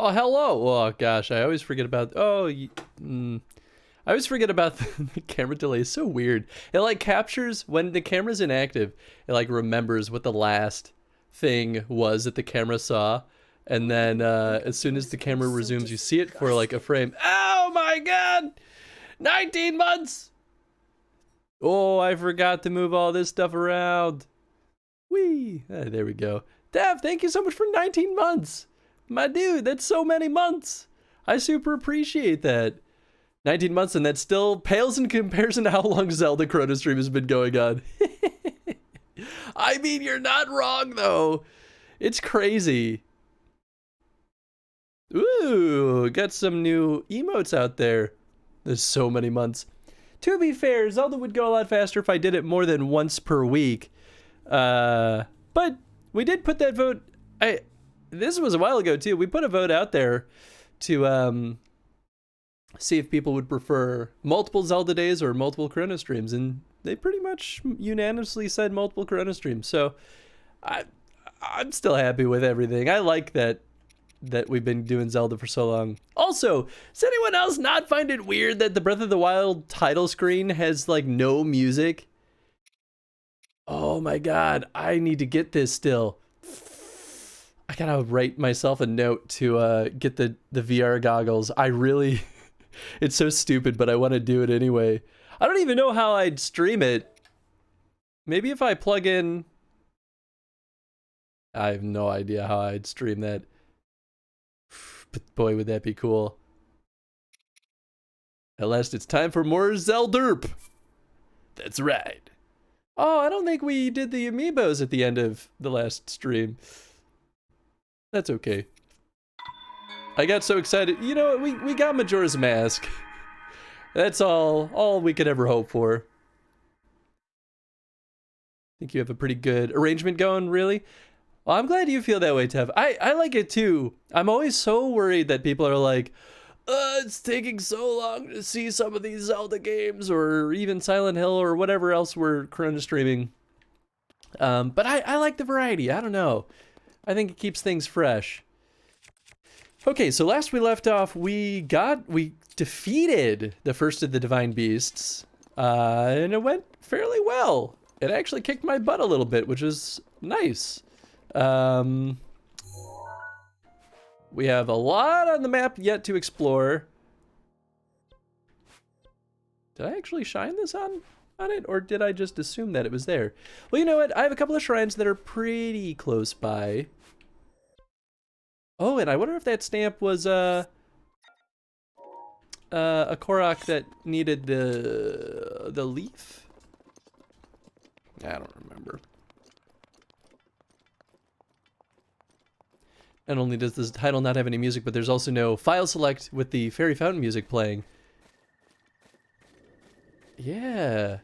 Oh, hello. Oh, gosh, I always forget about... Oh, I always forget about the camera delay. It's so weird. It, like, captures... When the camera's inactive, it, like, remembers what the last thing was that the camera saw. And then, as soon as the camera resumes, you see it for, like, a frame. Oh, my God! 19 months! Oh, I forgot to move all this stuff around. Whee! There we go. Dev, thank you so much for 19 months. My dude, that's so many months. I super appreciate that. 19 months, and that still pales in comparison to how long Zelda Chrono Stream has been going on. I mean, you're not wrong, though. It's crazy. Ooh, got some new emotes out there. There's so many months. To be fair, Zelda would go a lot faster if I did it more than once per week. But we did put that vote... This was a while ago, too. We put a vote out there to see if people would prefer multiple Zelda days or multiple Chrono streams, and they pretty much unanimously said multiple Chrono streams. So I'm still happy with everything. I like that we've been doing Zelda for so long. Also, does anyone else not find it weird that the Breath of the Wild title screen has, like, no music? Oh my God, I need to get this still. I gotta write myself a note to get the VR goggles. I really, it's so stupid, but I want to do it anyway. I don't even know how I'd stream it. Maybe if I plug in, I have no idea how I'd stream that. But boy, would that be cool. At last, it's time for more Zelderp. That's right. Oh, I don't think we did the amiibos at the end of the last stream. That's okay. I got so excited. You know what? We got Majora's Mask. That's all we could ever hope for. Think you have a pretty good arrangement going, really? Well, I'm glad you feel that way, Tev. I like it too. I'm always so worried that people are like, it's taking so long to see some of these Zelda games, or even Silent Hill, or whatever else we're Chrono streaming. But I like the variety. I don't know. I think it keeps things fresh. Okay, so last we left off, we defeated the first of the Divine Beasts, and it went fairly well. It actually kicked my butt a little bit, which is nice. We have a lot on the map yet to explore. Did I actually shine this on it, or did I just assume that it was there? Well, you know what? I have a couple of shrines that are pretty close by. Oh, and I wonder if that stamp was a Korok that needed the leaf? I don't remember. Not only does this title not have any music, but there's also no file select with the Fairy Fountain music playing. Yeah.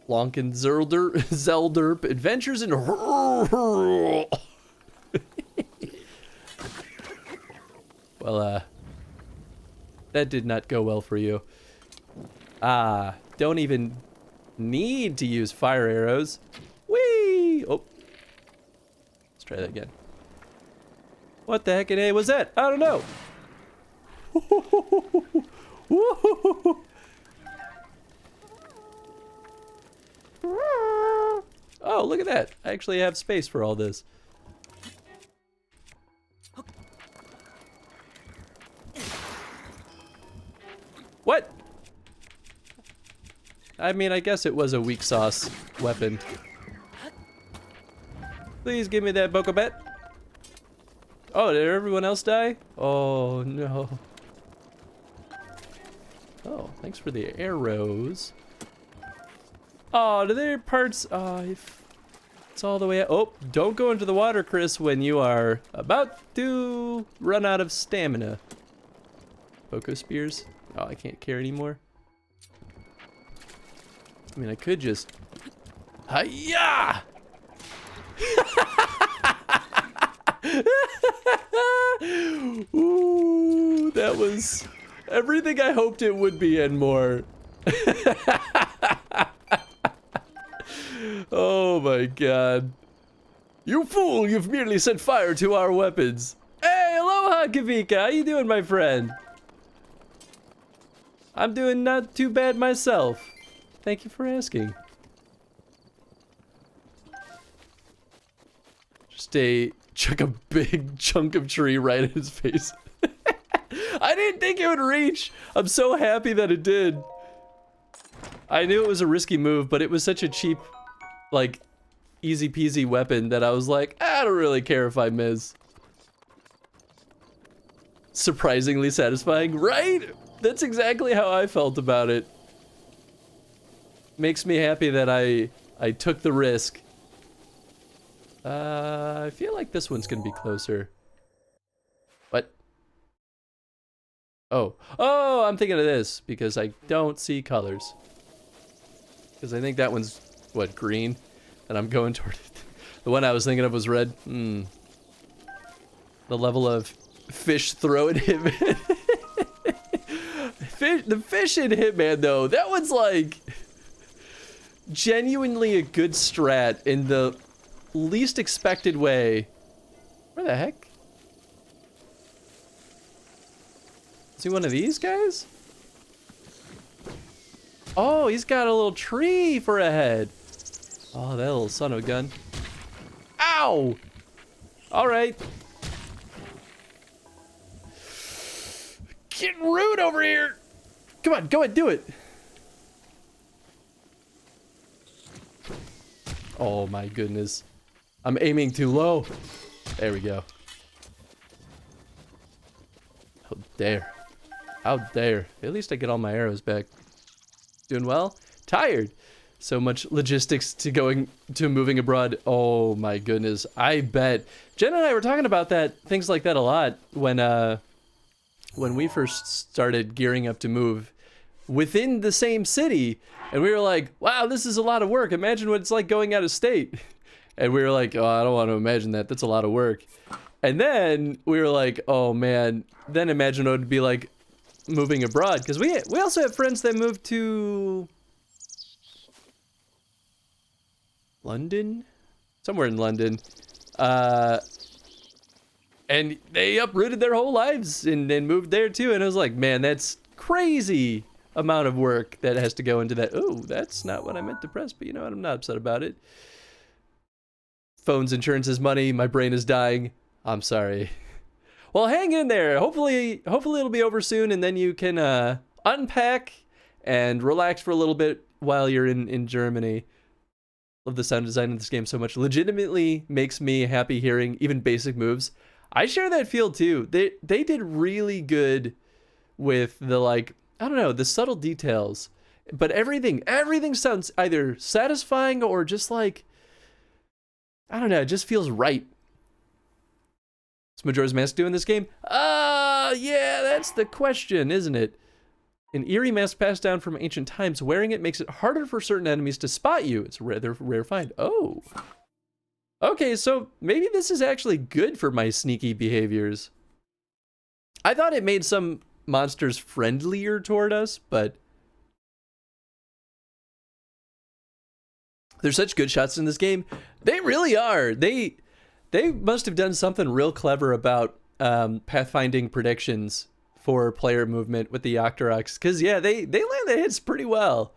Lonkin Zelderp Adventures in Well, that did not go well for you. Don't even need to use fire arrows. Whee! Oh. Let's try that again. What the heck in A was that? I don't know. Oh, look at that. I actually have space for all this. What? I mean, I guess it was a weak sauce weapon. Please give me that Bokobet. Oh, did everyone else die? Oh, no. Oh, thanks for the arrows. Oh, do there parts? Oh, it's all the way out. Oh, don't go into the water, Chris, when you are about to run out of stamina. Boko spears? Oh, I can't carry anymore. I mean, I could just... Hi-ya! Ooh, that was everything I hoped it would be and more. Oh my god. You fool, you've merely set fire to our weapons. Hey, aloha, Kavika. How you doing, my friend? I'm doing not too bad myself. Thank you for asking. Just chuck a big chunk of tree right in his face. I didn't think it would reach. I'm so happy that it did. I knew it was a risky move, but it was such a cheap, like, easy peasy weapon that I was like, I don't really care if I miss. Surprisingly satisfying, right? That's exactly how I felt about it. Makes me happy that I took the risk. I feel like this one's gonna be closer. What? Oh, I'm thinking of this because I don't see colors. Because I think that one's, what, green? And I'm going toward it. The one I was thinking of was red. The level of fish throwing Hitman. The fish in Hitman, though, that one's like genuinely a good strat in the least expected way. Where the heck? Is he one of these guys? Oh, he's got a little tree for a head. Oh, that little son of a gun. Ow! All right. Getting rude over here. Come on, go ahead, do it. Oh my goodness. I'm aiming too low. There we go. How dare. How dare. At least I get all my arrows back. Doing well? Tired. So much logistics to moving abroad. Oh my goodness. I bet. Jen and I were talking about things like that a lot when we first started gearing up to move within the same city. And we were like, wow, this is a lot of work. Imagine what it's like going out of state. And we were like, oh, I don't want to imagine that. That's a lot of work. And then we were like, oh man, then imagine what it would be like moving abroad. Because we also have friends that moved to London? Somewhere in London. And they uprooted their whole lives and moved there too. And I was like, man, that's crazy amount of work that has to go into that. Oh, that's not what I meant to press, but you know what? I'm not upset about it. Phones, insurances, money. My brain is dying. I'm sorry. Well, hang in there. Hopefully it'll be over soon, and then you can unpack and relax for a little bit while you're in Germany. Love the sound design of this game so much. Legitimately makes me happy hearing even basic moves. I share that feel too. They did really good with the, like, I don't know, the subtle details. But everything sounds either satisfying or just like, I don't know, it just feels right. What's Majora's Mask doing this game? Yeah, that's the question, isn't it? An eerie mask passed down from ancient times. Wearing it makes it harder for certain enemies to spot you. It's a rare find. Oh. Okay, so maybe this is actually good for my sneaky behaviors. I thought it made some monsters friendlier toward us, but there's such good shots in this game. They really are. They must have done something real clever about pathfinding predictions for player movement with the Octoroks, because yeah, they land the hits pretty well.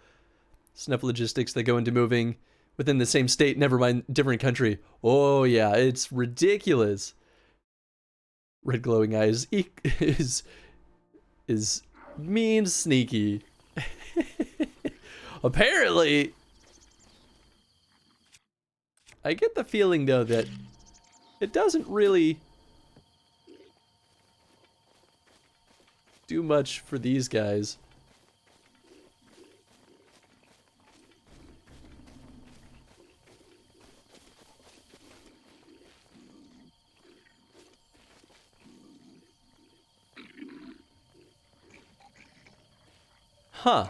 Enough logistics that go into moving within the same state, never mind different country. Oh yeah, it's ridiculous. Red glowing eyes is mean sneaky. Apparently, I get the feeling though that it doesn't really do much for these guys. Huh.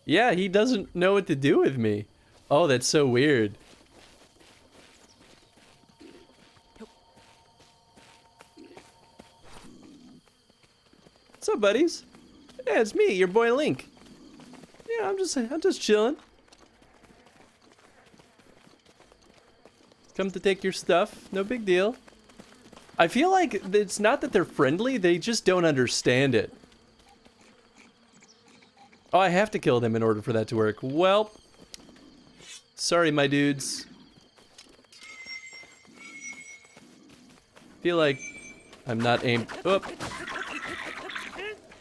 Yeah, he doesn't know what to do with me. Oh, that's so weird. What's up, buddies? Yeah, it's me, your boy Link. Yeah, I'm just chilling. come to take your stuff. No big deal. I feel like it's not that they're friendly, they just don't understand it. Oh, I have to kill them in order for that to work. Well, sorry, my dudes. Feel like I'm not aimed. Oop.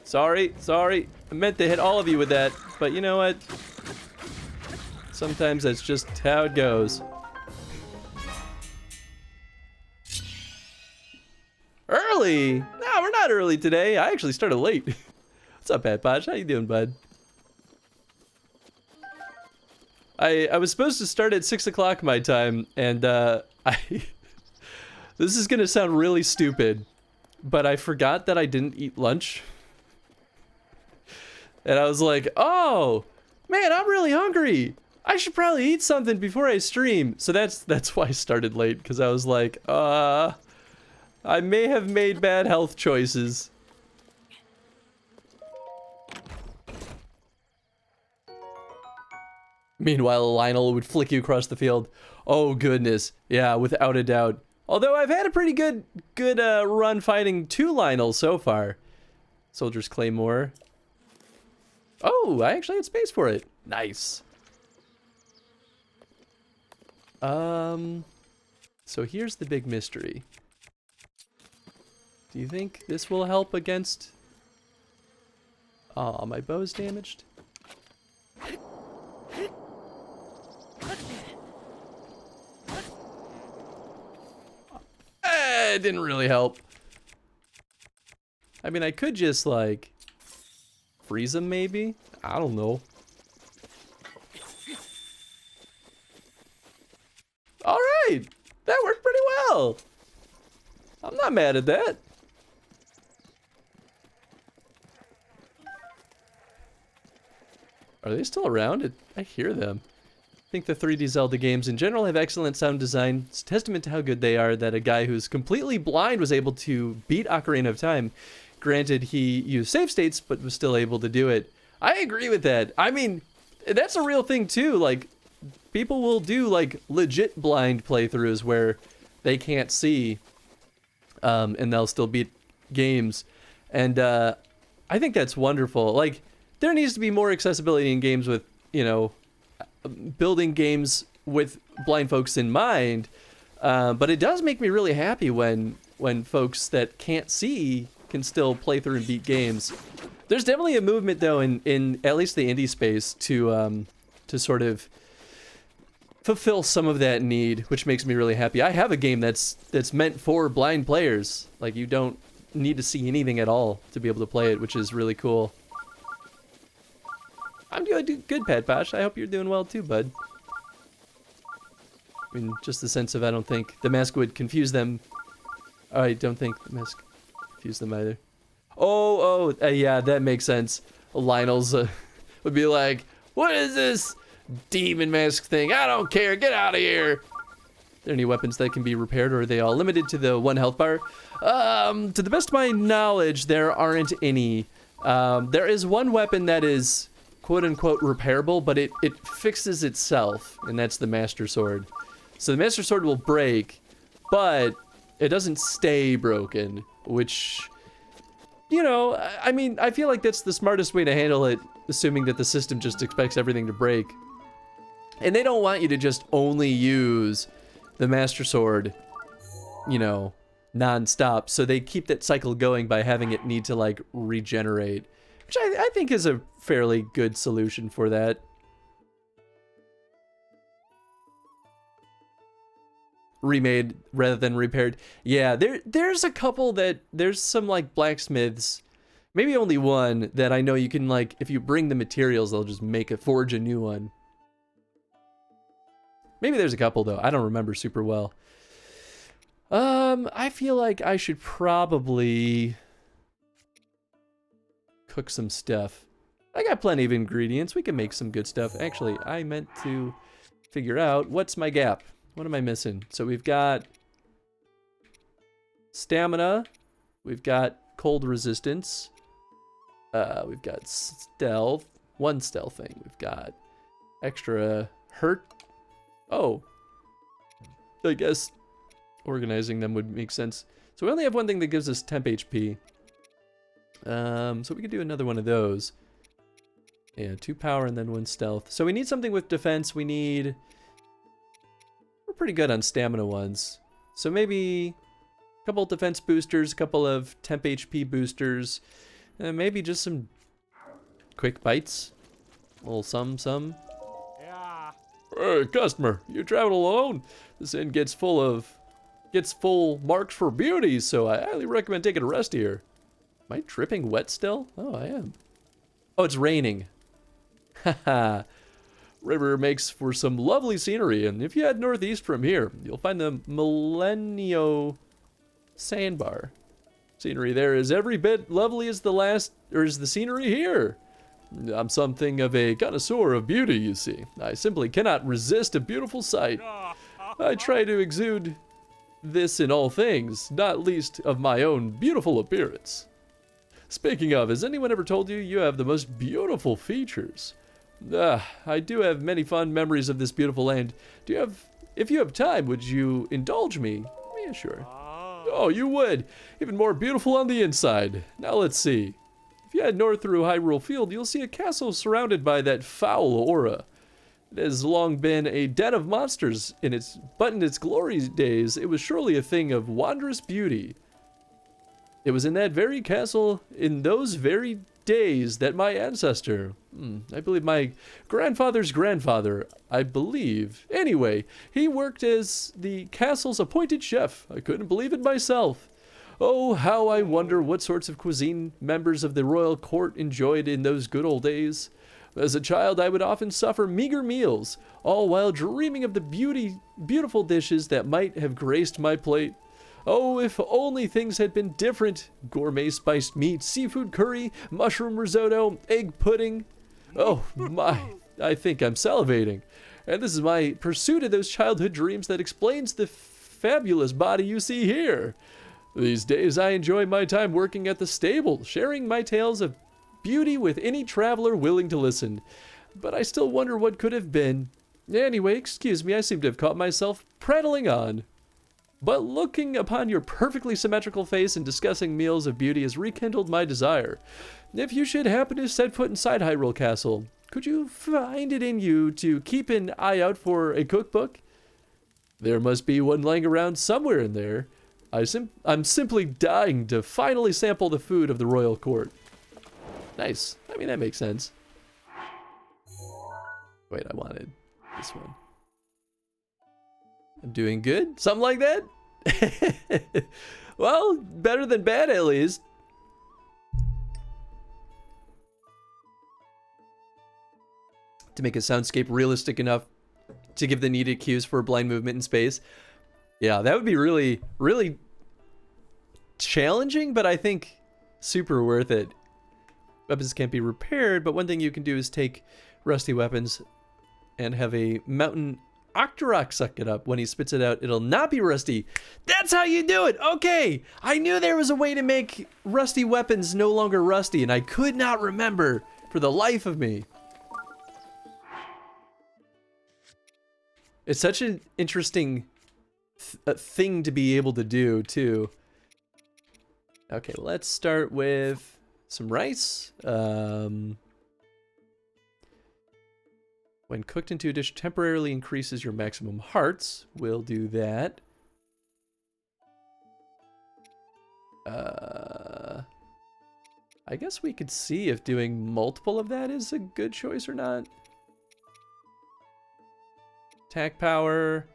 Sorry. I meant to hit all of you with that, but you know what? Sometimes that's just how it goes. Early? No, we're not early today. I actually started late. What's up, Pat Podge? How you doing, bud? I was supposed to start at 6 o'clock my time, and this is gonna sound really stupid, but I forgot that I didn't eat lunch. And I was like, oh, man, I'm really hungry. I should probably eat something before I stream. So that's why I started late, because I was like, I may have made bad health choices. Meanwhile, Lionel would flick you across the field. Oh, goodness. Yeah, without a doubt. Although I've had a pretty good run fighting 2 Lionels so far. Soldier's Claymore. Oh, I actually had space for it. Nice. So here's the big mystery. Do you think this will help against... Oh, my bow's damaged. It didn't really help. I mean, I could just, like, freeze him, maybe? I don't know. Alright! That worked pretty well! I'm not mad at that. Are they still around? I hear them. I think the 3D Zelda games in general have excellent sound design. It's a testament to how good they are that a guy who's completely blind was able to beat Ocarina of Time. Granted, he used save states, but was still able to do it. I agree with that. I mean, that's a real thing too. Like, people will do like legit blind playthroughs where they can't see, and they'll still beat games. And I think that's wonderful. Like, there needs to be more accessibility in games with, you know, building games with blind folks in mind. But it does make me really happy when folks that can't see can still play through and beat games. There's definitely a movement though in at least the indie space to sort of fulfill some of that need, which makes me really happy. I have a game that's meant for blind players. Like, you don't need to see anything at all to be able to play it, which is really cool. I'm doing good, Pat Posh. I hope you're doing well too, bud. I mean, just the sense of I don't think the mask would confuse them. I don't think the mask confused them either. Yeah, that makes sense. Lionel's would be like, what is this demon mask thing? I don't care. Get out of here. Are there any weapons that can be repaired, or are they all limited to the 1 health bar? To the best of my knowledge, there aren't any. There is one weapon that is quote-unquote repairable, but it fixes itself, and that's the Master Sword. So the Master Sword will break, but it doesn't stay broken, which, you know, I mean, I feel like that's the smartest way to handle it, assuming that the system just expects everything to break. And they don't want you to just only use the Master Sword, you know, non-stop, so they keep that cycle going by having it need to, like, regenerate, which I think is a fairly good solution for that. Remade rather than repaired. Yeah, there's a couple there's some, like, blacksmiths, maybe only one, that I know you can, like, if you bring the materials, they'll just forge a new one. Maybe there's a couple, though. I don't remember super well. I feel like I should probably cook some stuff. I got plenty of ingredients. We can make some good stuff. Actually, I meant to figure out what's my gap. What am I missing? So we've got stamina. We've got cold resistance. We've got stealth. 1 stealth thing. We've got extra hurt. Oh. I guess organizing them would make sense. So we only have one thing that gives us temp HP. So we could do another one of those. Yeah, 2 power and then 1 stealth. So we need something with defense. We're pretty good on stamina ones. So maybe a couple of defense boosters, a couple of temp HP boosters, and maybe just some quick bites. A little some. Yeah. Hey, customer, you travel alone? This inn gets full marks for beauty, so I highly recommend taking a rest here. Am I dripping wet still? Oh, I am. Oh, it's raining. Haha. River makes for some lovely scenery, and if you head northeast from here, you'll find the Millenio Sandbar. Scenery there is every bit lovely as the scenery here. I'm something of a connoisseur of beauty, you see. I simply cannot resist a beautiful sight. I try to exude this in all things, not least of my own beautiful appearance. Speaking of, has anyone ever told you you have the most beautiful features? I do have many fond memories of this beautiful land. If you have time, would you indulge me? Yeah, sure. Oh, you would. Even more beautiful on the inside. Now let's see. If you head north through Hyrule Field, you'll see a castle surrounded by that foul aura. It has long been a den of monsters, but in its glory days, it was surely a thing of wondrous beauty. It was in that very castle, in those very days, that my ancestor, I believe my grandfather's grandfather, anyway, he worked as the castle's appointed chef. I couldn't believe it myself. Oh, how I wonder what sorts of cuisine members of the royal court enjoyed in those good old days. As a child, I would often suffer meager meals, all while dreaming of the beautiful dishes that might have graced my plate. Oh, if only things had been different. Gourmet spiced meat, seafood curry, mushroom risotto, egg pudding. Oh, my, I think I'm salivating. And this is my pursuit of those childhood dreams that explains the fabulous body you see here. These days, I enjoy my time working at the stable, sharing my tales of beauty with any traveler willing to listen. But I still wonder what could have been. Anyway, excuse me, I seem to have caught myself prattling on. But looking upon your perfectly symmetrical face and discussing meals of beauty has rekindled my desire. If you should happen to set foot inside Hyrule Castle, could you find it in you to keep an eye out for a cookbook? There must be one lying around somewhere in there. I'm simply dying to finally sample the food of the royal court. Nice. I mean, that makes sense. Wait, I wanted this one. I'm doing good? Something like that? Well, better than bad at least. To make a soundscape realistic enough to give the needed cues for blind movement in space. Yeah, that would be really, really challenging, but I think super worth it. Weapons can't be repaired, but one thing you can do is take rusty weapons and have a mountain Octorok suck it up. When he spits it out, it'll not be rusty. That's how you do it! Okay! I knew there was a way to make rusty weapons no longer rusty, and I could not remember for the life of me. It's such an interesting thing to be able to do, too. Okay, let's start with some rice. When cooked into a dish, temporarily increases your maximum hearts. We'll do that. I guess we could see if doing multiple of that is a good choice or not. Attack power.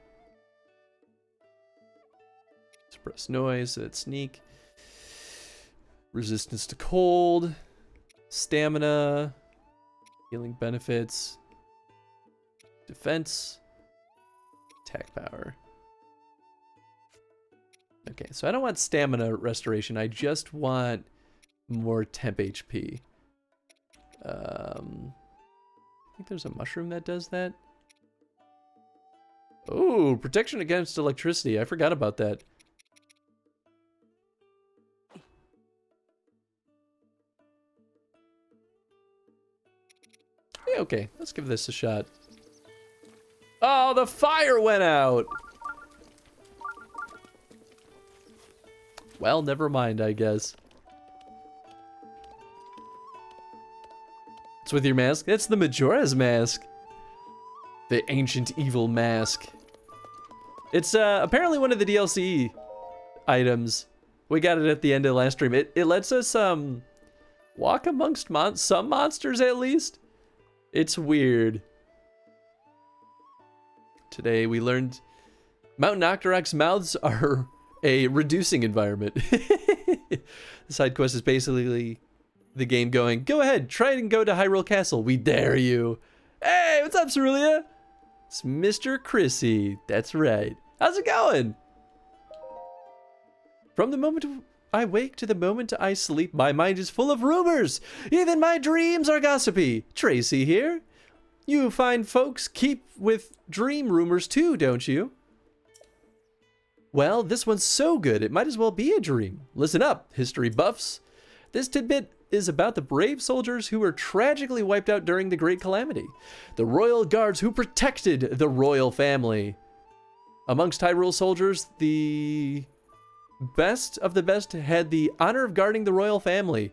Suppress noise, so it's sneak. Resistance to cold. Stamina. Healing benefits. Defense. Attack power. Okay, so I don't want stamina restoration. I just want more temp HP. I think there's a mushroom that does that. Oh, protection against electricity. I forgot about that. Yeah, okay, let's give this a shot. Oh, the fire went out! Well, never mind, I guess. It's with your mask? That's the Majora's Mask. The ancient evil mask. It's apparently one of the DLC items. We got it at the end of last stream. It lets us walk amongst some monsters at least. It's weird. Today we learned Mountain Octorok's mouths are a reducing environment. The side quest is basically the game going, go ahead, try and go to Hyrule Castle. We dare you. Hey, what's up, Cerulia? It's Mr. Chrissy. That's right. How's it going? From the moment I wake to the moment I sleep, my mind is full of rumors. Even my dreams are gossipy. Tracy here. You fine folks keep with dream rumors too, don't you? Well, this one's so good, it might as well be a dream. Listen up, history buffs. This tidbit is about the brave soldiers who were tragically wiped out during the Great Calamity. The royal guards who protected the royal family. Amongst Hyrule soldiers, the best of the best had the honor of guarding the royal family.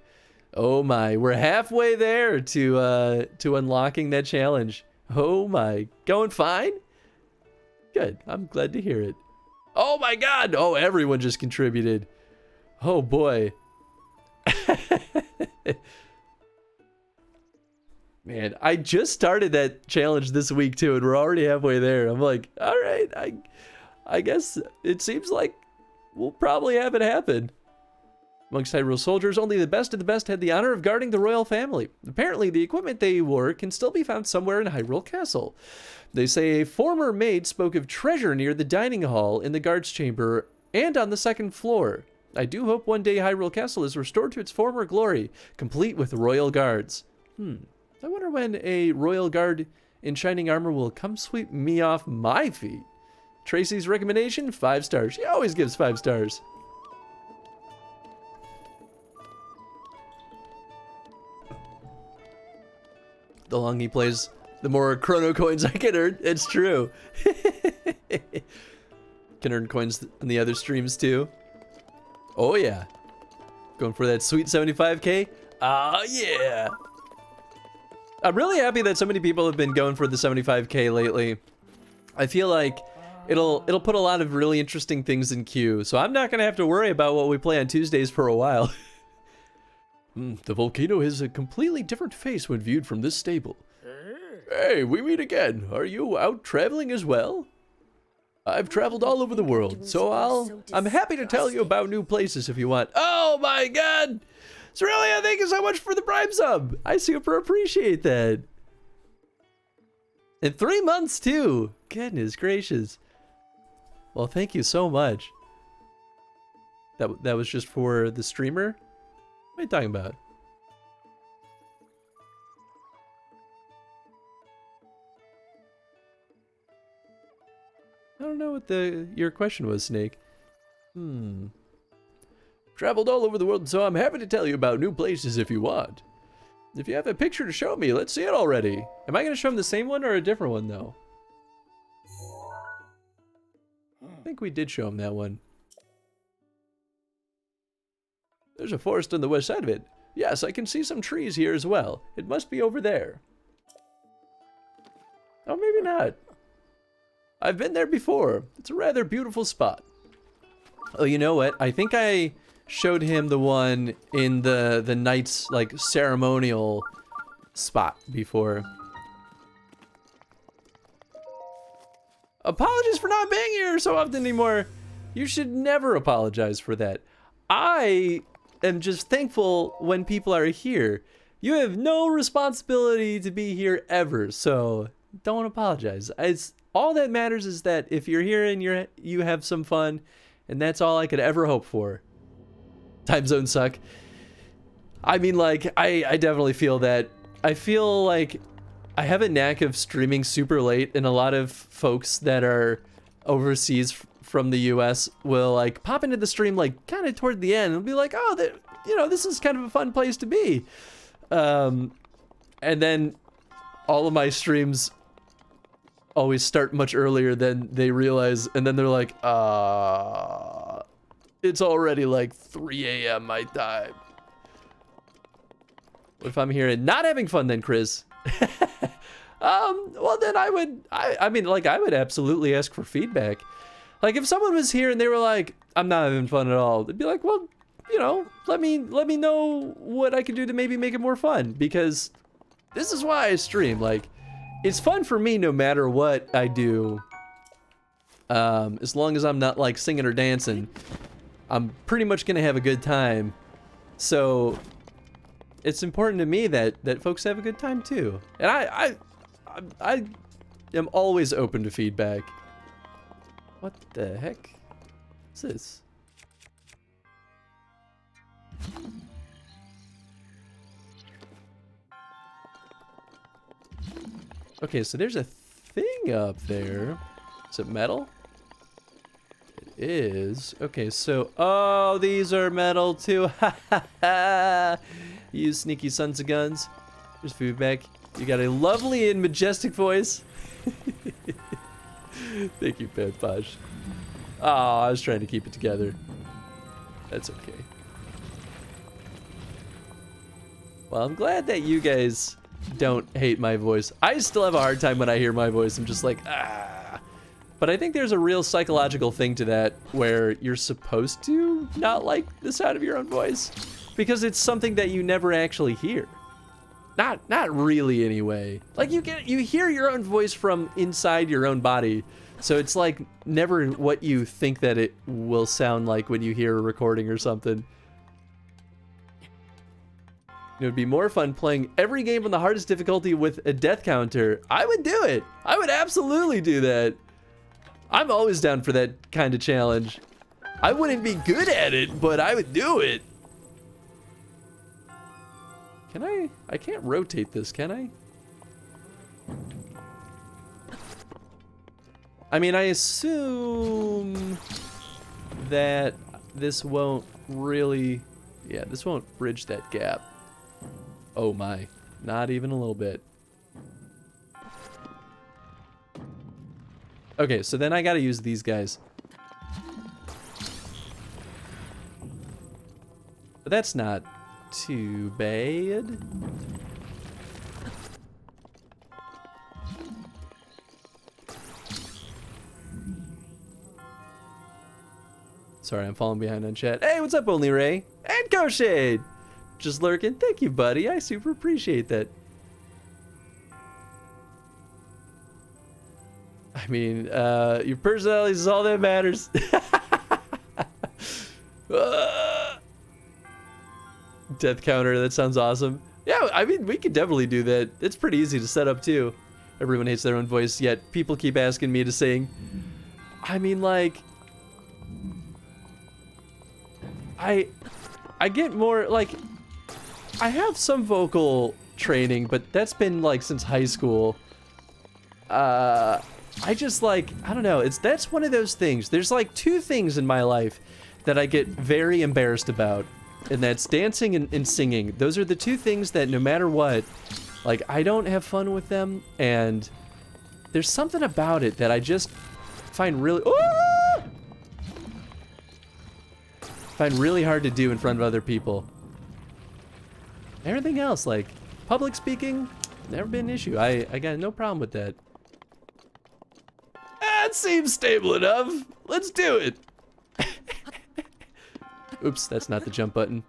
Oh my, we're halfway there to unlocking that challenge. Oh my, going fine? Good, I'm glad to hear it. Oh my god, oh, everyone just contributed. Oh boy. Man, I just started that challenge this week too, and we're already halfway there. I'm like, all right, I guess it seems like we'll probably have it happen. Amongst Hyrule soldiers, only the best of the best had the honor of guarding the royal family. Apparently, the equipment they wore can still be found somewhere in Hyrule Castle. They say a former maid spoke of treasure near the dining hall in the guard's chamber and on the second floor. I do hope one day Hyrule Castle is restored to its former glory, complete with royal guards. I wonder when a royal guard in shining armor will come sweep me off my feet. Tracy's recommendation, 5 stars. She always gives 5 stars. The longer he plays, the more chrono coins I can earn. It's true. Can earn coins in the other streams too. Oh yeah. Going for that sweet 75k? Ah yeah. I'm really happy that so many people have been going for the 75k lately. I feel like it'll put a lot of really interesting things in queue, so I'm not gonna have to worry about what we play on Tuesdays for a while. The volcano has a completely different face when viewed from this stable. Hey, we meet again. Are you out traveling as well? I've traveled all over the world, so I'm happy to tell you about new places if you want. Oh my god! Cerulia, thank you so much for the Prime sub! I super appreciate that. In 3 months too! Goodness gracious. Well, thank you so much. That was just for the streamer? What are you talking about? I don't know what your question was, Snake. Traveled all over the world, so I'm happy to tell you about new places if you want. If you have a picture to show me, let's see it already. Am I going to show him the same one or a different one, though? I think we did show him that one. There's a forest on the west side of it. Yes, I can see some trees here as well. It must be over there. Oh, maybe not. I've been there before. It's a rather beautiful spot. Oh, you know what? I think I showed him the one in the knight's, like, ceremonial spot before. Apologies for not being here so often anymore. You should never apologize for that. I am just thankful when people are here. You have no responsibility to be here ever, so don't apologize. All that matters is that if you're here and you have some fun, and that's all I could ever hope for. Time zones suck. I mean, like, I definitely feel that. I feel like I have a knack of streaming super late, and a lot of folks that are overseas from the US will, like, pop into the stream, like, kind of toward the end, and be like, oh, this is kind of a fun place to be. And then all of my streams always start much earlier than they realize, and then they're like, It's already like 3 a.m. my time. What if I'm here and not having fun then, Chris? Well then I mean, like, I would absolutely ask for feedback. Like, if someone was here and they were like, I'm not having fun at all, they'd be like, well, you know, let me know what I can do to maybe make it more fun, because this is why I stream. Like, it's fun for me no matter what I do. As long as I'm not like singing or dancing, I'm pretty much gonna have a good time. So it's important to me that folks have a good time too. And I am always open to feedback. What the heck? What's this? Okay, so there's a thing up there. Is it metal? It is. Okay, so, oh, these are metal too. Ha ha ha. You sneaky sons of guns. There's feedback. You got a lovely and majestic voice. Thank you, Pat Posh. Oh, I was trying to keep it together. That's okay. Well, I'm glad that you guys don't hate my voice. I still have a hard time when I hear my voice. I'm just like, ah. But I think there's a real psychological thing to that where you're supposed to not like the sound of your own voice because it's something that you never actually hear. Not really anyway. Like you hear your own voice from inside your own body. So it's like never what you think that it will sound like when you hear a recording or something. It would be more fun playing every game on the hardest difficulty with a death counter. I would do it. I would absolutely do that. I'm always down for that kind of challenge. I wouldn't be good at it, but I would do it. Can I? I can't rotate this, can I? I mean, I assume that this won't really... Yeah, this won't bridge that gap. Oh my, not even a little bit. Okay, so then I gotta use these guys. But that's not too bad. Sorry, I'm falling behind on chat. Hey, what's up, Only Ray? And Koshade! Just lurking. Thank you, buddy. I super appreciate that. I mean, your personality is all that matters. Death counter, that sounds awesome. Yeah, I mean, we could definitely do that. It's pretty easy to set up, too. Everyone hates their own voice, yet people keep asking me to sing. I mean, like... I get more, like... I have some vocal training, but that's been, like, since high school. I just, like, I don't know, that's one of those things. There's, like, two things in my life that I get very embarrassed about, and that's dancing and singing. Those are the two things that no matter what, like, I don't have fun with them, and there's something about it that I just find really... Ooh! Find really hard to do in front of other people. Everything else, like, public speaking, never been an issue. I got no problem with that. That seems stable enough. Let's do it. Oops, that's not the jump button.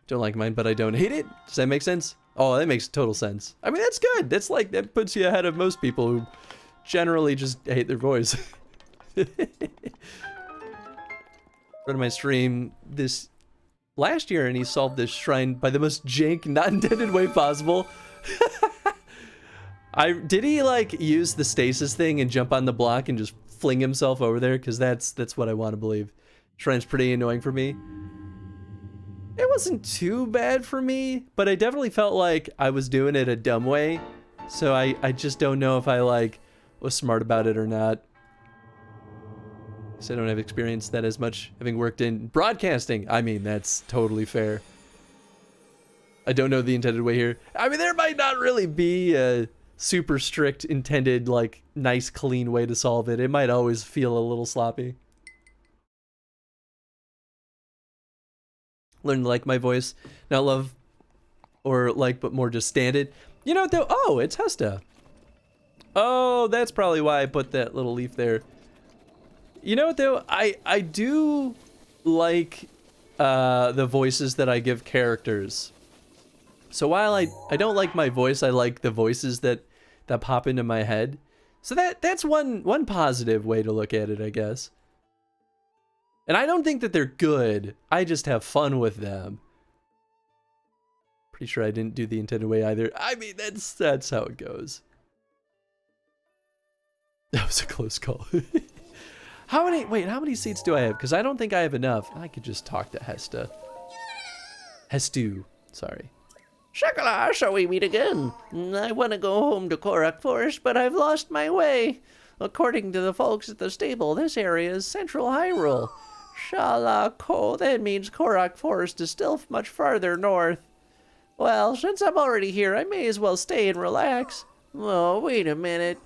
Don't like mine, but I don't hate it. Does that make sense? Oh, that makes total sense. I mean, that's good. That's like, that puts you ahead of most people who generally just hate their voice. Run my stream this last year and he solved this shrine by the most jank, not intended way possible. Did he like use the stasis thing and jump on the block and just fling himself over there? Because that's what I want to believe. Shrine's pretty annoying for me. It wasn't too bad for me, but I definitely felt like I was doing it a dumb way. So I just don't know if I like was smart about it or not. So I don't have experience that as much having worked in broadcasting. I mean, that's totally fair. I don't know the intended way here. I mean, there might not really be a super strict intended, like, nice, clean way to solve it. It might always feel a little sloppy. Learn to like my voice. Not love or like, but more just stand it. You know what though? Oh, it's Hesta. Oh, that's probably why I put that little leaf there. You know what though? I do like the voices that I give characters. So while I don't like my voice, I like the voices that pop into my head. So that's one positive way to look at it, I guess. And I don't think that they're good. I just have fun with them. Pretty sure I didn't do the intended way either. I mean, that's how it goes. That was a close call. How many seats do I have? Because I don't think I have enough. I could just talk to Hesta. Hestu, sorry. Shakala, shall we meet again? I want to go home to Korak Forest, but I've lost my way. According to the folks at the stable, this area is Central Hyrule. Shalako, that means Korak Forest is still much farther north. Well, since I'm already here, I may as well stay and relax. Oh, wait a minute.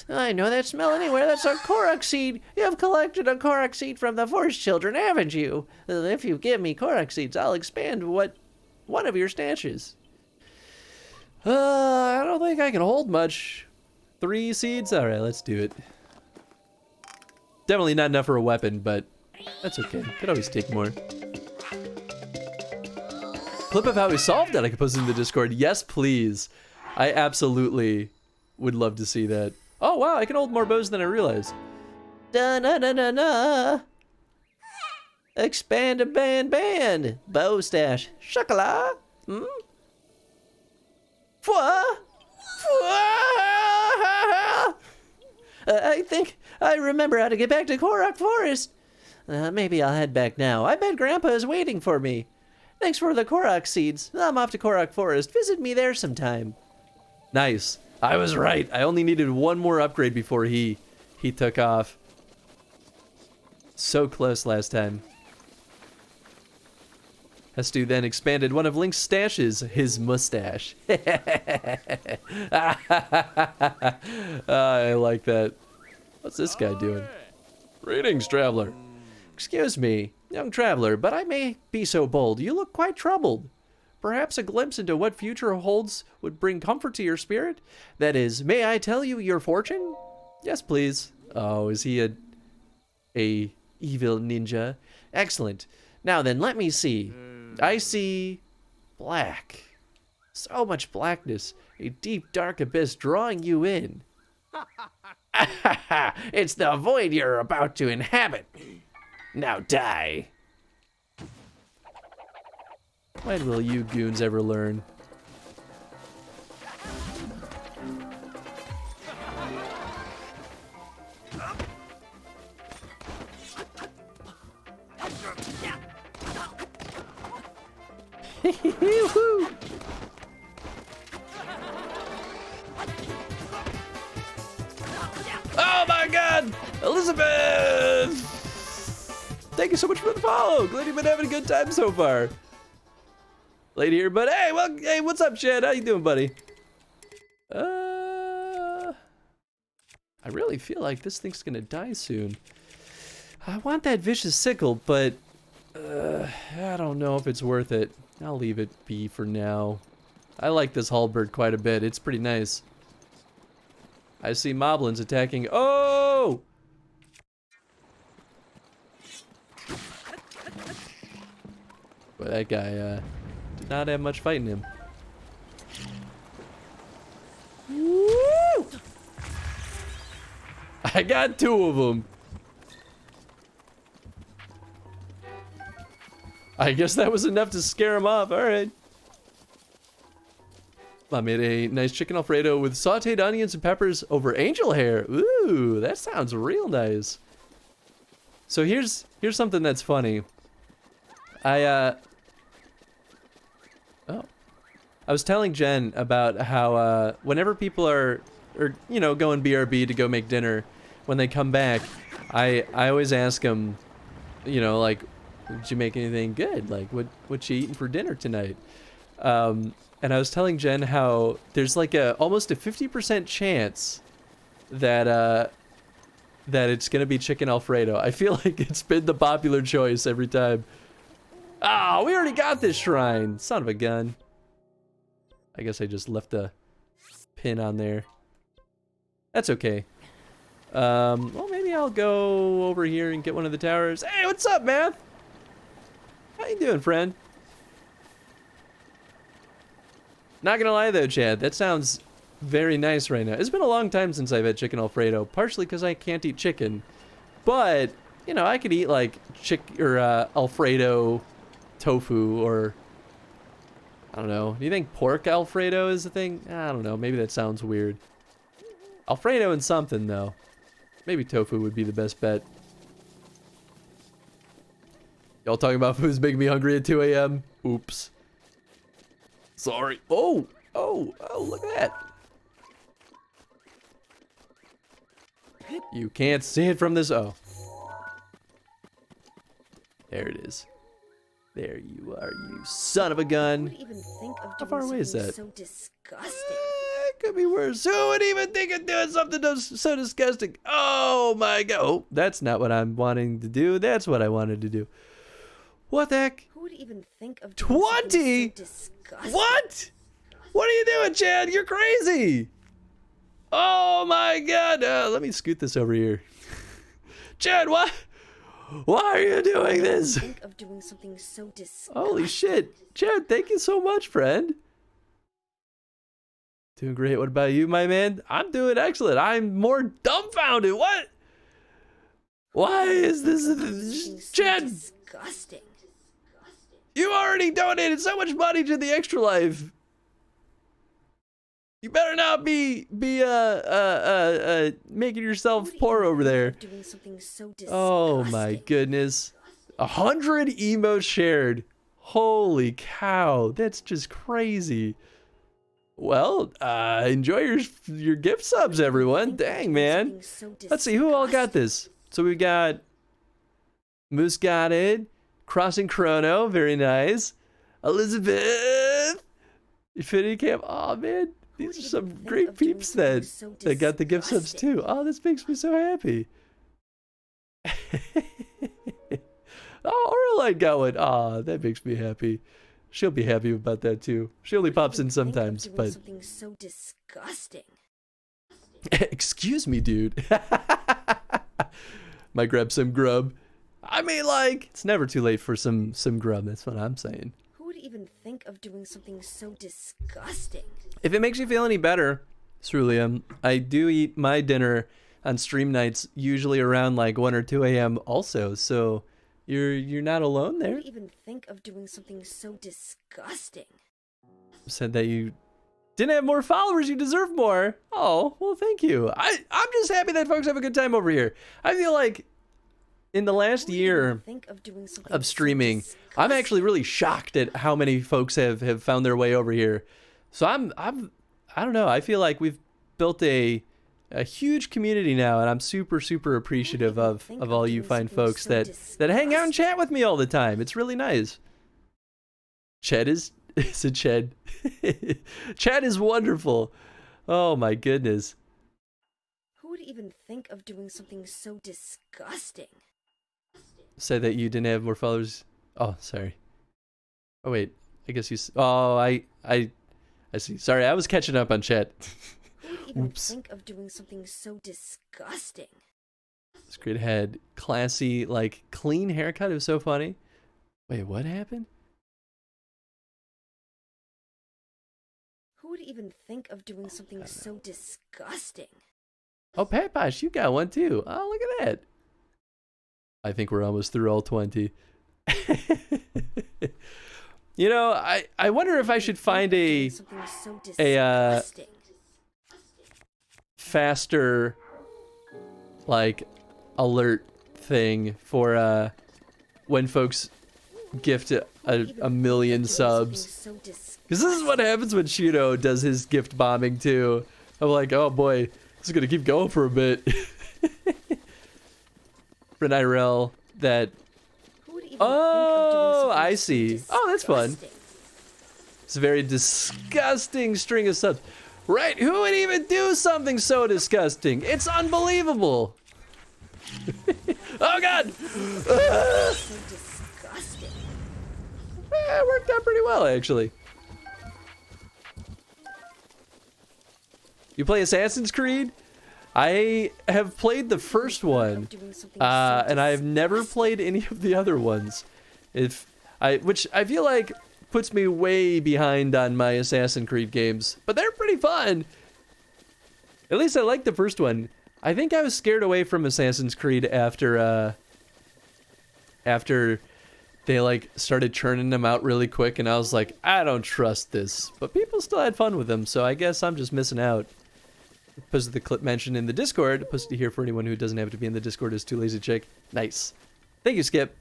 I know that smell anywhere. That's a Korok seed. You've collected a Korok seed from the Forest Children, haven't you? If you give me Korok seeds, I'll expand one of your stashes. I don't think I can hold much. 3 seeds? Alright, let's do it. Definitely not enough for a weapon, but that's okay. Could always take more. Clip of how we solved that I could post in the Discord. Yes, please. I absolutely would love to see that. Oh, wow, I can hold more bows than I realized. Da-na-na-na-na. Expand a band. Bow stash. Shakala. Hmm? Fwa? I think I remember how to get back to Korak Forest. Maybe I'll head back now. I bet Grandpa is waiting for me. Thanks for the Korok seeds. I'm off to Korak Forest. Visit me there sometime. Nice. I was right. I only needed one more upgrade before he took off. So close last time. Hestu then expanded one of Link's stashes, his mustache. I like that. What's this guy doing? Greetings, traveler. Excuse me, young traveler, but I may be so bold. You look quite troubled. Perhaps a glimpse into what future holds would bring comfort to your spirit? That is, may I tell you your fortune? Yes, please. Oh, is he a evil ninja? Excellent. Now then, let me see. I see black. So much blackness. A deep, dark abyss drawing you in. It's the void you're about to inhabit. Now die. When will you goons ever learn? Oh my god! Elizabeth! Thank you so much for the follow! Glad you've been having a good time so far. Late here, but hey, well, hey, what's up, Chad? How you doing, buddy? I really feel like this thing's gonna die soon. I want that vicious sickle, but I don't know if it's worth it. I'll leave it be for now. I like this halberd quite a bit. It's pretty nice. I see moblins attacking. Oh! But that guy did not have much fight in him. Woo! I got 2 of them. I guess that was enough to scare him off. All right. I made a nice chicken Alfredo with sauteed onions and peppers over angel hair. Ooh, that sounds real nice. So here's something that's funny. I was telling Jen about how whenever people are you know, going BRB to go make dinner, when they come back, I always ask them, you know, like, did you make anything good? Like, what you eating for dinner tonight? And I was telling Jen how there's like almost a 50% chance that that it's gonna be chicken Alfredo. I feel like it's been the popular choice every time. Ah, we already got this shrine. Son of a gun. I guess I just left a pin on there. That's okay. Well, maybe I'll go over here and get one of the towers. Hey, what's up, man? How you doing, friend? Not gonna lie though, Chad, that sounds very nice right now. It's been a long time since I've had chicken Alfredo, partially because I can't eat chicken. But, you know, I could eat like Alfredo tofu, or I don't know. Do you think pork Alfredo is a thing? I don't know. Maybe that sounds weird. Alfredo and something though. Maybe tofu would be the best bet. Y'all talking about foods making me hungry at 2 a.m. Oops. Sorry. Oh, look at that. You can't see it from this. Oh. There it is. There you are, you son of a gun. Who would even think of How far doing away is something that? so disgusting? It could be worse. Who would even think of doing something so disgusting? Oh my god. Oh, that's not what I'm wanting to do. That's what I wanted to do. What the heck? Who would even think of doing 20? something so disgusting? What? What are you doing, Chad? You're crazy. Oh my god. Let me scoot this over here. Chad, what? Why are you doing this? Think of doing something so disgusting. Holy shit. Chad, thank you so much, friend. Doing great. What about you, my man? I'm doing excellent. I'm more dumbfounded. What? Why is this? Chad, Disgusting. you already donated so much money to the Extra Life. You better not be making yourself poor over there. Doing something so disgusting. Oh my goodness. 100 emotes shared. Holy cow. That's just crazy. Well, enjoy your gift subs, everyone. Dang, man. Let's see, who all got this? So we got Moose got it. Crossing Chrono, very nice. Elizabeth. Infinity Camp. Oh, man. These are some great peeps that got the gift subs too. Oh, this makes me so happy. Oh, Aureline got one. Oh, that makes me happy. She'll be happy about that too. She only pops in sometimes, but something so disgusting. excuse me, dude. Might grab some grub. I mean, like, it's never too late for some grub. That's what I'm saying. Who would even think of doing something so disgusting? If it makes you feel any better, Cerulean, I do eat my dinner on stream nights, usually around like 1 or 2 a.m. also, so you're not alone there. Who would even think of doing something so disgusting? Said that you didn't have more followers, you deserve more. Oh, well, thank you. I'm just happy that folks have a good time over here. I feel like in the last year of streaming, I'm actually really shocked at how many folks have found their way over here. So I don't know. I feel like we've built a huge community now, and I'm super appreciative of all you fine folks that hang out and chat with me all the time. It's really nice. Ched is a Ched. Chat is wonderful. Oh my goodness. Who would even think of doing something so disgusting? Said that you didn't have more followers. Oh, sorry. Oh wait, I guess you. Oh, I see. Sorry, I was catching up on chat. Who would even think of doing something so disgusting? This great head, classy, like clean haircut. It was so funny. Wait, what happened? Who would even think of doing something so disgusting? Oh, Pat Posh, you got one too. Oh, look at that. I think we're almost through all 20. You know, I wonder if I should find a faster, like, alert thing for when folks gift a million subs. Because this is what happens when Shudo does his gift bombing too. I'm like, oh boy, this is gonna keep going for a bit. Renirel, that. Oh, I see. Oh, that's fun. It's a very disgusting string of subs. Right? Who would even do something so disgusting? It's unbelievable. Oh God! It worked out pretty well, actually. You play Assassin's Creed? I have played the first one, and I have never played any of the other ones. Which I feel like puts me way behind on my Assassin's Creed games, but they're pretty fun. At least I like the first one. I think I was scared away from Assassin's Creed after they like started churning them out really quick, and I was like, I don't trust this. But people still had fun with them, so I guess I'm just missing out. Posted the clip mentioned in the Discord. Posted here for anyone who doesn't have to be in the Discord is Too Lazy Chick. Nice. Thank you, Skip.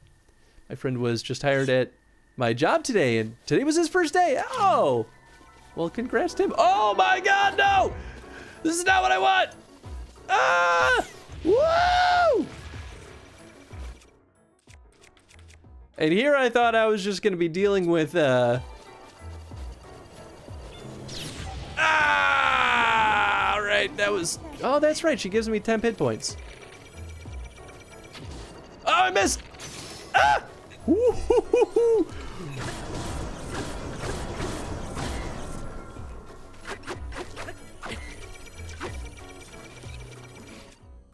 My friend was just hired at my job today, and today was his first day. Oh! Well, congrats to him. Oh my god, no! This is not what I want! Ah! Woo! And here I thought I was just gonna be dealing with, Ah! Alright, that was... Oh, that's right, she gives me 10 hit points. Oh, I missed! Ah! Woo-hoo-hoo-hoo!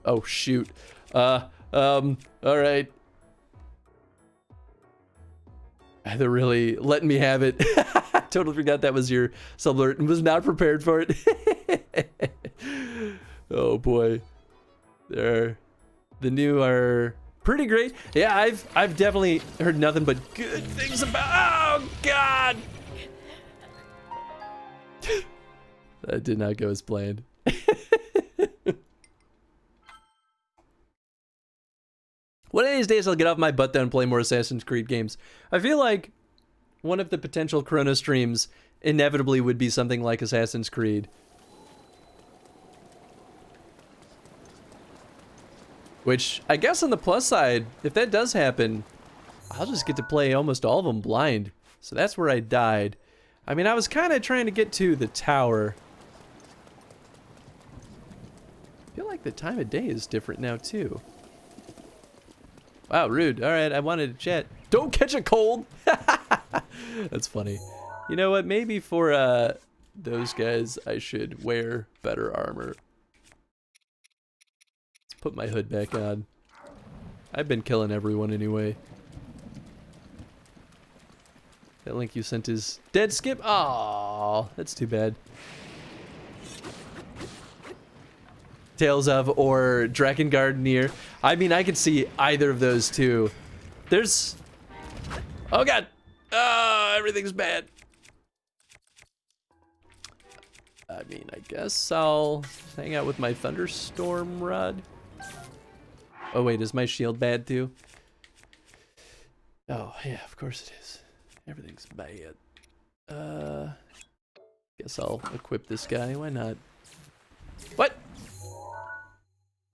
Oh, shoot. Alright. They're really letting me have it. Totally forgot that was your sub alert and was not prepared for it. Oh boy. The new are pretty great. Yeah, I've definitely heard nothing but good things about. Oh god. That did not go as planned. One of these days I'll get off my butt down and play more Assassin's Creed games. I feel like one of the potential Chrono streams inevitably would be something like Assassin's Creed. Which, I guess on the plus side, if that does happen, I'll just get to play almost all of them blind. So that's where I died. I mean, I was kind of trying to get to the tower. I feel like the time of day is different now, too. Wow, rude. Alright, I wanted to chat. Don't catch a cold! That's funny. You know what? Maybe for those guys, I should wear better armor. Let's put my hood back on. I've been killing everyone anyway. That link you sent is dead, Skip? Aww, that's too bad. Tales of or Drakengard near. I mean, I could see either of those two. There's... Oh god! Oh, everything's bad. I mean, I guess I'll hang out with my thunderstorm rod. Oh wait, is my shield bad too? Oh yeah, of course it is. Everything's bad. Guess I'll equip this guy. Why not? What?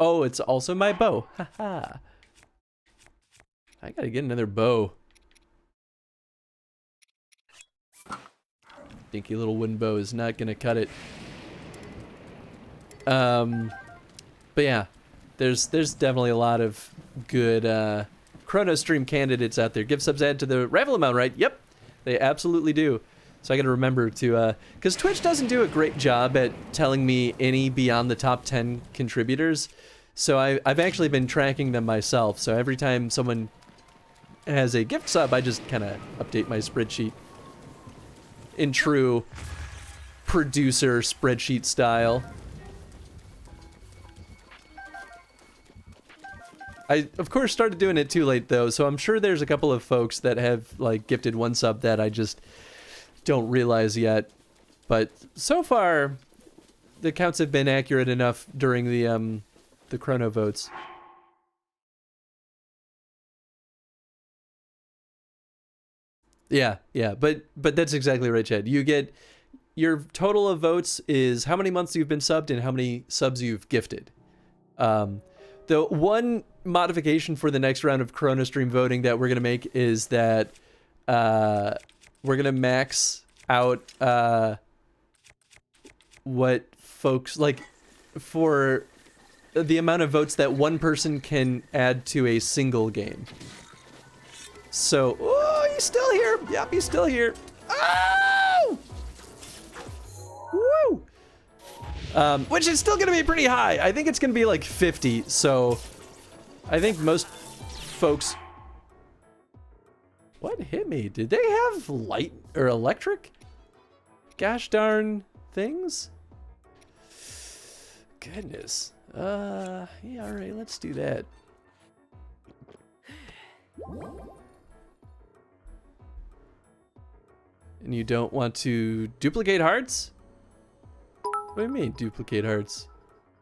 Oh, it's also my bow. Haha. I gotta get another bow. Dinky little wooden bow is not gonna cut it. But yeah, there's definitely a lot of good Chrono Stream candidates out there. Give subs add to the rival amount, right? Yep, they absolutely do. So I gotta remember to, because Twitch doesn't do a great job at telling me any beyond the top 10 contributors. So I've actually been tracking them myself. So every time someone has a gift sub, I just kind of update my spreadsheet in true producer spreadsheet style. I, of course, started doing it too late, though, so I'm sure there's a couple of folks that have, like, gifted one sub that I just don't realize yet. But so far, the counts have been accurate enough during the chrono votes. Yeah, but that's exactly right, Chad. You get your total of votes is how many months you've been subbed and how many subs you've gifted. The one modification for the next round of Chrono Stream voting that we're gonna make is that we're gonna max out what folks like for the amount of votes that one person can add to a single game. So, oh he's still here. Yep, he's still here. Oh! Woo! Which is still gonna be pretty high. I think it's gonna be like 50, so I think most folks... What hit me? Did they have light or electric? Gosh darn things? Goodness. Yeah, alright, let's do that. And you don't want to duplicate hearts? What do you mean, duplicate hearts?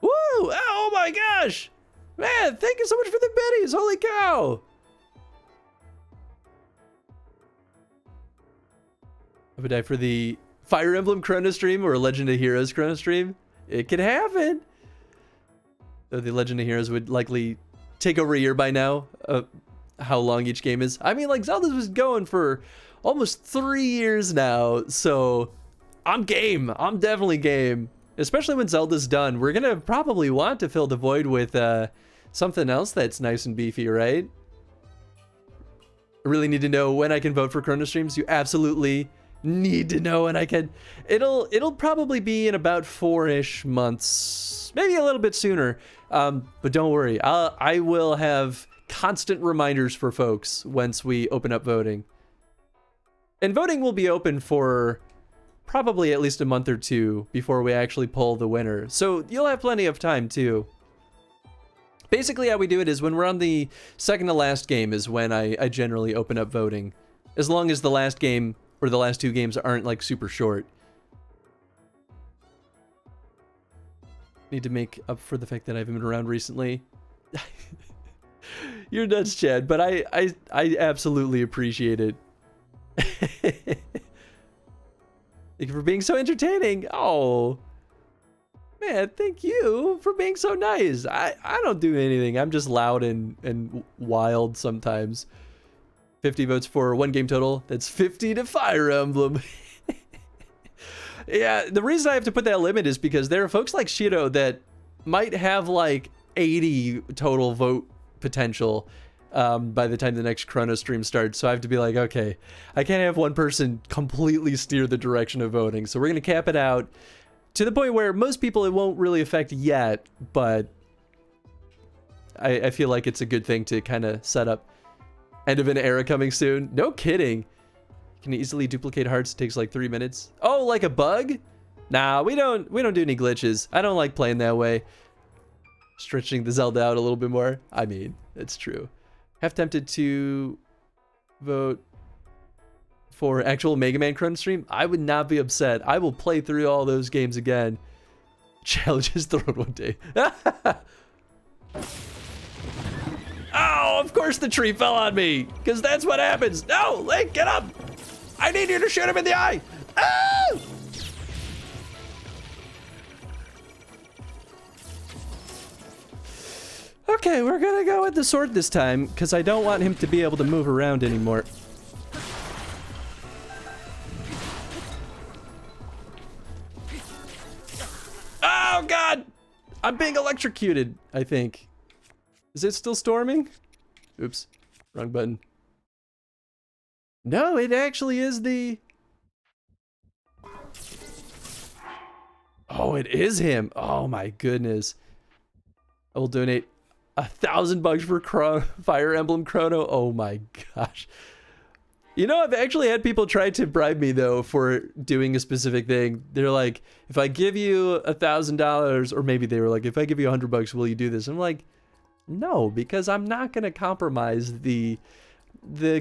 Woo! Oh my gosh! Man, thank you so much for the biddies! Holy cow! I would die for the Fire Emblem Chrono stream or Legend of Heroes Chrono stream. It could happen. Though the Legend of Heroes would likely take over a year by now. How long each game is. I mean, like, Zelda's was going for almost 3 years now, so I'm game. I'm definitely game. Especially when Zelda's done. We're gonna probably want to fill the void with something else that's nice and beefy, right? I really need to know when I can vote for Chrono streams. You absolutely need to know when I can. It'll probably be in about 4-ish months, maybe a little bit sooner. But don't worry, I will have constant reminders for folks once we open up voting. And voting will be open for probably at least a month or two before we actually pull the winner. So you'll have plenty of time too. Basically how we do it is when we're on the second to last game is when I generally open up voting. As long as the last game or the last 2 games aren't like super short. Need to make up for the fact that I haven't been around recently. You're nuts, Chad, but I absolutely appreciate it. Thank you for being so entertaining. Oh, man, thank you for being so nice. I don't do anything. I'm just loud and wild sometimes. 50 votes for 1 game total. That's 50 to Fire Emblem. Yeah, the reason I have to put that limit is because there are folks like Shido that might have like 80 total vote potential by the time the next Chrono stream starts. So I have to be like, okay, I can't have one person completely steer the direction of voting. So we're going to cap it out to the point where most people it won't really affect yet, but I feel like it's a good thing to kind of set up. End of an era coming soon. No kidding. Can easily duplicate hearts. It takes like 3 minutes. Oh, like a bug? Nah, we don't do any glitches. I don't like playing that way. Stretching the Zelda out a little bit more. I mean, it's true. Half tempted to vote for actual Mega Man Chrono stream. I would not be upset. I will play through all those games again. Challenges thrown one day. Oh, of course the tree fell on me, because that's what happens. No, Link, get up. I need you to shoot him in the eye. Oh! Okay, we're gonna go with the sword this time, because I don't want him to be able to move around anymore. Oh, God! I'm being electrocuted, I think. Is it still storming? Oops, wrong button. No, it actually is the... Oh, it is him. Oh my goodness. I will donate $1,000 for Fire Emblem Chrono. Oh my gosh. You know, I've actually had people try to bribe me though for doing a specific thing. They're like, if I give you $1,000, or maybe they were like, if I give you $100, will you do this? I'm like, no, because I'm not gonna compromise the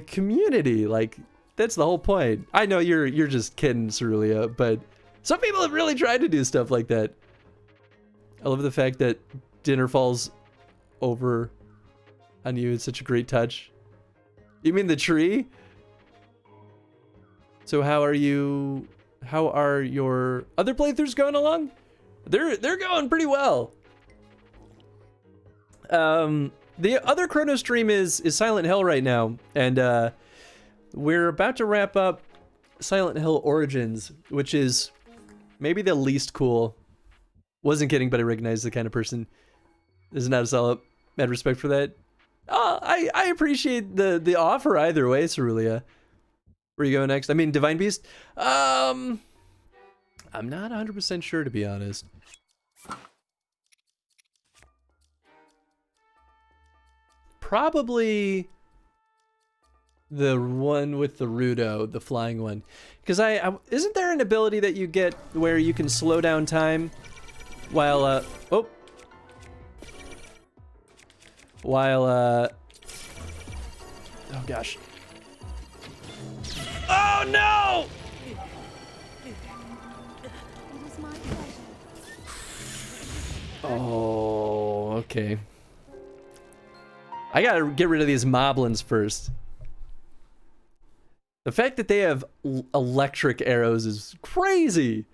community. Like, that's the whole point. I know you're just kidding, Cerulia, but some people have really tried to do stuff like that. I love the fact that dinner falls over on you. It's such a great touch. You mean the tree? So how are your other playthroughs going along? They're going pretty well. The other Chrono stream is Silent Hill right now, and we're about to wrap up Silent Hill Origins, which is maybe the least cool. Wasn't kidding, but I recognize the kind of person. This is not a sell-up. Mad respect for that. I appreciate the offer either way, Cerulia. Where you go next? I mean, Divine Beast? I'm not 100% sure, to be honest. Probably the one with the Rudo, the flying one. Because isn't there an ability that you get where you can slow down time while, oh gosh. Oh no! Oh, okay. I gotta get rid of these moblins first. The fact that they have electric arrows is crazy.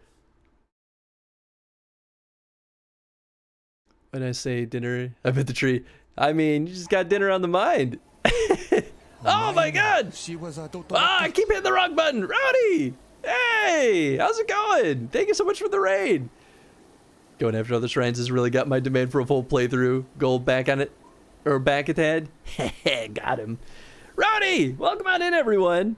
When I say dinner, I'm at the tree. I mean, you just got dinner on the mind. Oh my god! I keep hitting the wrong button. Rowdy! Hey! How's it going? Thank you so much for the raid. Going after other shrines has really got my demand for a full playthrough. Gold back on it. Or back at the head. Got him. Rowdy! Welcome on in, everyone.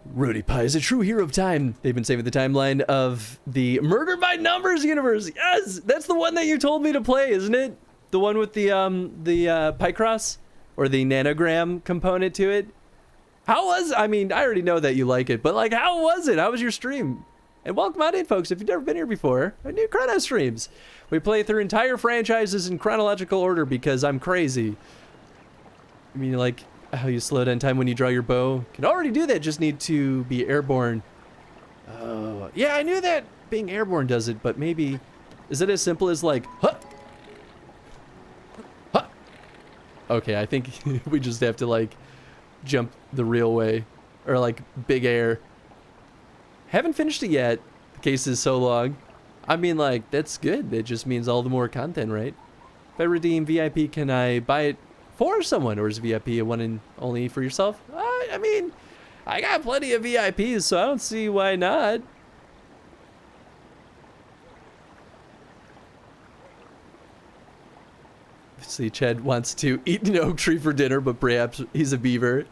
Rudy Pie is a true hero of time. They've been saving the timeline of the Murder by Numbers universe. Yes! That's the one that you told me to play, isn't it? The one with the Picross? Or the nanogram component to it? How was, I mean, I already know that you like it, but like, how was it? How was your stream? And welcome on in, folks, if you've never been here before, I do Chrono streams. We play through entire franchises in chronological order because I'm crazy. I mean, like, how you slow down time when you draw your bow. Can already do that, just need to be airborne. Oh, yeah, I knew that being airborne does it, but maybe, is it as simple as like, huh? Huh? Okay, I think we just have to like, jump the real way, or like big air. Haven't finished it yet. The case is so long. I mean, like, that's good. It just means all the more content, right? If I redeem VIP, can I buy it for someone, or is VIP a one and only for yourself? I mean, I got plenty of VIPs, so I don't see why not. See, Chad wants to eat an oak tree for dinner, but perhaps he's a beaver.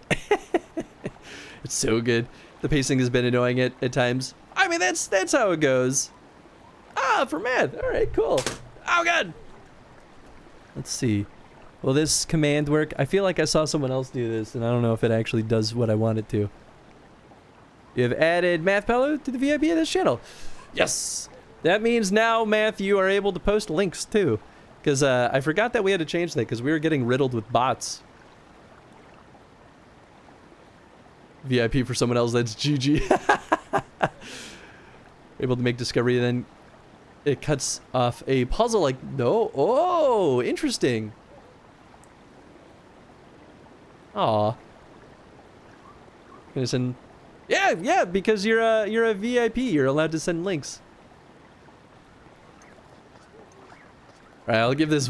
It's so good. The pacing has been annoying at times. I mean, that's how it goes. Ah, for math. All right, cool. Oh, God. Let's see. Will this command work? I feel like I saw someone else do this, and I don't know if it actually does what I want it to. You have added Math Pello to the VIP of this channel. Yes. That means now, Math, you are able to post links, too. Because I forgot that we had to change that because we were getting riddled with bots. VIP for someone else, that's GG. Able to make discovery, then it cuts off a puzzle like, no. Oh, interesting. Aw. Gonna send, yeah, because you're a VIP, you're allowed to send links. Alright, I'll give this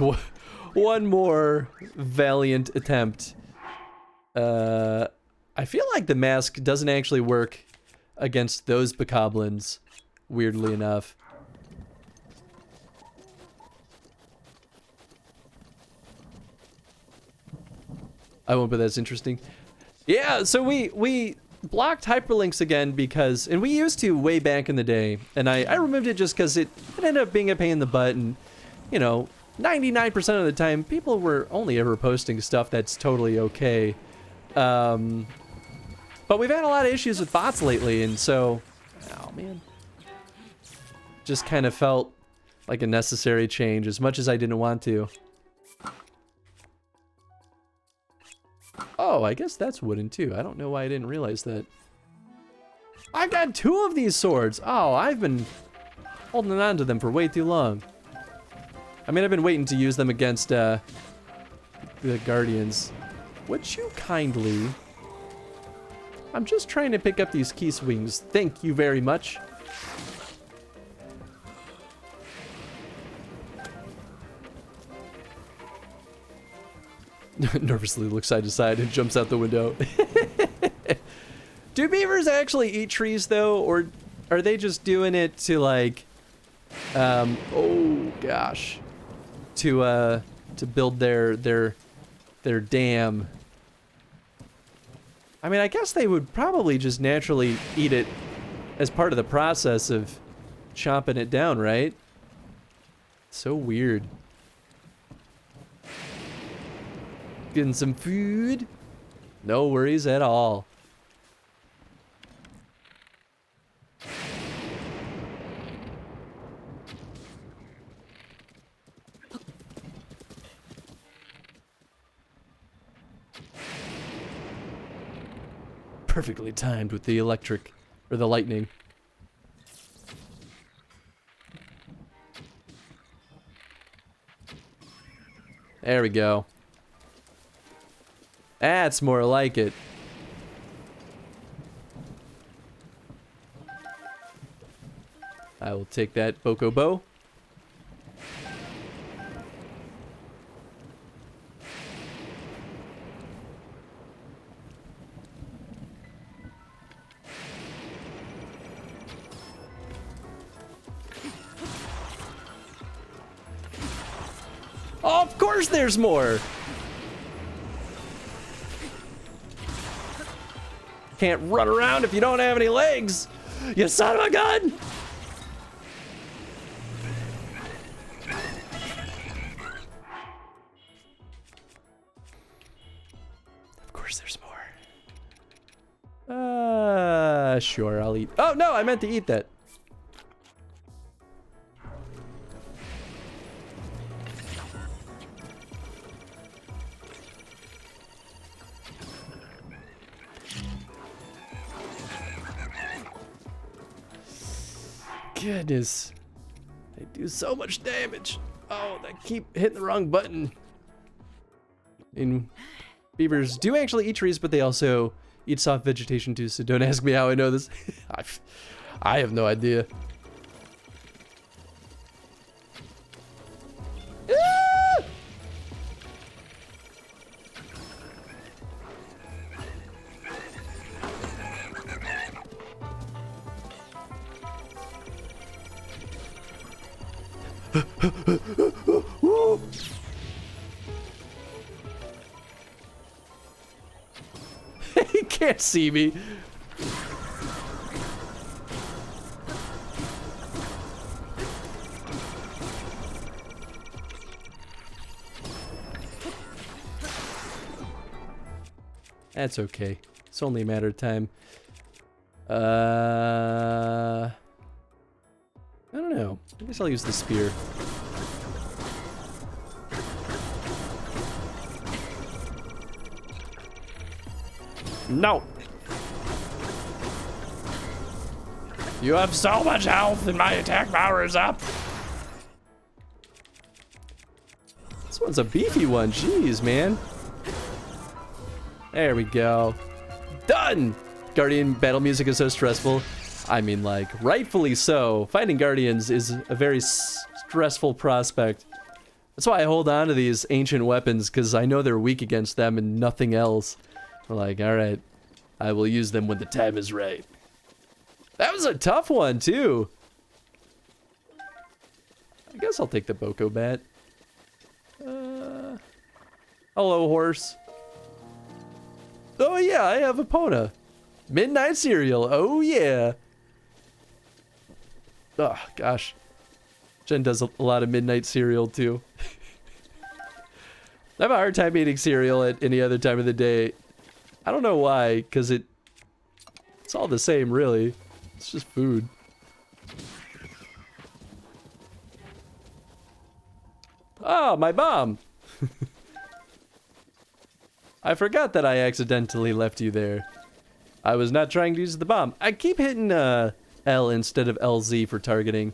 one more valiant attempt. I feel like the mask doesn't actually work against those bokoblins, weirdly enough. I won't, but that's interesting. Yeah, so we blocked hyperlinks again because, and we used to way back in the day, and I removed it just because it ended up being a pain in the butt, and you know, 99% of the time, people were only ever posting stuff that's totally okay. But we've had a lot of issues with bots lately, and so, oh man. Just kind of felt like a necessary change, as much as I didn't want to. Oh, I guess that's wooden too. I don't know why I didn't realize that. I've got 2 of these swords! Oh, I've been holding on to them for way too long. I mean, I've been waiting to use them against, the Guardians. Would you kindly... I'm just trying to pick up these key swings. Thank you very much. Nervously looks side to side and jumps out the window. Do beavers actually eat trees, though? Or are they just doing it to, like... oh, gosh. To build their dam I mean, I guess they would probably just naturally eat it as part of the process of chomping it down, right? So weird. Getting some food? No worries at all. Perfectly timed with the electric, or the lightning. There we go. That's more like it. I will take that Bokobo. Oh, of course there's more! Can't run around if you don't have any legs! You son of a gun! Of course there's more. Sure, I'll eat. Oh, no, I meant to eat that. Goodness. They do so much damage. Oh, they keep hitting the wrong button. And beavers do actually eat trees, but they also eat soft vegetation too, so don't ask me how I know this. I have no idea. Ah! He can't see me. That's okay. It's only a matter of time. I don't know. I guess I'll use the spear. No! You have so much health and my attack power is up! This one's a beefy one, jeez, man. There we go. Done! Guardian battle music is so stressful. I mean, like, rightfully so. Fighting Guardians is a very stressful prospect. That's why I hold on to these ancient weapons, because I know they're weak against them and nothing else. I'm like, alright, I will use them when the time is right. That was a tough one, too. I guess I'll take the Boko Bat. Hello, horse. Oh, yeah, I have a Epona. Midnight cereal, oh, yeah. Oh, gosh. Jen does a lot of midnight cereal, too. I have a hard time eating cereal at any other time of the day. I don't know why, because it's all the same, really. It's just food. Oh, my bomb! I forgot that I accidentally left you there. I was not trying to use the bomb. I keep hitting L instead of LZ for targeting.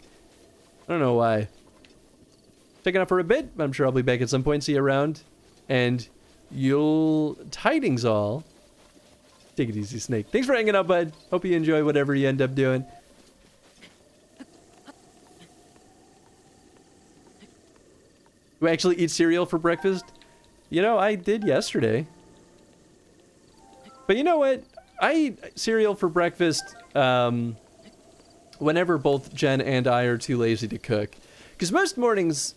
I don't know why. Taking off for a bit. I'm sure I'll be back at some point. See you around. And you'll tidings all. Take it easy, Snake. Thanks for hanging out, bud. Hope you enjoy whatever you end up doing. You actually eat cereal for breakfast? You know, I did yesterday. But you know what? I eat cereal for breakfast whenever both Jen and I are too lazy to cook. Because most mornings,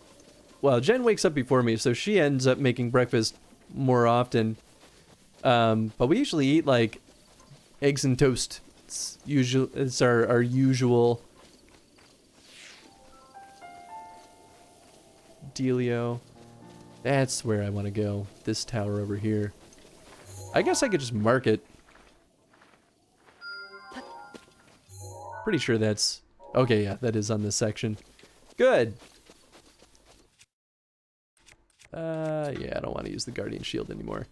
well, Jen wakes up before me, so she ends up making breakfast more often. But we usually eat like eggs and toast. It's our usual dealio. That's where I want to go. This tower over here. I guess I could just mark it. Pretty sure that's... Okay, yeah, that is on this section. Good. Yeah, I don't want to use the Guardian Shield anymore.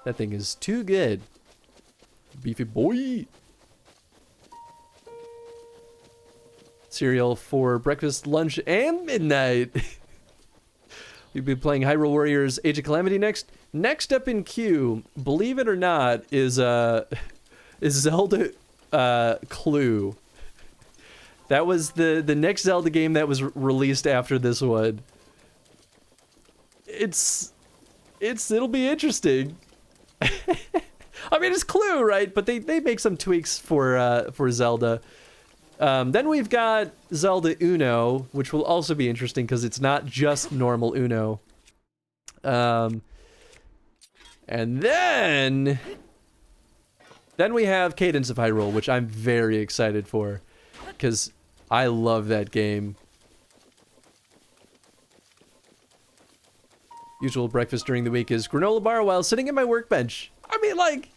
That thing is too good. Beefy boy. Cereal for breakfast, lunch, and midnight. We'll be playing Hyrule Warriors Age of Calamity next. Next up in queue, believe it or not, is Zelda Clue. That was the next Zelda game that was released after this one. It'll be interesting. I mean, it's Clue, right? But they make some tweaks for Zelda. Then we've got Zelda Uno, which will also be interesting because it's not just normal Uno. And then we have Cadence of Hyrule, which I'm very excited for because I love that game. Usual breakfast during the week is granola bar while sitting at my workbench. I mean, like,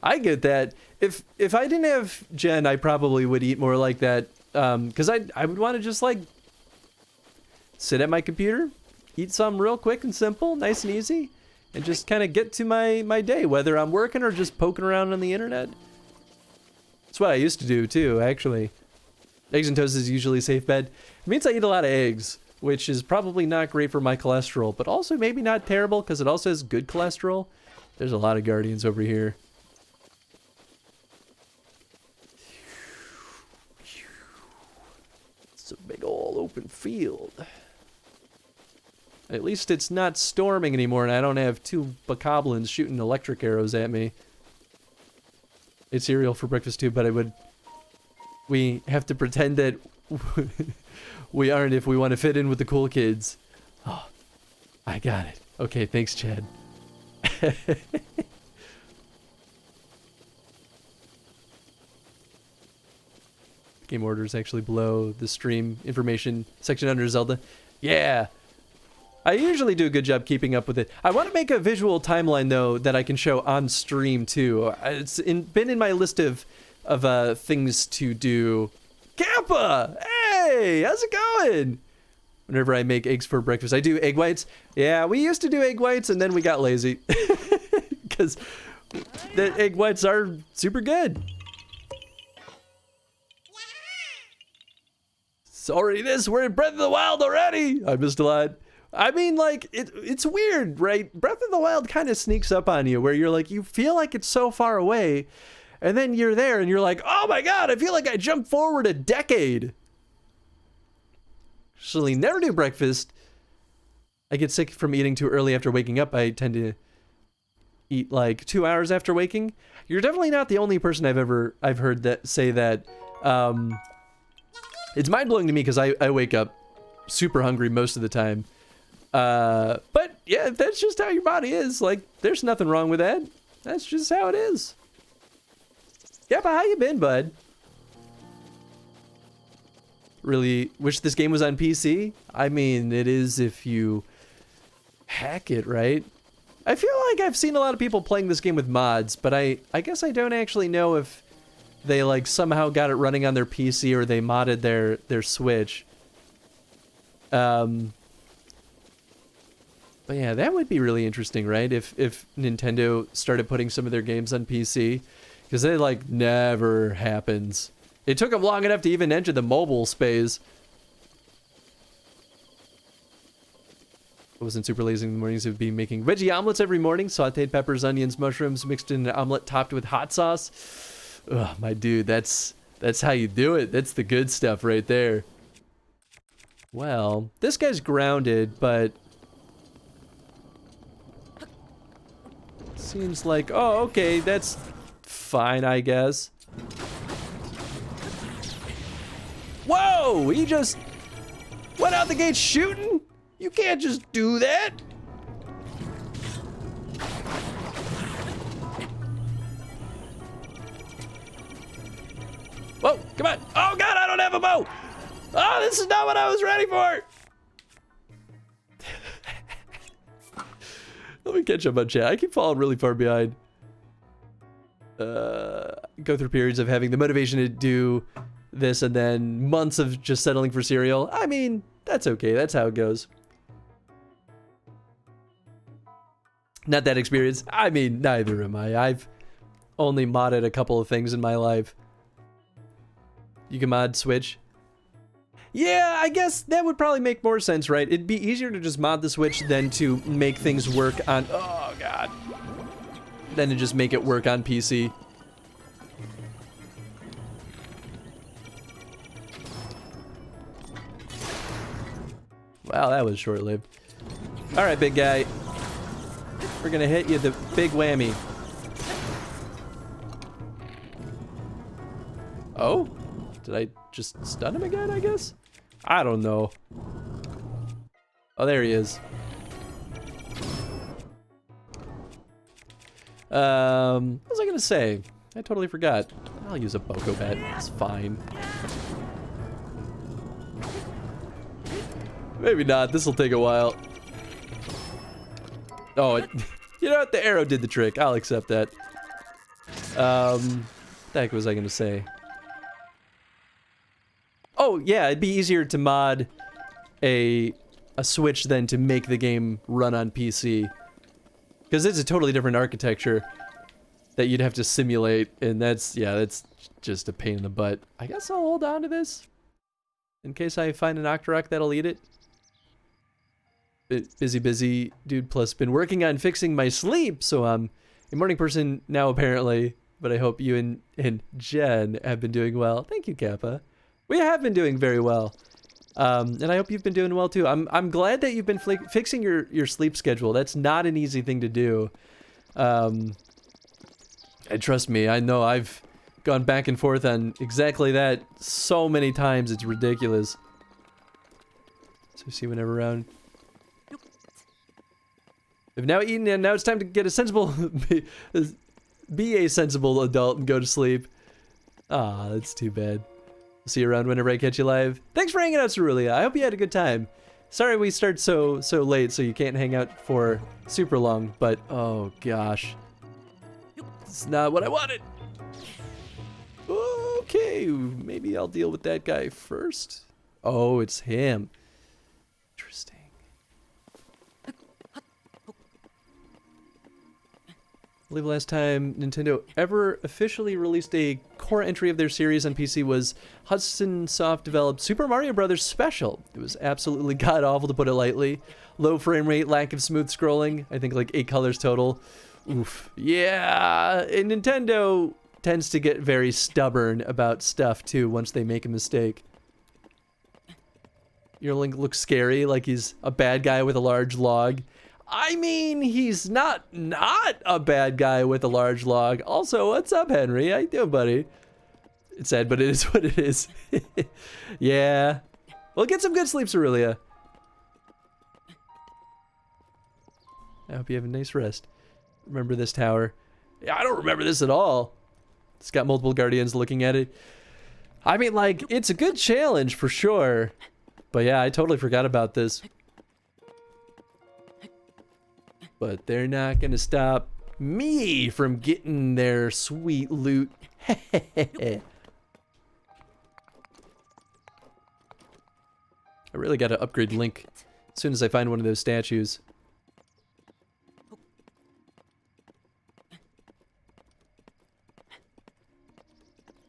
I get that. If I didn't have Jen, I probably would eat more like that. Because I would want to just, like, sit at my computer, eat something real quick and simple, nice and easy, and just kind of get to my day, whether I'm working or just poking around on the internet. That's what I used to do, too, actually. Eggs and toast is usually a safe bet. It means I eat a lot of eggs, which is probably not great for my cholesterol, but also maybe not terrible because it also has good cholesterol. There's a lot of Guardians over here. It's a big old open field. At least it's not storming anymore and I don't have two bokoblins shooting electric arrows at me. It's cereal for breakfast too, but we have to pretend that we aren't if we want to fit in with the cool kids. Oh, I got it. Okay, thanks, Chad. Game order is actually below the stream information section under Zelda. Yeah. I usually do a good job keeping up with it. I want to make a visual timeline, though, that I can show on stream, too. It's been in my list of things to do. Kappa! Hey! How's it going? Whenever I make eggs for breakfast, I do egg whites. Yeah, we used to do egg whites, and then we got lazy. Because the egg whites are super good. Sorry, we're in Breath of the Wild already! I missed a lot. I mean, like, it's weird, right? Breath of the Wild kind of sneaks up on you, where you're like, you feel like it's so far away, and then you're there, and you're like, oh my god, I feel like I jumped forward a decade. Actually, never do breakfast. I get sick from eating too early after waking up. I tend to eat like 2 hours after waking. You're definitely not the only person I've heard that say that. It's mind-blowing to me because I wake up super hungry most of the time. But yeah, that's just how your body is. Like, there's nothing wrong with that. That's just how it is. Yeah, but how you been, bud? Really wish this game was on PC? I mean, it is if you hack it, right? I feel like I've seen a lot of people playing this game with mods, but I guess I don't actually know if they like somehow got it running on their PC or they modded their Switch. But yeah, that would be really interesting, right? If Nintendo started putting some of their games on PC, because it like never happens. It took them long enough to even enter the mobile space. I wasn't super lazy in the mornings. It would be making veggie omelets every morning, sauteed peppers, onions, mushrooms, mixed in an omelet topped with hot sauce. Ugh, my dude, that's how you do it. That's the good stuff right there. Well, this guy's grounded, but seems like, oh, okay, that's fine, I guess. Whoa, he just went out the gate shooting? You can't just do that. Whoa, come on. Oh God, I don't have a bow. Oh, this is not what I was ready for. Let me catch up on chat. I keep falling really far behind. Go through periods of having the motivation to do this and then months of just settling for cereal. I mean, that's okay. That's how it goes. Not that experienced. I mean, neither am I. I've only modded a couple of things in my life. You can mod Switch. Yeah, I guess that would probably make more sense, right? It'd be easier to just mod the Switch than to make things work on... Oh, God. Than to just make it work on PC. Wow, that was short-lived. Alright, big guy. We're gonna hit you the big whammy. Oh? Did I just stun him again, I guess? I don't know. Oh, there he is. What was I gonna say? I totally forgot. I'll use a Boko Bat. It's fine. Maybe not. This will take a while. Oh, you know what? The arrow did the trick. I'll accept that. What the heck was I gonna say? Oh, yeah, it'd be easier to mod a Switch than to make the game run on PC. Because it's a totally different architecture that you'd have to simulate, and that's just a pain in the butt. I guess I'll hold on to this in case I find an Octorok that'll eat it. Busy dude, plus been working on fixing my sleep, so I'm a morning person now apparently, but I hope you and Jen have been doing well. Thank you, Kappa. We have been doing very well. And I hope you've been doing well too. I'm glad that you've been fixing your sleep schedule. That's not an easy thing to do. And trust me, I know I've gone back and forth on exactly that so many times. It's ridiculous. So see whenever around. I've now eaten and now it's time to get a sensible, be a sensible adult and go to sleep. Ah, that's too bad. See you around whenever I catch you live. Thanks for hanging out, Cerulia. I hope you had a good time. Sorry we start so late, so you can't hang out for super long, but oh gosh. It's not what I wanted. Okay, maybe I'll deal with that guy first. Oh, it's him. Interesting. I believe last time Nintendo ever officially released a core entry of their series on PC was Hudson Soft developed Super Mario Bros. Special. It was absolutely god-awful, to put it lightly. Low frame rate, lack of smooth scrolling. I think like 8 colors total. Oof. Yeah, and Nintendo tends to get very stubborn about stuff too once they make a mistake. Your Link looks scary, like he's a bad guy with a large log. I mean, he's not a bad guy with a large log. Also, what's up, Henry? How you doing, buddy? It's sad, but it is what it is. Yeah. Well, get some good sleep, Cerulia. I hope you have a nice rest. Remember this tower. Yeah, I don't remember this at all. It's got multiple guardians looking at it. I mean, like, it's a good challenge for sure. But yeah, I totally forgot about this. But they're not gonna stop me from getting their sweet loot. I really gotta upgrade Link as soon as I find one of those statues.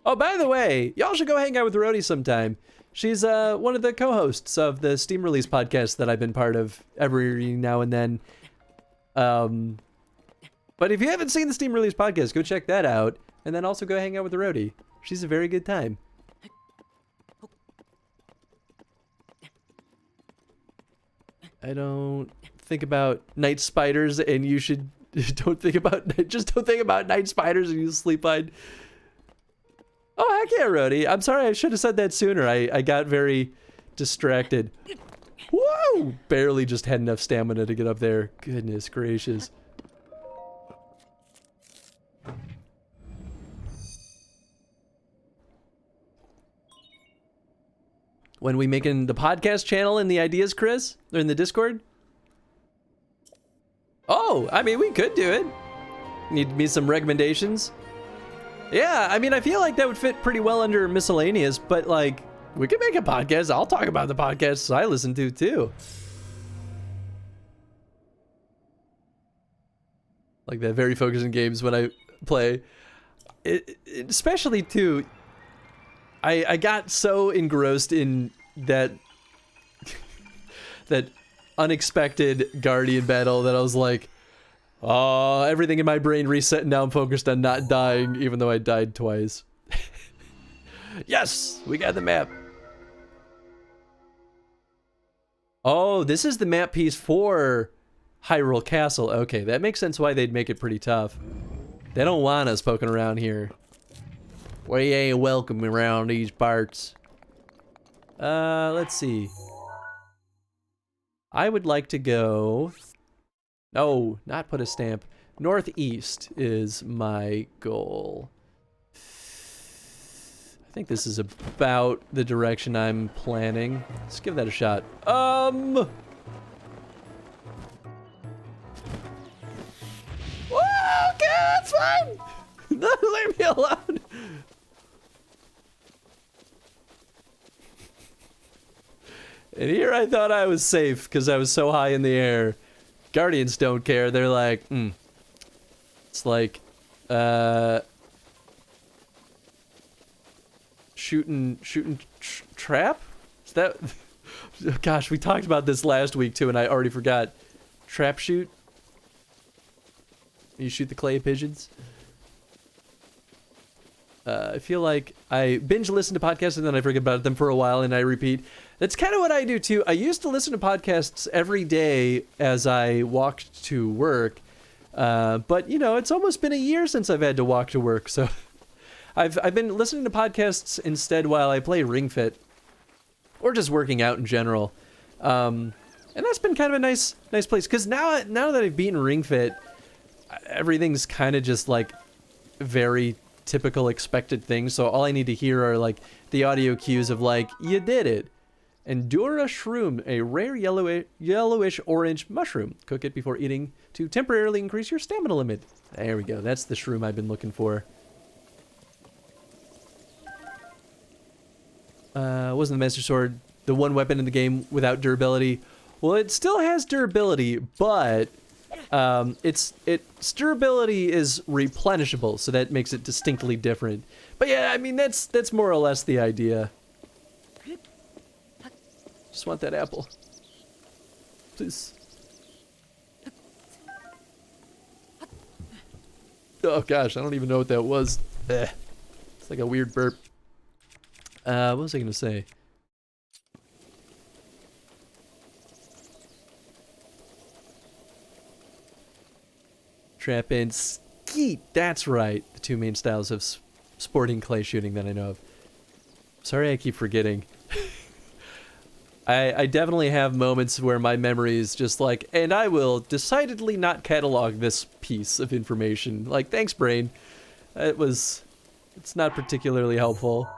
Oh, by the way, y'all should go hang out with Rhodey sometime. She's one of the co-hosts of the Steam Release podcast that I've been part of every now and then. But if you haven't seen the Steam Release podcast, go check that out. And then also go hang out with the Rhodey. She's a very good time. I don't think about night spiders, and you should just don't think about night spiders, and you sleep on. Oh, heck yeah, Rhodey. I'm sorry, I should have said that sooner. I got very distracted. Whoa! Barely just had enough stamina to get up there. Goodness gracious. When we making the podcast channel in the ideas, Chris? Or in the Discord? Oh, I mean, we could do it. Need me some recommendations? Yeah, I mean, I feel like that would fit pretty well under miscellaneous, but like, we could make a podcast. I'll talk about the podcasts I listen to too. Like that, very focusing games when I play. Especially too, I got so engrossed in that that unexpected Guardian battle that I was like, oh, everything in my brain reset and now I'm focused on not dying, even though I died twice. Yes, we got the map. Oh, this is the map piece for Hyrule Castle. Okay, that makes sense why they'd make it pretty tough. They don't want us poking around here. We ain't welcome around these parts. Let's see. I would like to go... No, not put a stamp. Northeast is my goal. I think this is about the direction I'm planning. Let's give that a shot. Whoa, okay, that's fine. Leave me alone. And here I thought I was safe because I was so high in the air. Guardians don't care. They're like, It's like, shooting trap? Is that? Gosh, we talked about this last week too, and I already forgot. Trap shoot? You shoot the clay pigeons? I feel like I binge listen to podcasts and then I forget about them for a while and I repeat. That's kind of what I do too. I used to listen to podcasts every day as I walked to work. But you know, it's almost been a year since I've had to walk to work. So I've been listening to podcasts instead while I play Ring Fit or just working out in general. And that's been kind of a nice place. Cause now that I've beaten Ring Fit, everything's kind of just like very typical expected things, so all I need to hear are like the audio cues of like, you did it. Endura shroom, a rare yellowish orange mushroom. Cook it before eating to temporarily increase your stamina limit. There we go, that's the shroom I've been looking for. Wasn't the Master Sword the one weapon in the game without durability? Well, it still has durability, but its durability is replenishable, so that makes it distinctly different. But yeah, I mean, that's more or less the idea. Just want that apple. Please. Oh gosh, I don't even know what that was. It's like a weird burp. What was I gonna say? Trap and skeet. That's right. The two main styles of sporting clay shooting that I know of. Sorry, I keep forgetting. I definitely have moments where my memory is just like, and I will decidedly not catalog this piece of information. Like, thanks, brain. It's not particularly helpful.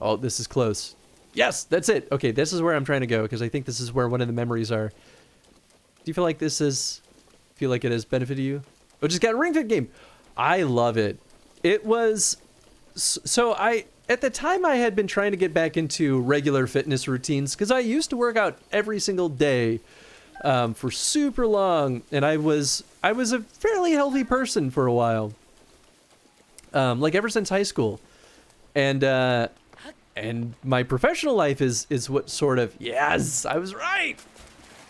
Oh, this is close. Yes, that's it. Okay, this is where I'm trying to go, because I think this is where one of the memories are. Do you feel like this is... feel like it has benefited you? Oh, just got a Ring Fit game. I love it. It was... So at the time I had been trying to get back into regular fitness routines, because I used to work out every single day for super long, and I was a fairly healthy person for a while. Like ever since high school. And my professional life is what sort of... Yes, I was right!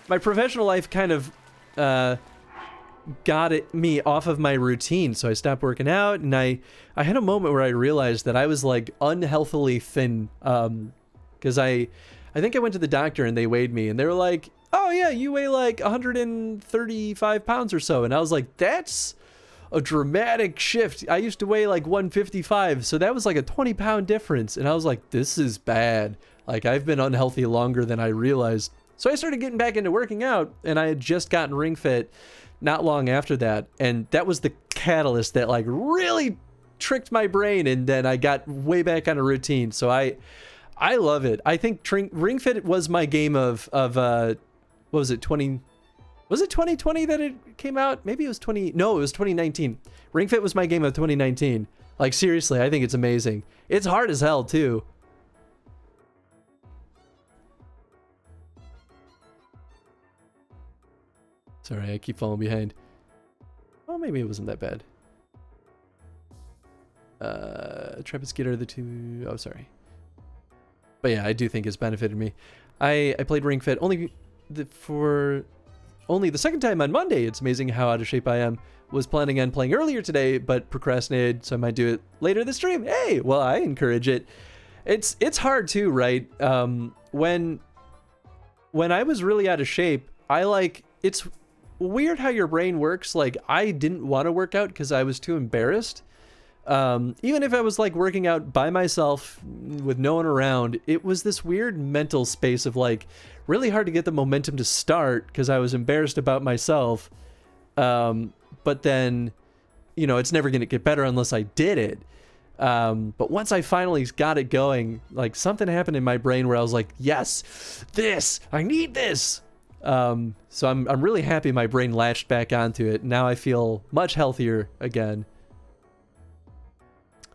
My professional life kind of got me off of my routine, so I stopped working out, and I had a moment where I realized that I was like unhealthily thin, because I think I went to the doctor and they weighed me and they were like, oh yeah, you weigh like 135 pounds or so, and I was like, that's a dramatic shift. I used to weigh like 155, so that was like a 20-pound difference, and I was like, this is bad. Like, I've been unhealthy longer than I realized. So I started getting back into working out, and I had just gotten Ring Fit not long after that, and that was the catalyst that like really tricked my brain, and then I got way back on a routine. So I I love it. I think Ring Fit was my game of what was it, 20... Was it 2020 that it came out? Maybe it was 20... No, it was 2019. Ring Fit was my game of 2019. Like, seriously, I think it's amazing. It's hard as hell, too. Sorry, I keep falling behind. Well, maybe it wasn't that bad. Trappist Gator, the two... Oh, sorry. But yeah, I do think it's benefited me. I played Ring Fit only the second time on Monday. It's amazing how out of shape I am. Was planning on playing earlier today, but procrastinated, so I might do it later this stream. Hey, well, I encourage it. It's hard too, right? When I was really out of shape, it's weird how your brain works. Like, I didn't want to work out because I was too embarrassed. Even if I was like working out by myself with no one around, it was this weird mental space of like really hard to get the momentum to start because I was embarrassed about myself. But then, you know, it's never going to get better unless I did it. But once I finally got it going, like something happened in my brain where I was like, yes, I need this. So I'm really happy my brain latched back onto it. Now I feel much healthier again.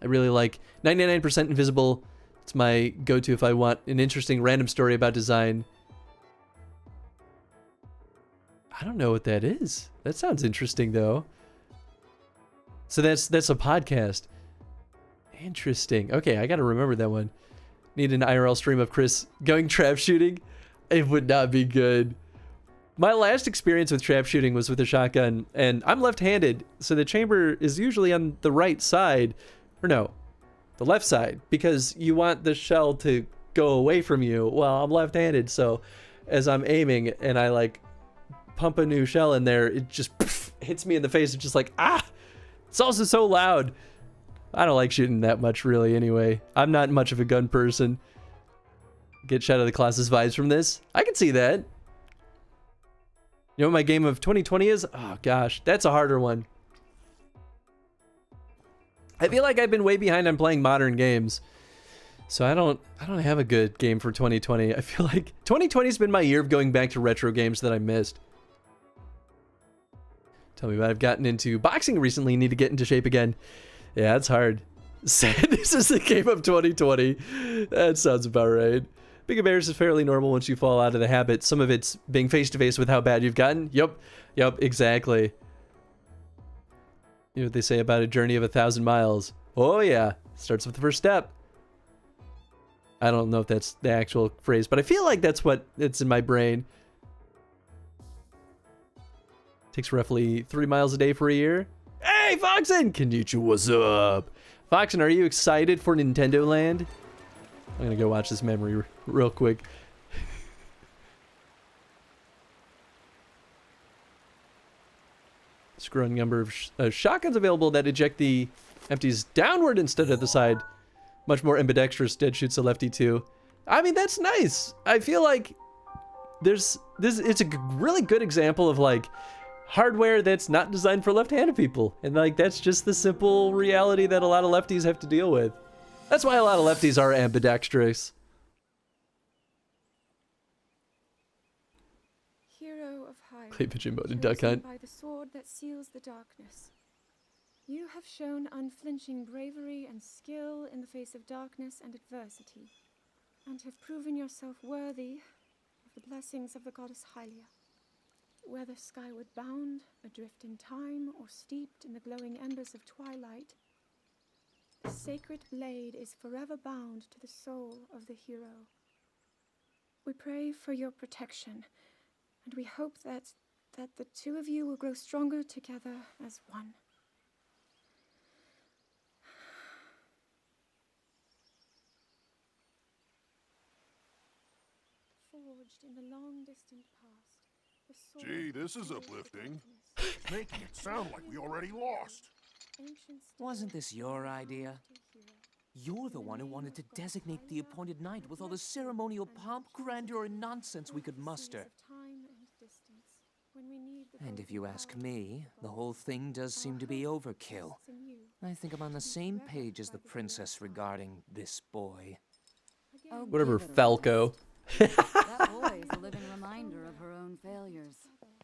I really like 99% Invisible. It's my go-to if I want an interesting random story about design. I don't know what that is. That sounds interesting though. So that's a podcast. Interesting. Okay, I gotta remember that one. Need an IRL stream of Chris going trap shooting. It would not be good. My last experience with trap shooting was with a shotgun, and I'm left-handed, so the chamber is usually on the right side. Or no, the left side, because you want the shell to go away from you. Well, I'm left-handed, so as I'm aiming and I like pump a new shell in there, it just hits me in the face. It's just like, ah! It's also so loud. I don't like shooting that much, really, anyway. I'm not much of a gun person. Get Shadow of the Colossus vibes from this. I can see that. You know what my game of 2020 is? Oh, gosh. That's a harder one. I feel like I've been way behind on playing modern games. So I don't have a good game for 2020. I feel like 2020 has been my year of going back to retro games that I missed. Tell me what I've gotten into. Boxing recently, need to get into shape again. Yeah, it's hard. This is the game of 2020. That sounds about right. Being embarrassed is fairly normal once you fall out of the habit. Some of it's being face to face with how bad you've gotten. Yep, exactly. You know what they say about a journey of 1,000 miles? Oh yeah, starts with the first step. I don't know if that's the actual phrase, but I feel like that's what it's in my brain. Takes roughly 3 miles a day for a year. Hey, Foxen! Konnichiwa, what's up? Foxen, are you excited for Nintendo Land? I'm gonna go watch this memory real quick. Growing number of shotguns available that eject the empties downward instead of the side. Much more ambidextrous. Dead shoots a lefty too. I mean, that's nice. I feel like it's a really good example of like hardware that's not designed for left-handed people, and like that's just the simple reality that a lot of lefties have to deal with. That's why a lot of lefties are ambidextrous. Play pigeon mode in Duck Hunt. By the sword that seals the darkness. You have shown unflinching bravery and skill in the face of darkness and adversity, and have proven yourself worthy of the blessings of the goddess Hylia. Whether skyward bound, adrift in time, or steeped in the glowing embers of twilight, the sacred blade is forever bound to the soul of the hero. We pray for your protection, and we hope that the two of you will grow stronger together as one. Forged in the long distant past, the sword. Gee, this is uplifting. It's making it sound like we already lost. Wasn't this your idea? You're the one who wanted to designate the appointed night with all the ceremonial pomp, grandeur, and nonsense we could muster. And if you ask me, the whole thing does seem to be overkill. I think I'm on the same page as the princess regarding this boy. Oh, Whatever, give it a Falco. rest. That boy is a living reminder of her own failures.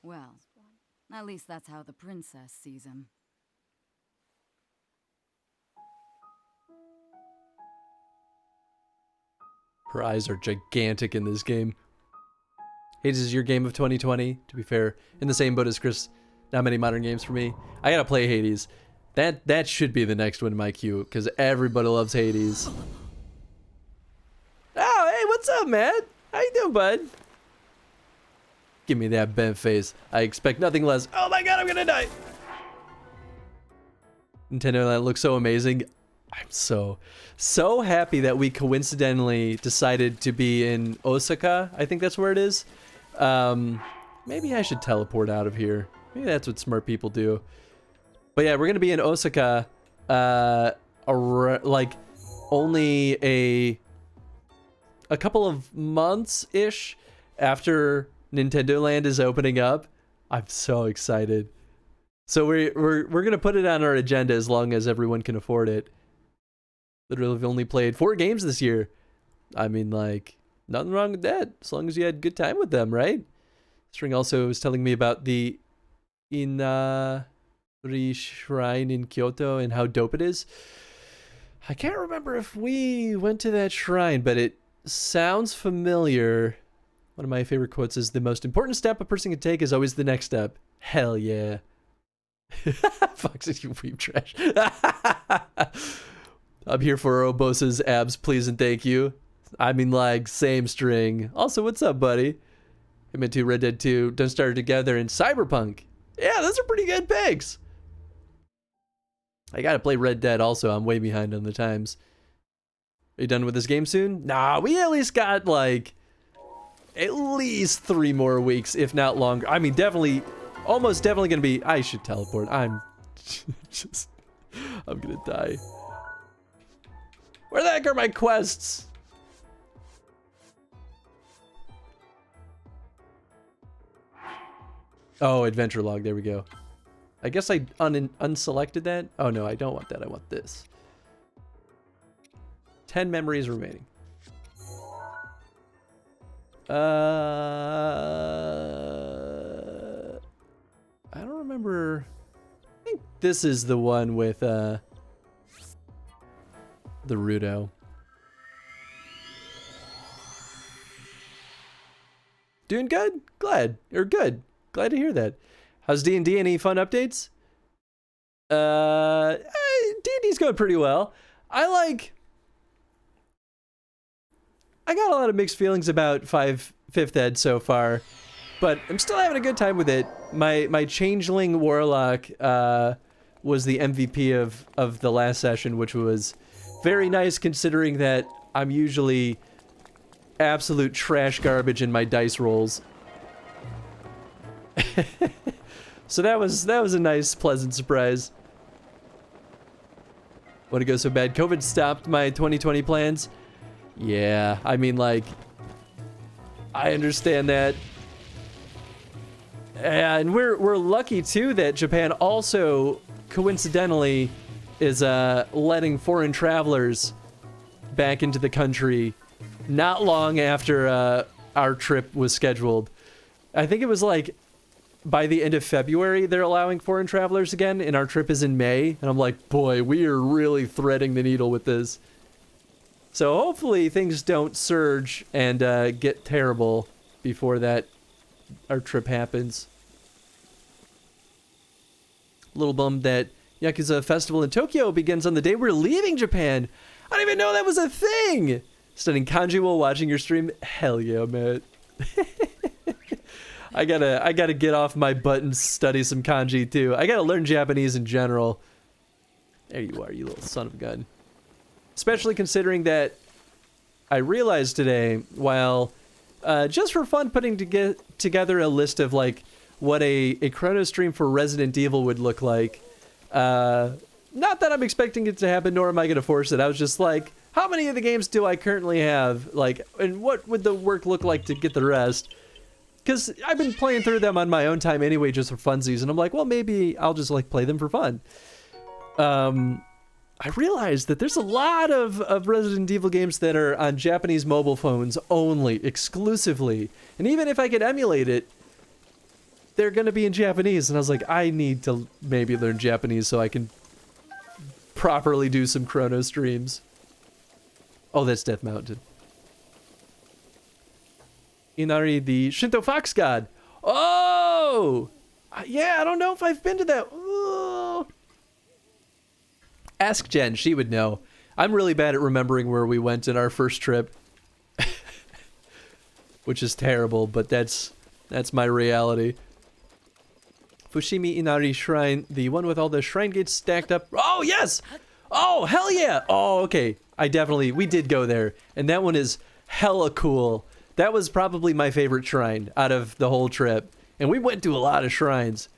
Well, at least that's how the princess sees him. Her eyes are gigantic in this game. Hades is your game of 2020, to be fair. In the same boat as Chris, not many modern games for me. I gotta play Hades. That should be the next one in my queue, because everybody loves Hades. Oh, hey, what's up, Matt? How you doing, bud? Give me that bent face. I expect nothing less. Oh my god, I'm gonna die! Nintendo Land looks so amazing. I'm so happy that we coincidentally decided to be in Osaka. I think that's where it is. Maybe I should teleport out of here. Maybe that's what smart people do. But yeah, we're gonna be in Osaka, like only a couple of months-ish after Nintendo Land is opening up. I'm so excited. So we're gonna put it on our agenda as long as everyone can afford it. Literally, we've only played 4 games this year. I mean, like, nothing wrong with that, as long as you had a good time with them, right? String also was telling me about the Inari Shrine in Kyoto and how dope it is. I can't remember if we went to that shrine, but it sounds familiar. One of my favorite quotes is, "The most important step a person can take is always the next step." Hell yeah. Foxy, you weep trash. I'm here for Obosa's abs, please and thank you. I mean, like, same string. Also, what's up, buddy? Hitman 2, Red Dead 2, Done Started Together, and Cyberpunk. Yeah, those are pretty good picks. I gotta play Red Dead also. I'm way behind on the times. Are you done with this game soon? Nah, we at least got, like, at least 3 more weeks, if not longer. I mean, definitely, almost definitely gonna be... I should teleport. I'm gonna die. Where the heck are my quests? Oh, adventure log. There we go. I guess I unselected that. Oh no, I don't want that. I want this. 10 memories remaining. I don't remember. I think this is the one with the Rudo. Doing good? Glad. Or good. Glad to hear that. How's D&D? Any fun updates? D&D's going pretty well. I got a lot of mixed feelings about 5th Ed so far, but I'm still having a good time with it. My Changeling Warlock was the MVP of the last session, which was very nice considering that I'm usually absolute trash garbage in my dice rolls. So that was a nice, pleasant surprise. Want to go so bad? COVID stopped my 2020 plans. Yeah, I mean, like, I understand that. And we're lucky too that Japan also coincidentally is letting foreign travelers back into the country not long after our trip was scheduled. I think it was like by the end of February they're allowing foreign travelers again, and our trip is in May, and I'm like, boy, we are really threading the needle with this. So hopefully things don't surge and get terrible before that our trip happens. A little bummed that Yakuza Festival in Tokyo begins on the day we're leaving Japan. I didn't even know that was a thing. Studying kanji while watching your stream. Hell yeah, man. I gotta get off my butt and study some kanji too. I gotta learn Japanese in general. There you are, you little son of a gun. Especially considering that I realized today, while just for fun putting together a list of like what a chrono stream for Resident Evil would look like. Not that I'm expecting it to happen, nor am I gonna force it. I was just like, how many of the games do I currently have? Like, and what would the work look like to get the rest? Because I've been playing through them on my own time anyway, just for funsies, and I'm like, well, maybe I'll just like play them for fun. I realized that there's a lot of Resident Evil games that are on Japanese mobile phones only, exclusively. And even if I could emulate it, they're going to be in Japanese. And I was like, I need to maybe learn Japanese so I can properly do some Chrono streams. Oh, that's Death Mountain. Inari, the Shinto fox god. Oh! Yeah, I don't know if I've been to that. Oh. Ask Jen, she would know. I'm really bad at remembering where we went in our first trip. Which is terrible, but that's my reality. Fushimi Inari Shrine, the one with all the shrine gates stacked up. Oh, yes! Oh, hell yeah! Oh, okay. We did go there. And that one is hella cool. That was probably my favorite shrine out of the whole trip. And we went to a lot of shrines.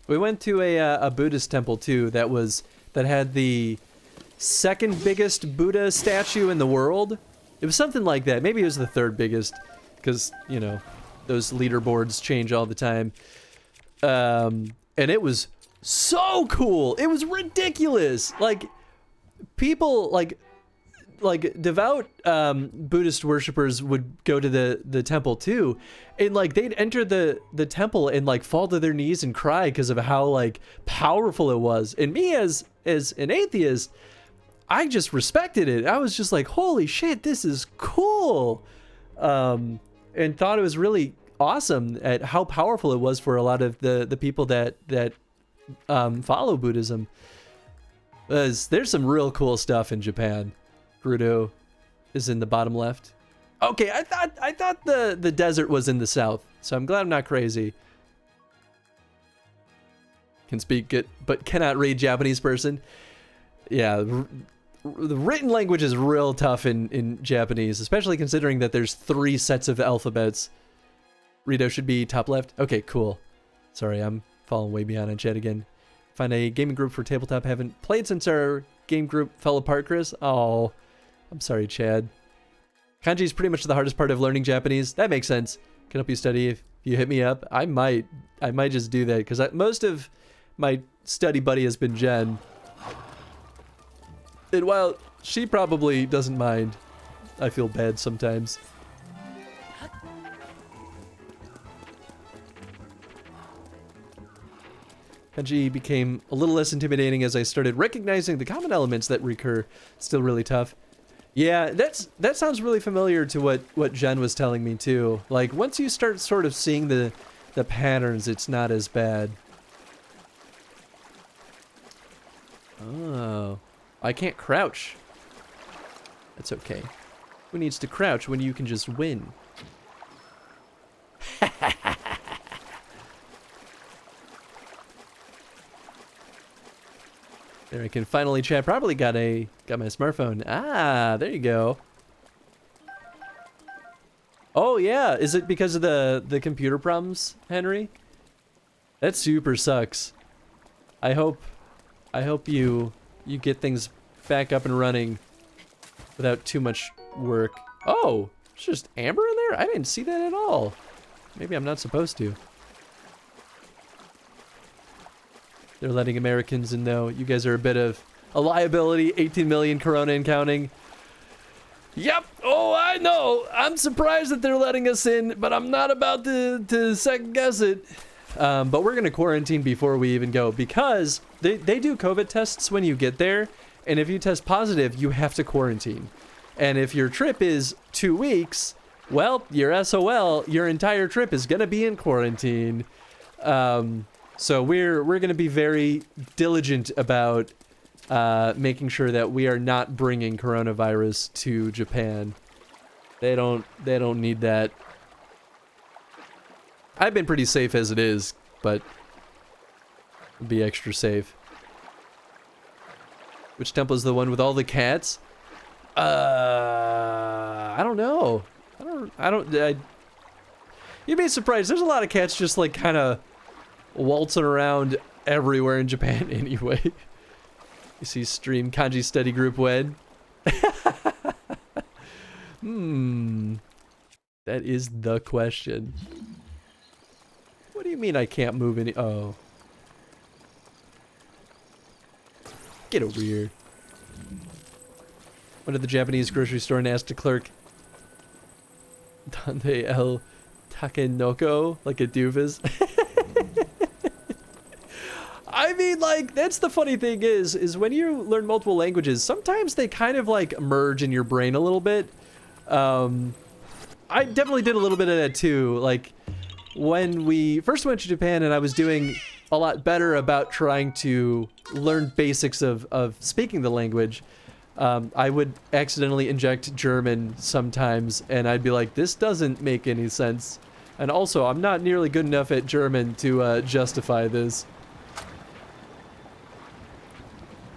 We went to a Buddhist temple too that had the second biggest Buddha statue in the world. It was something like that. Maybe it was the third biggest because, you know, those leaderboards change all the time. And it was so cool. It was ridiculous. Like, people, like devout Buddhist worshippers would go to the temple too, and like they'd enter the temple and like fall to their knees and cry because of how like powerful it was. And me as an atheist, I just respected it. I was just like, holy shit, this is cool, and thought it was really awesome at how powerful it was for a lot of the people that follow Buddhism. There's some real cool stuff in Japan. Gerudo is in the bottom left. Okay, I thought the desert was in the south, so I'm glad I'm not crazy. Can speak it, but cannot read Japanese person. Yeah, the written language is real tough in Japanese, especially considering that there's 3 sets of alphabets. Rito should be top left. Okay, cool. Sorry, I'm falling way behind on chat again. Find a gaming group for tabletop. Haven't played since our game group fell apart, Chris. Oh, I'm sorry, Chad. Kanji is pretty much the hardest part of learning Japanese. That makes sense. Can help you study if you hit me up. I might just do that because most of my study buddy has been Jen. And while she probably doesn't mind, I feel bad sometimes. Kanji became a little less intimidating as I started recognizing the common elements that recur. Still really tough. Yeah, that sounds really familiar to what Jen was telling me too. Like once you start sort of seeing the patterns, it's not as bad. Oh, I can't crouch. That's okay. Who needs to crouch when you can just win? There, I can finally chat. Probably got my smartphone. Ah, there you go. Oh yeah, is it because of the computer problems, Henry? That super sucks. I hope you get things back up and running without too much work. Oh, it's just Amber in there? I didn't see that at all. Maybe I'm not supposed to. They're letting Americans in though. You guys are a bit of a liability. 18 million Corona and counting. Yep. Oh, I know. I'm surprised that they're letting us in, but I'm not about to second guess it. But we're going to quarantine before we even go because they do COVID tests when you get there. And if you test positive, you have to quarantine. And if your trip is 2 weeks, well, you're SOL. Your entire trip is going to be in quarantine. So we're going to be very diligent about making sure that we are not bringing coronavirus to Japan. They don't need that. I've been pretty safe as it is, but be extra safe. Which temple is the one with all the cats? I don't know. You'd be surprised. There's a lot of cats just like kind of waltzing around everywhere in Japan anyway. You see stream kanji study group wed. That is the question. What do you mean I can't move any? Oh. Get over here. Went to the Japanese grocery store and asked a clerk, Donde el takenoko, like a doofus. I mean, like, that's the funny thing is when you learn multiple languages, sometimes they kind of like merge in your brain a little bit. I definitely did a little bit of that too. Like, when we first went to Japan and I was doing a lot better about trying to learn basics of speaking the language, I would accidentally inject German sometimes, and I'd be like, this doesn't make any sense. And also, I'm not nearly good enough at German to justify this.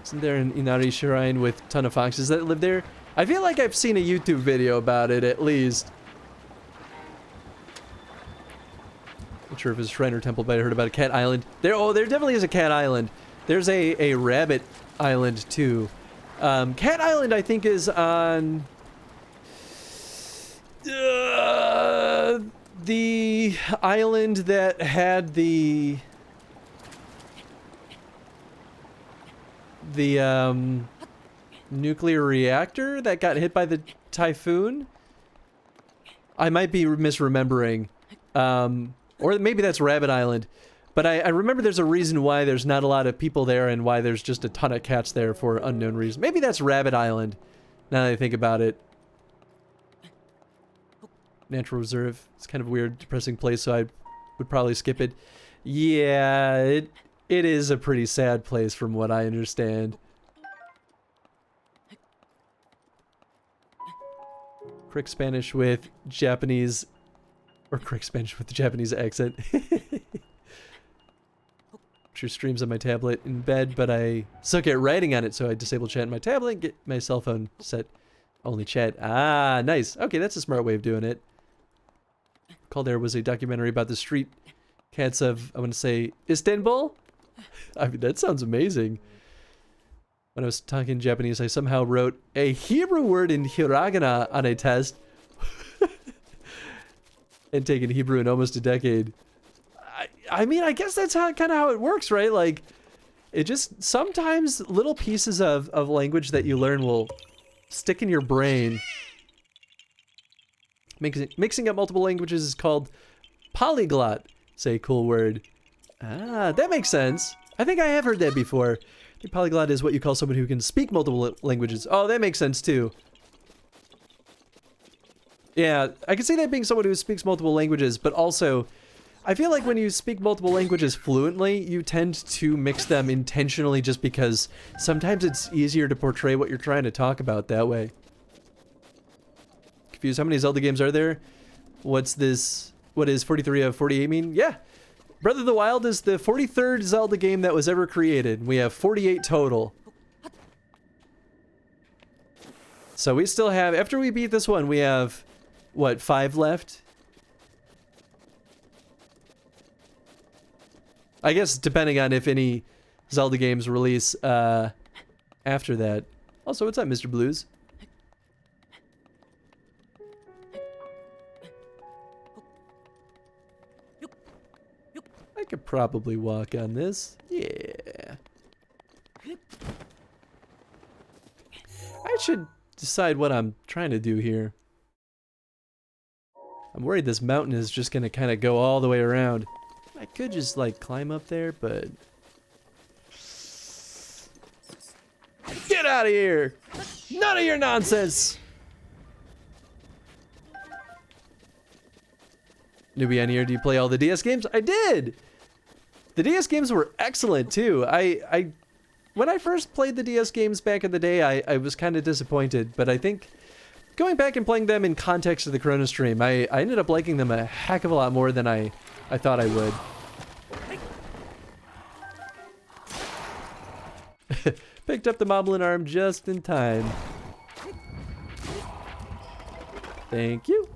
Isn't there an Inari shrine with a ton of foxes that live there? I feel like I've seen a YouTube video about it, at least. Not sure if it's a shrine or temple, but I heard about a cat island. There definitely is a cat island. There's a rabbit island, too. Cat Island, I think, is on... the island that had the nuclear reactor that got hit by the typhoon. I might be misremembering. Or maybe that's Rabbit Island. But I remember there's a reason why there's not a lot of people there and why there's just a ton of cats there for unknown reasons. Maybe that's Rabbit Island, now that I think about it. Natural Reserve. It's kind of a weird, depressing place, so I would probably skip it. Yeah, it is a pretty sad place from what I understand. Quick Spanish with Japanese... Or quick Spanish with the Japanese accent. Sure, streams on my tablet in bed, but I suck at writing on it, so I disable chat on my tablet and get my cell phone set only chat. Ah, nice. Okay, that's a smart way of doing it. Called there was a documentary about the street cats of, I want to say, Istanbul? I mean, that sounds amazing. When I was talking Japanese, I somehow wrote a Hebrew word in hiragana on a test. And taken Hebrew in almost a decade. I mean, I guess that's kind of how it works, right? Like, it just, sometimes little pieces of language that you learn will stick in your brain. Mixing up multiple languages is called polyglot. Say a cool word. Ah, that makes sense. I think I have heard that before. I think polyglot is what you call someone who can speak multiple languages. Oh, that makes sense too. Yeah, I can see that being someone who speaks multiple languages, but also, I feel like when you speak multiple languages fluently, you tend to mix them intentionally just because sometimes it's easier to portray what you're trying to talk about that way. Confused, how many Zelda games are there? What's this? What is 43 of 48 mean? Yeah! Breath of the Wild is the 43rd Zelda game that was ever created. We have 48 total. So we still have, after we beat this one, we have... what, 5 left? I guess depending on if any Zelda games release after that. Also, what's up, Mr. Blues? I could probably walk on this. Yeah. I should decide what I'm trying to do here. I'm worried this mountain is just gonna kind of go all the way around. I could just like climb up there, but... Get out of here! None of your nonsense! Newbie on here, do you play all the DS games? I did! The DS games were excellent too. When I first played the DS games back in the day, I was kind of disappointed, but I think going back and playing them in context of the Chrono Stream, I ended up liking them a heck of a lot more than I thought I would. Picked up the Moblin arm just in time. Thank you.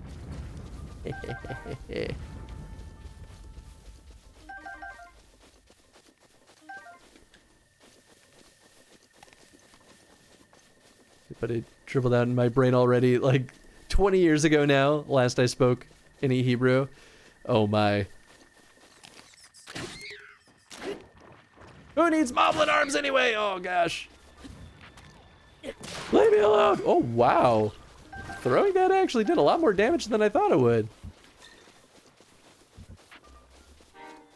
But it dribbled out in my brain already, like 20 years ago now, last I spoke any Hebrew. Oh my. Who needs Moblin arms anyway? Oh gosh. Let Leave me alone! Oh, wow. Throwing that actually did a lot more damage than I thought it would.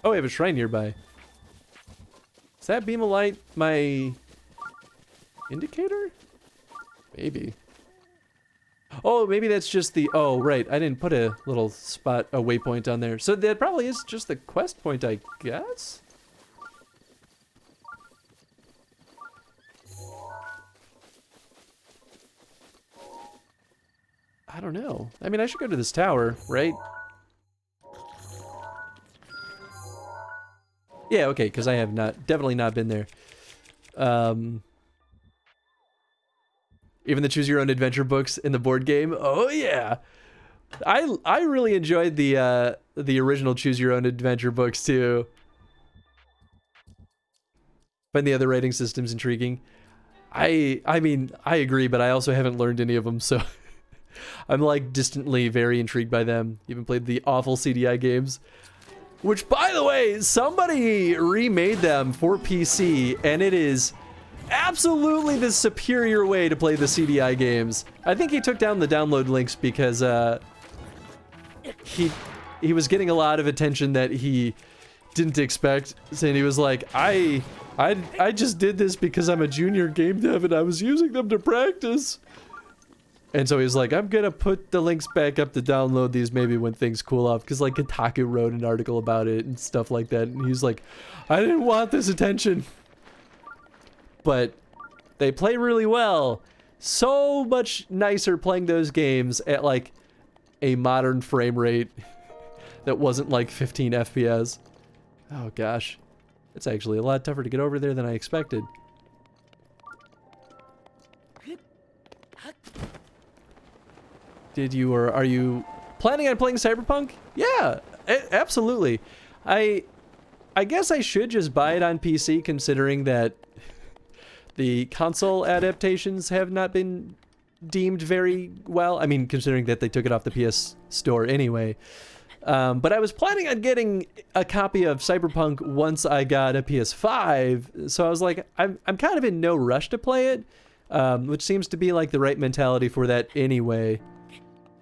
Oh, we have a shrine nearby. Is that beam of light my indicator? Maybe. Oh, maybe that's just the... Oh, right. I didn't put a little spot, a waypoint on there. So that probably is just the quest point, I guess? I don't know. I mean, I should go to this tower, right? Yeah, okay, because I have definitely not been there. Even the choose your own adventure books in the board game. Oh yeah. I really enjoyed the original choose your own adventure books too. Find the other rating systems intriguing. I mean, I agree, but I also haven't learned any of them, so I'm like distantly very intrigued by them. Even played the awful CDI games. Which, by the way, somebody remade them for PC, and it is absolutely the superior way to play the CDI games. I think he took down the download links because he was getting a lot of attention that he didn't expect, saying he was like, I just did this because I'm a junior game dev and I was using them to practice. And so he's like, I'm gonna put the links back up to download these maybe when things cool off, because like Kotaku wrote an article about it and stuff like that, and he's like, I didn't want this attention. But they play really well. So much nicer playing those games at like a modern frame rate that wasn't like 15 FPS. Oh gosh, it's actually a lot tougher to get over there than I expected. Are you planning on playing Cyberpunk? Yeah, absolutely. I guess I should just buy it on PC, considering that the console adaptations have not been deemed very well. I mean, considering that they took it off the PS Store anyway. But I was planning on getting a copy of Cyberpunk once I got a PS5, so I was like, I'm kind of in no rush to play it, which seems to be like the right mentality for that anyway.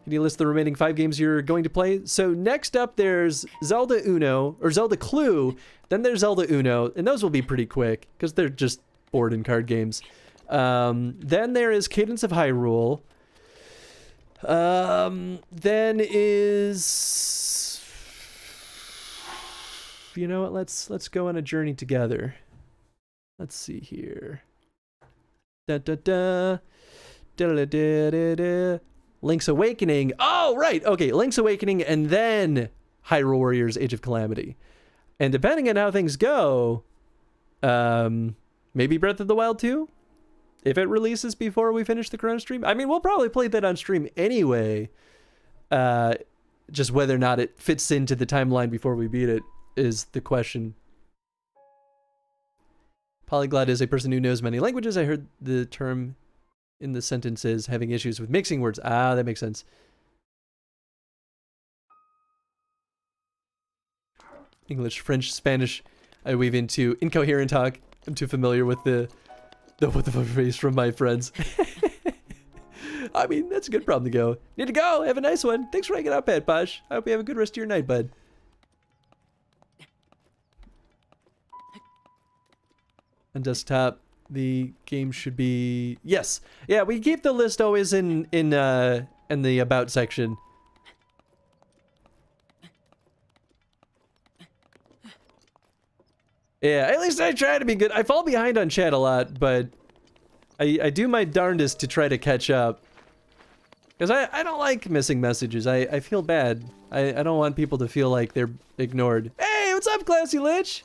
Can you list the remaining 5 games you're going to play? So next up there's Zelda Uno, or Zelda Clue, then there's Zelda Uno, and those will be pretty quick, because they're just board and card games. Then there is Cadence of Hyrule. Then is... You know what, let's go on a journey together. Let's see here. Da da da. Da da da da da. Link's Awakening. Oh, right. Okay, Link's Awakening and then Hyrule Warriors Age of Calamity. And depending on how things go, maybe Breath of the Wild 2? If it releases before we finish the Chrono stream. I mean, we'll probably play that on stream anyway. Just whether or not it fits into the timeline before we beat it is the question. Polyglot is a person who knows many languages. I heard the term in the sentences having issues with mixing words. Ah, that makes sense. English, French, Spanish, I weave into incoherent talk. I'm too familiar with the what the fuck face from my friends. I mean, that's a good problem to go. Need to go. Have a nice one. Thanks for hanging out, Pat Posh. I hope you have a good rest of your night, bud. On desktop, the game should be... Yes. Yeah, we keep the list always in the about section. Yeah, at least I try to be good. I fall behind on chat a lot, but I do my darndest to try to catch up. Because I don't like missing messages. I feel bad. I don't want people to feel like they're ignored. Hey, what's up, Classy Lich?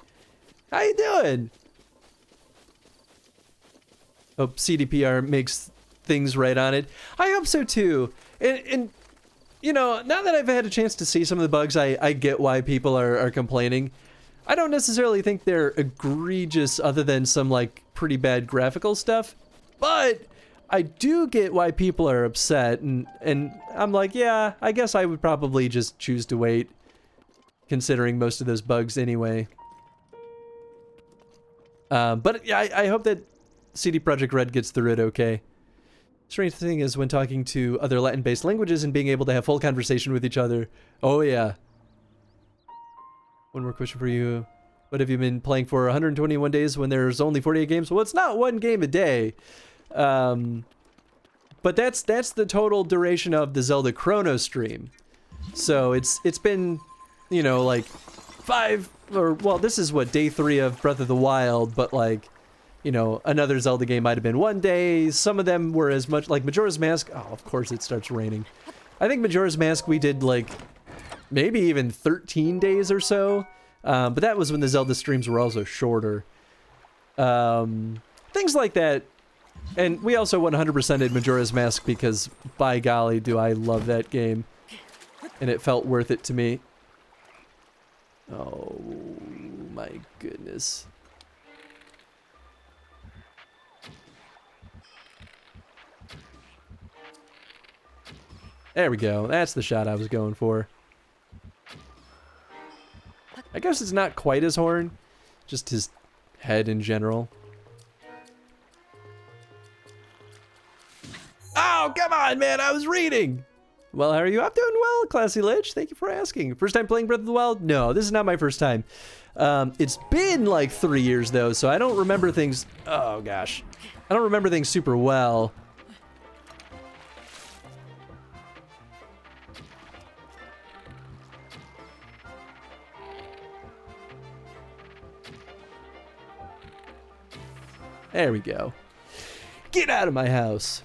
How you doing? Hope CDPR makes things right on it. I hope so too. And you know, now that I've had a chance to see some of the bugs, I get why people are complaining. I don't necessarily think they're egregious other than some like pretty bad graphical stuff, but I do get why people are upset, and I'm like, yeah, I guess I would probably just choose to wait, considering most of those bugs anyway. But yeah, I hope that CD Projekt Red gets through it okay. Strange thing is when talking to other Latin-based languages and being able to have full conversation with each other. Oh yeah. One more question for you. What have you been playing for 121 days when there's only 48 games? Well, it's not one game a day. But that's the total duration of the Zelda Chrono stream. So it's been, you know, like 5 or well, this is what, day 3 of Breath of the Wild, but like, you know, another Zelda game might have been 1 day. Some of them were as much like Majora's Mask. Oh, of course it starts raining. I think Majora's Mask we did like maybe even 13 days or so. But that was when the Zelda streams were also shorter. Things like that. And we also 100%ed Majora's Mask because, by golly, do I love that game. And it felt worth it to me. Oh, my goodness. There we go. That's the shot I was going for. I guess it's not quite his horn, just his head in general. Oh, come on, man, I was reading! Well, how are you? I'm doing well, Classy Lich. Thank you for asking. First time playing Breath of the Wild? No, this is not my first time. It's been like 3 years, though, so I don't remember things... Oh, gosh. I don't remember things super well. There we go. Get out of my house.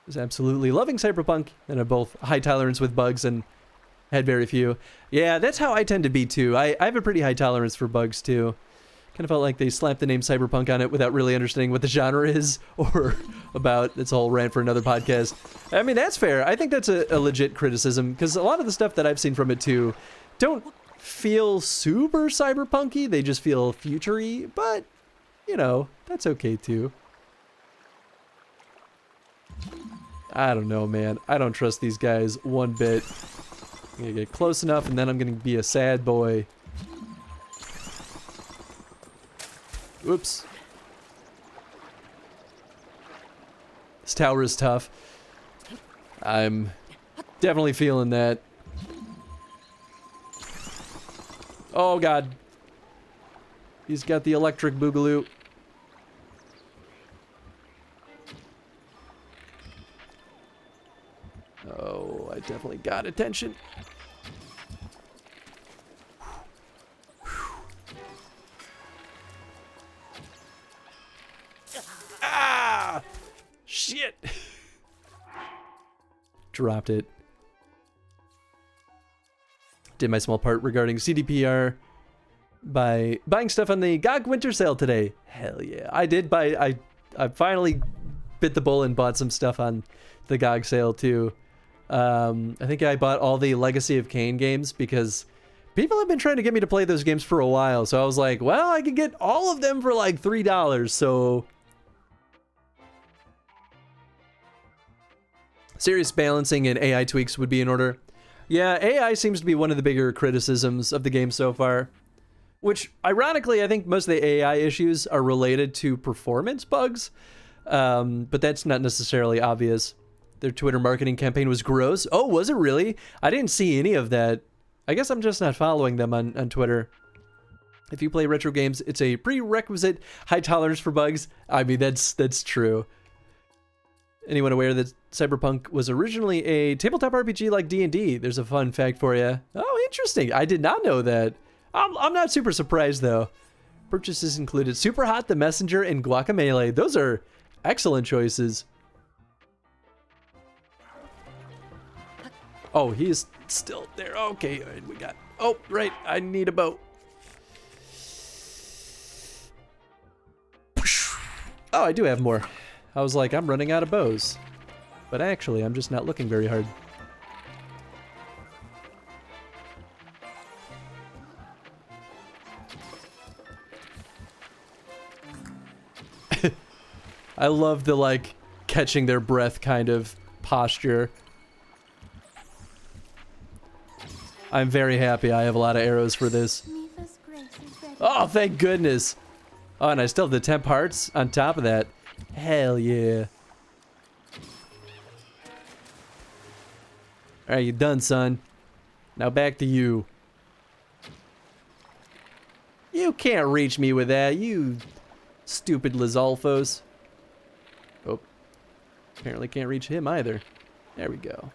I was absolutely loving Cyberpunk, and have both high tolerance with bugs and had very few. Yeah, that's how I tend to be too. I have a pretty high tolerance for bugs too. Kind of felt like they slapped the name Cyberpunk on it without really understanding what the genre is or about. It's a whole rant for another podcast. I mean, that's fair. I think that's a legit criticism because a lot of the stuff that I've seen from it too don't feel super cyberpunky. They just feel future-y, but you know, that's okay too. I don't know, man. I don't trust these guys one bit. I'm gonna get close enough and then I'm gonna be a sad boy. Oops. This tower is tough. I'm definitely feeling that. Oh god. He's got the electric boogaloo. Oh, I definitely got attention. Ah! Shit! Dropped it. Did my small part regarding CDPR by buying stuff on the GOG winter sale today. Hell yeah. I did buy, I finally bit the bullet and bought some stuff on the GOG sale too. I think I bought all the Legacy of Kain games because people have been trying to get me to play those games for a while. So I was like, well, I could get all of them for like $3. So serious balancing and AI tweaks would be in order. Yeah, AI seems to be one of the bigger criticisms of the game so far. Which, ironically, I think most of the AI issues are related to performance bugs. But that's not necessarily obvious. Their Twitter marketing campaign was gross. Oh, was it really? I didn't see any of that. I guess I'm just not following them on Twitter. If you play retro games, it's a prerequisite high tolerance for bugs. I mean, that's true. Anyone aware that Cyberpunk was originally a tabletop RPG like D&D? There's a fun fact for you. Oh, interesting. I did not know that. I'm not super surprised, though. Purchases included Super Hot, The Messenger, and Guacamelee. Those are excellent choices. Oh, he's still there. Okay, all right, we got... Oh, right. I need a bow. Oh, I do have more. I was like, I'm running out of bows. But actually, I'm just not looking very hard. I love the, like, catching their breath kind of posture. I'm very happy I have a lot of arrows for this. Oh, thank goodness. Oh, and I still have the temp hearts on top of that. Hell yeah. Alright, you done, son. Now back to you. You can't reach me with that, you stupid Lizalfos. Oh. Apparently can't reach him either. There we go.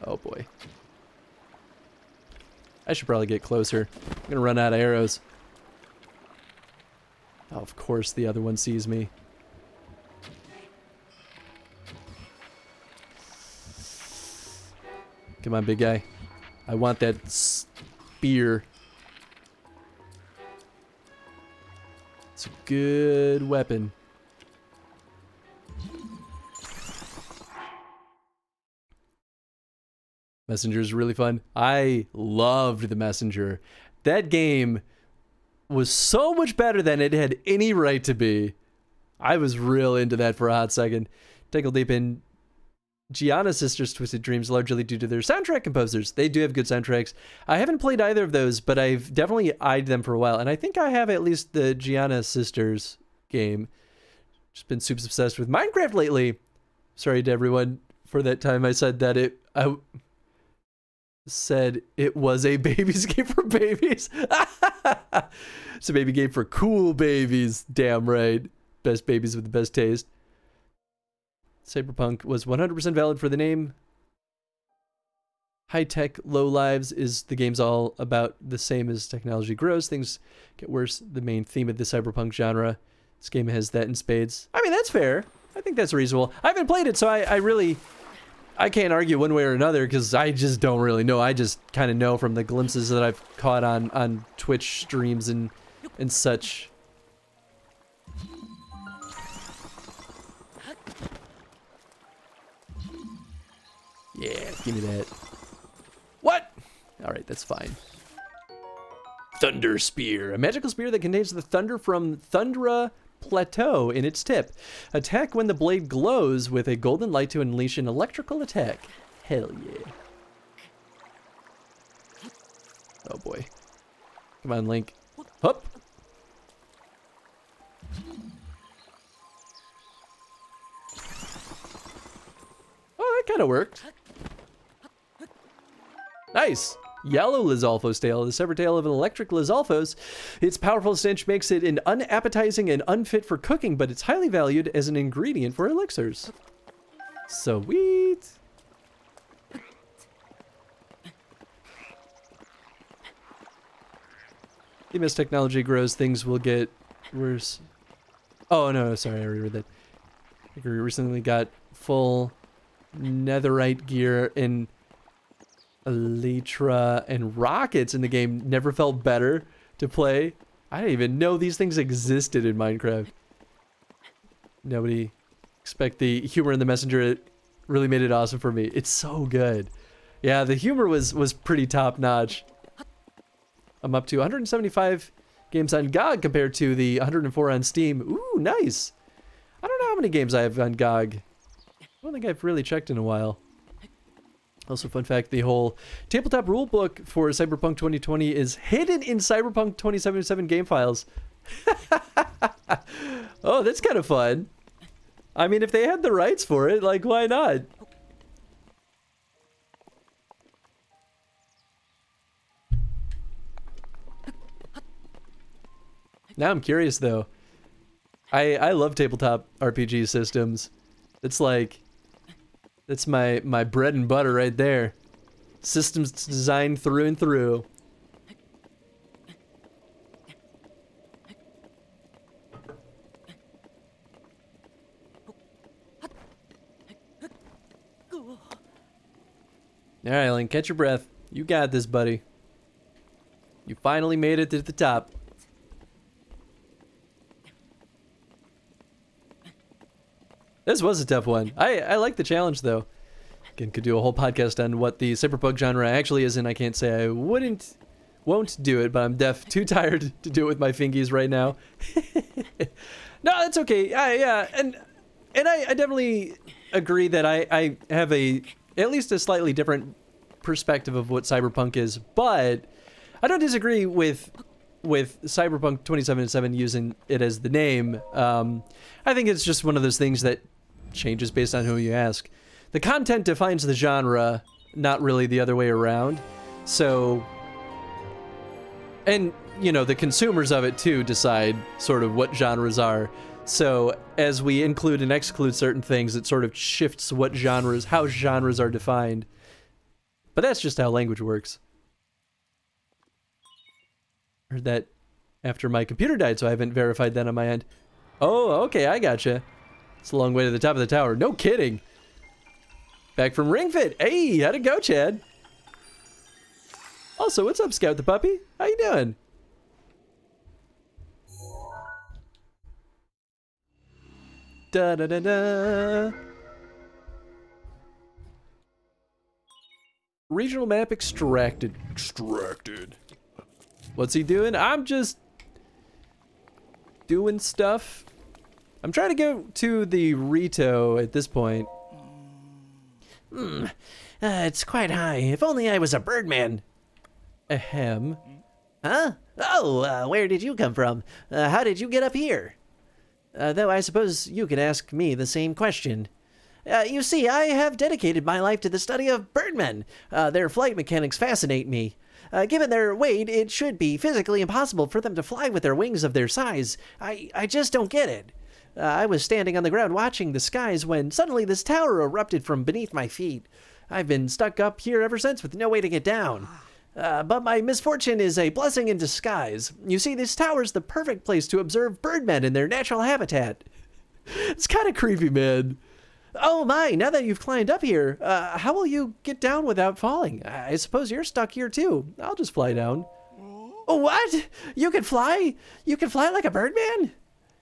Oh boy. I should probably get closer. I'm gonna run out of arrows. Oh, of course the other one sees me. Come on, big guy. I want that spear. It's a good weapon. Messenger is really fun. I loved the Messenger. That game was so much better than it had any right to be. I was real into that for a hot second. Take a deep in Gianna Sisters' Twisted Dreams, largely due to their soundtrack composers. They do have good soundtracks. I haven't played either of those, but I've definitely eyed them for a while. And I think I have at least the Gianna Sisters game. Just been super obsessed with Minecraft lately. Sorry to everyone for that time I said that I said it was a baby's game for babies. It's a baby game for cool babies. Damn right. Best babies with the best taste. Cyberpunk was 100% valid for the name. High-tech, low lives is the game's all about the same as technology grows. Things get worse. The main theme of the cyberpunk genre. This game has that in spades. I mean, that's fair. I think that's reasonable. I haven't played it, so I can't argue one way or another because I just don't really know. I just kind of know from the glimpses that I've caught on Twitch streams and such. Yeah, give me that. What? Alright, that's fine. Thunder Spear. A magical spear that contains the thunder from Thundra Plateau in its tip. Attack when the blade glows with a golden light to unleash an electrical attack. Hell yeah. Oh boy. Come on, Link. Hup. Oh, that kind of worked. Nice. Yellow Lizalfos tail, the severed tail of an electric Lizalfos. Its powerful stench makes it an unappetizing and unfit for cooking, but it's highly valued as an ingredient for elixirs. Sweet. Even as technology grows, things will get worse. Oh no, sorry, I already read that. I think we recently got full netherite gear and elytra and rockets in the game. Never felt better to play. I didn't even know these things existed in Minecraft. Nobody expect the humor in the Messenger. It really made it awesome for me. It's so good. Yeah, the humor was pretty top notch. I'm up to 175 games on GOG compared to the 104 on Steam. Ooh, nice. I don't know how many games I have on GOG. I don't think I've really checked in a while. Also, fun fact, the whole tabletop rulebook for Cyberpunk 2020 is hidden in Cyberpunk 2077 game files. Oh, that's kind of fun. I mean, if they had the rights for it, like, why not? Now I'm curious, though. I love tabletop RPG systems. It's like... That's my bread and butter right there. Systems designed through and through. Alright, Link, catch your breath. You got this, buddy. You finally made it to the top. This was a tough one. I like the challenge, though. Again, could do a whole podcast on what the cyberpunk genre actually is, and I can't say I won't do it, but I'm too tired to do it with my fingies right now. No, that's okay. Yeah, and I definitely agree that I have at least a slightly different perspective of what cyberpunk is, but I don't disagree with Cyberpunk 2077 using it as the name. I think it's just one of those things that changes based on who you ask. The content defines the genre, not really the other way around. So, and you know, the consumers of it too decide sort of what genres are. So as we include and exclude certain things, it sort of shifts what genres, how genres are defined. But that's just how language works. Heard that after my computer died, so I haven't verified that on my end. Oh, okay, I gotcha. It's a long way to the top of the tower. No kidding. Back from Ring Fit. Hey, how'd it go, Chad? Also, what's up, Scout the puppy? How you doing? Da da da da. Regional map extracted. Extracted. What's he doing? I'm just doing stuff. I'm trying to go to the Rito at this point. It's quite high. If only I was a birdman. Ahem. Huh? Oh, where did you come from? How did you get up here? Though I suppose you could ask me the same question. You see, I have dedicated my life to the study of birdmen. Their flight mechanics fascinate me. Given their weight, it should be physically impossible for them to fly with their wings of their size. I just don't get it. I was standing on the ground watching the skies when suddenly this tower erupted from beneath my feet. I've been stuck up here ever since with no way to get down. But my misfortune is a blessing in disguise. You see, this tower's the perfect place to observe birdmen in their natural habitat. It's kind of creepy, man. Oh my, now that you've climbed up here, how will you get down without falling? I suppose you're stuck here too. I'll just fly down. What? You can fly? You can fly like a birdman?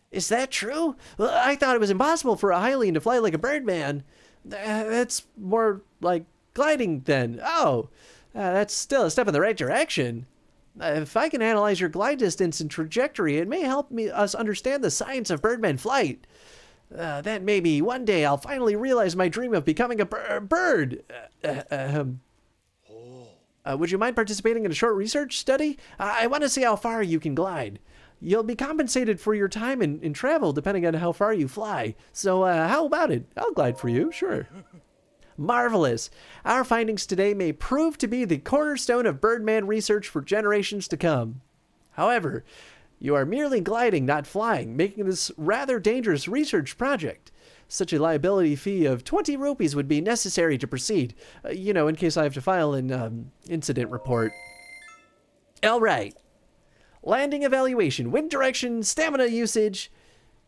Is that true? Well, I thought it was impossible for a Hylian to fly like a birdman. That's more like gliding then. Oh, that's still a step in the right direction. If I can analyze your glide distance and trajectory, it may help us understand the science of birdman flight. Then maybe one day I'll finally realize my dream of becoming a bird. Would you mind participating in a short research study? I want to see how far you can glide. You'll be compensated for your time in travel depending on how far you fly. So how about it? I'll glide for you, sure. Marvelous. Our findings today may prove to be the cornerstone of birdman research for generations to come. However, you are merely gliding, not flying, making this rather dangerous research project. Such a liability fee of 20 rupees would be necessary to proceed, in case I have to file an incident report. All right. Landing evaluation, wind direction, stamina usage.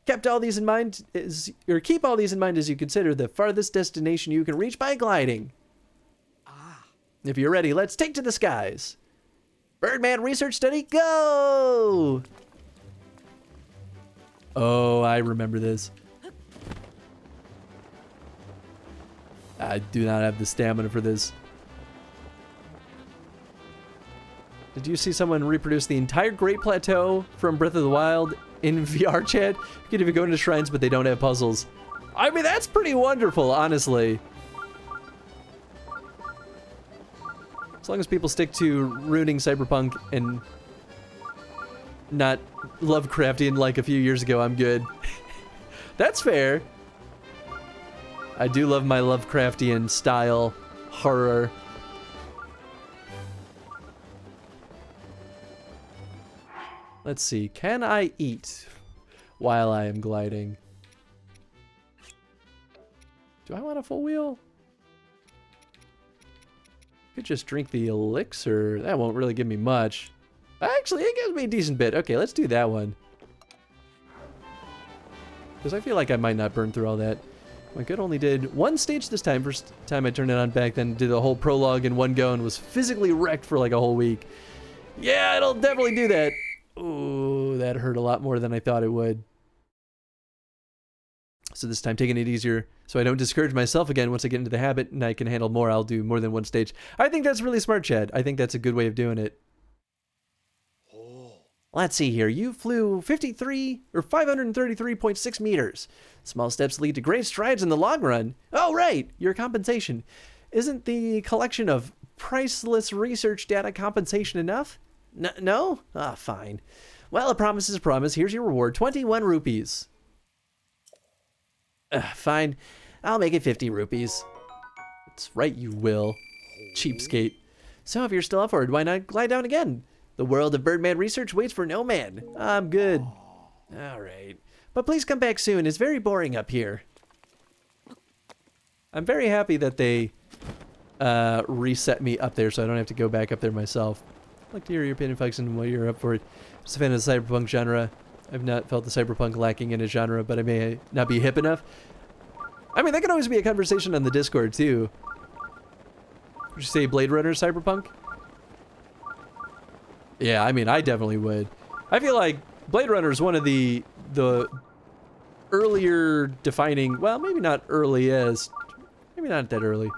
Keep all these in mind as you consider the farthest destination you can reach by gliding. If you're ready, let's take to the skies. Birdman research study, go! Oh, I remember this. I do not have the stamina for this. Did you see someone reproduce the entire Great Plateau from Breath of the Wild in VR chat? You can even go into shrines, but they don't have puzzles. I mean, that's pretty wonderful, honestly. As long as people stick to ruining Cyberpunk and not Lovecraftian like a few years ago, I'm good. That's fair. I do love my Lovecraftian style horror. Let's see, can I eat while I am gliding? Do I want a full wheel? Could just drink the elixir. That won't really give me much. Actually, it gives me a decent bit. Okay, let's do that one. Because I feel like I might not burn through all that. My good only did one stage this time. First time I turned it on back then, did the whole prologue in one go and was physically wrecked for like a whole week. Yeah, it'll definitely do that. Ooh, that hurt a lot more than I thought it would. So this time taking it easier so I don't discourage myself again once I get into the habit and I can handle more. I'll do more than one stage. I think that's really smart, Chad. I think that's a good way of doing it. Let's see here. You flew 533.6 meters. Small steps lead to great strides in the long run. Oh, right. Your compensation. Isn't the collection of priceless research data compensation enough? No? Ah, fine. Well, a promise is a promise. Here's your reward. 21 rupees. Fine. I'll make it 50 rupees. That's right, you will. Cheapskate. So if you're still up for it, why not glide down again? The world of Birdman research waits for no man. I'm good. All right. But please come back soon. It's very boring up here. I'm very happy that they reset me up there so I don't have to go back up there myself. I'd like to hear your opinion, folks, and what you're up for. I'm just a fan of the cyberpunk genre. I've not felt the cyberpunk lacking in a genre, but I may not be hip enough. I mean, that could always be a conversation on the Discord, too. Would you say Blade Runner cyberpunk? Yeah, I mean, I definitely would. I feel like Blade Runner is one of the earlier defining, well, maybe not earliest, maybe not that early.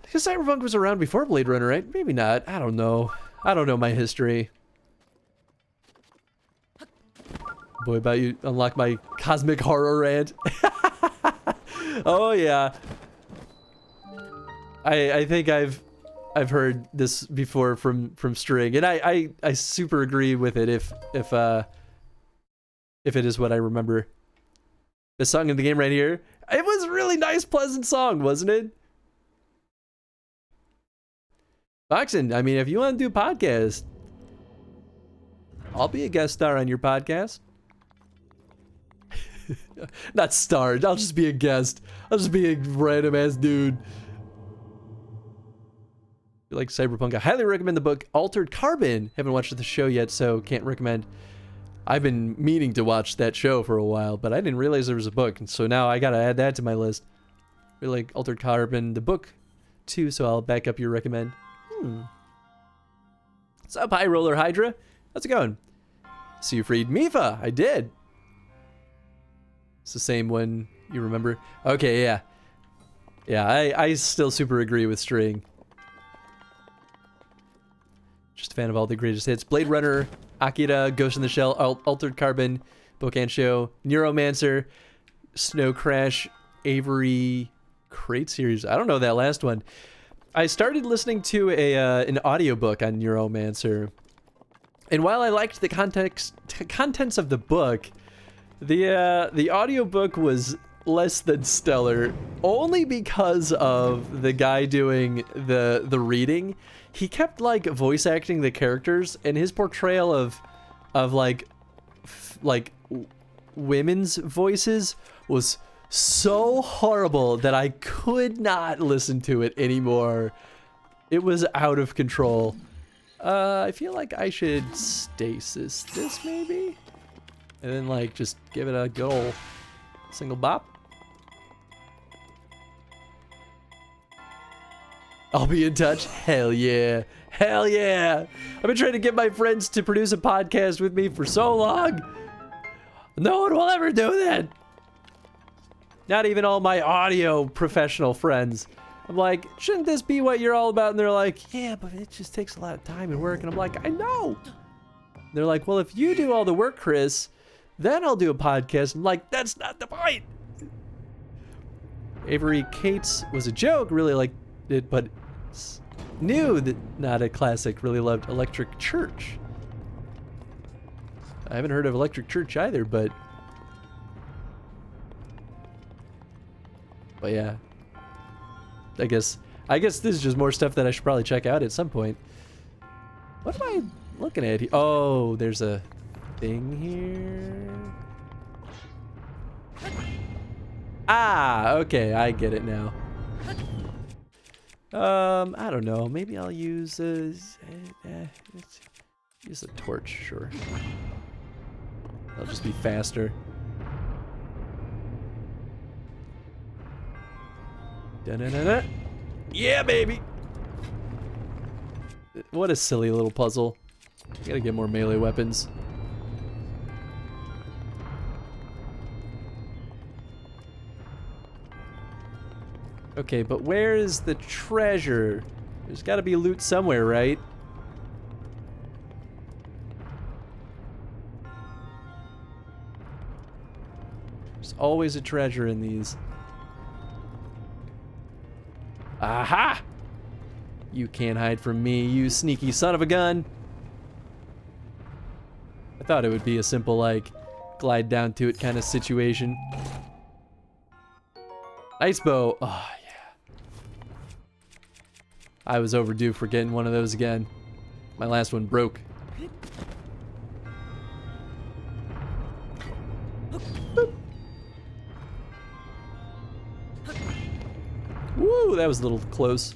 Because cyberpunk was around before Blade Runner, right? Maybe not. I don't know. I don't know my history. Boy, about you unlock my cosmic horror rant. Oh yeah. I think I've heard this before from String, and I super agree with it if it is what I remember. The song in the game right here. It was a really nice, pleasant song, wasn't it? Foxen, I mean, if you want to do a podcast, I'll be a guest star on your podcast. Not star, I'll just be a guest. I'll just be a random ass dude. If you like cyberpunk, I highly recommend the book Altered Carbon. Haven't watched the show yet, so can't recommend. I've been meaning to watch that show for a while, but I didn't realize there was a book, and so now I gotta add that to my list. Really like Altered Carbon, the book too, so I'll back up your recommend. What's up, High Roller Hydra? How's it going? So you freed Mifa. I did. It's the same one you remember. Okay, yeah. Yeah, I still super agree with String. Just a fan of all the greatest hits. Blade Runner, Akira, Ghost in the Shell, Altered Carbon, Bokan Show, Neuromancer, Snow Crash, Avery Crate Series. I don't know that last one. I started listening to an audiobook on Neuromancer. And while I liked the contents of the book, the audiobook was less than stellar, only because of the guy doing the reading. He kept like voice acting the characters, and his portrayal of like women's voices was so horrible that I could not listen to it anymore. It was out of control. I feel like I should stasis this maybe, and then like just give it a good ol' single bop. I'll be in touch. Hell yeah. Hell yeah. I've been trying to get my friends to produce a podcast with me for so long. No one will ever do that. Not even all my audio professional friends. I'm like, shouldn't this be what you're all about? And they're like, yeah, but it just takes a lot of time and work. And I'm like, I know. And they're like, well, if you do all the work, Chris, then I'll do a podcast. I'm like, that's not the point. Avery Cates was a joke, really liked it, but knew that not a classic, really loved Electric Church. I haven't heard of Electric Church either, but yeah. I guess this is just more stuff that I should probably check out at some point. What am I looking at here? Oh, there's a thing here. Ah, okay, I get it now. I don't know. Maybe I'll use use a torch, sure. I'll just be faster. Da-da-da-da. Yeah, baby! What a silly little puzzle. Gotta get more melee weapons. Okay, but where is the treasure? There's gotta be loot somewhere, right? There's always a treasure in these. Aha! You can't hide from me, you sneaky son of a gun. I thought it would be a simple, like, glide down to it kind of situation. Ice bow. Oh, yeah. I was overdue for getting one of those again. My last one broke. Woo, that was a little close.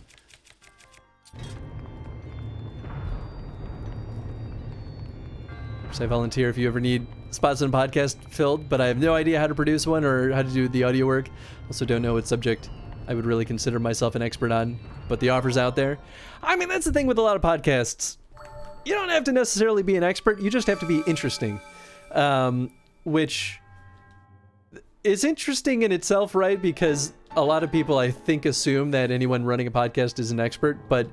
So I volunteer if you ever need spots on a podcast filled, but I have no idea how to produce one or how to do the audio work. Also don't know what subject I would really consider myself an expert on, but the offer's out there. I mean, that's the thing with a lot of podcasts. You don't have to necessarily be an expert, you just have to be interesting. Which is interesting in itself, right? Because a lot of people, I think, assume that anyone running a podcast is an expert, but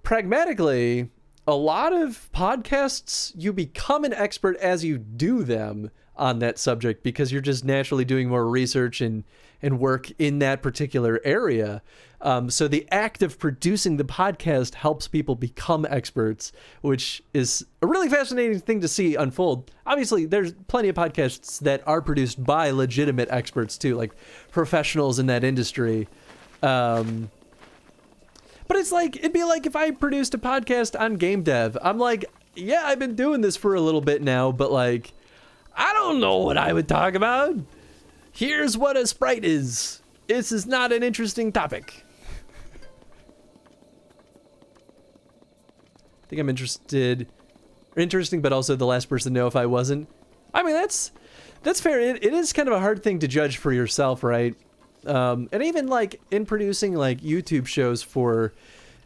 pragmatically, a lot of podcasts, you become an expert as you do them on that subject because you're just naturally doing more research and work in that particular area. So the act of producing the podcast helps people become experts, which is a really fascinating thing to see unfold. Obviously, there's plenty of podcasts that are produced by legitimate experts too, like professionals in that industry. But it's like, it'd be like if I produced a podcast on game dev. I'm like, yeah, I've been doing this for a little bit now, but like, I don't know what I would talk about. Here's what a sprite is. This is not an interesting topic. I think I'm interesting, but also the last person to know if I wasn't. I mean, that's fair. It is kind of a hard thing to judge for yourself, right? And even like in producing like YouTube shows for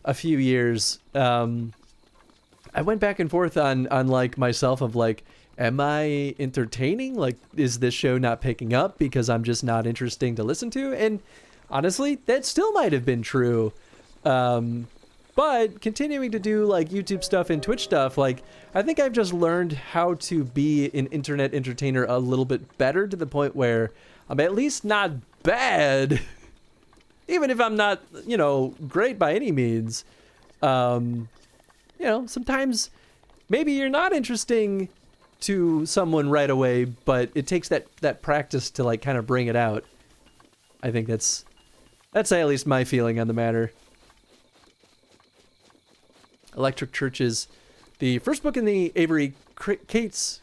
a few years, I went back and forth on like myself of like, am I entertaining? Like, is this show not picking up because I'm just not interesting to listen to? And honestly, that still might have been true. But continuing to do like YouTube stuff and Twitch stuff, like I think I've just learned how to be an internet entertainer a little bit better to the point where I'm at least not bad, even if I'm not, you know, great by any means. You know, sometimes maybe you're not interesting to someone right away, but it takes that practice to like kind of bring it out. I think that's at least my feeling on the matter. Electric Church is the first book in the Avery Cates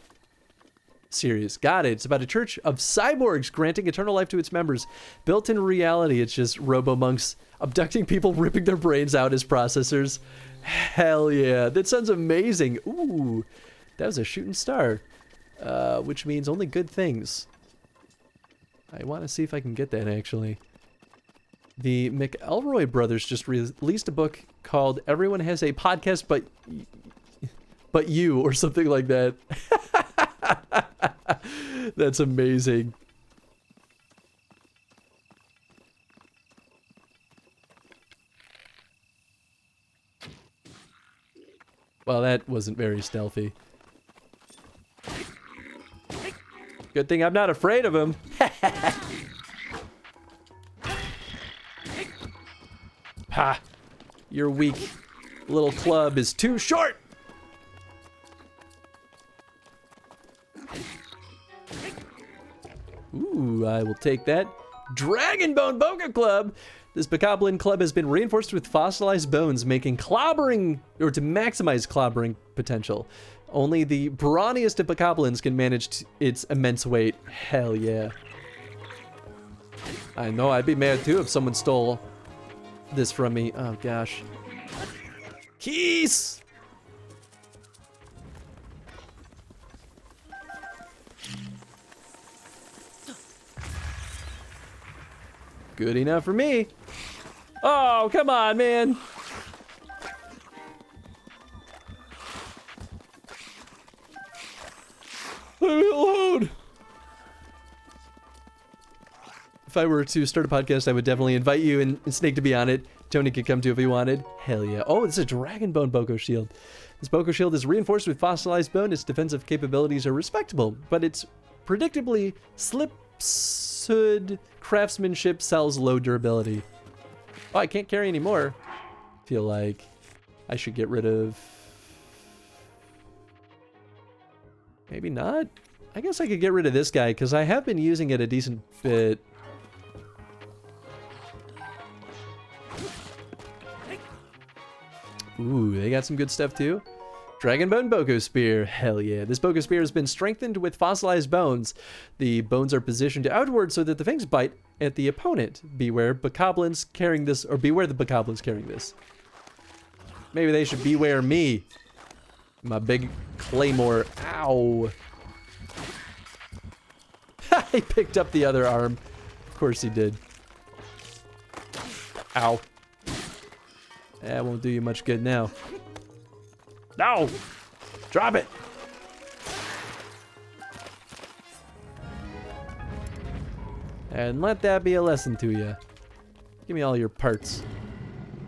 series. Got it. It's about a church of cyborgs granting eternal life to its members. Built in reality, it's just robo-monks abducting people, ripping their brains out as processors. Hell yeah. That sounds amazing. Ooh, that was a shooting star, which means only good things. I want to see if I can get that, actually. The McElroy brothers just released a book called Everyone Has a Podcast But You, or something like that. That's amazing. Well, that wasn't very stealthy. Good thing I'm not afraid of him. Ha! Your weak little club is too short! Ooh, I will take that. Dragonbone Boga Club! This Bokoblin club has been reinforced with fossilized bones, making clobbering, or to maximize clobbering potential. Only the brawniest of Bokoblins can manage its immense weight. Hell yeah. I know, I'd be mad too if someone stole this from me. Oh gosh. Keys! Good enough for me. Oh, come on, man. Leave me alone. If I were to start a podcast, I would definitely invite you and Snake to be on it. Tony could come too if he wanted. Hell yeah. Oh, it's a Dragonbone Boko Shield. This Boko Shield is reinforced with fossilized bone. Its defensive capabilities are respectable, but its predictably slipshood craftsmanship sells low durability. Oh, I can't carry any more. Feel like I should get rid of... Maybe not. I guess I could get rid of this guy because I have been using it a decent bit. Ooh, they got some good stuff too. Dragonbone Boko Spear. Hell yeah. This Boko Spear has been strengthened with fossilized bones. The bones are positioned outward so that the fangs bite at the opponent. Beware bokoblins carrying this, or beware the bokoblins carrying this. Maybe they should beware me. My big claymore. Ow. He picked up the other arm. Of course he did. Ow. That won't do you much good now. No! Drop it! And let that be a lesson to you. Give me all your parts.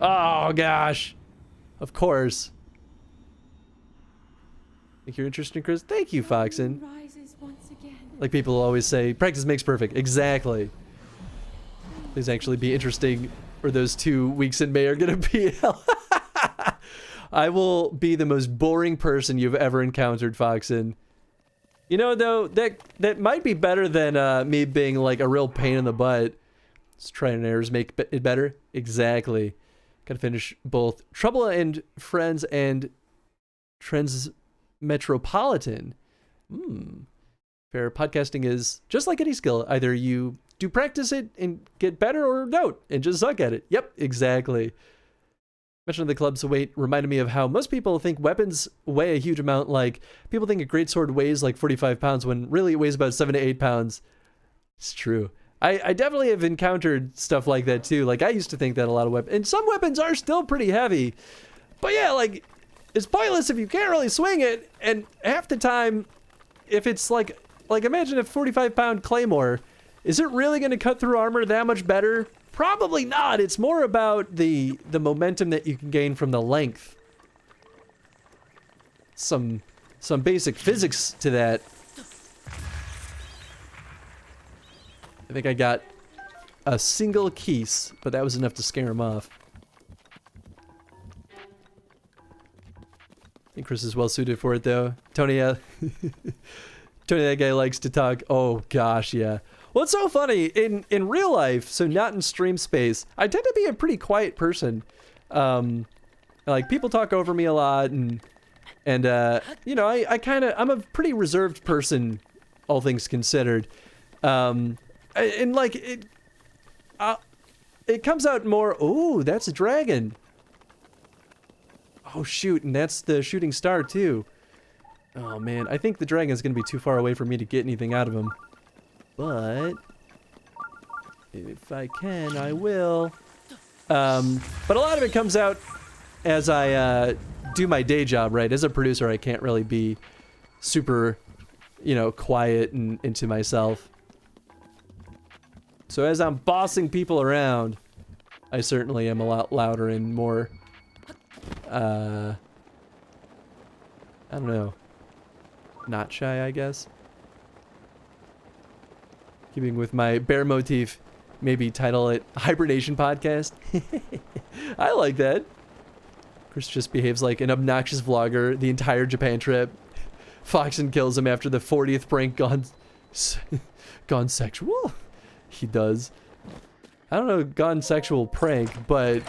Oh gosh! Of course. Think you're interested, Chris? Thank you, Foxen. Like people always say, practice makes perfect. Exactly. Please actually be interesting, or those 2 weeks in May are gonna be hell. I will be the most boring person you've ever encountered, Foxen. You know, though, that might be better than me being like a real pain in the butt. Let's try and errors make it better. Exactly. Gotta finish both Trouble and Friends and Trends Metropolitan. Fair. Podcasting is just like any skill. Either you do practice it and get better, or don't and just suck at it. Yep, exactly. Mention of the club's weight reminded me of how most people think weapons weigh a huge amount. Like, people think a greatsword weighs like 45 pounds when really it weighs about 7 to 8 pounds. It's true. I definitely have encountered stuff like that too. Like, I used to think that a lot of weapons, and some weapons are still pretty heavy. But yeah, like, it's pointless if you can't really swing it. And half the time, if it's like imagine a 45-pound claymore, is it really going to cut through armor that much better? Probably not. It's more about the momentum that you can gain from the length. Some basic physics to that. I think I got a single keys, but that was enough to scare him off. I think Chris is well suited for it though. Tony, Tony, that guy likes to talk. Oh gosh, yeah. Well, it's so funny in real life, so not in stream space. I tend to be a pretty quiet person. Like, people talk over me a lot, and you know, I'm a pretty reserved person, all things considered. And like it comes out more. Oh, that's a dragon. Oh shoot, and that's the shooting star too. Oh man, I think the dragon's gonna be too far away for me to get anything out of him. But if I can, I will. But a lot of it comes out as I do my day job, right? As a producer, I can't really be super, you know, quiet and into myself. So as I'm bossing people around, I certainly am a lot louder and more, I don't know, not shy, I guess. Keeping with my bear motif, maybe title it Hibernation Podcast. I like that. Chris just behaves like an obnoxious vlogger the entire Japan trip. Foxen kills him after the 40th prank gone sexual. He does. I don't know, gone sexual prank, but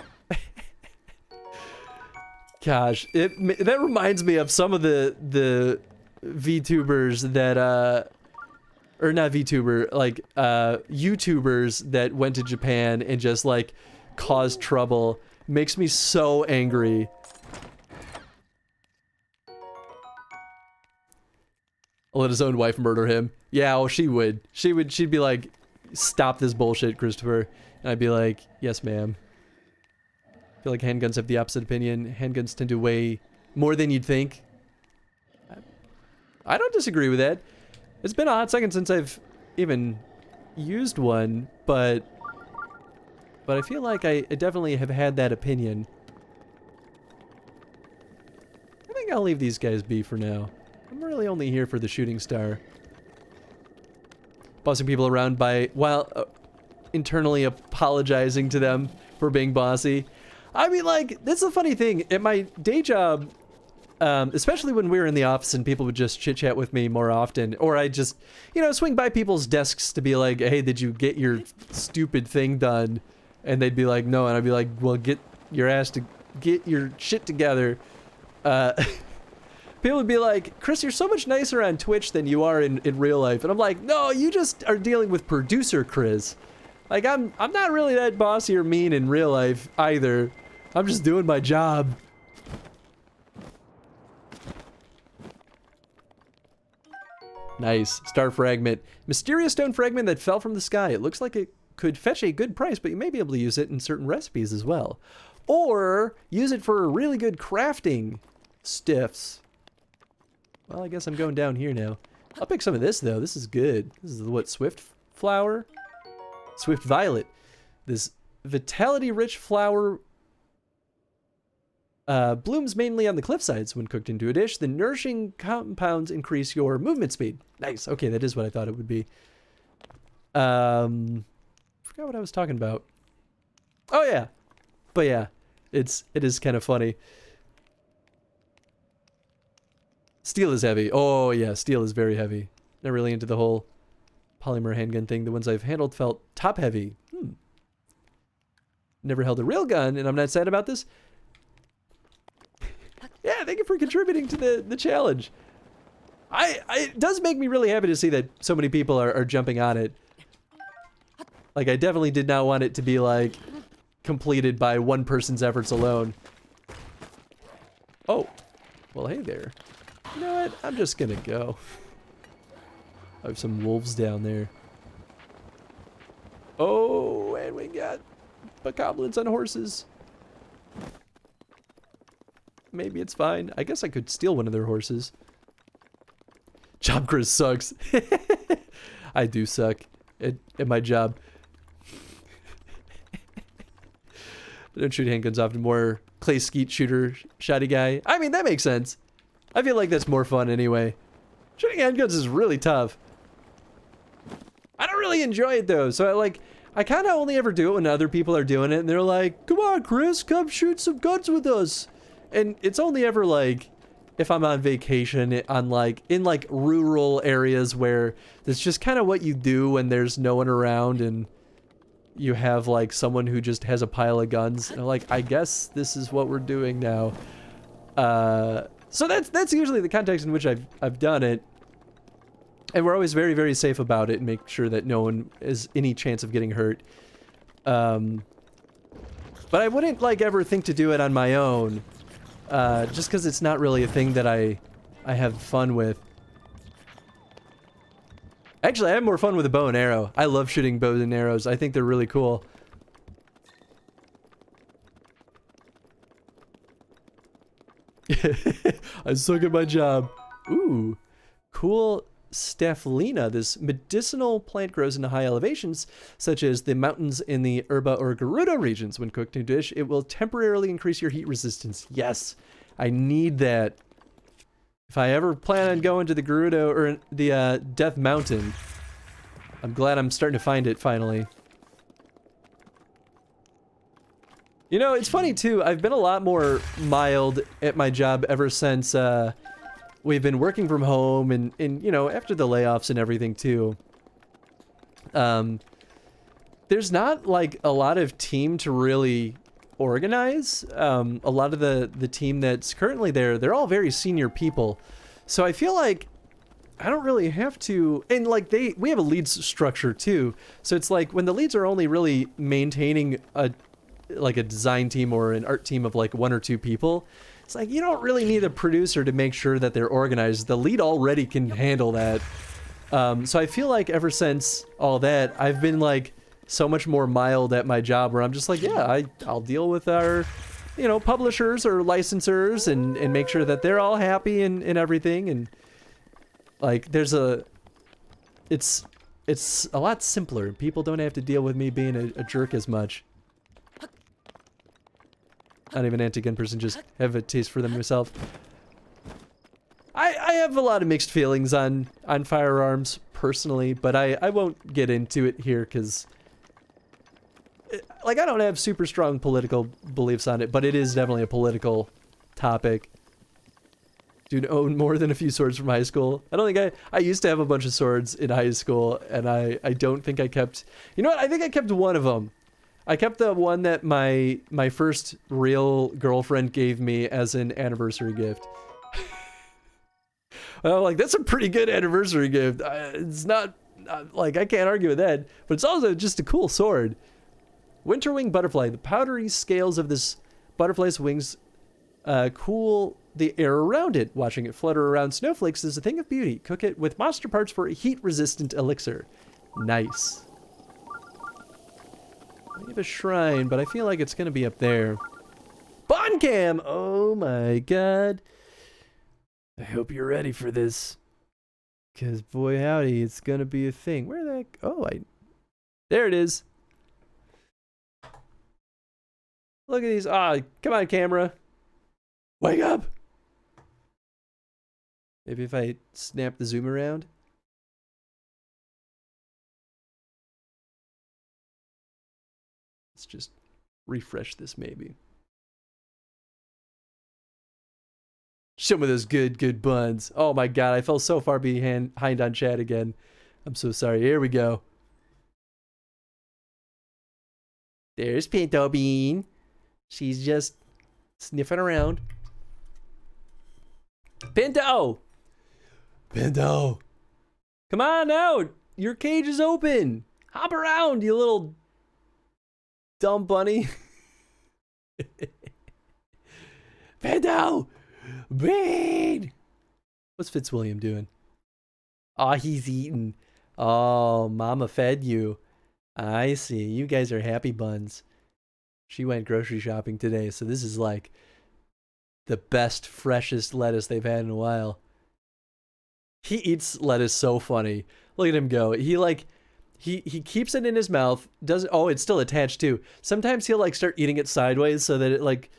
gosh, that reminds me of some of the VTubers that or not VTuber, like YouTubers that went to Japan and just like caused trouble. Makes me so angry. I'll let his own wife murder him. Yeah, well, she would. She'd be like, stop this bullshit, Christopher. And I'd be like, yes, ma'am. I feel like handguns have the opposite opinion. Handguns tend to weigh more than you'd think. I don't disagree with that. It's been a hot second since I've even used one, but I feel like I definitely have had that opinion. I think I'll leave these guys be for now. I'm really only here for the shooting star. Bossing people around while internally apologizing to them for being bossy. I mean, like, that's the funny thing. At my day job, Especially when we were in the office and people would just chit chat with me more often, or I just, you know, swing by people's desks to be like, hey, did you get your stupid thing done? And they'd be like, no. And I'd be like, well, get your shit together. People would be like, Chris, you're so much nicer on Twitch than you are in real life. And I'm like, no, you just are dealing with producer Chris. Like, I'm not really that bossy or mean in real life either. I'm just doing my job. Nice. Star fragment. Mysterious stone fragment that fell from the sky. It looks like it could fetch a good price, but you may be able to use it in certain recipes as well. Or use it for really good crafting stiffs. Well, I guess I'm going down here now. I'll pick some of this, though. This is good. This is what, Swift flower? Swift violet. This vitality-rich flower blooms mainly on the cliff sides when cooked into a dish. The nourishing compounds increase your movement speed. Nice. Okay, that is what I thought it would be. Forgot what I was talking about. Oh, yeah. But yeah, it is kind of funny. Steel is heavy. Oh, yeah, steel is very heavy. Not really into the whole polymer handgun thing. The ones I've handled felt top heavy. Never held a real gun, and I'm not sad about this. Yeah, thank you for contributing to the challenge. It does make me really happy to see that so many people are jumping on it. Like, I definitely did not want it to be, like, completed by one person's efforts alone. Oh. Well, hey there. You know what? I'm just gonna go. I have some wolves down there. Oh, and we got bokoblins on horses. Maybe it's fine. I guess I could steal one of their horses. Job Chris sucks. I do suck at my job. I don't shoot handguns often. More clay skeet shooter, shoddy guy. I mean, that makes sense. I feel like that's more fun anyway. Shooting handguns is really tough. I don't really enjoy it though, so I kind of only ever do it when other people are doing it, and they're like, "Come on, Chris, come shoot some guns with us." And it's only ever like if I'm on vacation in rural areas where that's just kind of what you do when there's no one around and you have like someone who just has a pile of guns. And I'm like, I guess this is what we're doing now. So that's usually the context in which I've done it. And we're always very, very safe about it and make sure that no one has any chance of getting hurt. But I wouldn't like ever think to do it on my own. Just because it's not really a thing that I have fun with. Actually, I have more fun with a bow and arrow. I love shooting bows and arrows. I think they're really cool. I suck at my job. Ooh, cool Staphyliana. This medicinal plant grows in high elevations, such as the mountains in the Urba or Gerudo regions. When cooked in a dish, it will temporarily increase your heat resistance. Yes, I need that. If I ever plan on going to the Gerudo or the Death Mountain, I'm glad I'm starting to find it finally. You know, it's funny too, I've been a lot more mild at my job ever since we've been working from home and you know, after the layoffs and everything too. There's not like a lot of team to really organize. A lot of the team that's currently there, they're all very senior people. So I feel like I don't really have to, and like we have a leads structure too. So it's like when the leads are only really maintaining a design team or an art team of like 1 or 2 people, it's like you don't really need a producer to make sure that they're organized. The lead already can handle that. So I feel like ever since all that, I've been like so much more mild at my job where I'm just like, yeah, I'll deal with our, you know, publishers or licensors and make sure that they're all happy and everything. And like it's a lot simpler. People don't have to deal with me being a jerk as much. Not even an anti-gun person, just have a taste for them myself. I have a lot of mixed feelings on firearms personally, but I won't get into it here because like I don't have super strong political beliefs on it, but it is definitely a political topic. Dude, own more than a few swords from high school. I don't think I used to have a bunch of swords in high school, and I don't think I kept, you know what? I think I kept one of them. I kept the one that my first real girlfriend gave me as an anniversary gift. Well, like, that's a pretty good anniversary gift. It's not, like, I can't argue with that, but it's also just a cool sword. Winterwing butterfly. The powdery scales of this butterfly's wings cool the air around it. Watching it flutter around snowflakes is a thing of beauty. Cook it with monster parts for a heat-resistant elixir. Nice. We have a shrine, but I feel like it's going to be up there. Bon cam! Oh my god. I hope you're ready for this. Because, boy howdy, it's going to be a thing. Where the heck? Oh, there it is. Look at these. Come on, camera. Wake up! Maybe if I snap the zoom around. Let's just refresh this, maybe. Show me those good buns. Oh my god, I fell so far behind on chat again. I'm so sorry. Here we go. There's Pinto Bean. She's just sniffing around. Pinto! Pinto! Come on out! Your cage is open! Hop around, you little dumb bunny. Pinto! Bean! What's Fitzwilliam doing? Aw, he's eating. Oh, Mama fed you. I see. You guys are happy buns. She went grocery shopping today, so this is like the best, freshest lettuce they've had in a while. He eats lettuce so funny. Look at him go. He keeps it in his mouth. It's still attached too. Sometimes he'll like start eating it sideways so that it like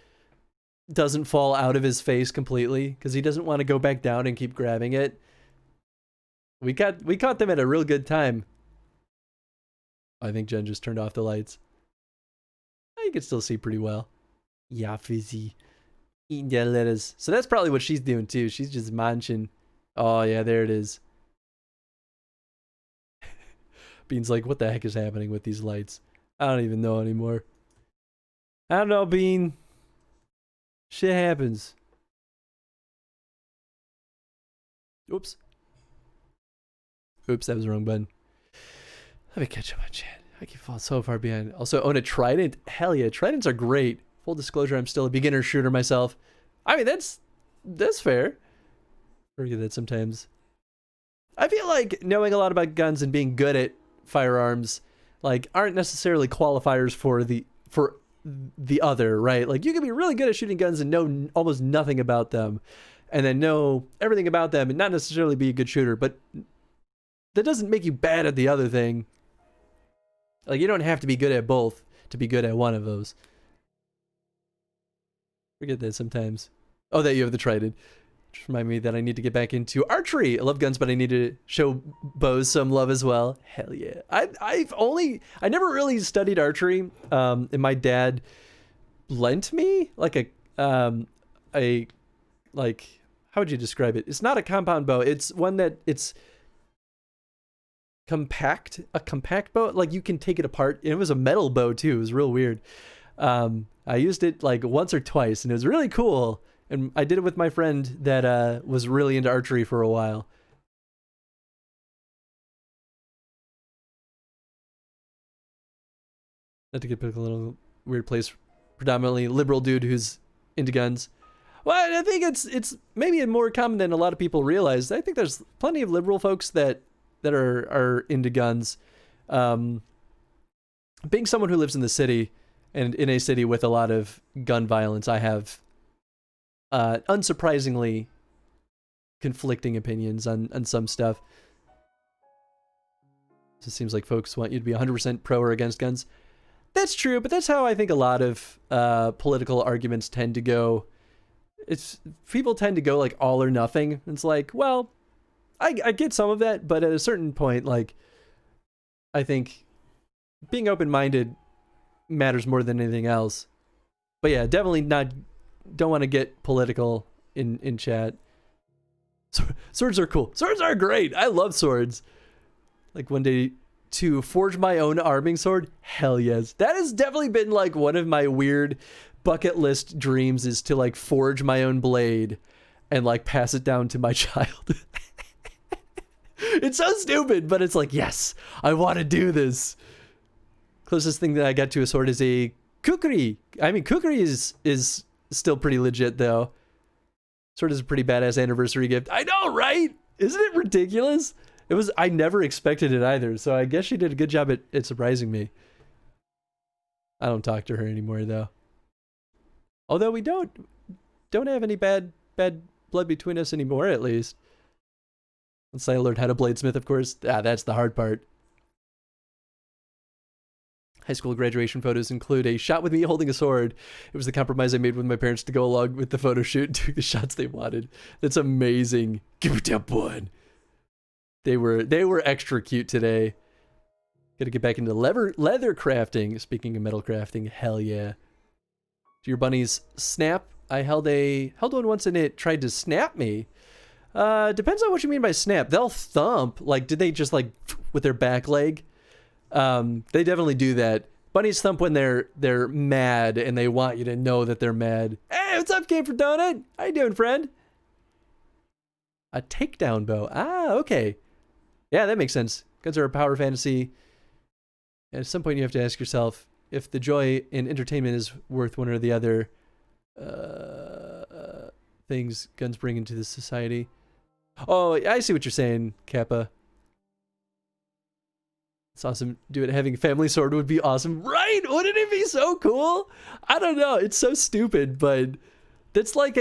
doesn't fall out of his face completely because he doesn't want to go back down and keep grabbing it. We caught them at a real good time. I think Jen just turned off the lights. You can still see pretty well. Yeah, fizzy. Eating that lettuce. So that's probably what she's doing too. She's just munching. Oh yeah, there it is. Bean's like, what the heck is happening with these lights? I don't even know anymore. I don't know, Bean. Shit happens. Oops. Oops, that was the wrong button. Let me catch up on chat. I keep falling so far behind. Also, own a trident. Hell yeah, tridents are great. Full disclosure, I'm still a beginner shooter myself. I mean, that's fair. I forget that sometimes. I feel like knowing a lot about guns and being good at firearms, like, aren't necessarily qualifiers for the other, right? Like, you can be really good at shooting guns and know almost nothing about them, and then know everything about them and not necessarily be a good shooter, but that doesn't make you bad at the other thing. Like, you don't have to be good at both to be good at one of those. Forget that sometimes. Oh, that you have the trident. Just remind me that I need to get back into archery. I love guns, but I need to show bows some love as well. Hell yeah. I never really studied archery. And my dad lent me like how would you describe it? It's not a compound bow. It's one that it's a compact bow. Like, you can take it apart. And it was a metal bow too. It was real weird. I used it like once or twice and it was really cool. And I did it with my friend that was really into archery for a while. Not to get pick a little weird place. Predominantly liberal dude who's into guns. Well, I think it's maybe more common than a lot of people realize. I think there's plenty of liberal folks that are into guns. Being someone who lives in the city and in a city with a lot of gun violence, I have unsurprisingly conflicting opinions on some stuff. So it seems like folks want you to be 100% pro or against guns. That's true, but that's how I think a lot of political arguments tend to go. People tend to go like all or nothing. It's like, well, I get some of that, but at a certain point, like, I think being open-minded matters more than anything else. But yeah, definitely don't want to get political in chat. Swords are cool. Swords are great. I love swords. Like one day to forge my own arming sword. Hell yes. That has definitely been like one of my weird bucket list dreams, is to like forge my own blade and like pass it down to my child. It's so stupid, but it's like, yes, I want to do this. Closest thing that I got to a sword is a kukri. I mean, kukri is still pretty legit though. Sword is a pretty badass anniversary gift. I know, right? Isn't it ridiculous? It was. I never expected it either, so I guess she did a good job at surprising me. I don't talk to her anymore though. Although we don't have any bad blood between us anymore, at least. Once I learned how to bladesmith, of course. That's the hard part. High school graduation photos include a shot with me holding a sword. It was the compromise I made with my parents to go along with the photo shoot and took the shots they wanted. That's amazing. Give it that one. They were extra cute today. Gotta get back into leather crafting. Speaking of metal crafting, hell yeah. Do your bunnies snap? I held one once and it tried to snap me. Depends on what you mean by snap. They'll thump. Like, did they just like with their back leg? They definitely do that. Bunnies thump when they're mad and they want you to know that they're mad. Hey, what's up, Game for Donut? How you doing, friend? A takedown bow. Okay. Yeah, that makes sense. Guns are a power fantasy. At some point you have to ask yourself if the joy in entertainment is worth one or the other things guns bring into the society. Oh, I see what you're saying, Kappa. It's awesome. Do it. Having a family sword would be awesome. Right? Wouldn't it be so cool? I don't know. It's so stupid, but that's like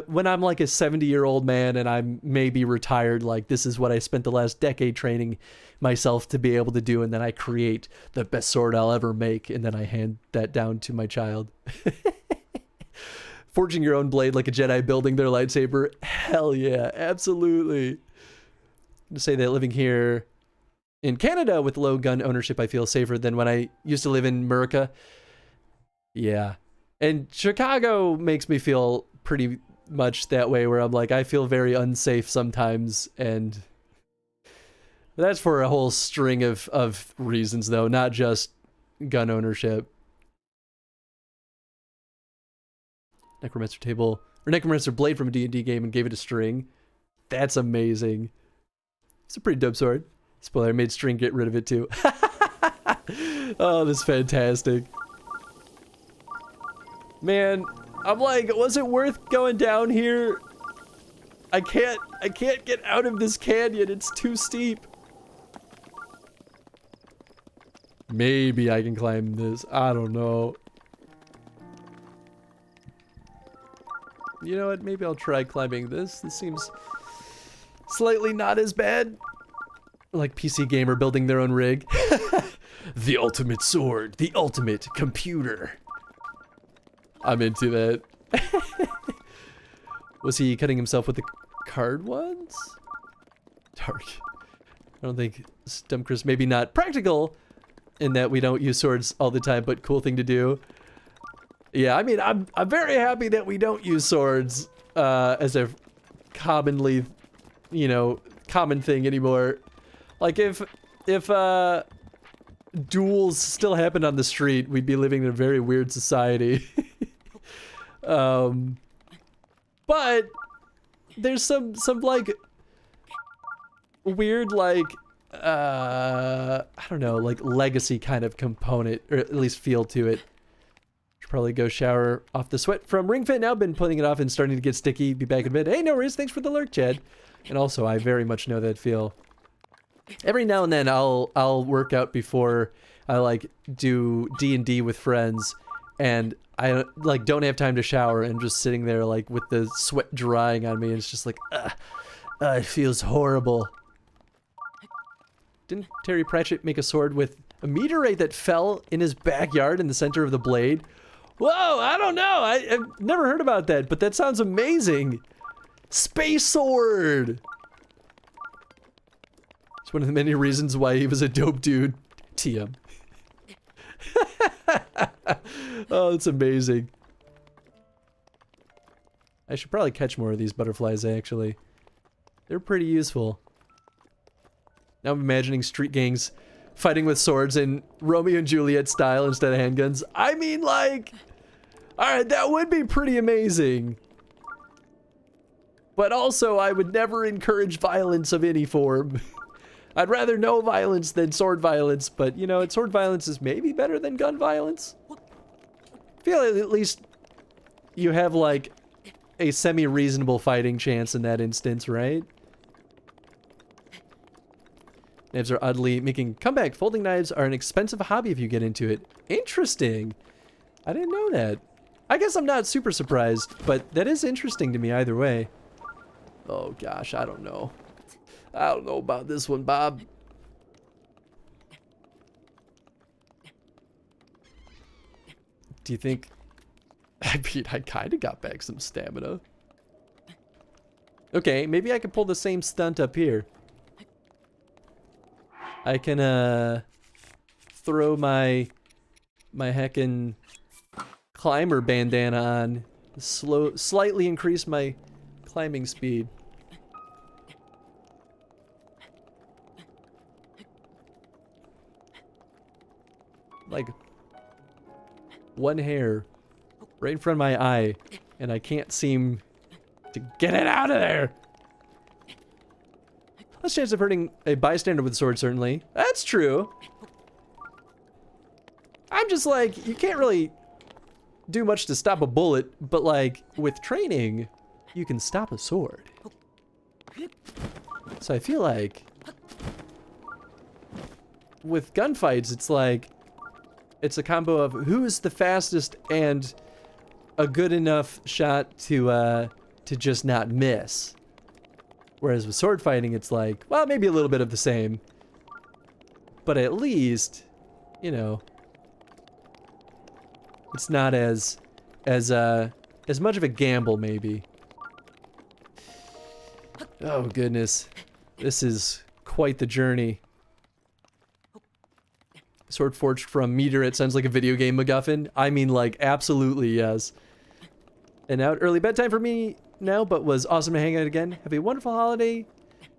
when I'm like a 70-year-old man and I'm maybe retired, like this is what I spent the last decade training myself to be able to do, and then I create the best sword I'll ever make, and then I hand that down to my child. Forging your own blade like a Jedi building their lightsaber. Hell yeah, absolutely. To say that living here in Canada with low gun ownership, I feel safer than when I used to live in America. Yeah. And Chicago makes me feel pretty much that way, where I'm like, I feel very unsafe sometimes, and that's for a whole string of reasons, though, not just gun ownership. Necromancer table, or Necromancer blade from a D&D game and gave it a string. That's amazing. It's a pretty dope sword. Spoiler, I made string get rid of it too. Oh, this is fantastic. Man, I'm like, was it worth going down here? I can't get out of this canyon. It's too steep. Maybe I can climb this. I don't know. You know what? Maybe I'll try climbing this. This seems slightly not as bad. Like PC Gamer building their own rig. The ultimate sword. The ultimate computer. I'm into that. Was he cutting himself with the card ones? Dark. I don't think Stump Chris, maybe not practical in that we don't use swords all the time, but cool thing to do. Yeah, I mean, I'm very happy that we don't use swords as a commonly, common thing anymore. Like if duels still happened on the street, we'd be living in a very weird society. But there's some like weird like I don't know, like legacy kind of component, or at least feel to it. Should probably go shower off the sweat from Ring Fit. Now been putting it off and starting to get sticky. Be back in bed. Hey, no worries. Thanks for the lurk, Chad. And also, I very much know that feel. Every now and then I'll work out before I like do D&D with friends, and I like don't have time to shower and just sitting there like with the sweat drying on me, and it's just like it feels horrible. Didn't Terry Pratchett make a sword with a meteorite that fell in his backyard in the center of the blade? Whoa, I don't know. I've never heard about that, but that sounds amazing. Space sword. It's one of the many reasons why he was a dope dude. TM. Oh, it's amazing. I should probably catch more of these butterflies, actually. They're pretty useful. Now I'm imagining street gangs fighting with swords in Romeo and Juliet style instead of handguns. I mean, like, alright, that would be pretty amazing. But also, I would never encourage violence of any form. I'd rather no violence than sword violence, but, you know, sword violence is maybe better than gun violence. I feel like at least you have, like, a semi-reasonable fighting chance in that instance, right? Knives are oddly making comeback. Folding knives are an expensive hobby if you get into it. Interesting. I didn't know that. I guess I'm not super surprised, but that is interesting to me either way. Oh gosh, I don't know. I don't know about this one, Bob. Do you think... I mean, I kind of got back some stamina. Okay, maybe I can pull the same stunt up here. I can, throw my heckin' climber bandana on. Slightly increase my climbing speed. Like, one hair right in front of my eye, and I can't seem to get it out of there. Less chance of hurting a bystander with a sword, certainly. That's true. I'm just like, you can't really do much to stop a bullet, but like, with training, you can stop a sword. So I feel like with gunfights, it's like, it's a combo of who's the fastest and a good enough shot to just not miss. Whereas with sword fighting, it's like, well, maybe a little bit of the same, but at least, you know, it's not as much of a gamble, maybe. Oh goodness, this is quite the journey. Sword forged from meteor. It sounds like a video game MacGuffin. I mean, like, absolutely yes. And out early bedtime for me now, but was awesome to hang out again. Have a wonderful holiday,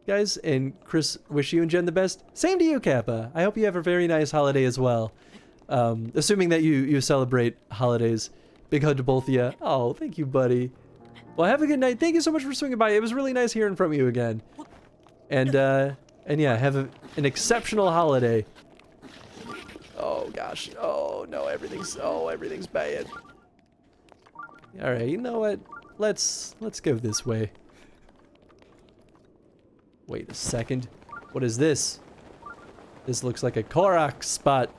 guys. And Chris, wish you and Jen the best. Same to you, Kappa. I hope you have a very nice holiday as well. Assuming that you celebrate holidays. Big hug to both of you. Oh, thank you, buddy. Well, have a good night. Thank you so much for swinging by. It was really nice hearing from you again. And yeah, have an exceptional holiday. Oh gosh. Oh no, everything's bad. All right, you know what? Let's go this way. Wait a second. What is this? This looks like a Korok spot.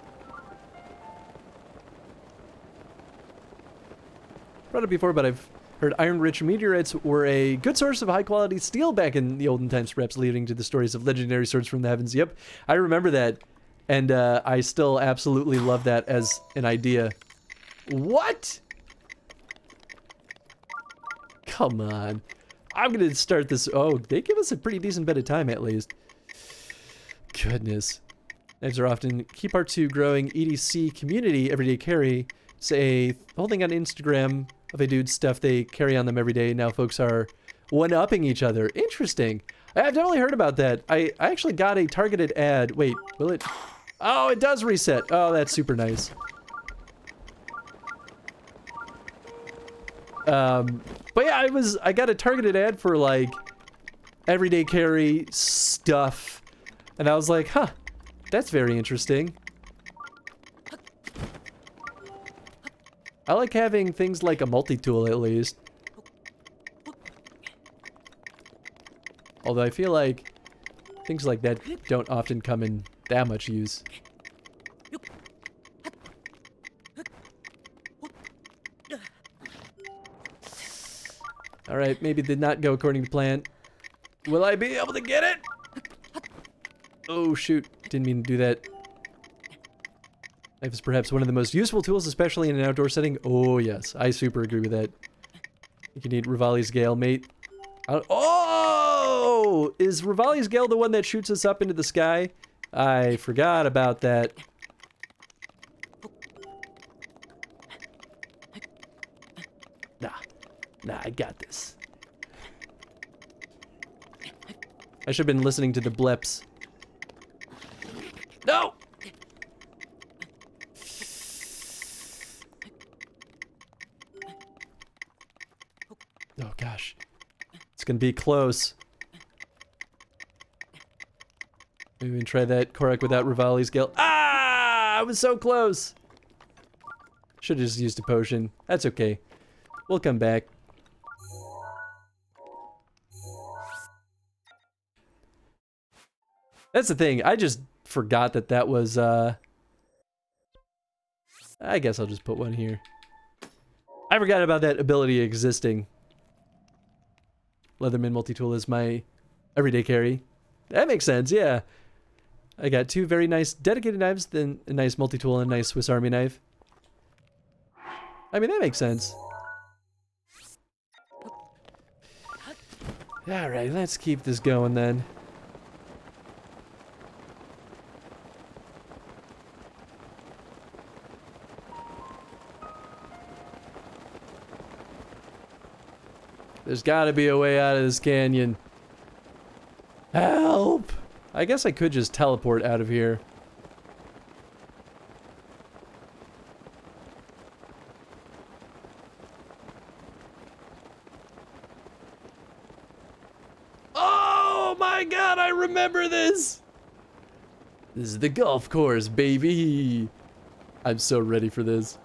Brought it before, but I've heard iron-rich meteorites were a good source of high-quality steel back in the olden times, perhaps leading to the stories of legendary swords from the heavens. Yep, I remember that. And I still absolutely love that as an idea. What? Come on. I'm gonna start this. Oh, they give us a pretty decent bit of time at least. Goodness. Knives are often key part to growing EDC community everyday carry. Say, holding on Instagram of a dude's stuff they carry on them every day. Now folks are one-upping each other. Interesting. I've definitely heard about that. I actually got a targeted ad. Wait, will it? Oh, it does reset. Oh, that's super nice. But yeah, I got a targeted ad for like everyday carry stuff, and I was like, huh, that's very interesting. I like having things like a multi-tool at least. Although I feel like things like that don't often come in that much use. Alright, maybe did not go according to plan. Will I be able to get it? Oh shoot, didn't mean to do that. Knife is perhaps one of the most useful tools, especially in an outdoor setting. Oh yes, I super agree with that. You can need Rivali's Gale, mate. Oh! Is Rivali's Gale the one that shoots us up into the sky? I forgot about that. Nah, I got this. I should have been listening to the blips. No! Oh gosh. It's gonna be close. Maybe we can try that Korak without Rivali's Gale. Ah! I was so close! Should have just used a potion. That's okay. We'll come back. That's the thing. I just forgot that that was, I guess I'll just put one here. I forgot about that ability existing. Leatherman multi-tool is my everyday carry. That makes sense, yeah. I got 2 very nice dedicated knives, then a nice multi-tool and a nice Swiss Army knife. I mean, that makes sense. Alright, let's keep this going then. There's gotta be a way out of this canyon. Help! I guess I could just teleport out of here. Oh my god, I remember this! This is the golf course, baby! I'm so ready for this.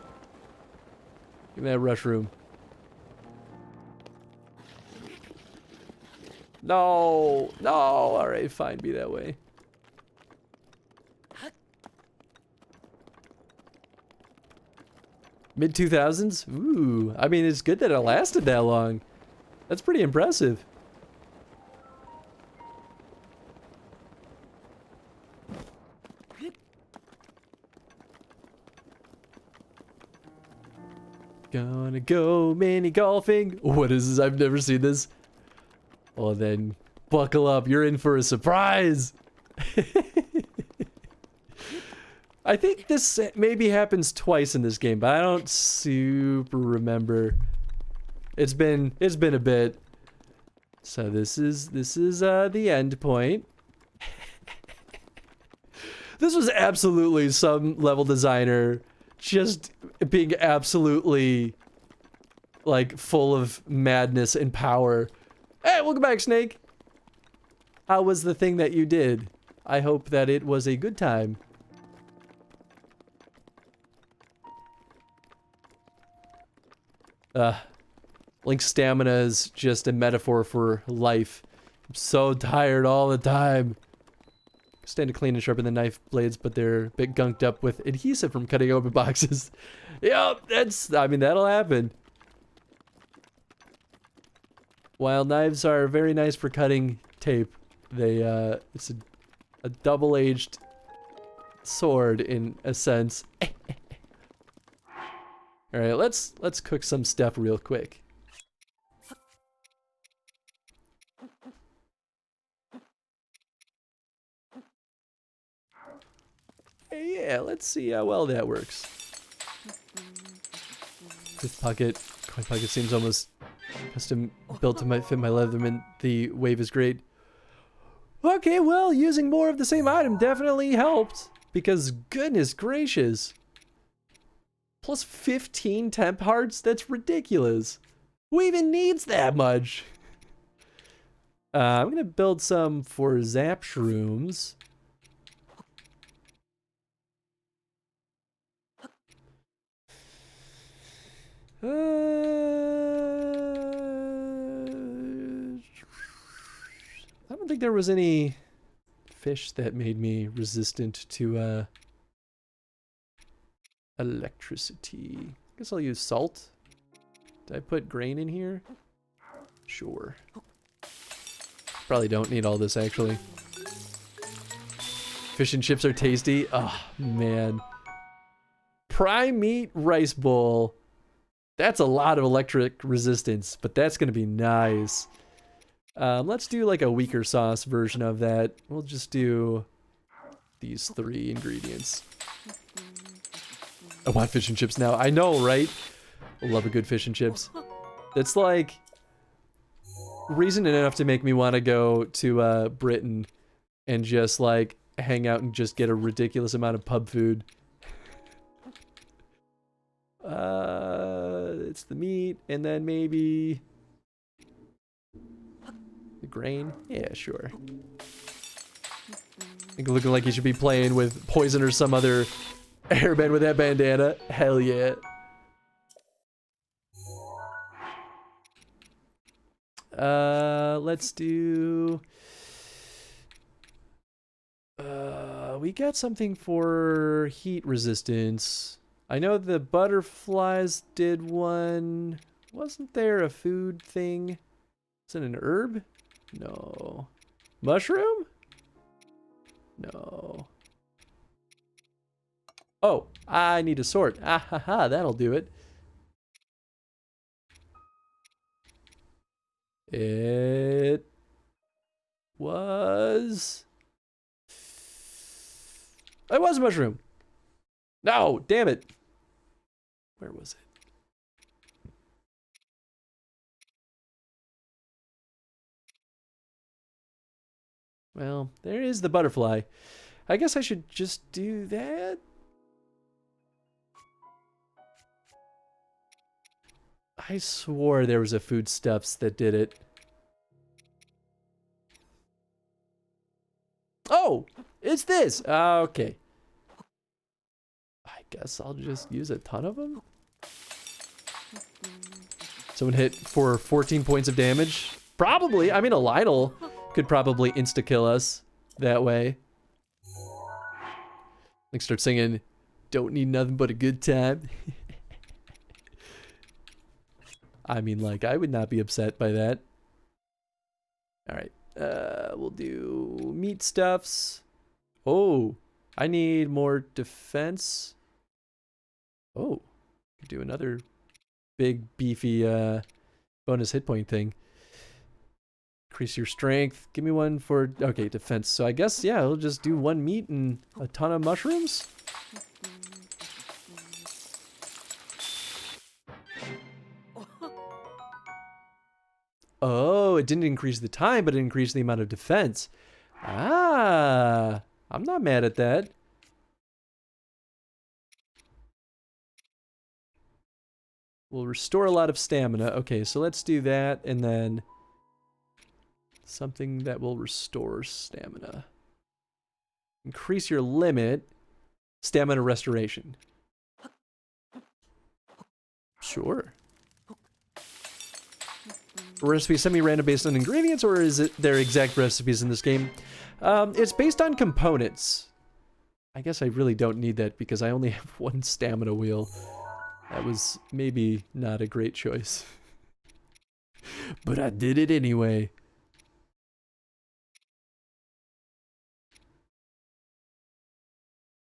Give me that rush room. No, no, alright, fine, be that way. Mid-2000s? Ooh, I mean, it's good that it lasted that long. That's pretty impressive. Gonna go mini golfing. What is this? I've never seen this. Well then, buckle up, you're in for a surprise! I think this maybe happens twice in this game, but I don't super remember. It's been a bit. So this is the end point. This was absolutely some level designer just being absolutely like full of madness and power. Hey, welcome back, Snake. How was the thing that you did? I hope that it was a good time. Link's stamina is just a metaphor for life. I'm so tired all the time. Stand to clean and sharpen the knife blades, but they're a bit gunked up with adhesive from cutting open boxes. Yep, I mean, that'll happen. While knives are very nice for cutting tape, they, it's a double-edged sword in a sense. Alright, let's cook some stuff real quick. Yeah, let's see how well that works. Fifth pocket, coin pocket seems almost custom built to fit my Leatherman. The wave is great. Okay, well, using more of the same item definitely helped. Because goodness gracious. Plus 15 temp hearts? That's ridiculous. Who even needs that much? I'm gonna build some for Zap Shrooms. I don't think there was any fish that made me resistant to electricity. I guess I'll use salt. Did I put grain in here? Sure. Probably don't need all this actually. Fish and chips are tasty. Oh man. Prime meat rice bowl. That's a lot of electric resistance, but that's gonna be nice. Let's do like a weaker sauce version of that. We'll just do these 3 ingredients. I want fish and chips now. I know, right? I love a good fish and chips. It's like reason enough to make me want to go to Britain and just like hang out and just get a ridiculous amount of pub food. It's the meat and then maybe the grain. Yeah, sure. Think looking like he should be playing with Poison or some other airband with that bandana. Hell yeah. Let's do... we got something for heat resistance. I know the butterflies did one. Wasn't there a food thing? Is it an herb? No. Mushroom? No. Oh, I need a sword. Ah ha ha, that'll do it. It was a mushroom. No, damn it. Where was it? Well, there is the butterfly. I guess I should just do that. I swore there was a foodstuffs that did it. Oh, it's this. Okay. I guess I'll just use a ton of them. Someone hit for 14 points of damage. Probably. I mean, a Lionel could probably insta-kill us that way. Like start singing, "Don't need nothing but a good time." I mean, like, I would not be upset by that. Alright, we'll do meat stuffs. Oh, I need more defense. Oh, do another big, beefy, bonus hit point thing. Increase your strength. Give me one for, okay, defense. So I guess, yeah, we'll just do one meat and a ton of mushrooms. Oh, it didn't increase the time, but it increased the amount of defense. Ah, I'm not mad at that. We'll restore a lot of stamina. Okay, so let's do that, and then something that will restore stamina. Increase your limit. Stamina restoration. Sure. Recipe semi-random based on ingredients, or is it their exact recipes in this game? It's based on components. I guess I really don't need that because I only have one stamina wheel. That was maybe not a great choice. But I did it anyway.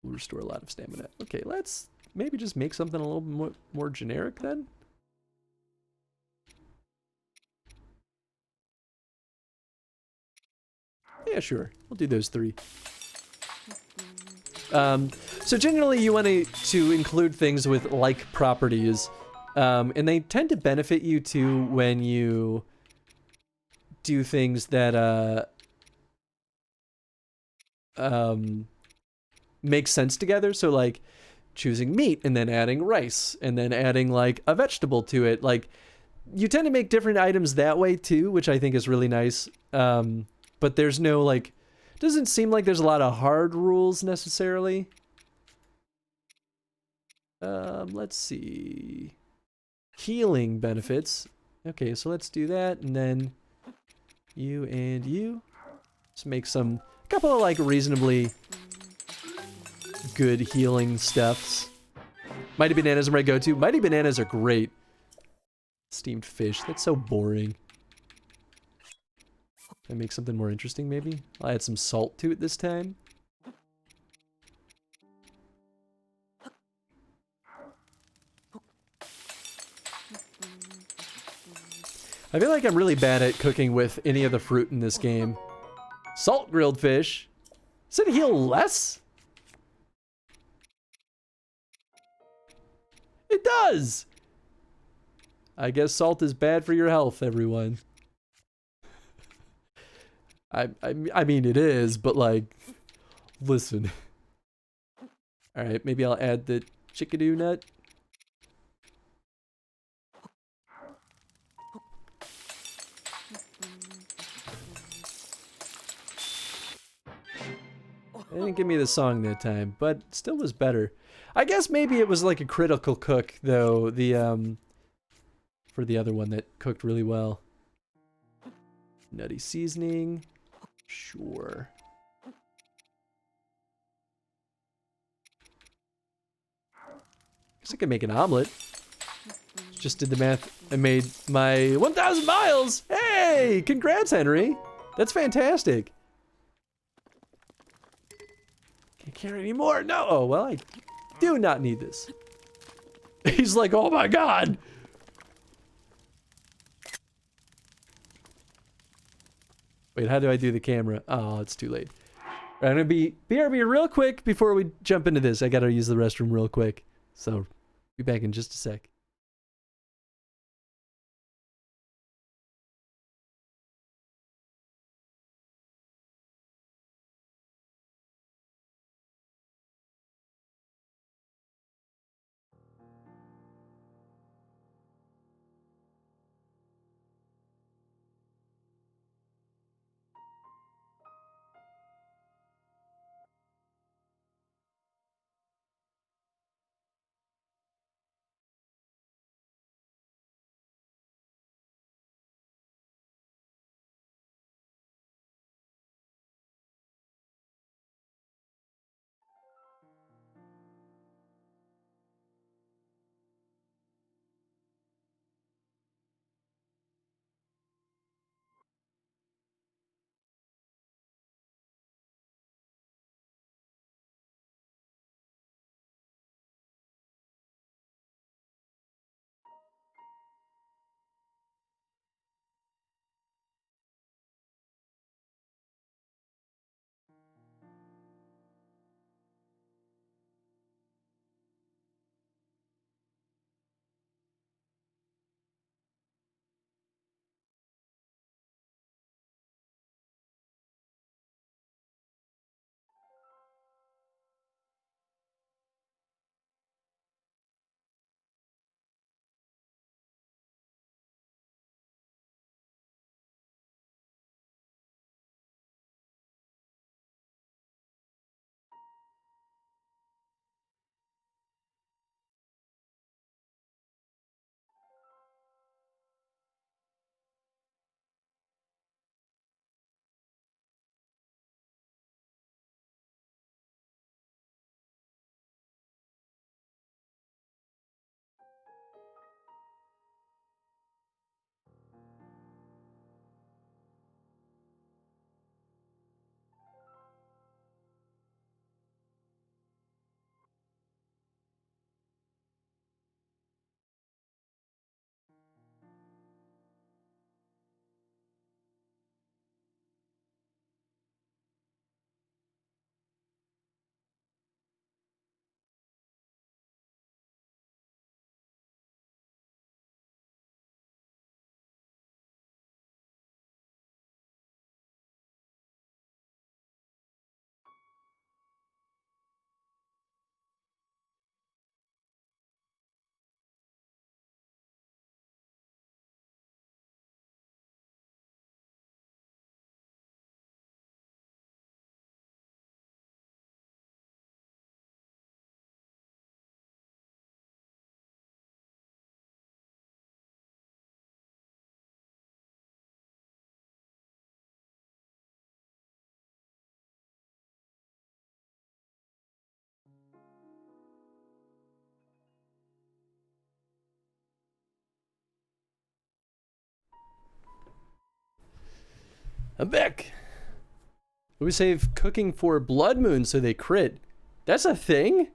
We'll restore a lot of stamina. Okay, let's maybe just make something a little more generic then. Yeah, sure. We'll do those three. So generally you want to include things with like properties, and they tend to benefit you too when you do things that make sense together. So like choosing meat and then adding rice and then adding like a vegetable to it. Like you tend to make different items that way too, which I think is really nice. But there's no like, doesn't seem like there's a lot of hard rules necessarily. Let's see. Healing benefits. Okay, so let's do that, and then you and you. Let's make a couple of like reasonably good healing stuffs. Mighty Bananas are my go-to. Mighty Bananas are great. Steamed fish, that's so boring. Can I make something more interesting, maybe? I'll add some salt to it this time. I feel like I'm really bad at cooking with any of the fruit in this game. Salt grilled fish. Does it heal less? It does! I guess salt is bad for your health, everyone. I mean, it is, but like, listen. All right, maybe I'll add the chickadee nut. They didn't give me the song that time, but still was better. I guess maybe it was like a critical cook though, the for the other one that cooked really well. Nutty seasoning. Sure. Guess I could make an omelet. Just did the math. I made my 1,000 miles! Hey! Congrats, Henry! That's fantastic. Can't carry any more. No! Oh, well, I do not need this. He's like, oh my god! Wait, how do I do the camera? Oh, it's too late. Right, I'm gonna be BRB real quick before we jump into this. I gotta use the restroom real quick. So, be back in just a sec. I'm back. We save cooking for blood moon so they crit. That's a thing?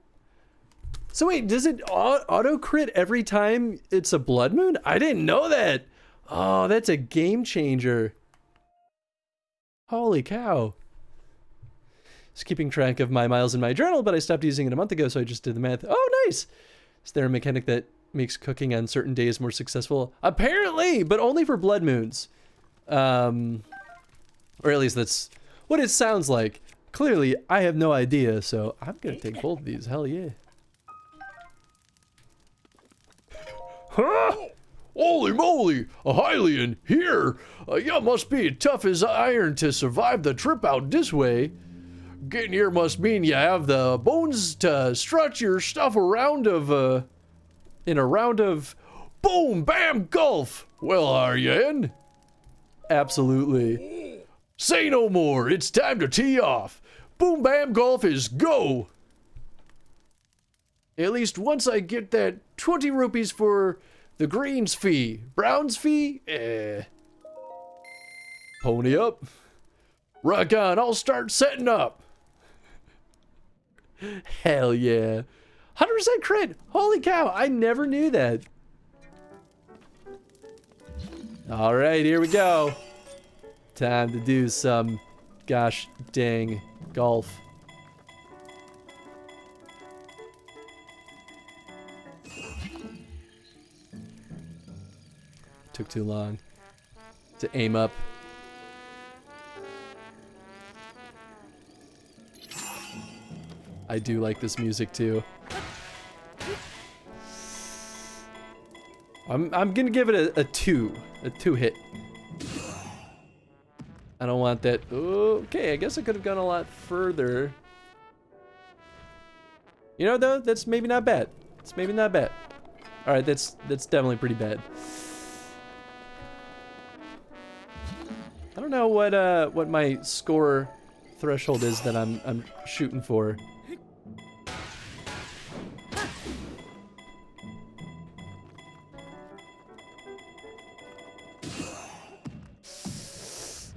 So wait, does it auto crit every time it's a blood moon? I didn't know that. Oh, that's a game changer. Holy cow. Just keeping track of my miles in my journal, but I stopped using it a month ago, so I just did the math. Oh, nice. Is there a mechanic that makes cooking on certain days more successful? Apparently, but only for blood moons. Or at least that's what it sounds like. Clearly, I have no idea, so I'm gonna take both of these. Hell yeah. Huh? Holy moly! A Hylian here! You must be tough as iron to survive the trip out this way. Getting here must mean you have the bones to strut your stuff around in a round of boom, bam, golf. Well, are you in? Absolutely. Say no more. It's time to tee off. Boom, bam, golf is go. At least once I get that 20 rupees for the greens fee. Browns fee? Pony up. Rock on. I'll start setting up. Hell yeah. 100% crit. Holy cow. I never knew that. All right, here we go. Time to do some gosh dang golf. Took too long to aim up. I do like this music too. I'm gonna give it a 2 hit. I don't want that. Okay, I guess I could have gone a lot further. You know though, that's maybe not bad. It's maybe not bad. All right, that's definitely pretty bad. I don't know what my score threshold is that I'm shooting for.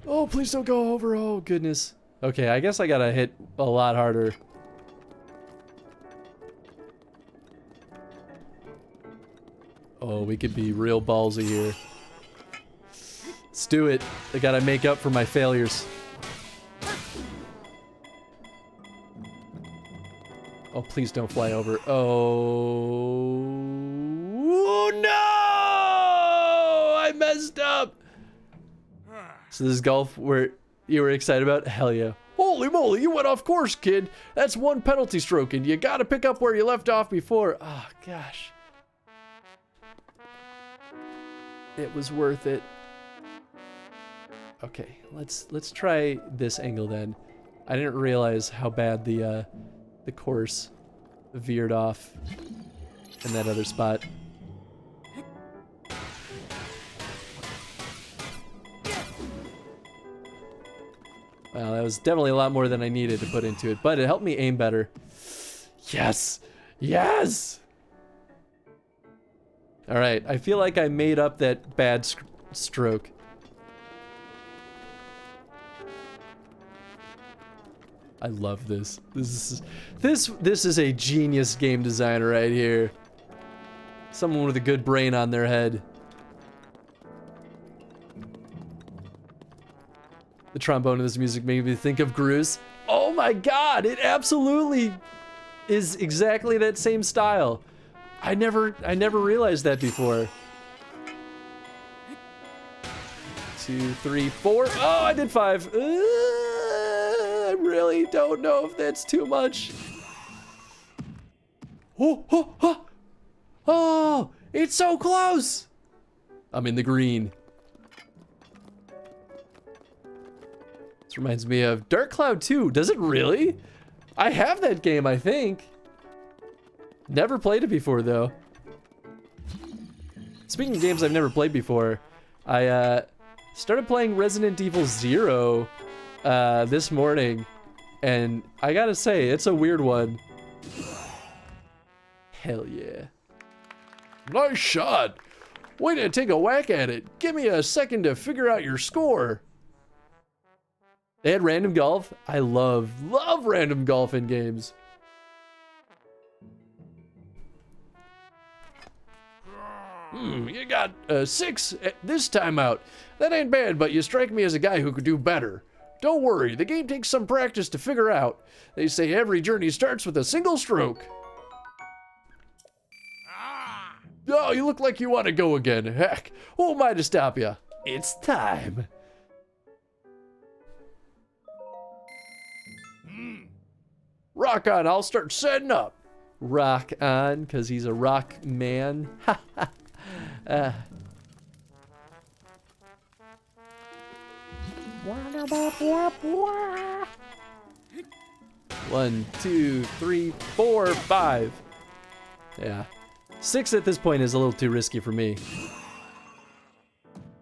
Oh, please don't go over. Oh, goodness. Okay, I guess I gotta hit a lot harder. Oh, we could be real ballsy here. Let's do it. I gotta make up for my failures. Oh, please don't fly over. Oh, no! I messed up. So this is golf where you were excited about? Hell yeah. Holy moly, you went off course, kid. That's one penalty stroke, and you gotta pick up where you left off before. Oh, gosh. It was worth it. Okay, let's try this angle then. I didn't realize how bad the course veered off in that other spot. Well, that was definitely a lot more than I needed to put into it, but it helped me aim better. Yes! Yes! All right, I feel like I made up that bad stroke. I love this. This is a genius game designer right here. Someone with a good brain on their head. The trombone in this music made me think of Grooves. Oh my god, it absolutely is exactly that same style. I never realized that before. 2, 3, 4. Oh, I did 5. I really don't know if that's too much. Oh, it's so close. I'm in the green. This reminds me of Dark Cloud 2. Does it really? I have that game, I think. Never played it before, though. Speaking of games I've never played before, I started playing Resident Evil 0 this morning, and I gotta say, it's a weird one. Hell yeah. Nice shot. Way to take a whack at it. Give me a second to figure out your score. They had random golf. I love random golf in games. You got 6 this time out. That ain't bad, but you strike me as a guy who could do better. Don't worry, the game takes some practice to figure out. They say every journey starts with a single stroke. Oh, you look like you want to go again. Heck, who am I to stop you? It's time. Rock on, I'll start setting up. Rock on, because he's a rock man. One, two, three, 4, 5. Yeah. 6 at this point is a little too risky for me.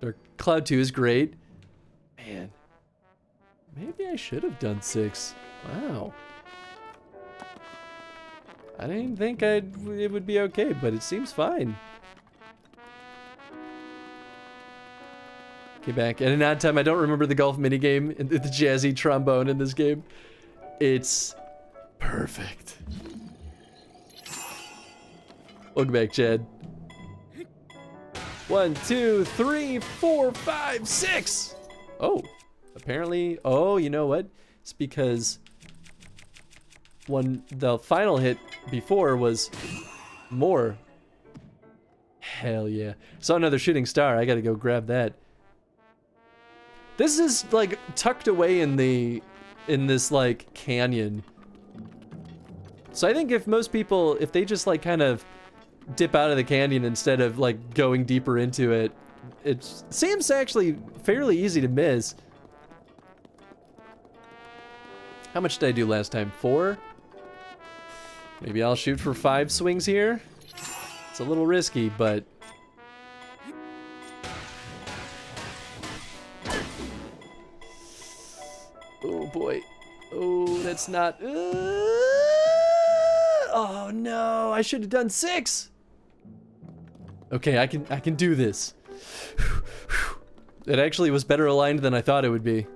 Or Cloud 2 is great. Man. Maybe I should have done 6. Wow. I didn't think it would be okay, but it seems fine. Okay, back at an odd time. I don't remember the golf minigame and the jazzy trombone in this game. It's perfect. Welcome back, Chad. 1, 2, 3, 4, 5, 6. Oh, apparently. Oh, you know what? It's because the final hit before was more. Hell yeah. Saw another shooting star. I gotta go grab that. This is like tucked away in this like canyon. So I think if most people, if they just like kind of dip out of the canyon instead of like going deeper into it, it seems actually fairly easy to miss. How much did I do last time? 4? Maybe I'll shoot for 5 swings here. It's a little risky, but oh boy. Oh, that's not. Oh no, I should have done 6. Okay, I can do this. It actually was better aligned than I thought it would be.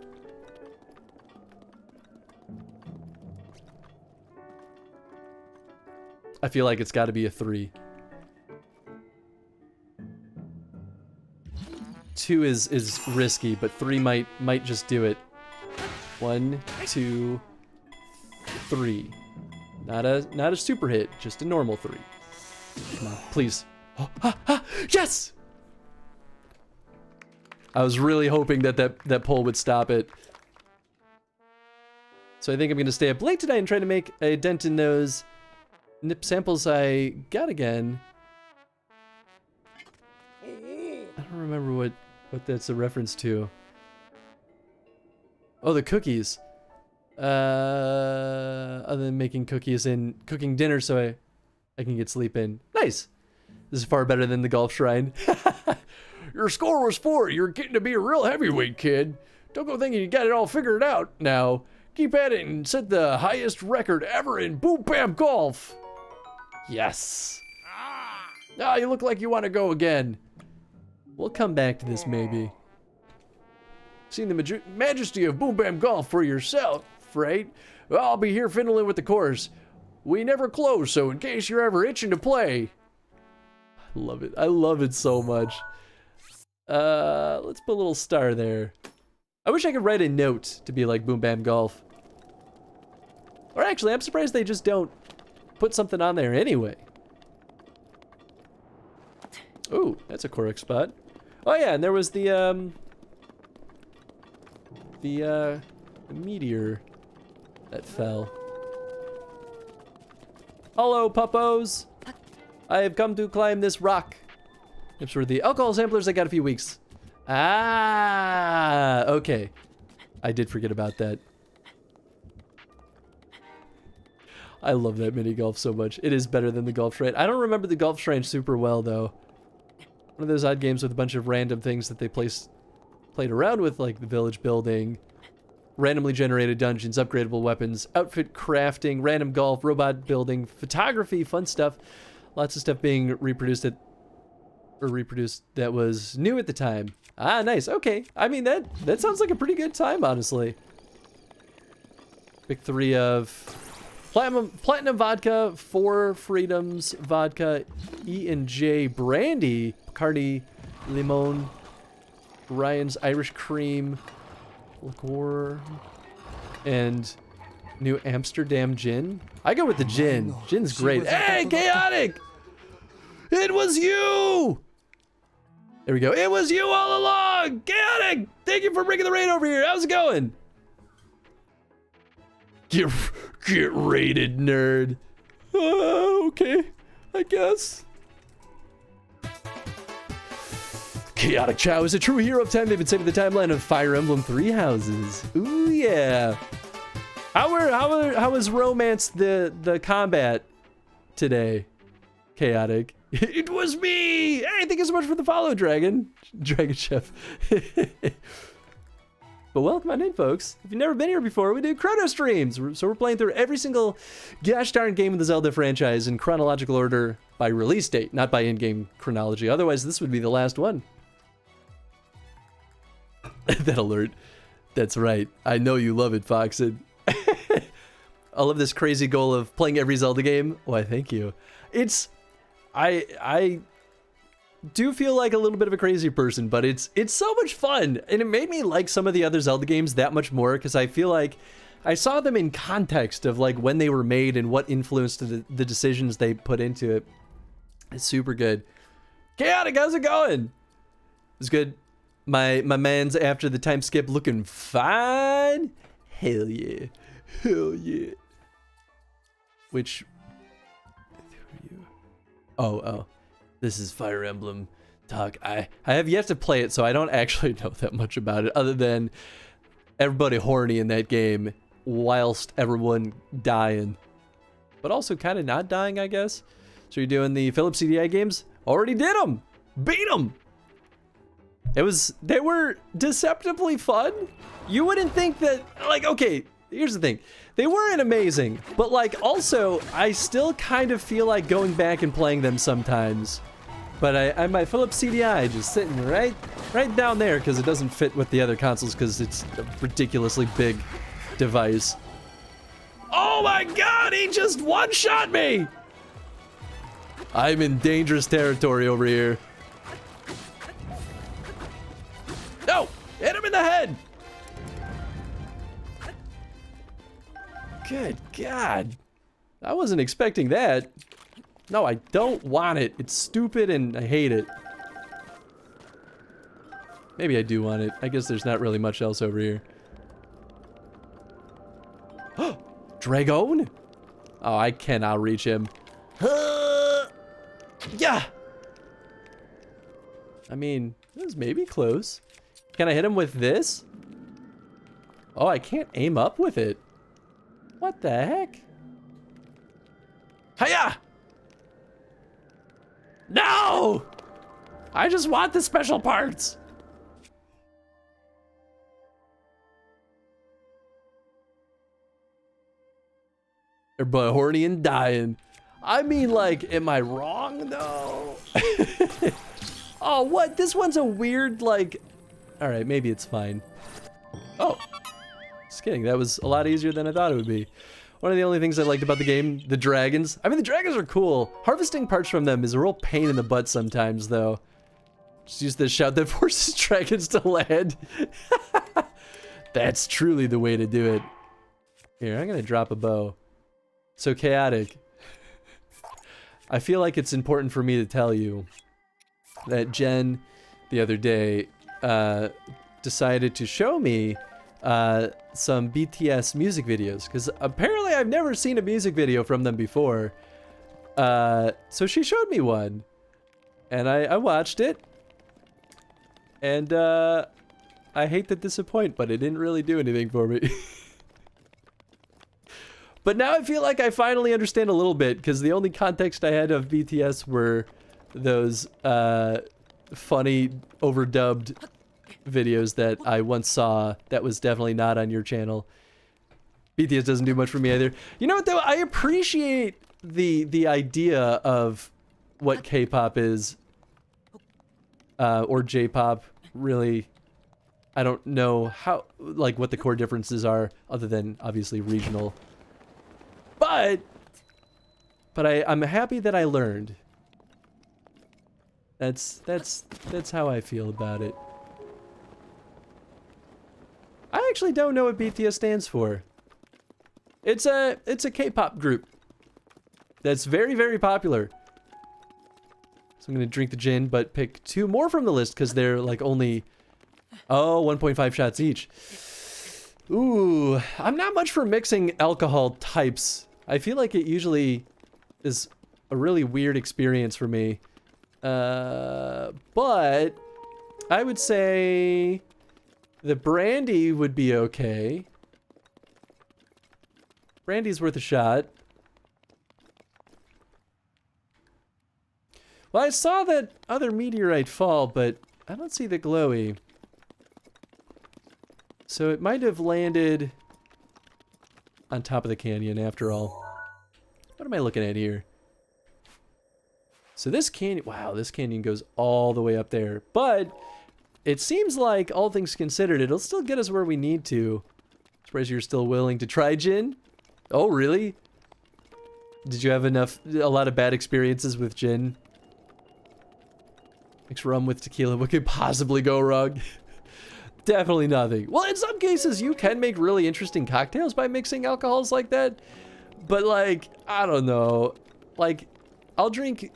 I feel like it's got to be a 3. 2 is risky, but 3 might just do it. 1, 2, 3. Not a super hit, just a normal 3. Come on, please. Oh, yes! I was really hoping that pole would stop it. So I think I'm gonna stay up late tonight and try to make a dent in those nip samples I got again. I don't remember what that's a reference to. Oh, the cookies. Other than making cookies and cooking dinner so I can get sleep in. Nice. This is far better than the golf shrine. Your score was 4. You're getting to be a real heavyweight, kid. Don't go thinking you got it all figured out now. Keep at it and set the highest record ever in Boom Bam Golf. Yes. Ah, you look like you want to go again. We'll come back to this maybe. Seen the majesty of Boom Bam Golf for yourself, right? Well, I'll be here fiddling with the course. We never close, so in case you're ever itching to play. I love it. I love it so much. Let's put a little star there. I wish I could write a note to be like Boom Bam Golf. Or actually, I'm surprised they just don't put something on there anyway. Ooh, that's a correct spot. Oh yeah, and there was the meteor that fell. Hello, puppos. I have come to climb this rock. Tips for the alcohol samplers I got a few weeks. Ah, okay. I did forget about that. I love that mini golf so much. It is better than the golf shrine. I don't remember the golf shrine super well though. One of those odd games with a bunch of random things that they played around with, like the village building, randomly generated dungeons, upgradable weapons, outfit crafting, random golf, robot building, photography, fun stuff. Lots of stuff being reproduced that was new at the time. Ah, nice. Okay. I mean, that sounds like a pretty good time, honestly. Pick 3 of Platinum Vodka, 4 Freedoms Vodka, E&J Brandy, Bacardi Limon, Ryan's Irish Cream, liqueur, and New Amsterdam Gin. I go with the gin. Gin's great. Hey, Chaotic! It was you! There we go. It was you all along! Chaotic! Thank you for bringing the rain over here. How's it going? Get raided, nerd. Okay, I guess. Chaotic Chow is a true hero of time. They've been saving the timeline of Fire Emblem Three Houses. Ooh, yeah. How was romance the combat today? Chaotic. It was me! Hey, thank you so much for the follow, Dragon Chef. But welcome on in, folks. If you've never been here before, we do chrono streams. So we're playing through every single gosh darn game of the Zelda franchise in chronological order by release date, not by in-game chronology. Otherwise, this would be the last one. That alert. That's right. I know you love it, Foxen. I love this crazy goal of playing every Zelda game. Why, thank you. I do feel like a little bit of a crazy person, but it's so much fun, and it made me like some of the other Zelda games that much more, because I feel like I saw them in context of like when they were made and what influenced the decisions they put into it. It's super good. Chaotic, how's it going? It's good. My man's after the time skip looking fine. Hell yeah. Hell yeah. Which... Oh. This is Fire Emblem talk. I have yet to play it, so I don't actually know that much about it, other than everybody horny in that game, whilst everyone dying. But also kind of not dying, I guess. So you're doing the Philips CDI games? Already did them! Beat them! They were deceptively fun. You wouldn't think that, like, okay, here's the thing. They weren't amazing, but like also, I still kind of feel like going back and playing them sometimes. But I my Philips CDI just sitting right down there because it doesn't fit with the other consoles because it's a ridiculously big device. Oh my god, he just one-shot me! I'm in dangerous territory over here. No! Hit him in the head! Good God. I wasn't expecting that. No, I don't want it. It's stupid and I hate it. Maybe I do want it. I guess there's not really much else over here. Dragon? Oh, I cannot reach him. Yeah! I mean, this is maybe close. Can I hit him with this? Oh, I can't aim up with it. What the heck? Hiya! No! I just want the special parts. Everybody horny and dying. I mean, like, am I wrong though? Oh, what? This one's a weird, like... Alright, maybe it's fine. Oh. Just kidding, that was a lot easier than I thought it would be. One of the only things I liked about the game, the dragons. I mean, the dragons are cool. Harvesting parts from them is a real pain in the butt sometimes, though. Just use the shout that forces dragons to land. That's truly the way to do it. Here, I'm gonna drop a bow. So, Chaotic. I feel like it's important for me to tell you that Jen, the other day, decided to show me some BTS music videos, because apparently I've never seen a music video from them before. So she showed me one, and I watched it, and I hate to disappoint, but it didn't really do anything for me. But now I feel like I finally understand a little bit, because the only context I had of BTS were those funny overdubbed videos that I once saw that was definitely not on your channel. BTS doesn't do much for me either. You know what though? I appreciate the idea of what K-pop is, or J-pop, really. I don't know how, like, what the core differences are, other than obviously regional. But I'm happy that I learned. That's how I feel about it. I actually don't know what BTS stands for. It's a K-pop group that's very, very popular. So I'm gonna drink the gin, but pick 2 more from the list because they're like only 1.5 shots each. Ooh, I'm not much for mixing alcohol types. I feel like it usually is a really weird experience for me. But I would say the brandy would be okay. Brandy's worth a shot. Well, I saw that other meteorite fall, but I don't see the glowy. So it might have landed on top of the canyon after all. What am I looking at here? So this canyon, wow, this canyon goes all the way up there. But it seems like, all things considered, it'll still get us where we need to. Surprised you're still willing to try gin? Oh, really? Did you have a lot of bad experiences with gin? Mix rum with tequila, what could possibly go wrong? Definitely nothing. Well, in some cases, you can make really interesting cocktails by mixing alcohols like that. But like, I don't know. Like, I'll drink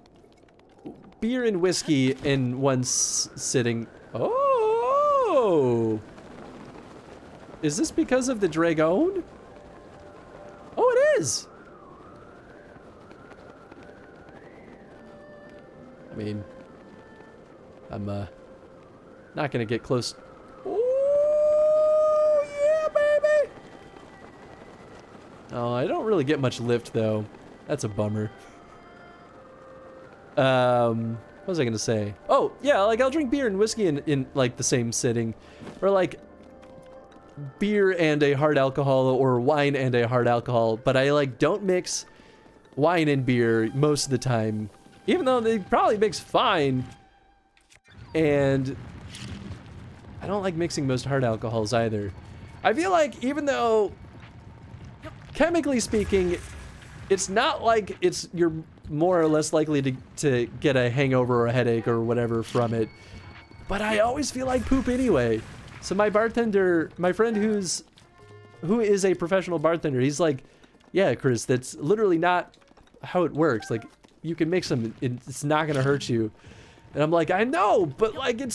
beer and whiskey in one sitting. Oh! Is this because of the Dragon? Oh, it is! I mean, I'm not gonna get close. Oh, yeah, baby! Oh, I don't really get much lift, though. That's a bummer. What was I gonna say? Oh, yeah, like, I'll drink beer and whiskey in like, the same sitting. Or, like, beer and a hard alcohol, or wine and a hard alcohol. But I, like, don't mix wine and beer most of the time. Even though they probably mix fine. And I don't like mixing most hard alcohols either. I feel like even though, chemically speaking, it's not like you're more or less likely to get a hangover or a headache or whatever from it. But I always feel like poop anyway. So my bartender, my friend who is a professional bartender, he's like, yeah, Chris, that's literally not how it works. Like, you can mix them, it's not gonna hurt you. And I'm like, I know, but like I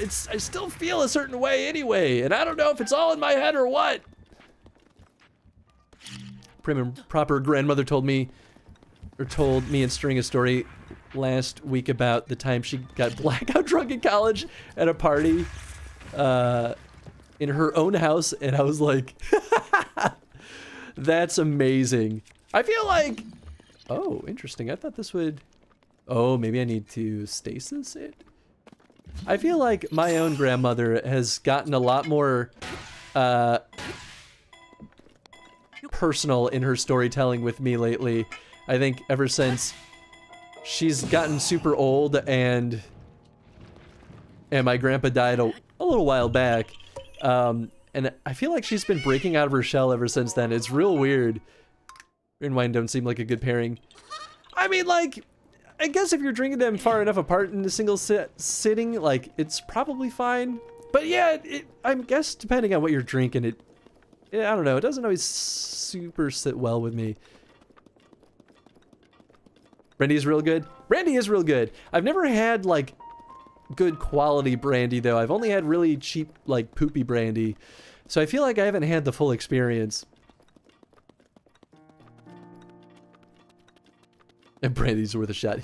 still feel a certain way anyway, and I don't know if it's all in my head or what. Prim and proper grandmother told me and String a story last week about the time she got blackout drunk in college at a party in her own house, and I was like, that's amazing. I feel like, oh, interesting. I thought this would, oh, maybe I need to stasis it? I feel like my own grandmother has gotten a lot more personal in her storytelling with me lately. I think ever since she's gotten super old and my grandpa died a little while back. And I feel like she's been breaking out of her shell ever since then. It's real weird. Beer and wine don't seem like a good pairing. I mean, like, I guess if you're drinking them far enough apart in a single sitting, like, it's probably fine. But yeah, I guess depending on what you're drinking, I don't know, it doesn't always super sit well with me. Brandy is real good? Brandy is real good. I've never had, like, good quality brandy, though. I've only had really cheap, like, poopy brandy. So I feel like I haven't had the full experience. And brandy's worth a shot.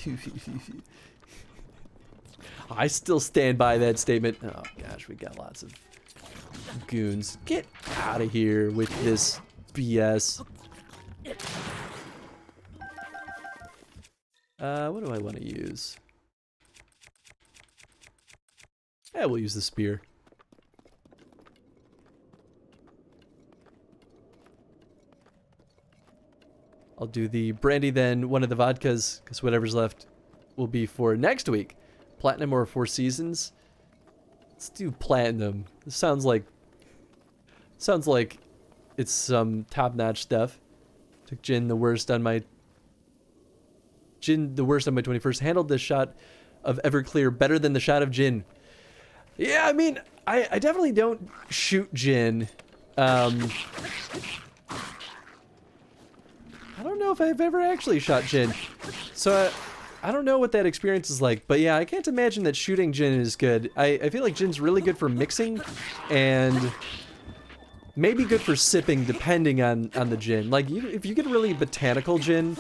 I still stand by that statement. Oh, gosh, we got lots of goons. Get out of here with this BS. What do I want to use? Yeah, we'll use the spear. I'll do the brandy then, one of the vodkas, because whatever's left will be for next week. Platinum or Four Seasons. Let's do platinum. This sounds like it's some top-notch stuff. Took gin the worst on my 21st. Handled this shot of Everclear better than the shot of gin. Yeah, I mean, I definitely don't shoot gin. I don't know if I've ever actually shot gin. So I don't know what that experience is like. But yeah, I can't imagine that shooting gin is good. I feel like gin's really good for mixing. And maybe good for sipping depending on the gin. Like if you get a really botanical gin,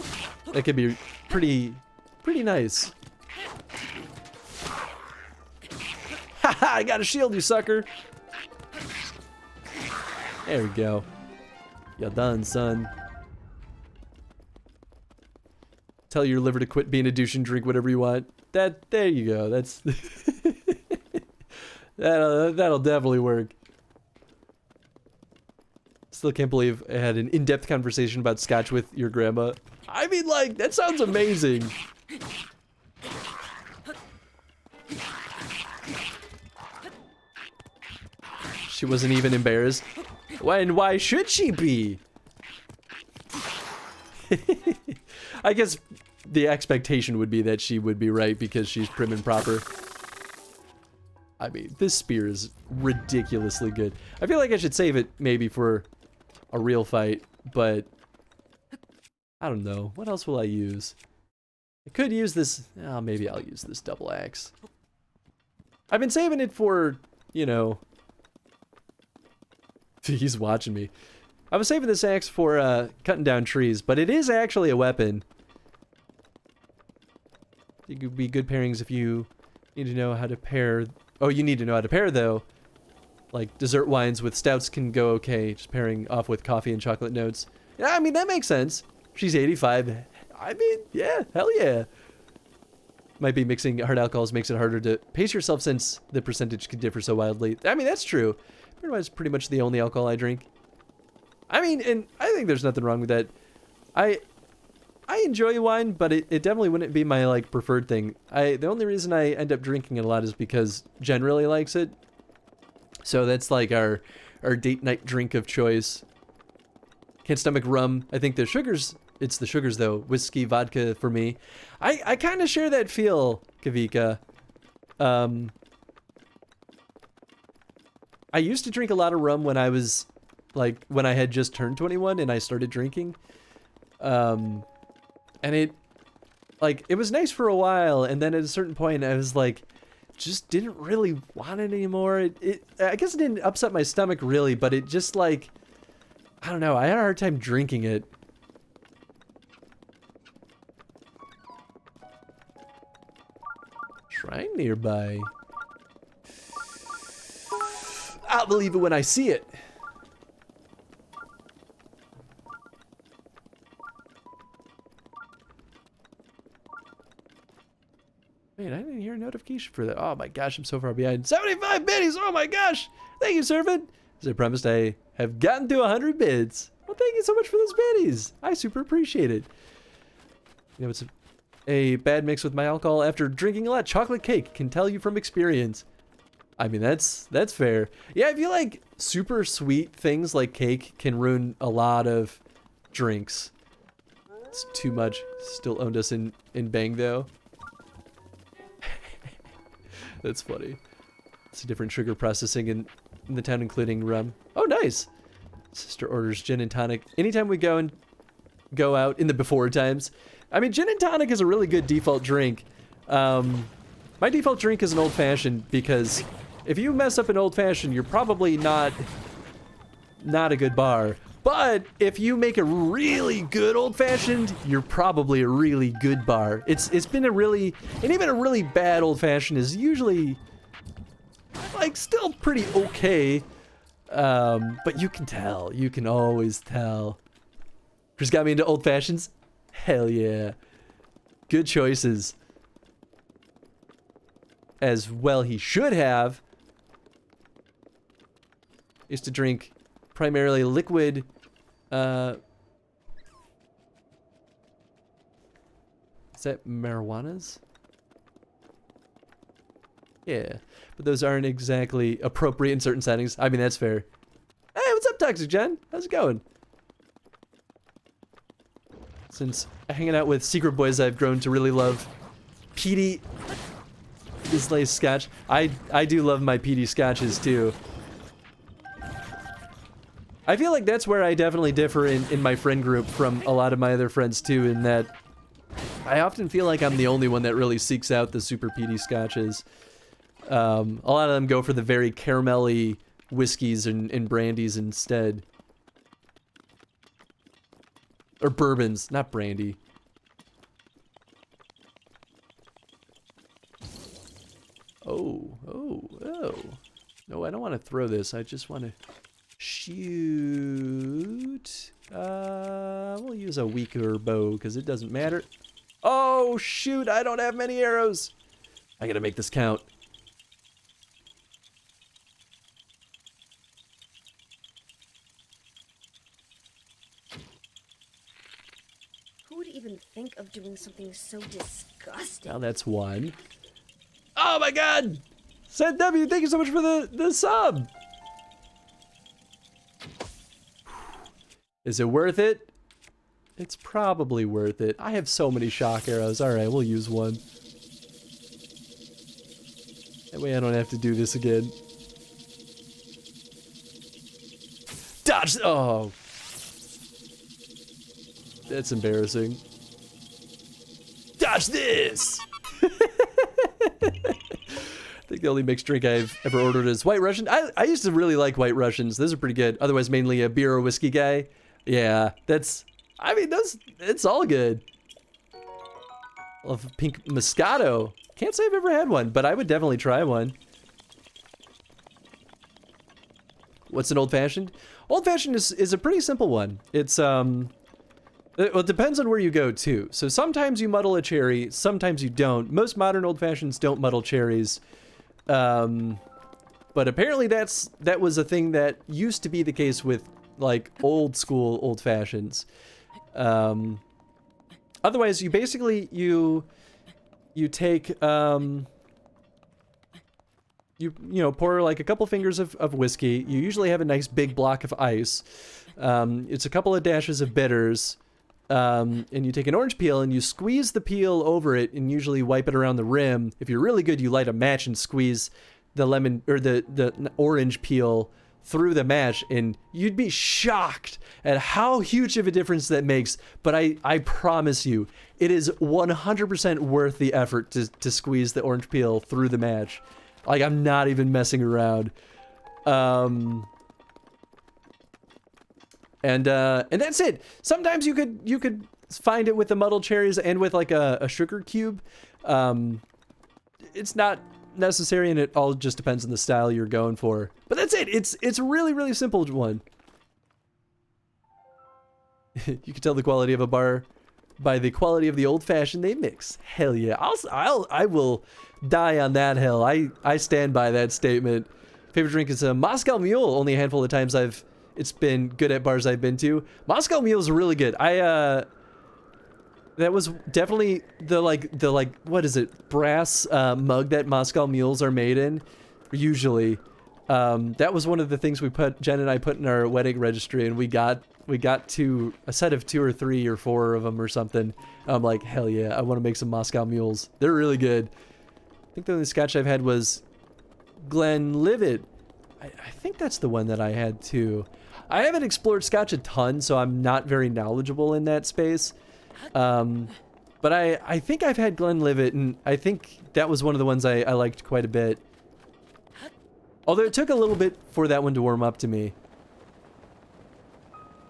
that could be pretty nice. Haha, I got a shield, you sucker. There we go. You're done, son. Tell your liver to quit being a douche and drink whatever you want. There you go. That's that'll definitely work. Still can't believe I had an in-depth conversation about scotch with your grandma. I mean, like, that sounds amazing. She wasn't even embarrassed. Why should she be? I guess the expectation would be that she would be right because she's prim and proper. I mean, this spear is ridiculously good. I feel like I should save it maybe for a real fight, but I don't know. What else will I use? I could use this. Oh, maybe I'll use this double axe. I've been saving it for, you know... He's watching me. I was saving this axe for cutting down trees, but it is actually a weapon. It could be good pairings if you need to know how to pair. Oh, you need to know how to pair, though. Like, dessert wines with stouts can go okay, just pairing off with coffee and chocolate notes. Yeah, I mean, that makes sense. She's 85. I mean, yeah, hell yeah. Might be mixing hard alcohols makes it harder to pace yourself since the percentage can differ so wildly. I mean, that's true. Beer wine is pretty much the only alcohol I drink. I mean, and I think there's nothing wrong with that. I enjoy wine, but it definitely wouldn't be my, like, preferred thing. The only reason I end up drinking it a lot is because Jen really likes it. So that's like our date night drink of choice. Can't stomach rum. I think it's the sugars though. Whiskey, vodka for me. I kind of share that feel, Kavika. I used to drink a lot of rum when I was, like, when I had just turned 21 and I started drinking. And it was nice for a while, and then at a certain point I was like, just didn't really want it anymore. I guess it didn't upset my stomach really, but it just, like, I don't know, I had a hard time drinking it. Shrine nearby. I'll believe it when I see it. Wait, I didn't hear a notification for that. Oh my gosh, I'm so far behind. 75 biddies! Oh my gosh! Thank you, Servant! As I promised, I have gotten to 100 bids. Well, thank you so much for those biddies. I super appreciate it. You know, it's a bad mix with my alcohol after drinking a lot. Chocolate cake can tell you from experience. I mean, that's fair. Yeah, I feel like super sweet things like cake can ruin a lot of drinks. It's too much. Still owned us in Bang, though. That's funny. It's a different sugar processing in the town, including rum. Oh, nice. Sister orders gin and tonic. Anytime we go out in the before times. I mean, gin and tonic is a really good default drink. My default drink is an old fashioned because if you mess up an old fashioned, you're probably not a good bar. But if you make a really good old fashioned, you're probably a really good bar. It's been a really, and even a really bad old fashioned is usually like still pretty okay. But you can tell, you can always tell. Chris got me into old fashions. Hell yeah. Good choices. As well he should have. Used to drink primarily liquid, is that marijuanas? Yeah, but those aren't exactly appropriate in certain settings. I mean, that's fair. Hey, what's up, Toxic Jen? How's it going? Since hanging out with secret boys, I've grown to really love peaty Islay scotch. I do love my peaty scotches too. I feel like that's where I definitely differ in my friend group from a lot of my other friends too, in that I often feel like I'm the only one that really seeks out the super peaty scotches. A lot of them go for the very caramelly, whiskeys and brandies instead. Or bourbons, not brandy. Oh. No, I don't want to throw this. I just want to shoot. We'll use a weaker bow because it doesn't matter. Oh, shoot. I don't have many arrows. I got to make this count. Who would even think of doing something so disgusting? Now that's one. Oh my god! Said W, thank you so much for the sub! Is it worth it? It's probably worth it. I have so many shock arrows. Alright, we'll use one. That way I don't have to do this again. Dodge! Oh. That's embarrassing. Dodge this! I think the only mixed drink I've ever ordered is White Russian. I used to really like White Russians. Those are pretty good. Otherwise, mainly a beer or whiskey guy. Yeah, it's all good. Love pink Moscato. Can't say I've ever had one, but I would definitely try one. What's an old fashioned? Old fashioned is a pretty simple one. It's well, it depends on where you go too. So sometimes you muddle a cherry, sometimes you don't. Most modern old fashions don't muddle cherries. But apparently that was a thing that used to be the case with like old school old fashions. Otherwise you basically you take you pour like a couple fingers of whiskey. You usually have a nice big block of ice. It's a couple of dashes of bitters. And you take an orange peel and you squeeze the peel over it and usually wipe it around the rim. If you're really good, you light a match and squeeze the lemon or the orange peel through the match, and you'd be shocked at how huge of a difference that makes. But I promise you, it is 100% worth the effort to squeeze the orange peel through the match. Like, I'm not even messing around. And that's it. Sometimes you could find it with the muddled cherries and with like a sugar cube. It's not necessary, and it all just depends on the style you're going for. But that's it. It's a really, really simple one. You can tell the quality of a bar by the quality of the old fashioned they mix. Hell yeah. I will die on that hill. I stand by that statement. Favorite drink is a Moscow Mule. Only a handful of times it's been good at bars I've been to. Moscow Mule is really good. That was definitely the what is it, brass mug that Moscow Mules are made in, usually. That was one of the things Jen and I put in our wedding registry, and we got to a set of 2 or 3 or 4 of them or something. I'm like, hell yeah, I want to make some Moscow Mules. They're really good. I think the only scotch I've had was Glenlivet. I think that's the one that I had too. I haven't explored scotch a ton, so I'm not very knowledgeable in that space. But I think I've had Glenlivet, and I think that was one of the ones I liked quite a bit. Although it took a little bit for that one to warm up to me.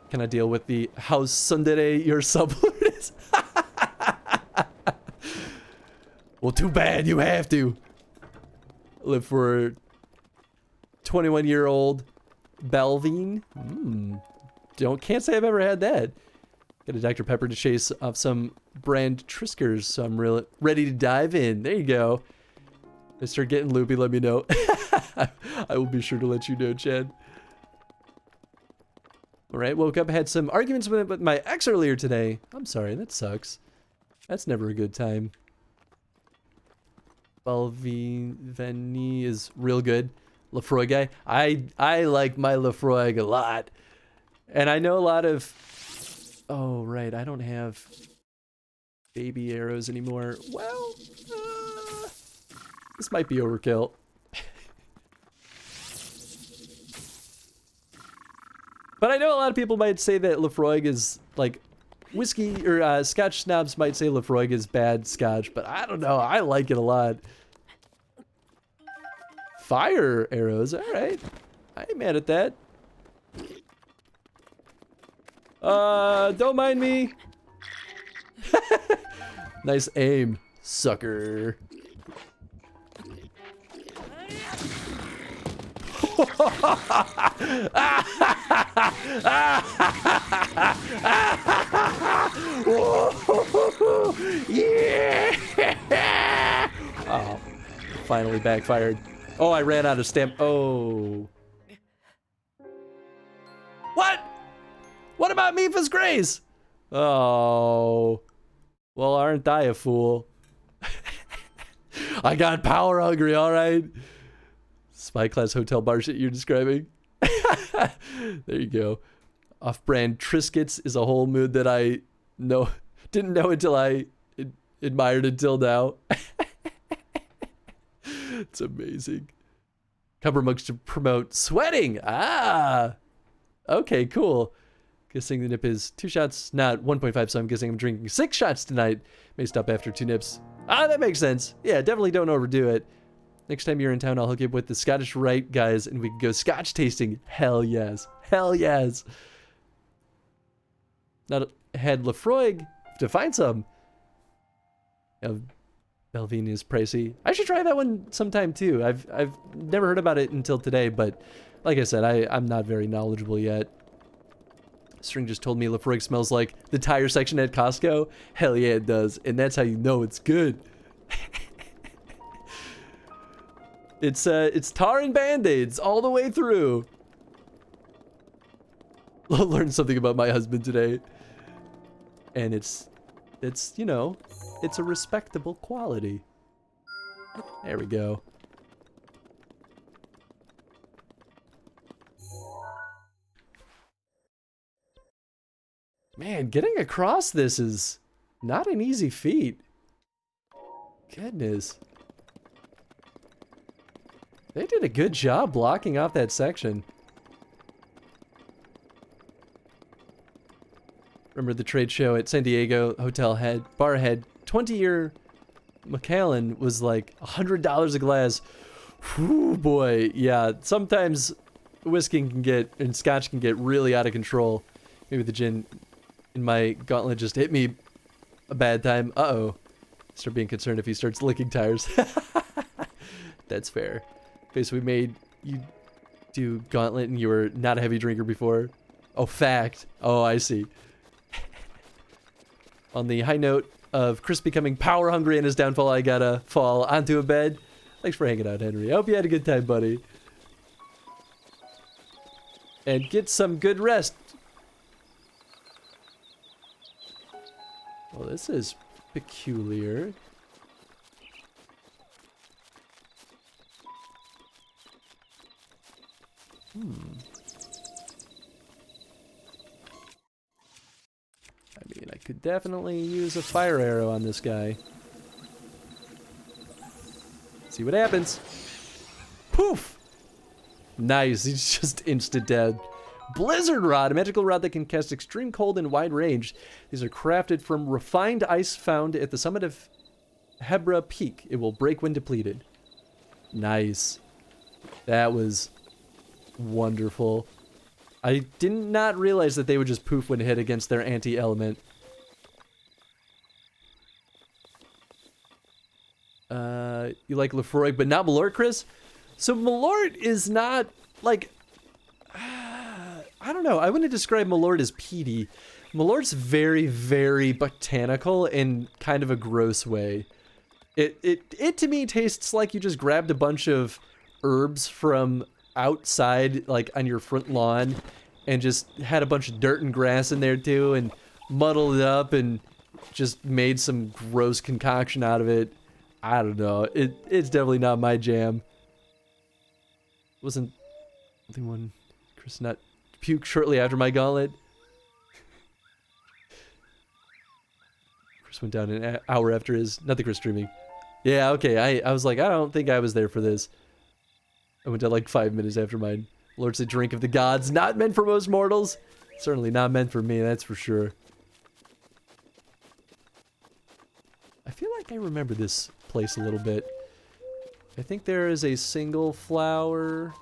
Can I deal with the how tsundere your sublord is? Well, too bad, you have to. Live for 21-year-old Belvine. Can't say I've ever had that. Got a Dr. Pepper to chase off some brand Triskers, so I'm really ready to dive in. There you go. If I start getting loopy, let me know. I will be sure to let you know, Chad. Alright, woke up, had some arguments with my ex earlier today. I'm sorry, that sucks. That's never a good time. Balvenie is real good. Lefroy guy. I like my Lefroy a lot. And I know a lot of... Oh, right, I don't have baby arrows anymore. Well, this might be overkill. But I know a lot of people might say that Lefroy is like whiskey, or Scotch snobs might say Lefroy is bad Scotch, but I don't know. I like it a lot. Fire arrows, all right. I ain't mad at that. Don't mind me. Nice aim, sucker. Yeah! Oh, finally backfired. Oh, I ran out of stamp. Oh. What? What about Mipha's Grace? Oh. Well, aren't I a fool? I got power hungry, alright? Spy class hotel bar shit you're describing. There you go. Off-brand Triscuits is a whole mood that I didn't know until I admired until now. It's amazing. Cover mugs to promote sweating. Ah. Okay, cool. Guessing the nip is 2 shots, not 1.5, so I'm guessing I'm drinking 6 shots tonight. May stop after 2 nips. Ah, that makes sense. Yeah, definitely don't overdo it. Next time you're in town, I'll hook you up with the Scottish Rite guys and we can go scotch tasting. Hell yes. Hell yes. Not had Lefroy to find some. Belvini is pricey. I should try that one sometime too. I've never heard about it until today, but like I said, I'm not very knowledgeable yet. String just told me Lefroy smells like the tire section at Costco. Hell yeah, it does. And that's how you know it's good. It's tar and Band-Aids all the way through. Learned something about my husband today. And it's, you know, it's a respectable quality. There we go. Man, getting across this is not an easy feat. Goodness. They did a good job blocking off that section. Remember the trade show at San Diego hotel had bar head 20-year Macallan was like $100 a glass. Whew, boy, yeah. Sometimes whiskey can get and scotch can get really out of control. Maybe the gin in my gauntlet just hit me a bad time. Uh-oh. Start being concerned if he starts licking tires. That's fair. Okay, so we made you do gauntlet and you were not a heavy drinker before. Oh, fact. Oh, I see. On the high note of Chris becoming power hungry and his downfall, I gotta fall onto a bed. Thanks for hanging out, Henry. I hope you had a good time, buddy. And get some good rest. Well, this is peculiar. I mean, I could definitely use a fire arrow on this guy. See what happens. Poof! Nice, he's just instant dead. Blizzard Rod, a magical rod that can cast extreme cold in wide range. These are crafted from refined ice found at the summit of Hebra Peak. It will break when depleted. Nice. That was wonderful. I did not realize that they would just poof when hit against their anti-element. You like Lefroy, but not Malort, Chris? So Malort is not, like... I don't know. I wouldn't describe Malort as peaty. Malort's very, very botanical in kind of a gross way. It to me tastes like you just grabbed a bunch of herbs from outside, like on your front lawn, and just had a bunch of dirt and grass in there too, and muddled it up and just made some gross concoction out of it. I don't know. It's definitely not my jam. Wasn't the one Chris not puke shortly after my gauntlet. Chris went down an hour after his, not the Chris streaming. Yeah, okay, I was like, I don't think I was there for this. I went down like 5 minutes after mine. Lord's a drink of the gods, not meant for most mortals. Certainly not meant for me, that's for sure. I feel like I remember this place a little bit. I think there is a single flower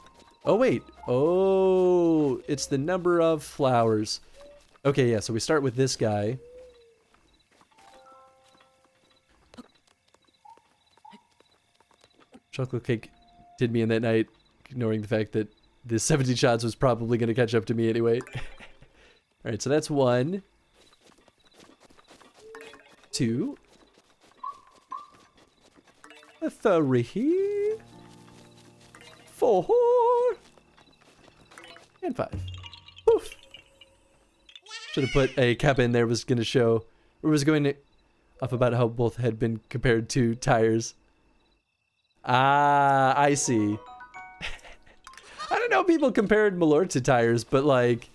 Oh, wait. Oh, it's the number of flowers. Okay, yeah, so we start with this guy. Chocolate cake did me in that night, ignoring the fact that the 70 shots was probably going to catch up to me anyway. Alright, so that's 1. 2. 3. 4. And 5. Poof. Should have put a cap in there, was going to show, or was going to, off about how both had been compared to tires. Ah, I see. I don't know if people compared Malort to tires, but like,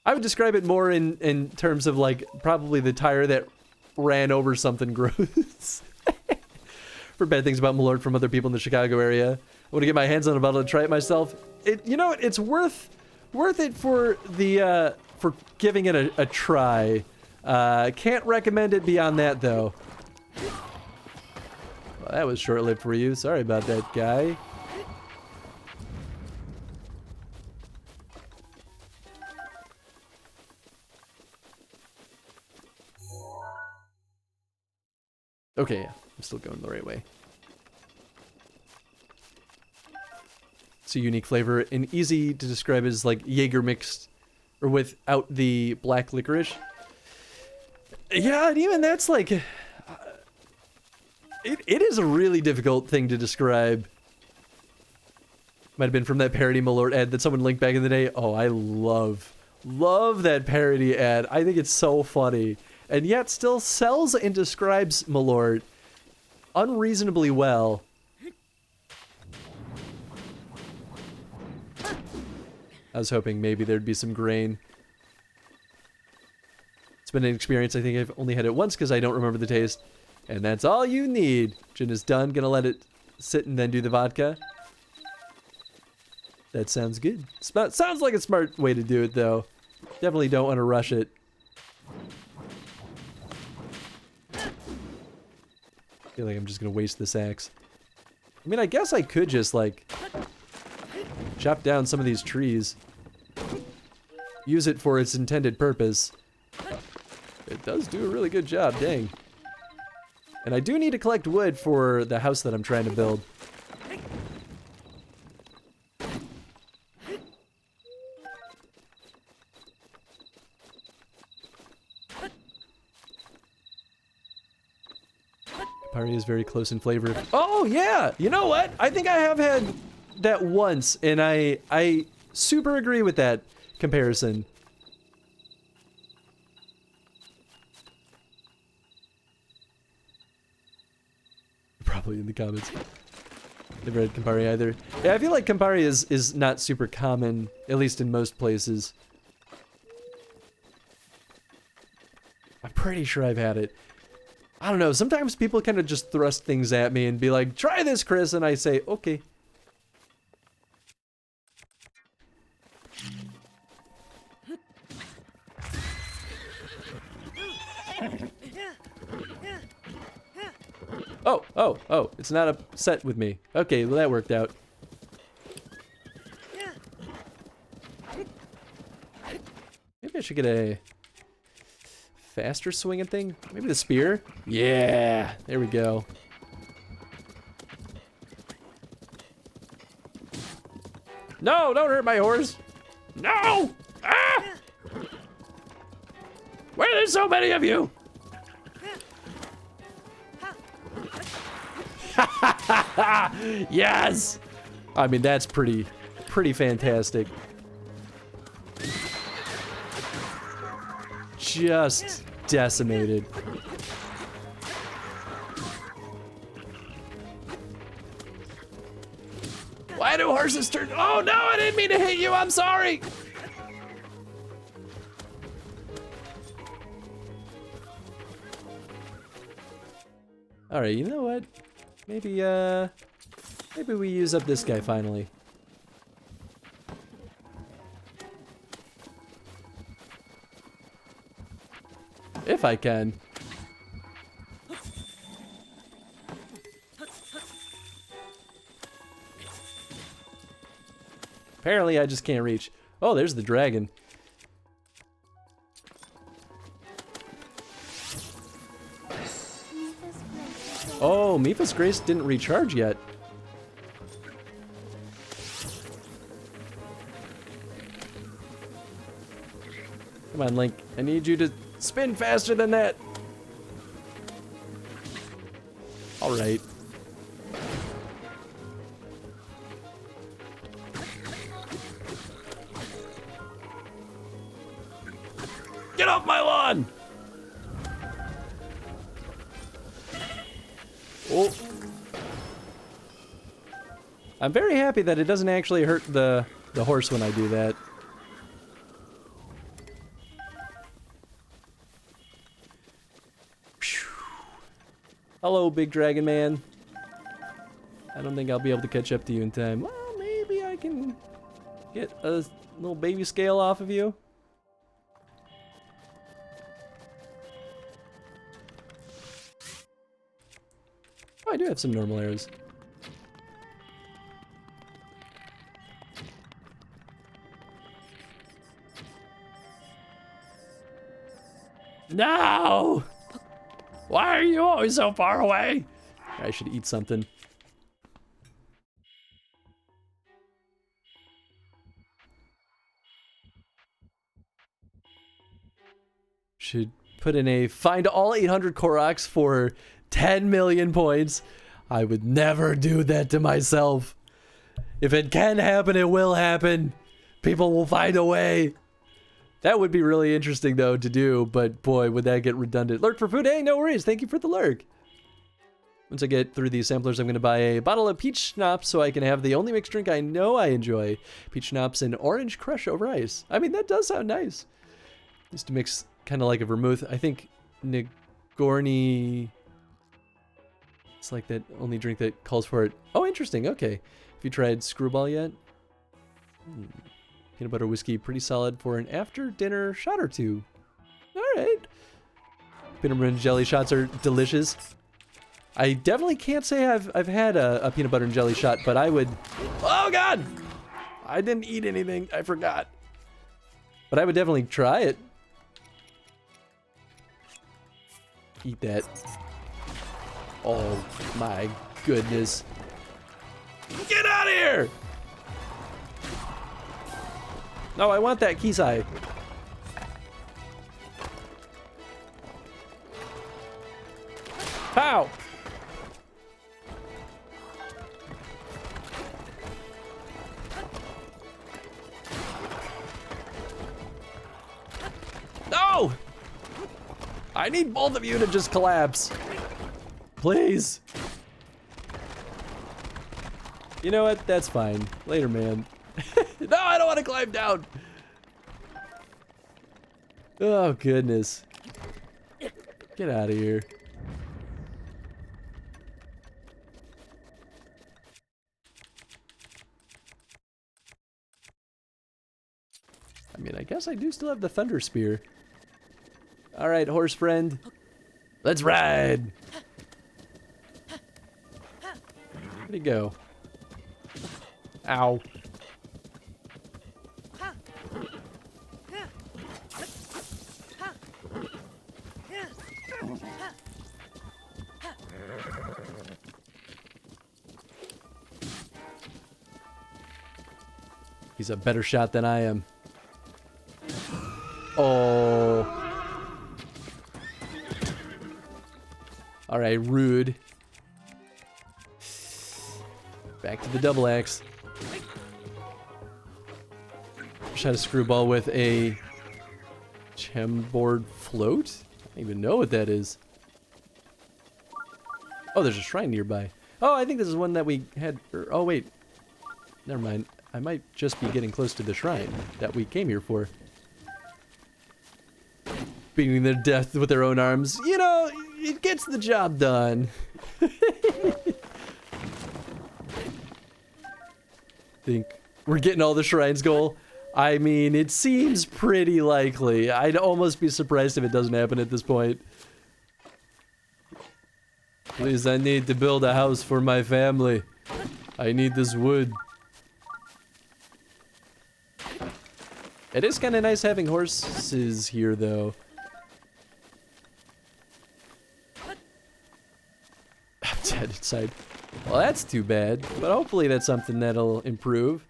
I would describe it more in terms of like, probably the tire that ran over something gross. For bad things about Malort from other people in the Chicago area. I want to get my hands on a bottle and try it myself. You know what? It's worth it for the for giving it a try. Can't recommend it beyond that though. Well, that was short-lived for you. Sorry about that, guy. Okay, yeah. I'm still going the right way. It's a unique flavor and easy to describe as like Jaeger mixed or without the black licorice. Yeah, and even that's like... It is a really difficult thing to describe. Might have been from that parody Malort ad that someone linked back in the day. Oh, I love that parody ad. I think it's so funny. And yet still sells and describes Malort unreasonably well. I was hoping maybe there'd be some grain. It's been an experience. I think I've only had it once because I don't remember the taste. And that's all you need. Gin is done. Gonna let it sit and then do the vodka. That sounds good. Sounds like a smart way to do it, though. Definitely don't want to rush it. I feel like I'm just gonna waste this axe. I mean, I guess I could just, like, chop down some of these trees. Use it for its intended purpose. It does do a really good job, dang. And I do need to collect wood for the house that I'm trying to build. Campari is very close in flavor. Oh yeah! You know what? I think I have had that once, and I super agree with that comparison. Probably in the comments. Never had Campari either. Yeah, I feel like Campari is not super common, at least in most places. I'm pretty sure I've had it. I don't know, sometimes people kind of just thrust things at me and be like, try this, Chris, and I say, okay. Oh, it's not upset with me. Okay, well that worked out. Maybe I should get a faster swinging thing? Maybe the spear? Yeah, there we go. No, don't hurt my horse. No! Ah! Why are there so many of you? Yes! I mean, that's pretty fantastic. Just decimated. Why do horses turn? Oh no, I didn't mean to hit you, I'm sorry! Alright, you know what? Maybe we use up this guy finally. If I can. Apparently I just can't reach. Oh, there's the dragon. Oh, Mipha's Grace didn't recharge yet. Come on, Link. I need you to spin faster than that. All right. Get off my lawn! Oh. I'm very happy that it doesn't actually hurt the horse when I do that. Hello, big dragon man. I don't think I'll be able to catch up to you in time. Well, maybe I can get a little baby scale off of you. Oh, I do have some normal arrows. No! Why are you always so far away? I should eat something. Should put in a find all 800 Koroks for 10 million points. I would never do that to myself. If it can happen, it will happen. People will find a way. That would be really interesting, though, to do, but boy, would that get redundant. Lurk for food? Hey, no worries. Thank you for the lurk. Once I get through these samplers, I'm going to buy a bottle of peach schnapps so I can have the only mixed drink I know I enjoy. Peach schnapps and orange crush over ice. I mean, that does sound nice. Used to mix kind of like a vermouth. I think Nagorny... It's like that only drink that calls for it. Oh, interesting. Okay. Have you tried Screwball yet? Peanut butter whiskey, pretty solid for an after-dinner shot or two. All right. Peanut butter and jelly shots are delicious. I definitely can't say I've had a peanut butter and jelly shot, but I would... Oh, God! I didn't eat anything. I forgot. But I would definitely try it. Eat that. Oh, my goodness. Get out of here! No, I want that Kisai. Pow! No! I need both of you to just collapse. Please. You know what? That's fine. Later, man. No, I don't want to climb down. Oh, goodness. Get out of here. I mean, I guess I do still have the Thunder Spear. All right, horse friend. Let's ride. Where'd he go? Ow. He's a better shot than I am. Oh. All right, rude. Back to the double axe. Shot a screwball with a gemboard float? I don't even know what that is. Oh, there's a shrine nearby. Oh, I think this is one that we had. Oh, wait. Never mind. I might just be getting close to the shrine that we came here for. Beating their death with their own arms. You know, it gets the job done. Think we're getting all the shrines goal. I mean, it seems pretty likely. I'd almost be surprised if it doesn't happen at this point. Please, I need to build a house for my family. I need this wood. It is kind of nice having horses here, though. I'm dead inside. Well, that's too bad, but hopefully that's something that'll improve.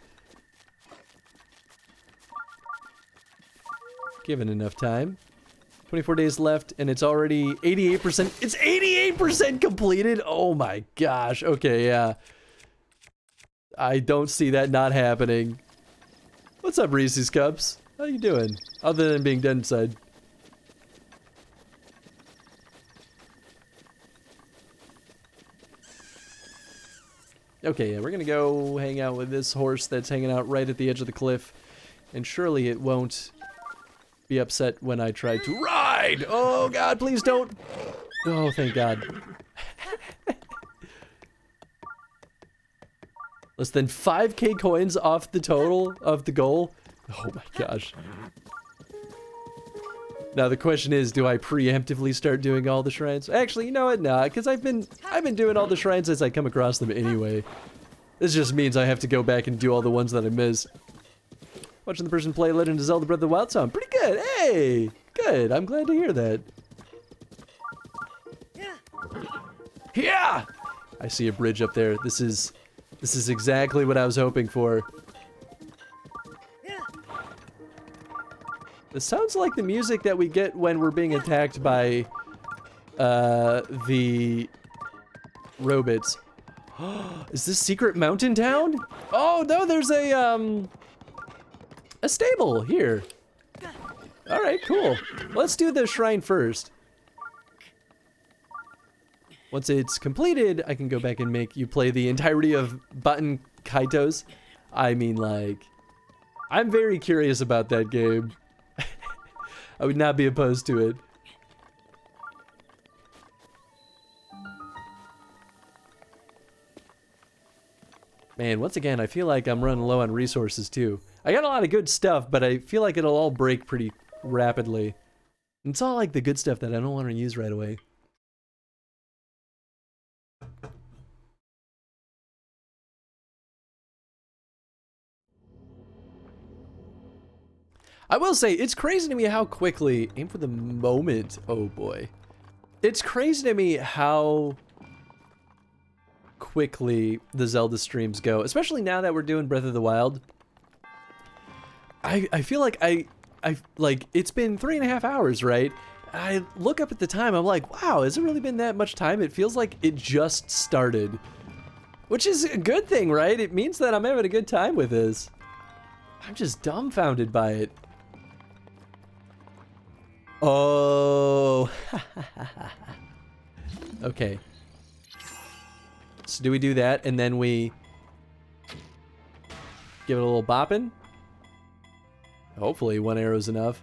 Given enough time. 24 days left, and it's already 88%. It's 88% completed? Oh my gosh. Okay, yeah. I don't see that not happening. What's up, Reese's Cups? How you doing? Other than being dead inside. Okay, yeah, we're gonna go hang out with this horse that's hanging out right at the edge of the cliff. And surely it won't be upset when I try to ride! Oh god, please don't! Oh, thank god. Less than 5k coins off the total of the goal? Oh my gosh. Now the question is, do I preemptively start doing all the shrines? Actually, you know what? Nah, because I've been doing all the shrines as I come across them anyway. This just means I have to go back and do all the ones that I missed. Watching the person play Legend of Zelda Breath of the Wild sound pretty good. Hey, good. I'm glad to hear that. Yeah. I see a bridge up there. This is exactly what I was hoping for. This sounds like the music that we get when we're being attacked by the robots. Is this Secret Mountain Town? Oh no, there's a stable here. All right, cool. Let's do the shrine first. Once it's completed, I can go back and make you play the entirety of Button Kaitos. I mean, like, I'm very curious about that game. I would not be opposed to it. Man, once again, I feel like I'm running low on resources too. I got a lot of good stuff, but I feel like it'll all break pretty rapidly. And it's all like the good stuff that I don't want to use right away. I will say, it's crazy to me how quickly, aim for the moment, oh boy. It's crazy to me how quickly the Zelda streams go, especially now that we're doing Breath of the Wild. I feel like I like, it's been 3.5 hours, right? I look up at the time, I'm like, wow, has it really been that much time? It feels like it just started. Which is a good thing, right? It means that I'm having a good time with this. I'm just dumbfounded by it. Oh. Okay. So do we do that and then we give it a little bopping? Hopefully one arrow's enough.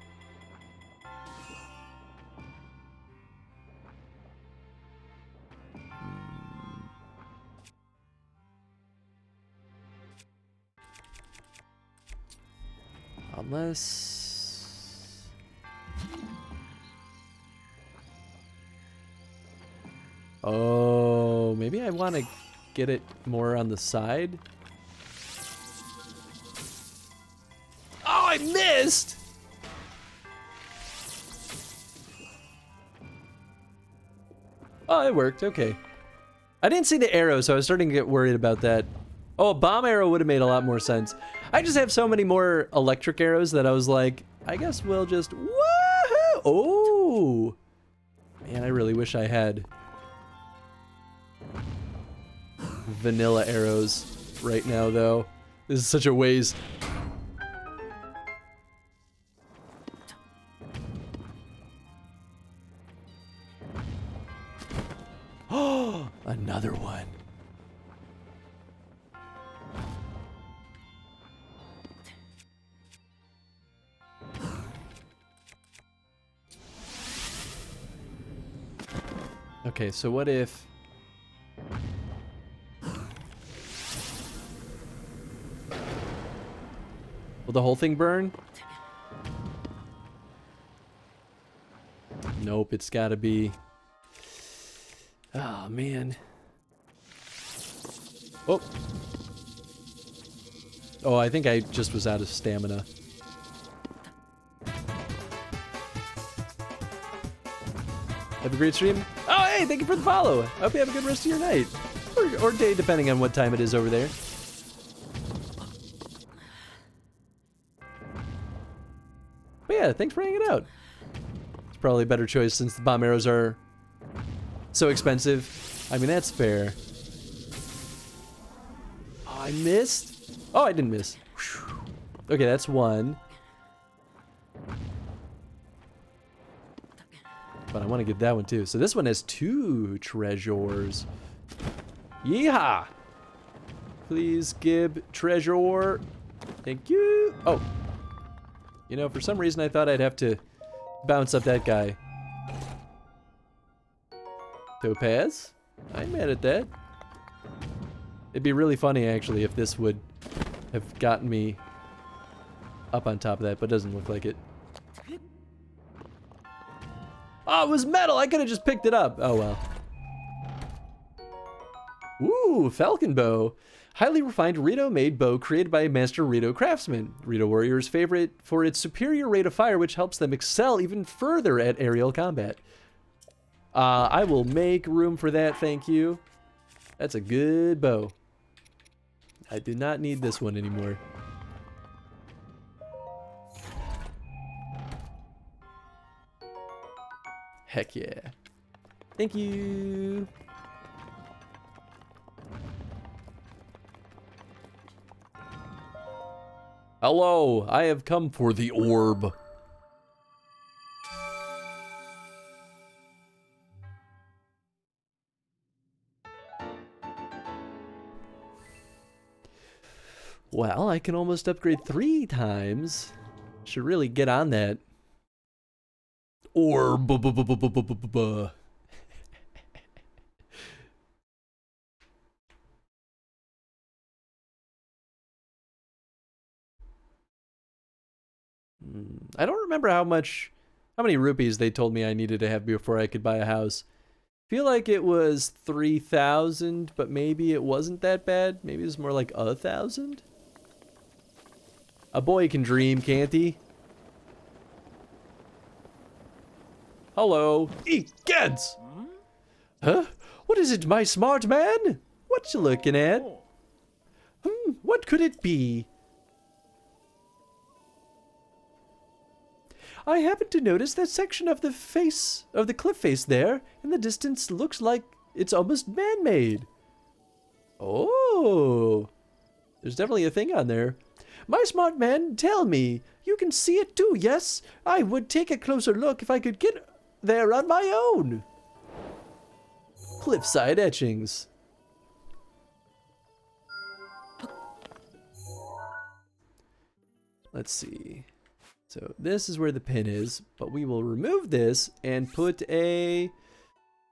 Unless... Oh, maybe I want to get it more on the side. Oh, I missed! Oh, it worked. Okay. I didn't see the arrow, so I was starting to get worried about that. Oh, a bomb arrow would have made a lot more sense. I just have so many more electric arrows that I was like, I guess we'll just... Woohoo! Oh! Man, I really wish I had vanilla arrows right now, though. This is such a waste. Oh, another one. Okay, so what if... Will the whole thing burn? Nope, it's gotta be... Oh, man. Oh. Oh, I think I just was out of stamina. Have a great stream. Oh, hey, thank you for the follow. I hope you have a good rest of your night. Or day, depending on what time it is over there. But yeah, thanks for hanging out. It's probably a better choice since the bomb arrows are so expensive. I mean, that's fair. Oh, I missed? Oh, I didn't miss. Whew. Okay, that's one. But I want to get that one too. So this one has 2 treasures. Yeehaw! Please give treasure. Thank you. Oh. You know, for some reason I thought I'd have to bounce up that guy. Topaz? I'm mad at that. It'd be really funny actually if this would have gotten me up on top of that, but it doesn't look like it. Oh, it was metal! I could have just picked it up. Oh well. Ooh, falcon bow. Highly refined Rito-made bow created by a master Rito craftsman. Rito warriors favorite for its superior rate of fire, which helps them excel even further at aerial combat. I will make room for that, thank you. That's a good bow. I do not need this one anymore. Heck yeah. Thank you. Hello, I have come for the orb. Well, I can almost upgrade 3 times. Should really get on that. Orb. I don't remember how many rupees they told me I needed to have before I could buy a house. Feel like it was 3,000, but maybe it wasn't that bad. Maybe it was more like 1,000. A boy can dream, can't he? Hello. Egads! Huh? What is it, my smart man? What you looking at? What could it be? I happen to notice that section of the cliff face there in the distance looks like it's almost man-made. Oh, there's definitely a thing on there. My smart man, tell me, you can see it too, yes? I would take a closer look if I could get there on my own. Cliffside etchings. Let's see. So this is where the pin is, but we will remove this and put a,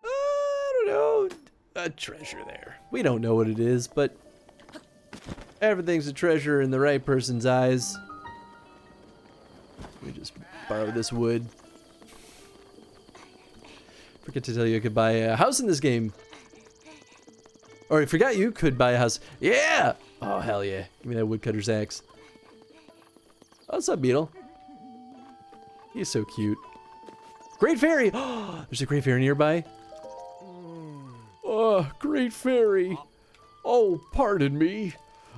I don't know, a treasure there. We don't know what it is, but everything's a treasure in the right person's eyes. Let me just borrow this wood. Forget to tell you I could buy a house in this game. Or I forgot you could buy a house. Yeah! Oh, hell yeah. Give me that woodcutter's axe. Oh, what's up, Beetle? He's so cute. Great Fairy! Oh, there's a Great Fairy nearby. Oh, Great Fairy. Oh, pardon me.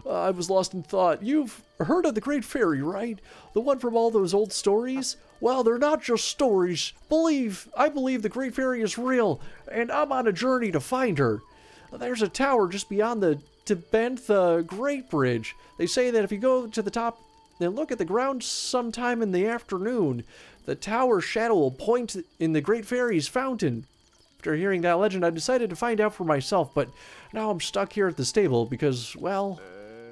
I was lost in thought. You've heard of the Great Fairy, right? The one from all those old stories? Well, they're not just stories. I believe the Great Fairy is real, and I'm on a journey to find her. There's a tower just beyond the Tibantha Great Bridge. They say that if you go to the top and look at the ground sometime in the afternoon, the tower's shadow will point in the Great Fairy's fountain. After hearing that legend, I decided to find out for myself, but now I'm stuck here at the stable because, well,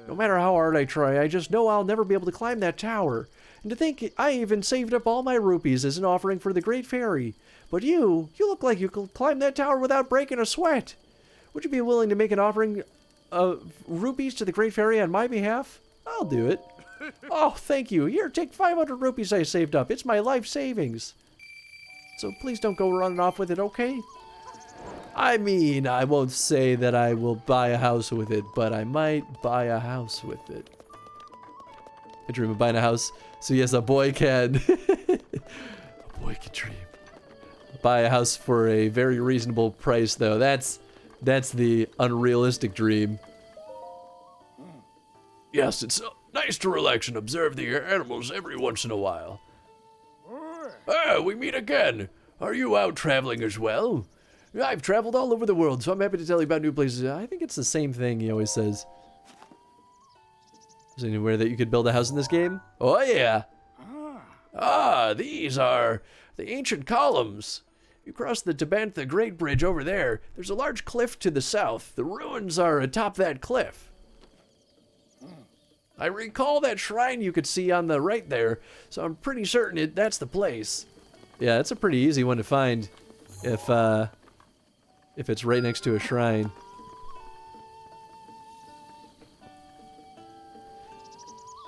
no matter how hard I try, I just know I'll never be able to climb that tower. And to think I even saved up all my rupees as an offering for the Great Fairy. But you look like you could climb that tower without breaking a sweat. Would you be willing to make an offering of rupees to the Great Fairy on my behalf? I'll do it. Oh, thank you. Here, take 500 rupees I saved up. It's my life savings. So please don't go running off with it, okay? I mean, I won't say that I will buy a house with it, but I might buy a house with it. I dream of buying a house, so yes, a boy can. A boy can dream. buy a house for a very reasonable price, though. That's the unrealistic dream. Yes, it's nice to relax and observe the animals every once in a while. Ah, we meet again. Are you out traveling as well? I've traveled all over the world, so I'm happy to tell you about new places. I think it's the same thing he always says. Is there anywhere that you could build a house in this game? Oh, yeah. Ah, these are the ancient columns. You cross the Tabantha Great Bridge over there. There's a large cliff to the south. The ruins are atop that cliff. I recall that shrine you could see on the right there, so I'm pretty certain that's the place. Yeah, it's a pretty easy one to find if it's right next to a shrine.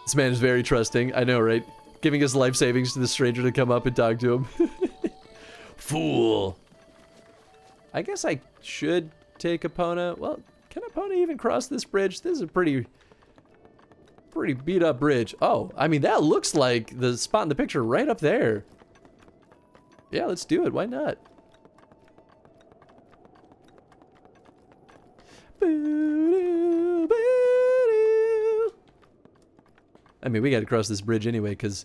This man is very trusting. I know, right? Giving his life savings to the stranger to come up and talk to him. Fool. I guess I should take Epona. Well, can Epona even cross this bridge? This is a pretty beat up bridge. Oh, I mean, that looks like the spot in the picture right up there. Yeah, let's do it. Why not? I mean, we gotta cross this bridge anyway, because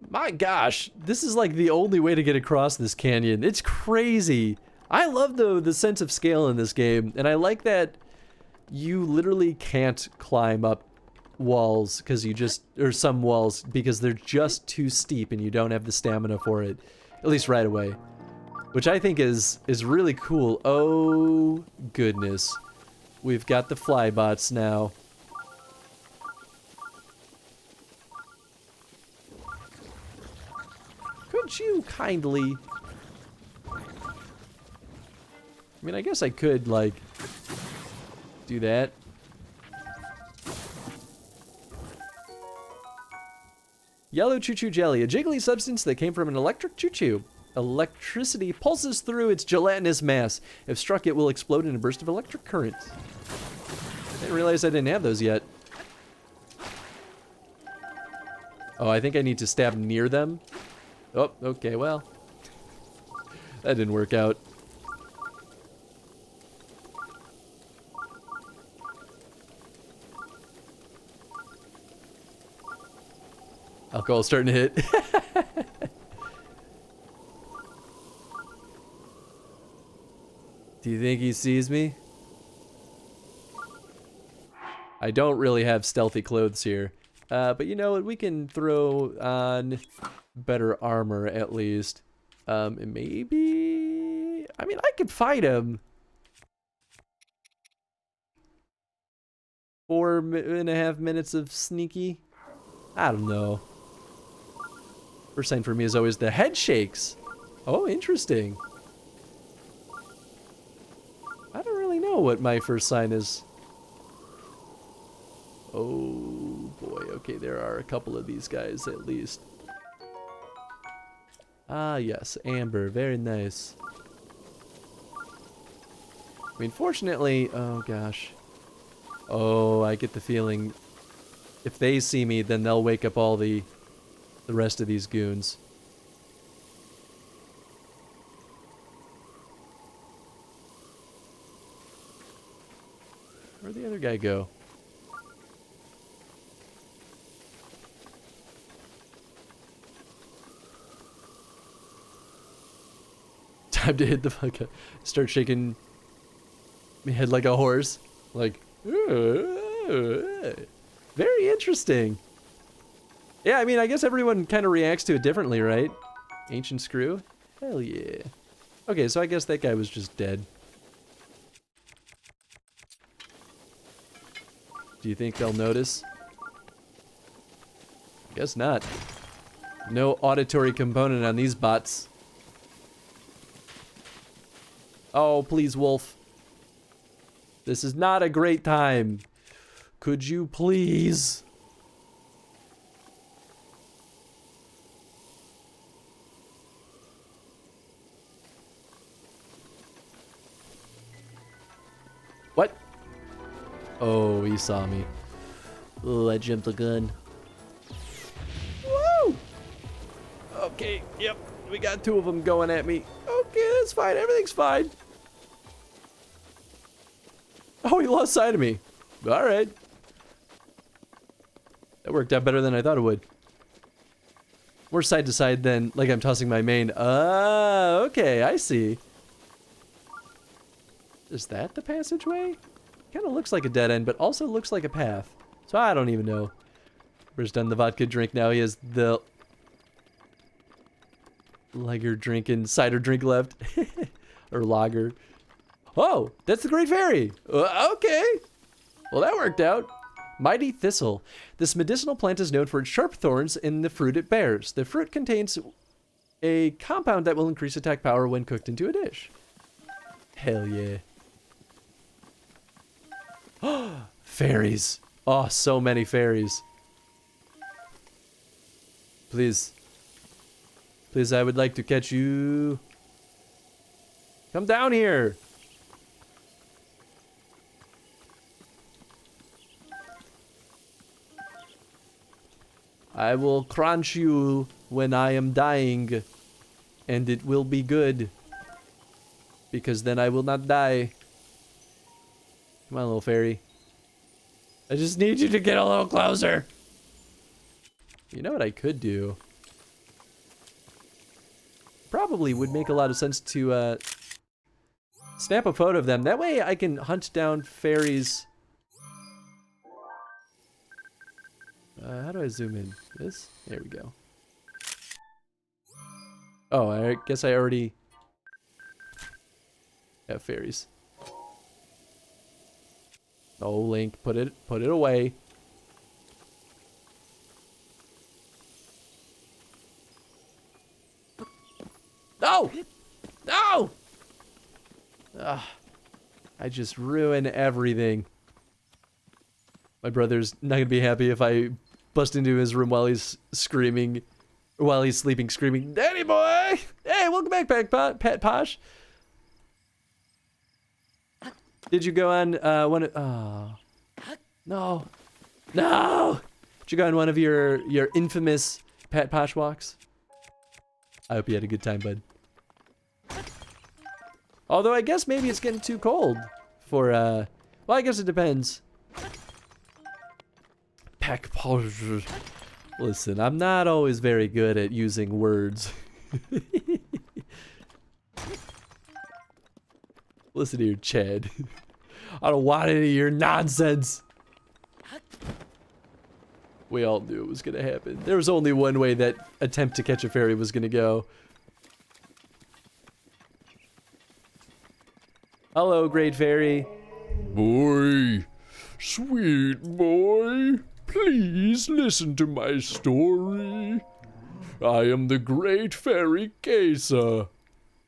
my gosh, this is like the only way to get across this canyon. It's crazy. I love the sense of scale in this game, and I like that you literally can't climb up walls because or some walls because they're just too steep and you don't have the stamina for it, at least right away, which I think is really cool. Oh goodness, we've got the flybots now. Could you kindly... I mean, I guess I could, like, do that. Yellow choo-choo jelly, a jiggly substance that came from an electric choo-choo. Electricity pulses through its gelatinous mass. If struck, it will explode in a burst of electric current. I didn't realize I didn't have those yet. Oh, I think I need to stab near them. Oh, okay, well. That didn't work out. Alcohol's starting to hit. Do you think he sees me? I don't really have stealthy clothes here. But you know what? We can throw on better armor at least. And maybe... I mean, I could fight him. 4.5 minutes of sneaky. I don't know. First sign for me is always the head shakes. Oh, interesting. I don't really know what my first sign is. Oh boy, okay, there are a couple of these guys at least. Ah yes, amber, very nice. I mean, fortunately, oh gosh. Oh, I get the feeling if they see me, then they'll wake up all the rest of these goons. Where'd the other guy go? Time to hit the fuck up. Start shaking my head like a horse. Like, very interesting. Yeah, I mean, I guess everyone kind of reacts to it differently, right? Ancient screw? Hell yeah. Okay, so I guess that guy was just dead. Do you think they'll notice? Guess not. No auditory component on these bots. Oh, please, Wolf. This is not a great time. Could you please? What? Oh, he saw me. Oh, I jumped the gun. Woo! Okay, yep. We got 2 of them going at me. Okay, that's fine. Everything's fine. Oh, he lost sight of me. All right. That worked out better than I thought it would. More side to side than like I'm tossing my main. Okay, I see. Is that the passageway? Kind of looks like a dead end, but also looks like a path. So I don't even know. Where's done the vodka drink now? He has the lager drinking cider drink left. Or lager. Oh, that's the Great Fairy. Okay. Well, that worked out. Mighty Thistle. This medicinal plant is known for its sharp thorns and the fruit it bears. The fruit contains a compound that will increase attack power when cooked into a dish. Hell yeah. Fairies. Oh, so many fairies. Please. Please, I would like to catch you. Come down here. I will crunch you when I am dying, and it will be good, because then I will not die. Come on, little fairy. I just need you to get a little closer. You know what I could do? Probably would make a lot of sense to snap a photo of them. That way I can hunt down fairies. How do I zoom in? This? There we go. Oh, I guess I already have fairies. Oh, Link, put it away. No! No! Ugh. I just ruin everything. My brother's not gonna be happy if I bust into his room while he's screaming, while he's sleeping, screaming, "Daddy boy! Hey, welcome back, Pet Posh." Did you go on one? Oh, no, no! Did you go on one of your infamous Pet Posh walks? I hope you had a good time, bud. Although I guess maybe it's getting too cold for well, I guess it depends. Pack Posh. Listen, I'm not always very good at using words. Listen here, Chad. I don't want any of your nonsense. We all knew it was gonna happen. There was only one way that attempt to catch a fairy was gonna go. Hello, Great Fairy. Boy, sweet boy, please listen to my story. I am the Great Fairy Kesa.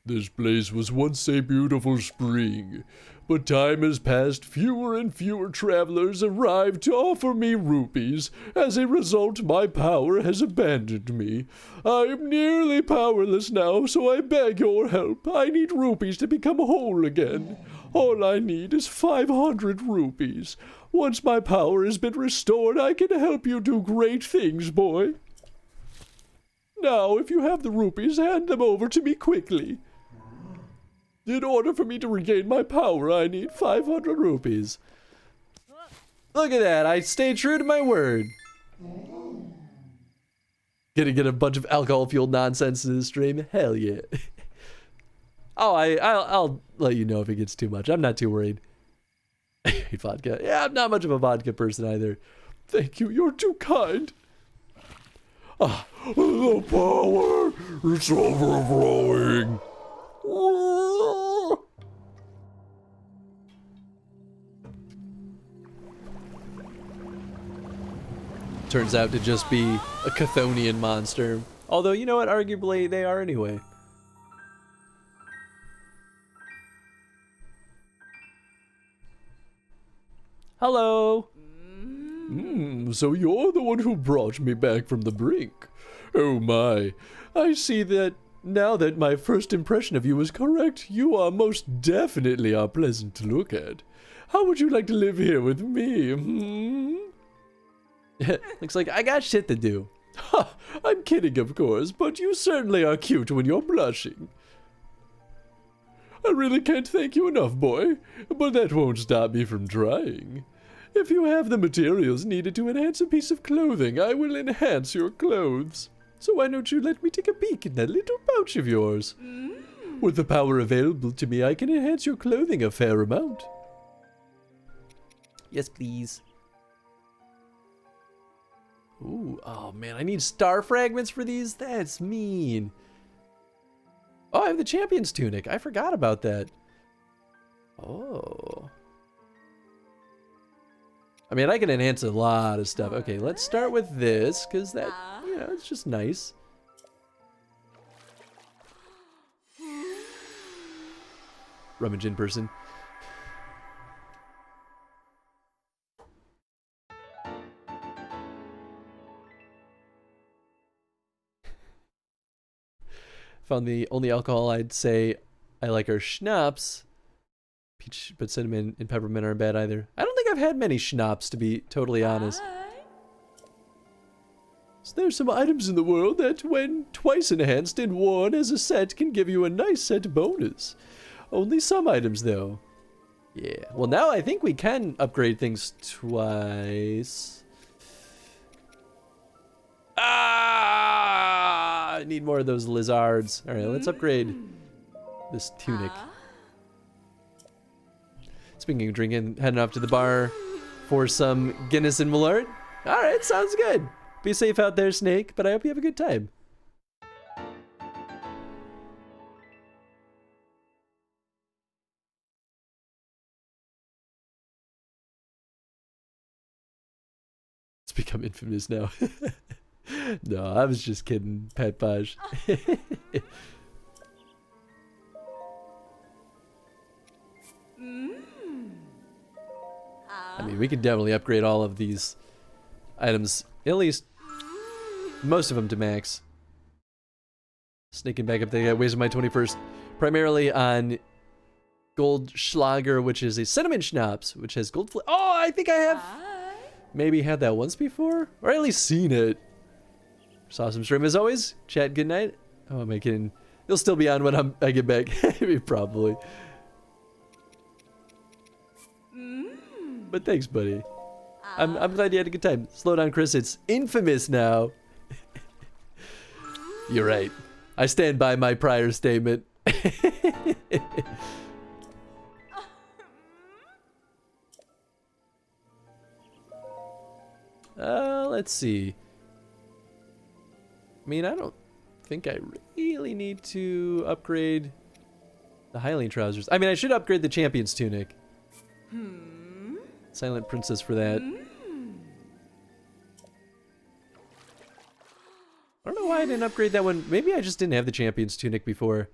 This place was once a beautiful spring, but time has passed. Fewer and fewer travelers arrive to offer me rupees. As a result, my power has abandoned me. I am nearly powerless now, so I beg your help. I need rupees to become whole again. All I need is 500 rupees. Once my power has been restored, I can help you do great things, boy. Now, if you have the rupees, hand them over to me quickly. In order for me to regain my power, I need 500 rupees. Look at that, I stayed true to my word. Gonna get a bunch of alcohol-fueled nonsense in this stream? Hell yeah. Oh, I'll let you know if it gets too much. I'm not too worried. I hate vodka. Yeah, I'm not much of a vodka person either. Thank you, you're too kind. Ah, the power! It's overflowing! Turns out to just be a Chthonian monster. Although, you know what? Arguably, they are anyway. Hello! So you're the one who brought me back from the brink. Oh my, I see that now that my first impression of you is correct, you are most definitely are pleasant to look at. How would you like to live here with me? Looks like I got shit to do. Ha! I'm kidding, of course, but you certainly are cute when you're blushing. I really can't thank you enough, boy, but that won't stop me from trying. If you have the materials needed to enhance a piece of clothing, I will enhance your clothes. So why don't you let me take a peek in that little pouch of yours? With the power available to me, I can enhance your clothing a fair amount. Yes, please. Ooh, oh man, I need star fragments for these? That's mean. Oh, I have the champion's tunic. I forgot about that. Oh. I mean, I can enhance a lot of stuff. Okay, let's start with this, because that, you know, it's just nice. Rummage in person. Found the only alcohol I'd say I like are schnapps. Peach, but cinnamon and peppermint aren't bad either. I don't think I've had many schnapps, to be totally honest. So there's some items in the world that, when twice enhanced and worn as a set, can give you a nice set bonus. Only some items, though. Yeah. Well, now I think we can upgrade things twice. Ah! I need more of those lizards. All right, let's upgrade this tunic. Speaking of drinking, heading off to the bar for some Guinness and Malort. All right, sounds good. Be safe out there, Snake, but I hope you have a good time. It's become infamous now. No, I was just kidding, Pat Paj. I mean, we could definitely upgrade all of these items, at least most of them to max. Sneaking back up there, wasted my 21st primarily on Goldschlager, which is a cinnamon schnapps, which has gold flavor. Oh, I think I have maybe had that once before, or at least seen it. Saw some stream as always. Chat, good night. Oh, am I kidding? It'll still be on when I get back. Probably. But thanks, buddy. I'm glad you had a good time. Slow down, Chris. It's infamous now. You're right. I stand by my prior statement. Let's see. I mean, I don't think I really need to upgrade the Hylian trousers. I mean, I should upgrade the champion's tunic. Silent Princess for that. I don't know why I didn't upgrade that one. Maybe I just didn't have the champion's tunic before.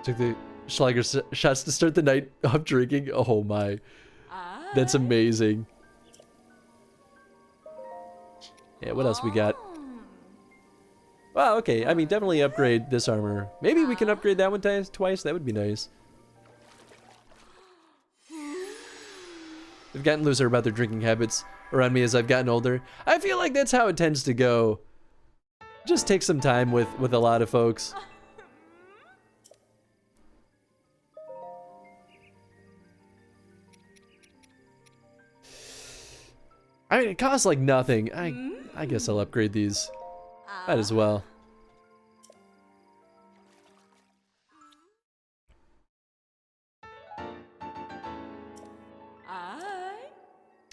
Took the Schlager shots to start the night off drinking. Oh my. That's amazing. Yeah, what else we got? Wow, okay. I mean, definitely upgrade this armor. Maybe we can upgrade that one twice. That would be nice. They've gotten looser about their drinking habits around me as I've gotten older. I feel like that's how it tends to go. Just take some time with a lot of folks. I mean, it costs like nothing. I guess I'll upgrade these. Might as well.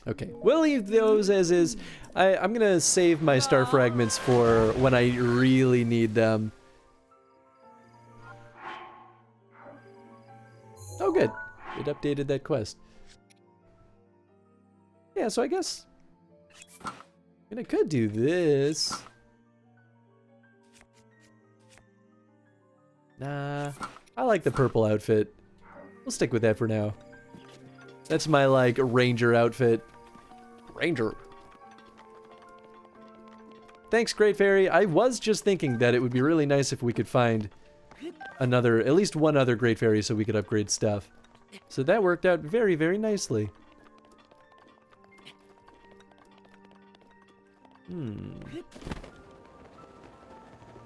Okay, we'll leave those as is. I'm gonna save my star fragments for when I really need them. Oh good, it updated that quest. Yeah, so I guess I could do this. Nah, I like the purple outfit. We'll stick with that for now. That's my, like, ranger outfit. Ranger. Thanks, Great Fairy. I was just thinking that it would be really nice if we could find another, at least one other Great Fairy so we could upgrade stuff. So that worked out very, very nicely.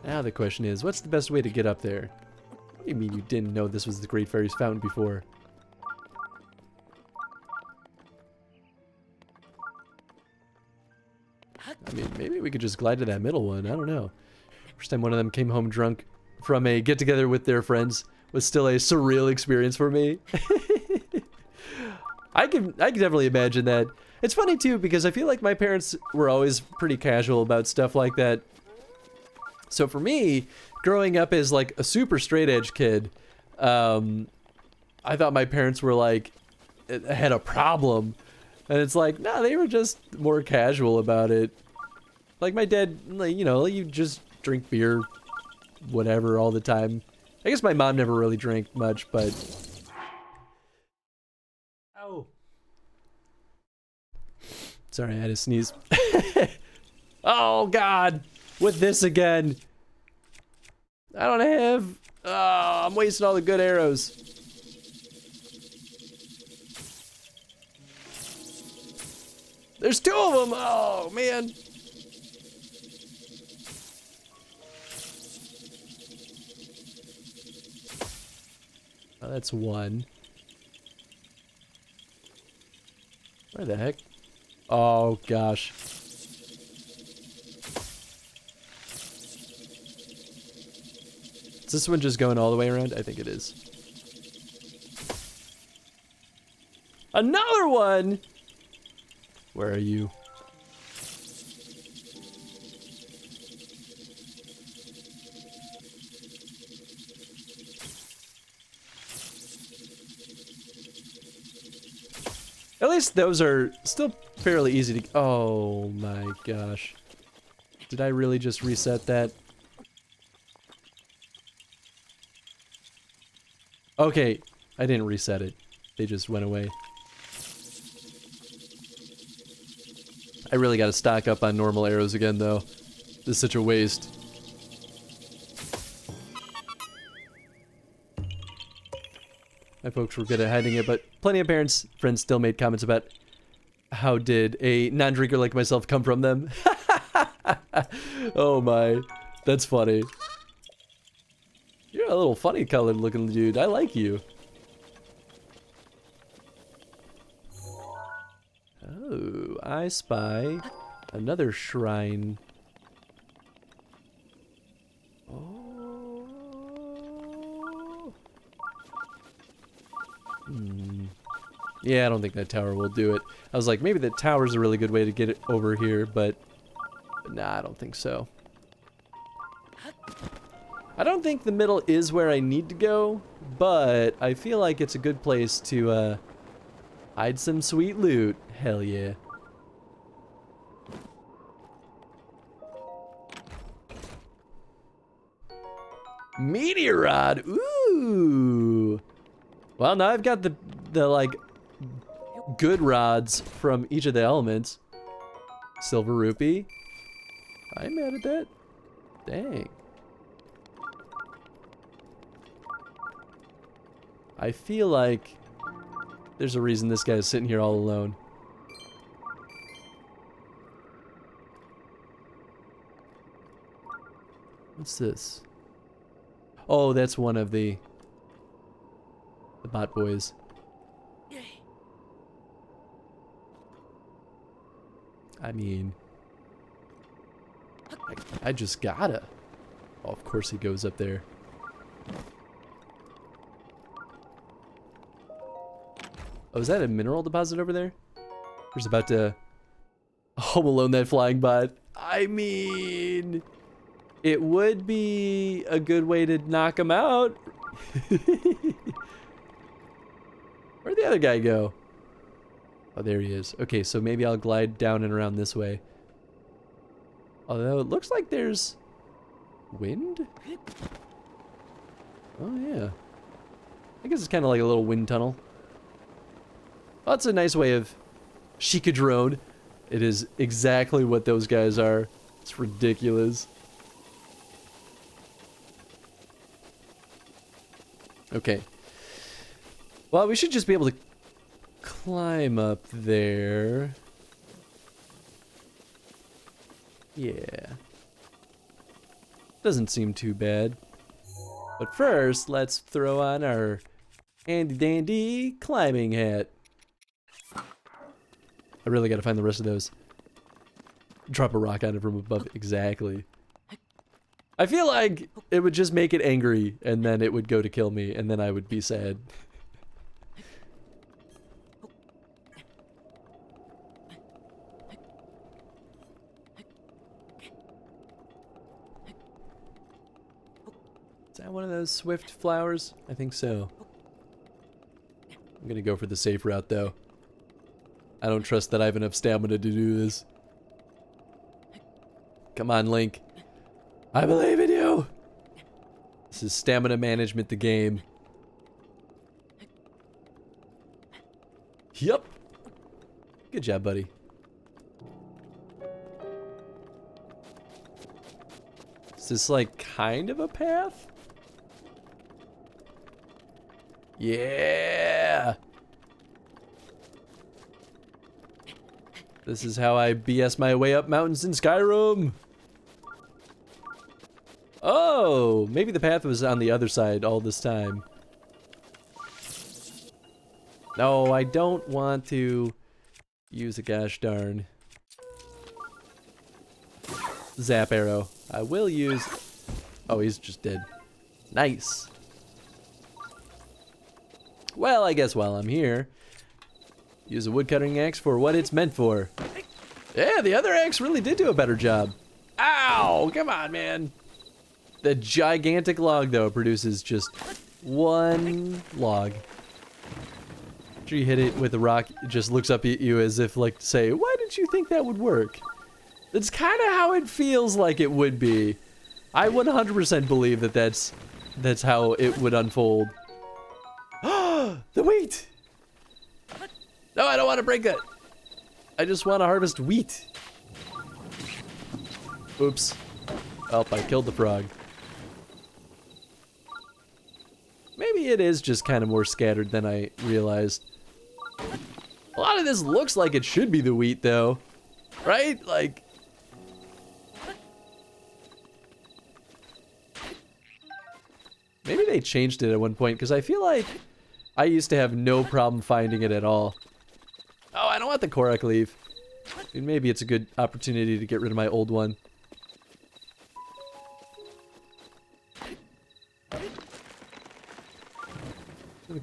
Now the question is, what's the best way to get up there? What do you mean you didn't know this was the Great Fairy's Fountain before? I mean, maybe we could just glide to that middle one. I don't know. First time one of them came home drunk from a get-together with their friends was still a surreal experience for me. I can definitely imagine that. It's funny, too, because I feel like my parents were always pretty casual about stuff like that. So for me, growing up as, like, a super straight-edge kid, I thought my parents were, like, had a problem. And it's like, nah, they were just more casual about it. Like, my dad, like, you know, you just drink beer, whatever, all the time. I guess my mom never really drank much, but... Ow. Sorry, I had to sneeze. Oh, God. With this again. I don't have... Oh, I'm wasting all the good arrows. There's 2 of them! Oh, man. Oh, that's 1. Where the heck? Oh, gosh. Is this one just going all the way around? I think it is. Another one! Where are you? At least those are still fairly easy to... Oh my gosh. Did I really just reset that? Okay, I didn't reset it. They just went away. I really gotta stock up on normal arrows again, though. This is such a waste. My folks were good at hiding it, but plenty of parents, friends still made comments about how did a non-drinker like myself come from them. Oh my, that's funny. You're a little funny colored looking dude. I like you. Oh, I spy another shrine. Oh. Yeah, I don't think that tower will do it. I was like, maybe the tower's a really good way to get it over here, but nah, I don't think so. I don't think the middle is where I need to go, but I feel like it's a good place to hide some sweet loot. Hell yeah. Meteor rod. Ooh. Well, now I've got the like good rods from each of the elements. Silver rupee. I'm mad at that. Dang. I feel like there's a reason this guy's sitting here all alone. What's this? Oh, that's one of the bot boys. I mean, I just gotta. Oh, of course he goes up there. Oh, is that a mineral deposit over there? Who's about to home alone that flying bot? I mean, it would be a good way to knock him out. Where'd the other guy go? Oh, there he is. Okay, so maybe I'll glide down and around this way. Although it looks like there's wind? Oh, yeah. I guess it's kind of like a little wind tunnel. Well, that's a nice way of Shikadrone. It is exactly what those guys are. It's ridiculous. Okay. Well, we should just be able to climb up there. Yeah. Doesn't seem too bad. But first, let's throw on our handy dandy climbing hat. I really gotta find the rest of those. Drop a rock on it from above. Exactly. I feel like it would just make it angry, and then it would go to kill me, and then I would be sad. Is that one of those swift flowers? I think so. I'm gonna go for the safe route, though. I don't trust that I have enough stamina to do this. Come on, Link. I believe in you! This is stamina management, the game. Yup. Good job, buddy. Is this like kind of a path? Yeah! This is how I BS my way up mountains in Skyrim! Oh! Maybe the path was on the other side all this time. No, I don't want to use a gosh darn zap arrow. I will use... Oh, he's just dead. Nice! Well, I guess while I'm here, use a woodcutting axe for what it's meant for. Yeah, the other axe really did do a better job. Ow! Come on, man. The gigantic log, though, produces just one log. After you hit it with a rock, it just looks up at you as if, like, to say, why did you think that would work? That's kind of how it feels like it would be. I 100% believe that that's how it would unfold. The wheat! No, I don't want to break that. I just want to harvest wheat. Oops. Oh, I killed the frog. Maybe it is just kind of more scattered than I realized. A lot of this looks like it should be the wheat, though. Right? Like... Maybe they changed it at one point, because I feel like I used to have no problem finding it at all. Oh, I don't want the Korok leaf. Dude, maybe it's a good opportunity to get rid of my old one.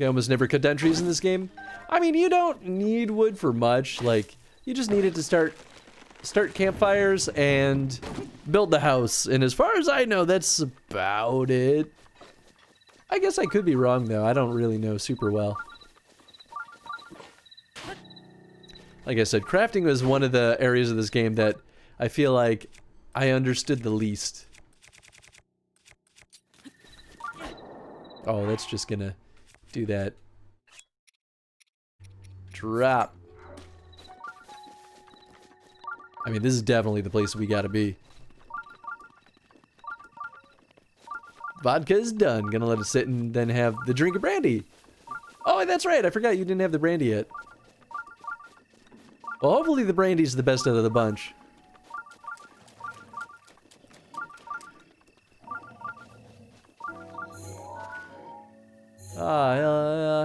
I almost never cut down trees in this game. I mean, you don't need wood for much. Like, you just need it to start campfires and build the house. And as far as I know, that's about it. I guess I could be wrong, though. I don't really know super well. Like I said, crafting was one of the areas of this game that I feel like I understood the least. Oh, that's just gonna do that. Drop. I mean, this is definitely the place we gotta be. Vodka's done. Gonna let it sit and then have the drink of brandy. Oh, that's right. I forgot you didn't have the brandy yet. Well, hopefully the brandy's the best out of the bunch.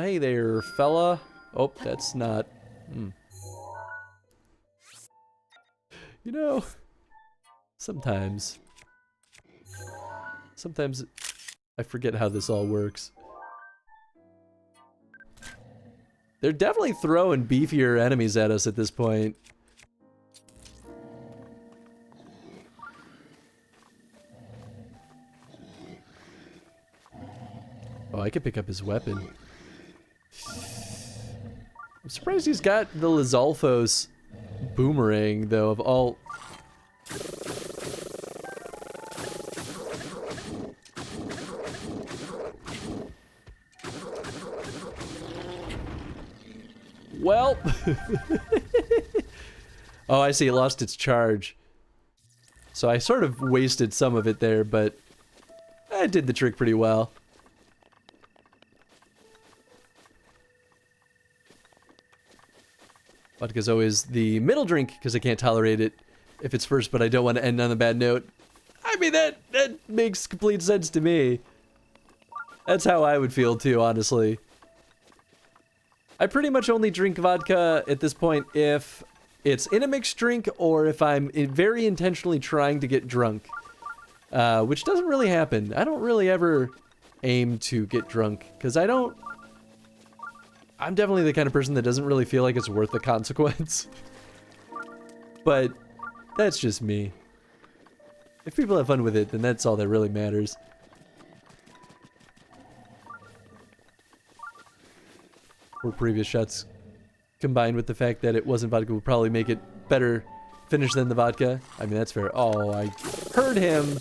Hey there, fella. Oh, that's not... You know, sometimes I forget how this all works. They're definitely throwing beefier enemies at us at this point. Oh, I could pick up his weapon. I'm surprised he's got the Lizalfos boomerang, though, of all... Well... Oh, I see, it lost its charge. So I sort of wasted some of it there, but... I did the trick pretty well. Vodka's always the middle drink, because I can't tolerate it if it's first, but I don't want to end on a bad note. I mean, that makes complete sense to me. That's how I would feel too, honestly. I pretty much only drink vodka at this point if it's in a mixed drink or if I'm very intentionally trying to get drunk. Which doesn't really happen. I don't really ever aim to get drunk, because I'm definitely the kind of person that doesn't really feel like it's worth the consequence. But that's just me. If people have fun with it, then that's all that really matters. Or previous shots combined with the fact that it wasn't vodka would probably make it better finish than the vodka. I mean, that's fair. Oh, I heard him.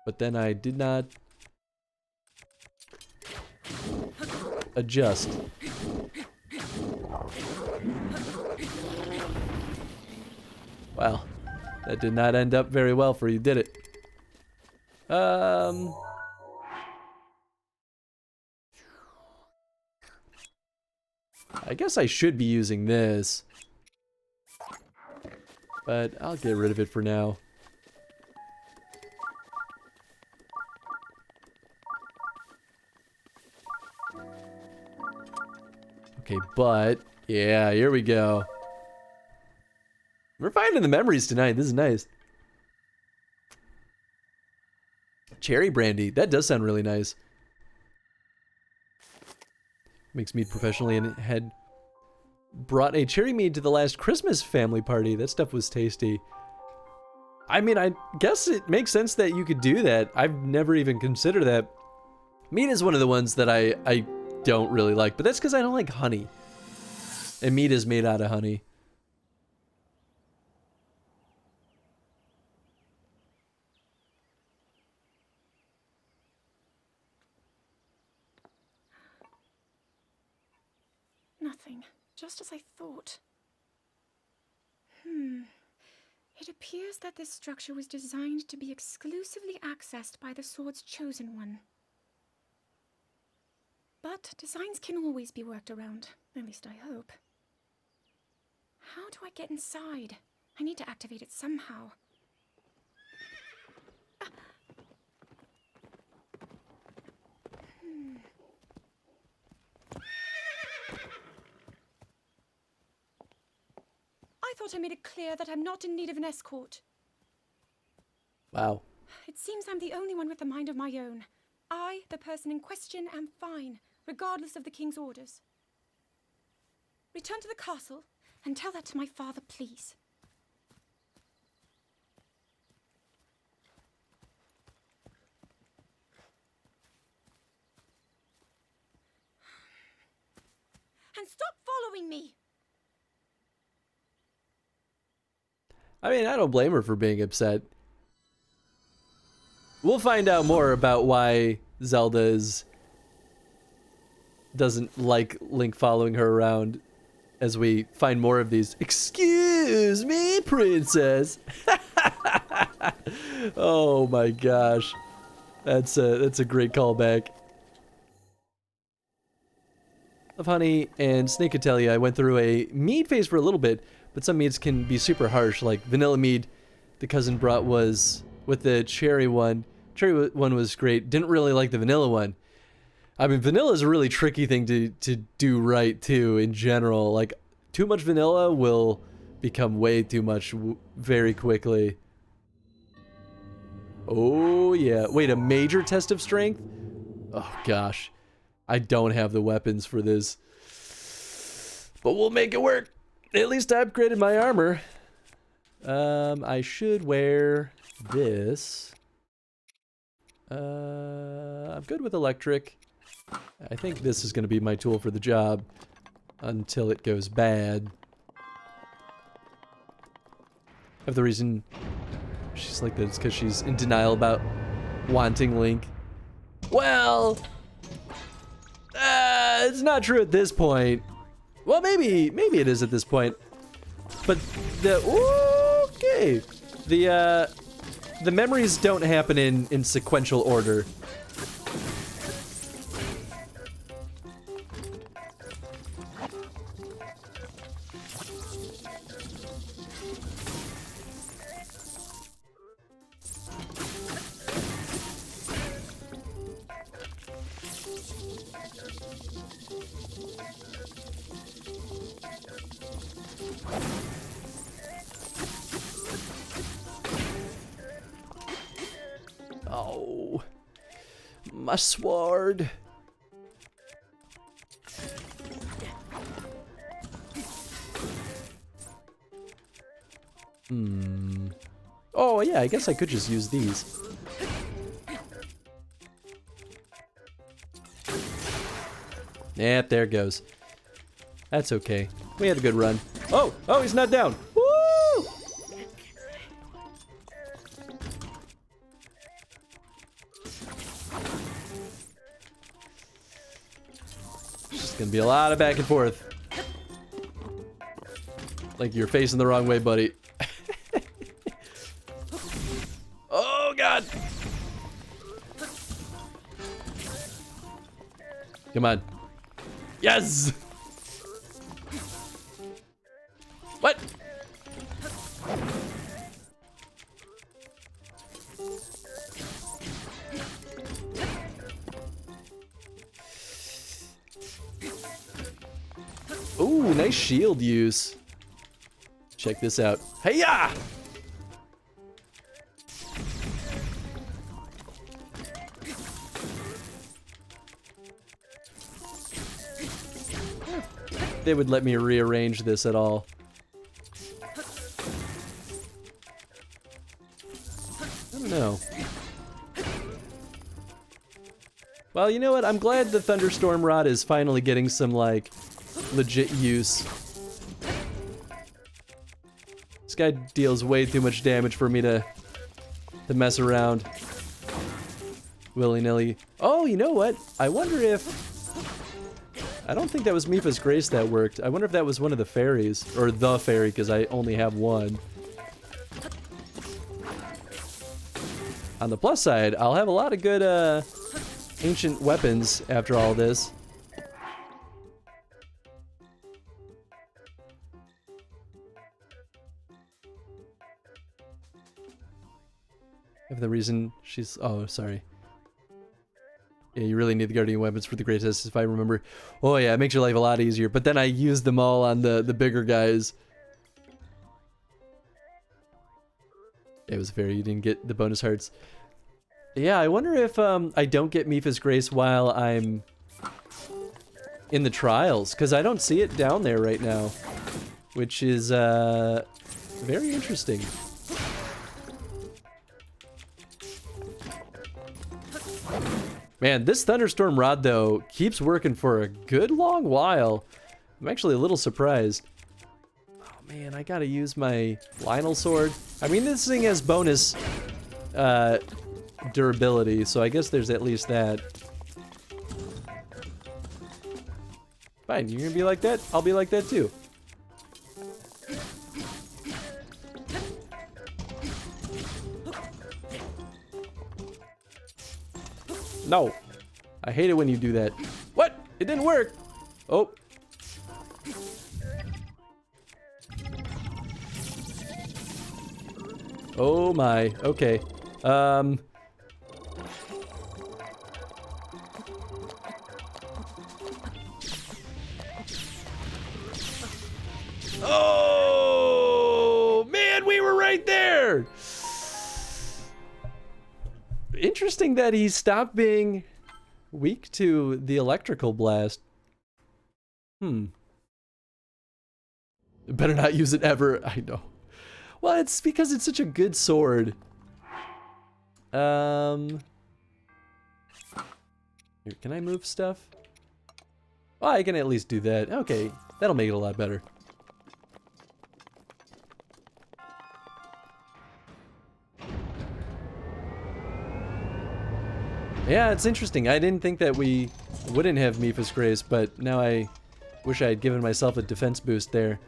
But then I did not adjust. Wow. That did not end up very well for you, did it? I guess I should be using this. But I'll get rid of it for now. Okay, but yeah, here we go. We're finding the memories tonight. This is nice. Cherry brandy. That does sound really nice. Makes mead professionally and had brought a cherry mead to the last Christmas family party. That stuff was tasty. I mean, I guess it makes sense that you could do that. I've never even considered that. Mead is one of the ones that I don't really like, but that's because I don't like honey. And mead is made out of honey. Nothing. Just as I thought. It appears that this structure was designed to be exclusively accessed by the sword's chosen one. But designs can always be worked around. At least I hope. How do I get inside? I need to activate it somehow. I thought I made it clear that I'm not in need of an escort. Wow. It seems I'm the only one with a mind of my own. I, the person in question, am fine, regardless of the king's orders. Return to the castle and tell that to my father, please. And stop following me! I mean, I don't blame her for being upset. We'll find out more about why Zelda doesn't like Link following her around as we find more of these. Excuse me, princess. Oh my gosh. That's a great callback. Of honey and Snake could tell you I went through a mead phase for a little bit, but some meads can be super harsh, like vanilla mead the cousin brought was with the cherry one. Cherry one was great. Didn't really like the vanilla one. I mean, vanilla is a really tricky thing to do right too in general. Like, too much vanilla will become way too much very quickly. Oh yeah. Wait, a major test of strength? Oh gosh. I don't have the weapons for this. But we'll make it work. At least I upgraded my armor. I should wear this. I'm good with electric. I think this is going to be my tool for the job until it goes bad. If the reason she's like that is because she's in denial about wanting Link. Well, it's not true at this point. Well, maybe it is at this point. But okay, the memories don't happen in sequential order. No. My sword. Oh, yeah, I guess I could just use these. Yep, there it goes. That's okay. We had a good run. Oh, he's not down. Woo! Just gonna be a lot of back and forth. Like you're facing the wrong way, buddy. Oh, God. Come on. Yes! What? Ooh, nice shield use. Check this out. Hey-ya! They would let me rearrange this at all. I don't know. Well, you know what? I'm glad the Thunderstorm Rod is finally getting some, like, legit use. This guy deals way too much damage for me to mess around willy-nilly. Oh, you know what? I wonder if... I don't think that was Mipha's Grace that worked. I wonder if that was one of the fairies. Or the fairy, because I only have one. On the plus side, I'll have a lot of good, ancient weapons after all this. If the reason she's... Oh, sorry. Yeah, you really need the guardian weapons for the great test, if I remember. Oh yeah, it makes your life a lot easier. But then I used them all on the bigger guys. It was fair, you didn't get the bonus hearts. Yeah, I wonder if I don't get Mipha's Grace while I'm in the trials, because I don't see it down there right now. Which is very interesting. Man, this Thunderstorm Rod, though, keeps working for a good long while. I'm actually a little surprised. Oh, man, I gotta use my Lionel Sword. I mean, this thing has bonus durability, so I guess there's at least that. Fine, you're gonna be like that? I'll be like that, too. No. I hate it when you do that. What? It didn't work. Oh. Oh my. Okay. Oh, man, we were right there. Interesting that he stopped being weak to the electrical blast. Better not use it ever. I know. Well, it's because it's such a good sword. Here, can I move stuff? Well, I can at least do that. Okay, that'll make it a lot better. Yeah, it's interesting. I didn't think that we wouldn't have Mipha's Grace, but now I wish I had given myself a defense boost there.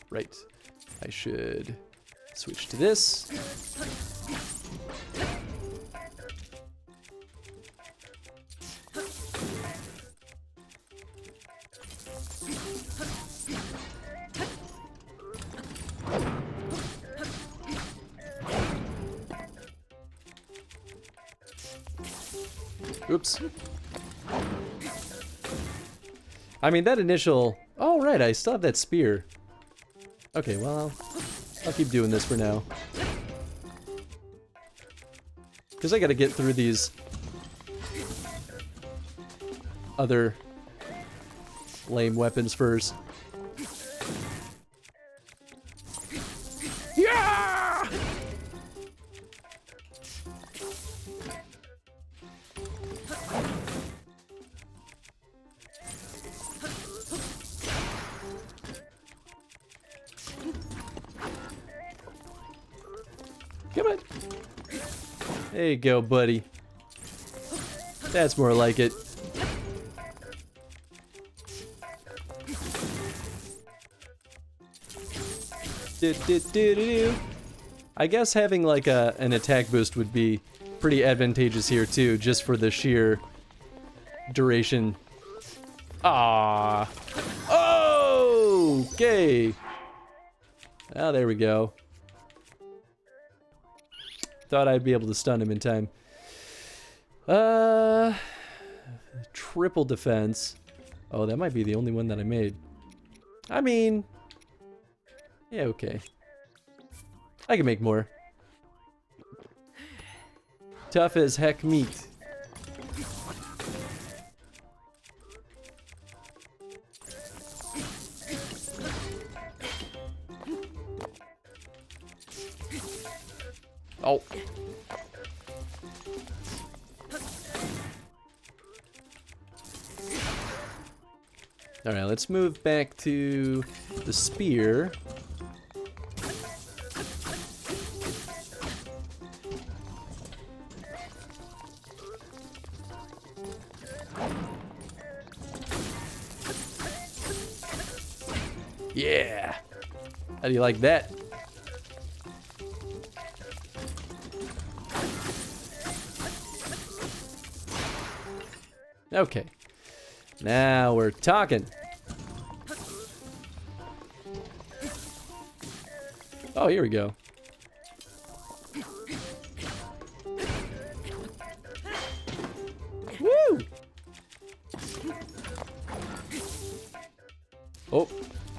Right. I should switch to this. Oops. I mean, that initial... Oh, right, I still have that spear. Okay, well, I'll keep doing this for now. Because I gotta get through these other lame weapons first. Yeah! Come on. There you go, buddy. That's more like it. I guess having like an attack boost would be pretty advantageous here too, just for the sheer duration. Ah. Oh, okay. Ah, there we go. Thought I'd be able to stun him in time. Triple defense. Oh, that might be the only one that I made. I mean, yeah, okay. I can make more. Tough as heck meat. Oh. Alright, let's move back to the spear. Yeah! How do you like that? Okay. Now we're talking. Oh, here we go. Woo! Oh,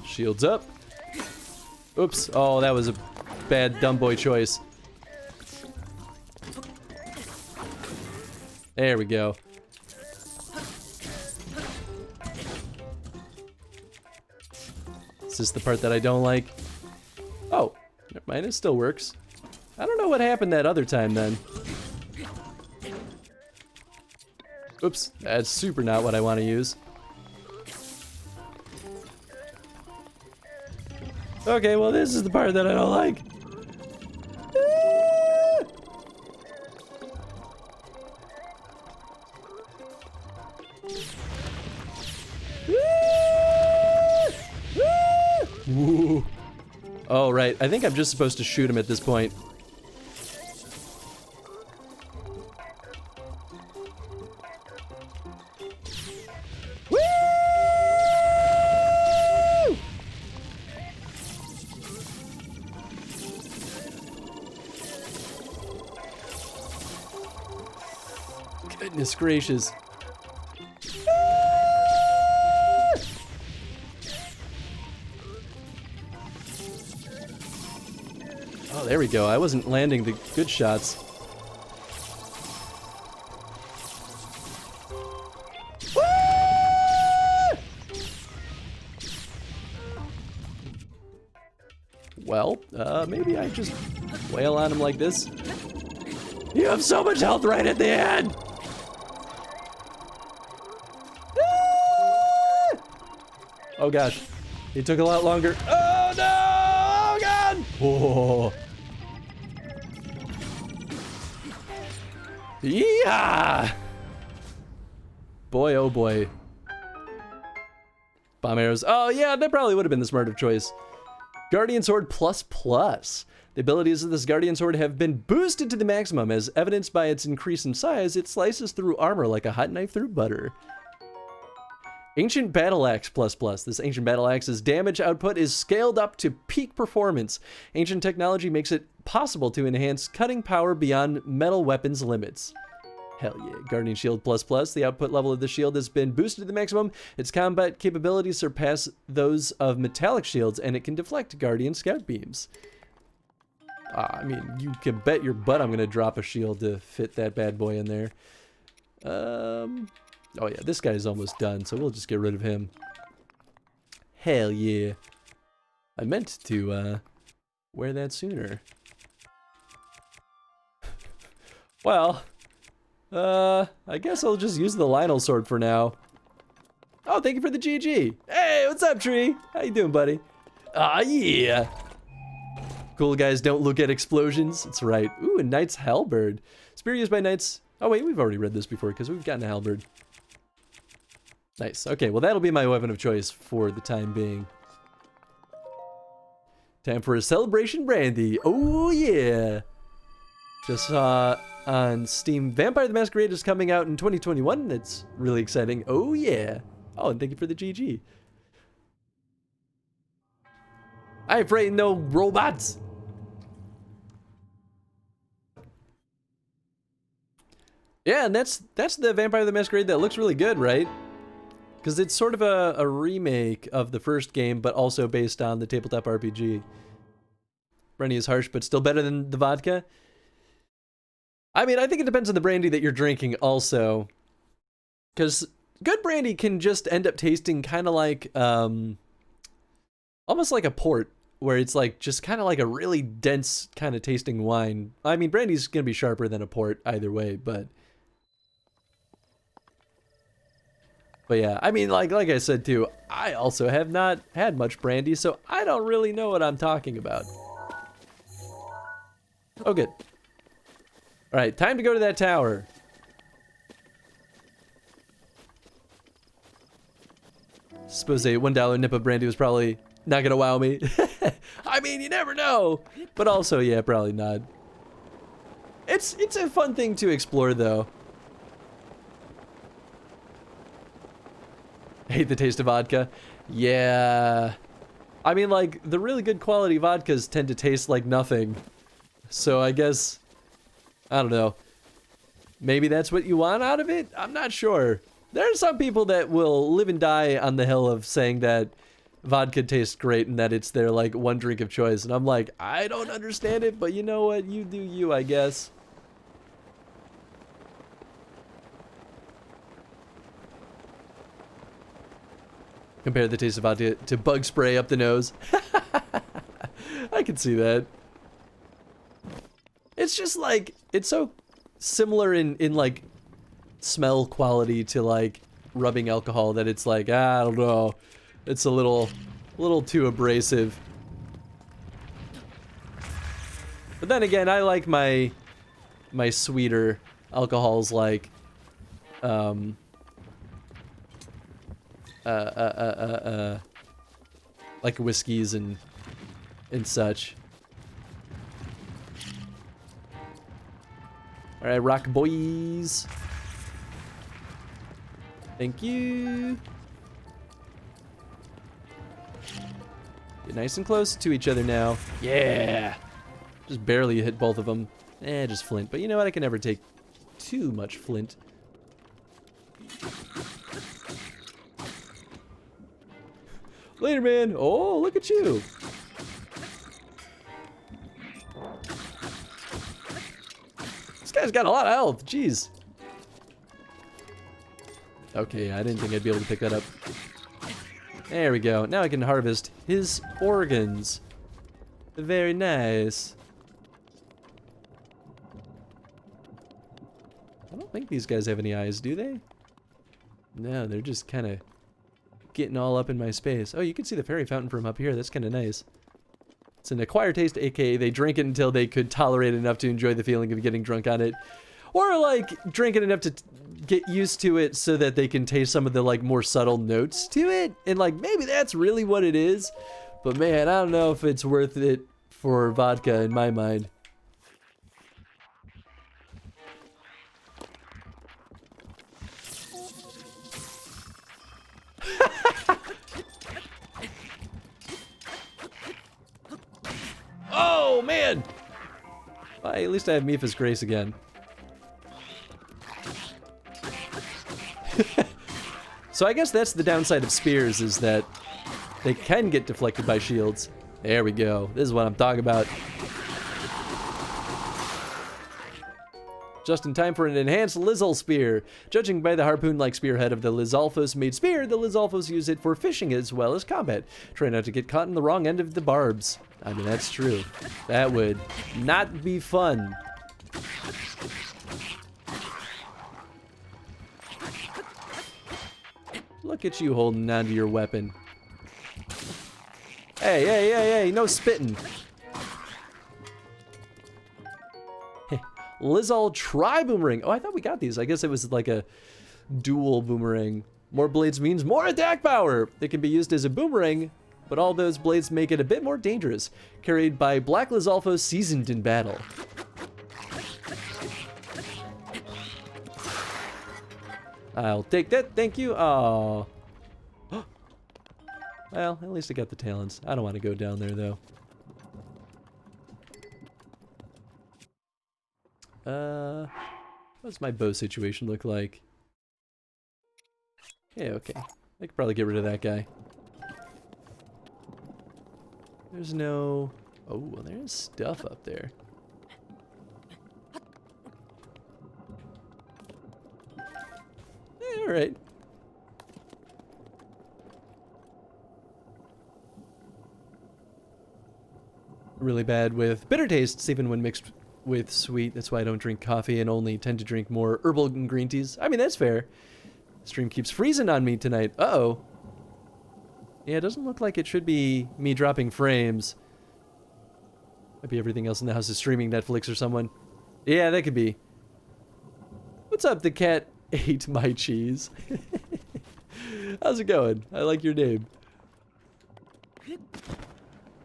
shields up. Oops. Oh, that was a bad dumb boy choice. There we go. Is this the part that I don't like? Oh, never mind, it still works. I don't know what happened that other time then. Oops, that's super not what I want to use. Okay, well this is the part that I don't like. Woo. Oh, right. I think I'm just supposed to shoot him at this point. Woo! Goodness gracious. Oh, there we go. I wasn't landing the good shots. Woo! Well, maybe I just wail on him like this. You have so much health right at the end! Oh gosh, he took a lot longer. Oh no! Oh god! Whoa. Yeah! Boy, oh boy. Bomb arrows. Oh yeah, that probably would have been the smarter choice. Guardian Sword plus plus. The abilities of this Guardian Sword have been boosted to the maximum, as evidenced by its increase in size. It slices through armor like a hot knife through butter. Ancient Battle Axe plus plus. This Ancient Battle Axe's damage output is scaled up to peak performance. Ancient technology makes it possible to enhance cutting power beyond metal weapons limits. Hell yeah. Guardian Shield plus plus. The output level of the shield has been boosted to the maximum. Its combat capabilities surpass those of metallic shields, and it can deflect Guardian Scout beams. I mean, you can bet your butt I'm going to drop a shield to fit that bad boy in there. Oh yeah, this guy's almost done, so we'll just get rid of him. Hell yeah. I meant to wear that sooner. Well, I guess I'll just use the Lionel sword for now. Oh, thank you for the GG. Hey, what's up, Tree? How you doing, buddy? Ah, yeah. Cool guys don't look at explosions. That's right. Ooh, a Knight's Halberd. Spear used by knights. Oh wait, we've already read this before because we've gotten a halberd. Nice. Okay, well that'll be my weapon of choice for the time being. Time for a celebration brandy. Oh yeah. Just saw on Steam Vampire the Masquerade is coming out in 2021. It's really exciting. Oh yeah. Oh, and thank you for the GG. I ain't afraid of no robots. Yeah, and that's the Vampire the Masquerade that looks really good, right? Because it's sort of a remake of the first game, but also based on the tabletop RPG. Brandy is harsh, but still better than the vodka. I mean, I think it depends on the brandy that you're drinking also. Because good brandy can just end up tasting kind of like, almost like a port, where it's like just kind of like a really dense kind of tasting wine. I mean, brandy's going to be sharper than a port either way, but yeah, I mean, like I said too, I also have not had much brandy, so I don't really know what I'm talking about. Oh, good. All right, time to go to that tower. Suppose a $1 nip of brandy was probably not gonna wow me. I mean, you never know. But also, yeah, probably not. It's a fun thing to explore, though. Hate the taste of vodka. Yeah. I mean, like, the really good quality vodkas tend to taste like nothing. So I guess, I don't know. Maybe that's what you want out of it? I'm not sure. There are some people that will live and die on the hill of saying that vodka tastes great and that it's their, like, one drink of choice. And I'm like, I don't understand it, but you know what? You do you, I guess. Compare the taste of vodka to bug spray up the nose. I can see that. It's just like, it's so similar in like smell quality to like rubbing alcohol that it's like, I don't know. It's a little too abrasive. But then again, I like my sweeter alcohols like like whiskeys and such. All right, rock boys. Thank you. Get nice and close to each other now. Yeah. Just barely hit both of them. Just flint. But you know what? I can never take too much flint. Later, man. Oh, look at you. This guy's got a lot of health. Jeez. Okay, I didn't think I'd be able to pick that up. There we go. Now I can harvest his organs. Very nice. I don't think these guys have any eyes, do they? No, they're just kind of getting all up in my space. Oh, you can see the fairy fountain from up here. That's kind of nice. It's an acquired taste, aka they drink it until they could tolerate it enough to enjoy the feeling of getting drunk on it. Or like drink it enough to get used to it so that they can taste some of the like more subtle notes to it. And like maybe that's really what it is. But man, I don't know if it's worth it for vodka in my mind. Oh man! Well, at least I have Mipha's Grace again. So I guess that's the downside of spears, is that they can get deflected by shields. There we go. This is what I'm talking about. Just in time for an enhanced Lizal spear. Judging by the harpoon-like spearhead of the Lizalfos made spear, the Lizalfos use it for fishing as well as combat. Try not to get caught in the wrong end of the barbs. I mean, that's true. That would not be fun. Look at you holding onto your weapon. Hey, hey, hey, hey, no spitting. Lizal Tri-Boomerang. Oh, I thought we got these. I guess it was like a dual boomerang. More blades means more attack power. It can be used as a boomerang, but all those blades make it a bit more dangerous. Carried by Black Lizalfos seasoned in battle. I'll take that, thank you. Oh. Well, at least I got the talents. I don't want to go down there, though. What's my bow situation look like? Yeah, okay. I could probably get rid of that guy. There's no... Oh, well, there's stuff up there. Alright. Really bad with bitter tastes, even when mixed with sweet. That's why I don't drink coffee and only tend to drink more herbal and green teas. I mean, that's fair. Stream keeps freezing on me tonight. Uh-oh. Yeah, it doesn't look like it should be me dropping frames. Might be everything else in the house is streaming, Netflix or someone. Yeah, that could be. What's up? The cat ate my cheese. How's it going? I like your name.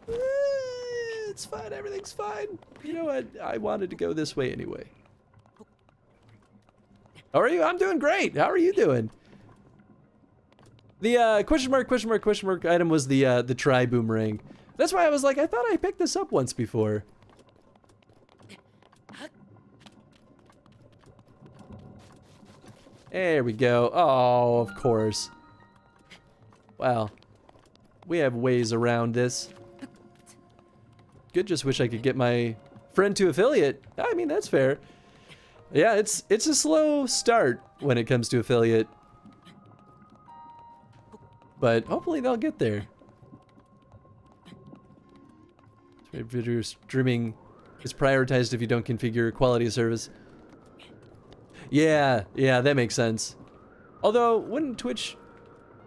It's fine. Everything's fine. You know what? I wanted to go this way anyway. How are you? I'm doing great. How are you doing? The question mark item was the Tri-Boomerang. That's why I was like, I thought I picked this up once before. There we go. Oh, of course. Wow. We have ways around this. Good, just wish I could get my friend to affiliate. I mean, that's fair. Yeah, it's a slow start when it comes to affiliate. But hopefully they'll get there. Video streaming is prioritized if you don't configure quality of service. Yeah, that makes sense. Although, wouldn't Twitch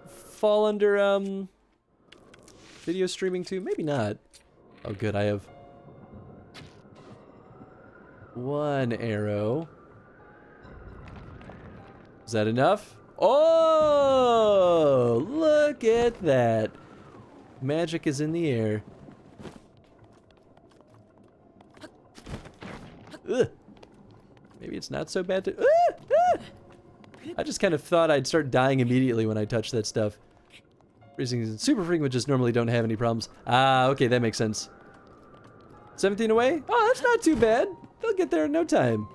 fall under video streaming too? Maybe not. Oh good, I have one arrow. Is that enough? Oh, look at that. Magic is in the air. Ugh. Maybe it's not so bad to... I just kind of thought I'd start dying immediately when I touched that stuff. Reason super frequent just normally don't have any problems. Ah, okay, that makes sense. 17 away? Oh, that's not too bad. They'll get there in no time.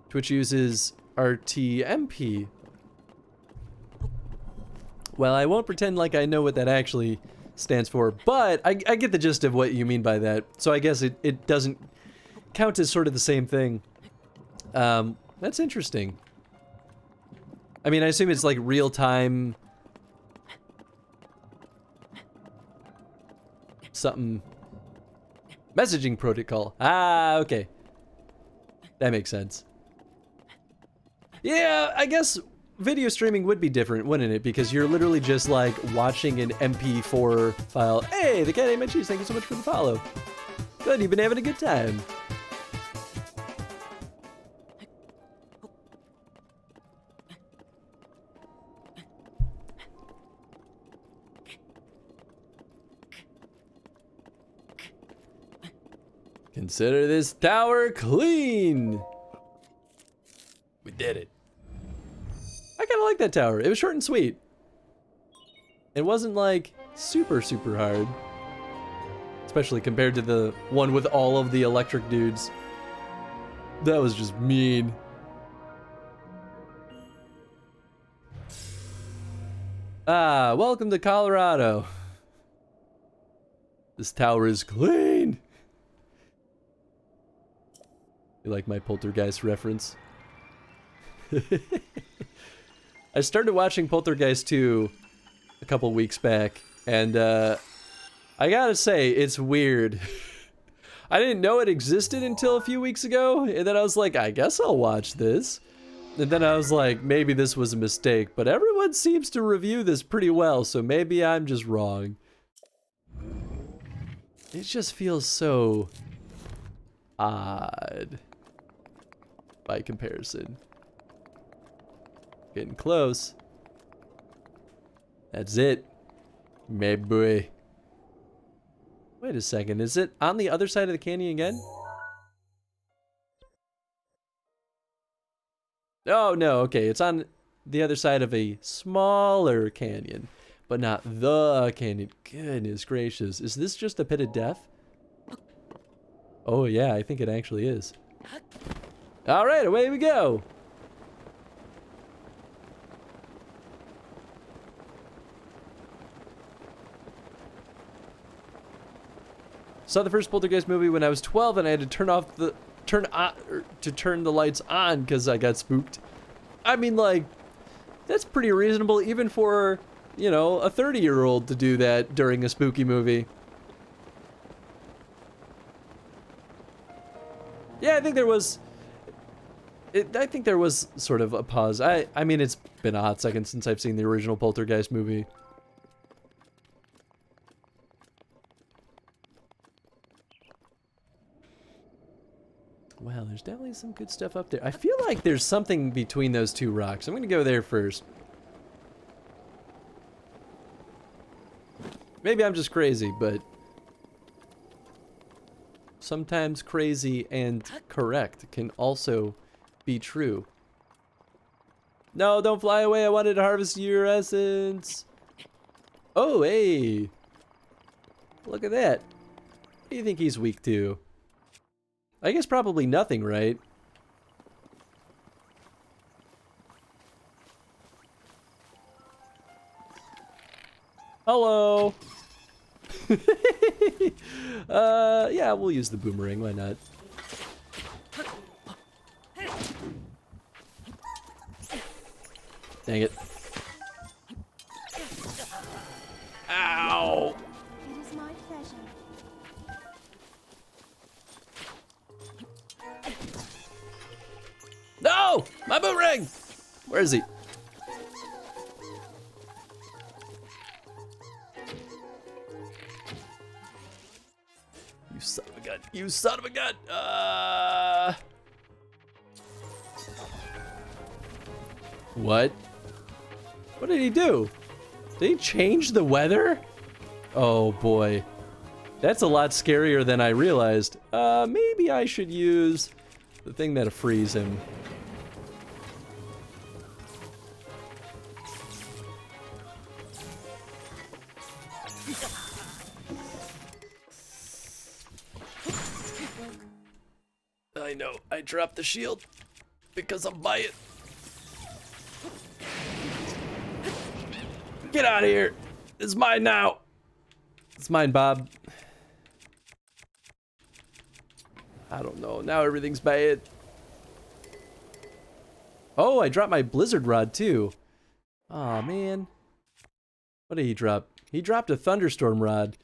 Twitch uses RTMP. Well, I won't pretend like I know what that actually stands for, but I get the gist of what you mean by that. So I guess it doesn't count as sort of the same thing. That's interesting. I mean, I assume it's like real-time... something... messaging protocol. Ah, okay. That makes sense. Yeah, I guess video streaming would be different, wouldn't it? Because you're literally just like watching an MP4 file. Hey, the cat ate my cheese. Thank you so much for the follow. Good, you've been having a good time. Consider this tower clean. We did it. I kind of like that tower. It was short and sweet. It wasn't like super hard. Especially compared to the one with all of the electric dudes. That was just mean. Ah, welcome to Colorado. This tower is clean. You like my Poltergeist reference? I started watching Poltergeist 2 a couple weeks back, and I gotta say, it's weird. I didn't know it existed until a few weeks ago, and then I was like, I guess I'll watch this. And then I was like, maybe this was a mistake, but everyone seems to review this pretty well, so maybe I'm just wrong. It just feels so odd by comparison. Getting close. That's it. Maybe. Wait a second, is it on the other side of the canyon again? Oh no, okay, it's on the other side of a smaller canyon, but not the canyon. Goodness gracious, is this just a pit of death? Oh yeah, I think it actually is. Alright, away we go! Saw the first Poltergeist movie when I was 12 and I had to turn the lights on because I got spooked. I mean, like, that's pretty reasonable even for, you know, a 30-year-old to do that during a spooky movie. Yeah, I think there was sort of a pause. I mean, it's been a hot second since I've seen the original Poltergeist movie. Wow, there's definitely some good stuff up there. I feel like there's something between those two rocks. I'm gonna go there first. Maybe I'm just crazy, but sometimes crazy and correct can also be true. No, don't fly away. I wanted to harvest your essence. Oh, hey. Look at that. What do you think he's weak to? I guess probably nothing, right? Hello. Yeah, we'll use the boomerang. Why not? Dang it. Ow. It is my pleasure. No! My boomerang! Where is he? You son of a gun. You son of a gun! What? What did he do? Did he change the weather? Oh boy. That's a lot scarier than I realized. Maybe I should use the thing that'll freeze him. I know, I dropped the shield because I'm by it. Get out of here! It's mine now! It's mine, Bob. I don't know, now everything's bad. Oh, I dropped my blizzard rod too. Aw, man. What did he drop? He dropped a thunderstorm rod.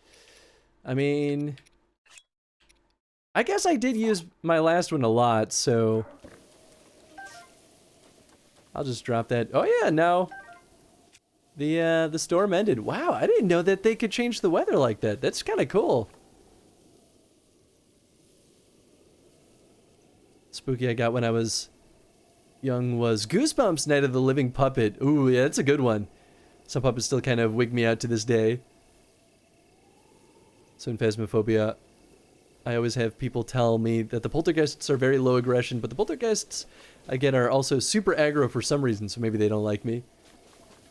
I mean, I guess I did use my last one a lot, so I'll just drop that. Oh yeah, no. The storm ended. Wow, I didn't know that they could change the weather like that. That's kind of cool. Spooky I got when I was young was Goosebumps Night of the Living Puppet. Ooh, yeah, that's a good one. Some puppets still kind of wig me out to this day. So in Phasmophobia, I always have people tell me that the poltergeists are very low aggression, but the poltergeists I get are also super aggro for some reason, so maybe they don't like me.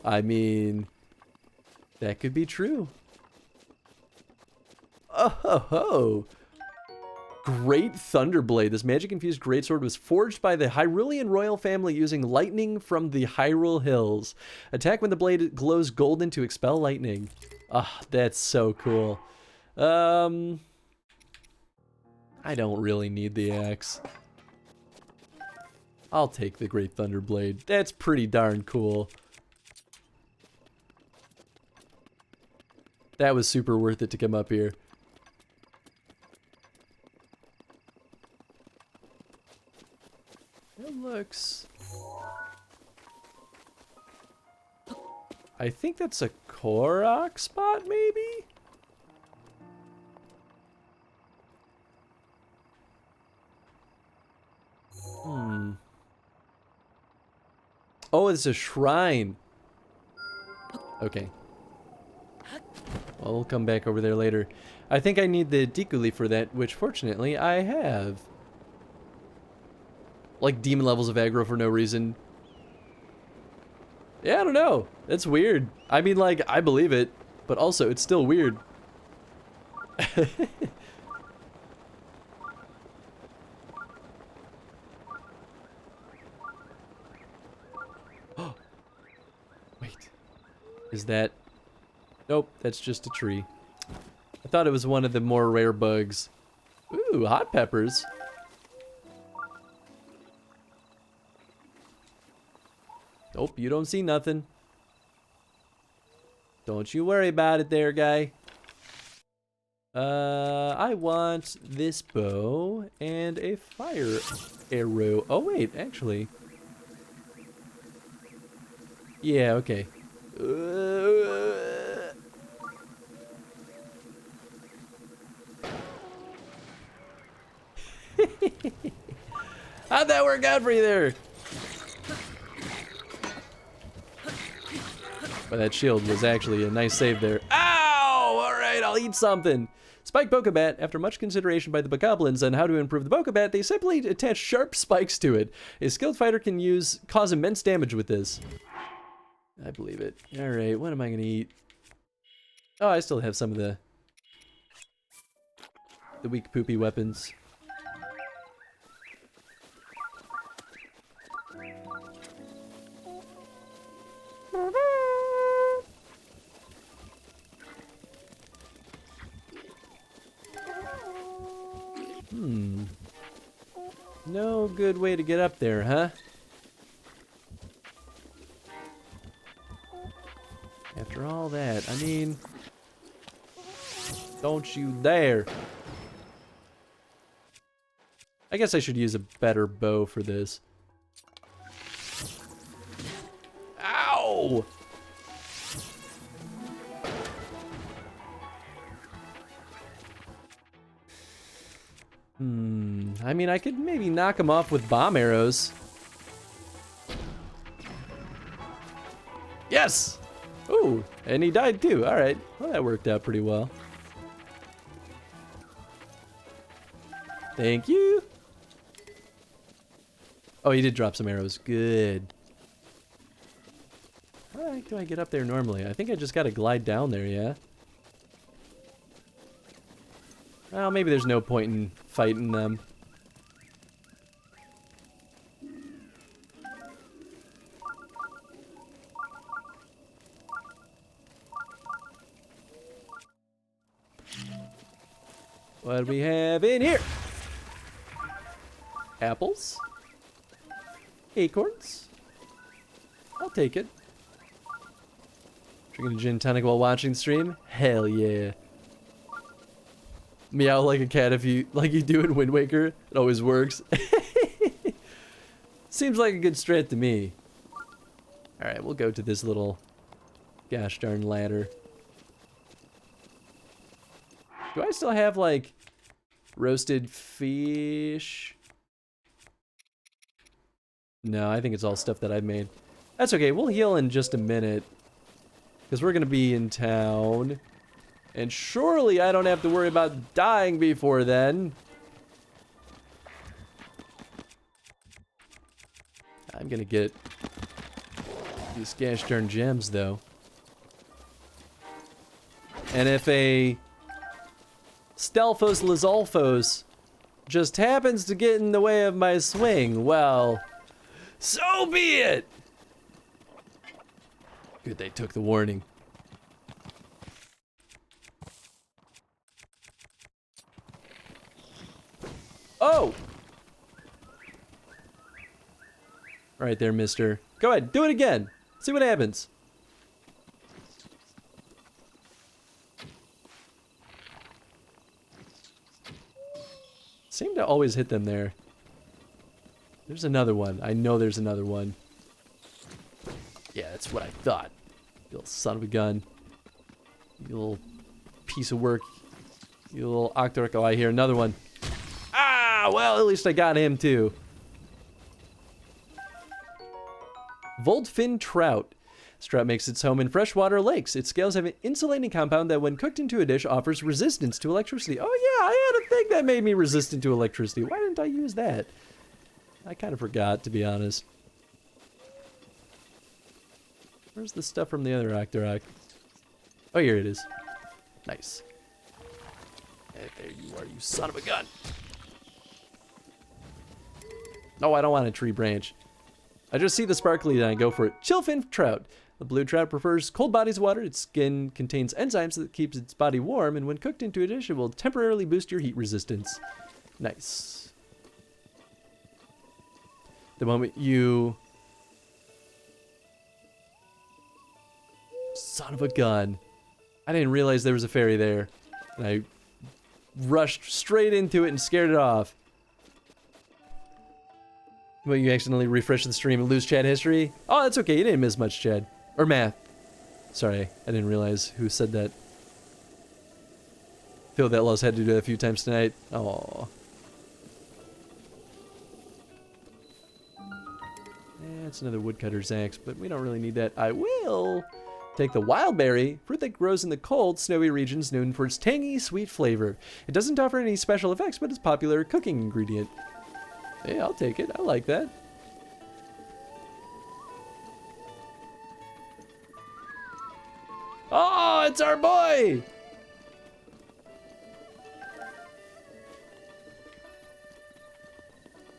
I mean, that could be true. Oh ho ho! Great Thunderblade. This magic-infused greatsword was forged by the Hyrulean royal family using lightning from the Hyrule Hills. Attack when the blade glows golden to expel lightning. Ah, that's so cool. I don't really need the axe. I'll take the Great Thunderblade. That's pretty darn cool. That was super worth it to come up here. It looks... I think that's a Korok spot, maybe? Oh, it's a shrine. Okay. I'll come back over there later. I think I need the Deku Leaf for that, which fortunately I have. Like demon levels of aggro for no reason. Yeah, I don't know. That's weird. I mean, like, I believe it, but also it's still weird. Wait. Is that... Nope, that's just a tree. I thought it was one of the more rare bugs. Ooh, hot peppers. Nope, you don't see nothing. Don't you worry about it there, guy. I want this bow and a fire arrow. Oh, wait, actually. Yeah, okay. How'd that work out for you there? But that shield was actually a nice save there. Ow! Alright, I'll eat something. Spike Pokebat. After much consideration by the Bokoblins on how to improve the Pokebat, they simply attach sharp spikes to it. A skilled fighter can cause immense damage with this. I believe it. Alright, what am I gonna eat? Oh, I still have some of the weak poopy weapons. No good way to get up there, huh? After all that, I mean... Don't you dare! I guess I should use a better bow for this. Ow! I mean, I could maybe knock him off with bomb arrows. Yes! Ooh, and he died too. Alright. Well, that worked out pretty well. Thank you. Oh, he did drop some arrows. Good. How do I get up there normally? I think I just gotta glide down there, yeah? Well, maybe there's no point in fighting them. What do we have in here? Apples? Acorns? I'll take it. Drinking a gin tonic while watching stream? Hell yeah. Meow like a cat if you do in Wind Waker. It always works. Seems like a good strat to me. Alright, we'll go to this little gosh darn ladder. Do I still have like roasted fish? No, I think it's all stuff that I've made. That's okay, we'll heal in just a minute. Because we're gonna be in town. And surely I don't have to worry about dying before then. I'm gonna get these gosh darn gems though. And if a Stelphos Lizalfos just happens to get in the way of my swing, well, so be it. Good, they took the warning. Oh! Right there, mister. Go ahead, do it again. See what happens. Seem to always hit them there. There's another one. I know there's another one. Yeah, that's what I thought. You little son of a gun. You little piece of work. You little Octorok. Oh, I hear another one. Ah, well, at least I got him too. Voltfin trout. This trout makes its home in freshwater lakes. Its scales have an insulating compound that when cooked into a dish offers resistance to electricity. Oh yeah, I had a thing that made me resistant to electricity. Why didn't I use that? I kind of forgot, to be honest. Where's the stuff from the other Octorok? Oh, here it is. Nice. Hey, there you are, you son of a gun. No, I don't want a tree branch. I just see the sparkly and I go for it. Chillfin trout. The blue trout prefers cold bodies of water. Its skin contains enzymes that keeps its body warm, and when cooked into a dish, it will temporarily boost your heat resistance. Nice. The moment you... Son of a gun. I didn't realize there was a fairy there. And I rushed straight into it and scared it off. Well, you accidentally refresh the stream and lose chat history? Oh, that's okay. You didn't miss much, Chad. Or math. Sorry, I didn't realize who said that. Feel that loss had to do that a few times tonight. Oh. It's another woodcutter's axe, but we don't really need that. I will take the wild berry, fruit that grows in the cold, snowy regions known for its tangy, sweet flavor. It doesn't offer any special effects, but it's a popular cooking ingredient. Hey, I'll take it. I like that. Oh, it's our boy!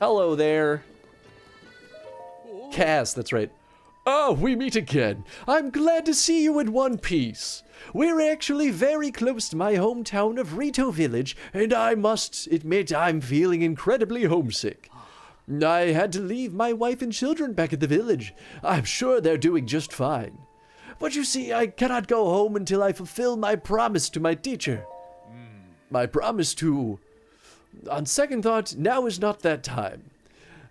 Hello there. Cass, that's right. Oh, we meet again. I'm glad to see you in one piece. We're actually very close to my hometown of Rito Village, and I must admit I'm feeling incredibly homesick. I had to leave my wife and children back at the village. I'm sure they're doing just fine. But you see, I cannot go home until I fulfill my promise to my teacher. My promise to... On second thought, now is not that time.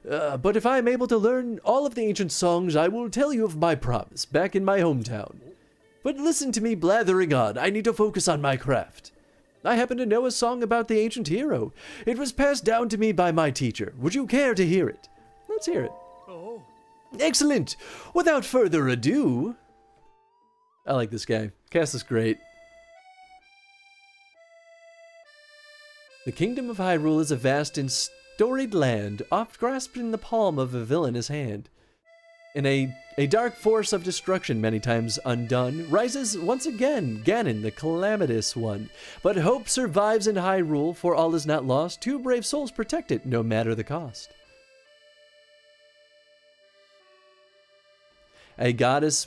But if I am able to learn all of the ancient songs, I will tell you of my promise back in my hometown. But listen to me blathering on. I need to focus on my craft. I happen to know a song about the ancient hero. It was passed down to me by my teacher. Would you care to hear it? Let's hear it. Oh. Excellent. Without further ado... I like this guy. Cass is great. The kingdom of Hyrule is a vast and storied land, oft grasped in the palm of a villainous hand. In a dark force of destruction many times undone, rises once again Ganon, the calamitous one. But hope survives in Hyrule, for all is not lost. Two brave souls protect it, no matter the cost. A goddess,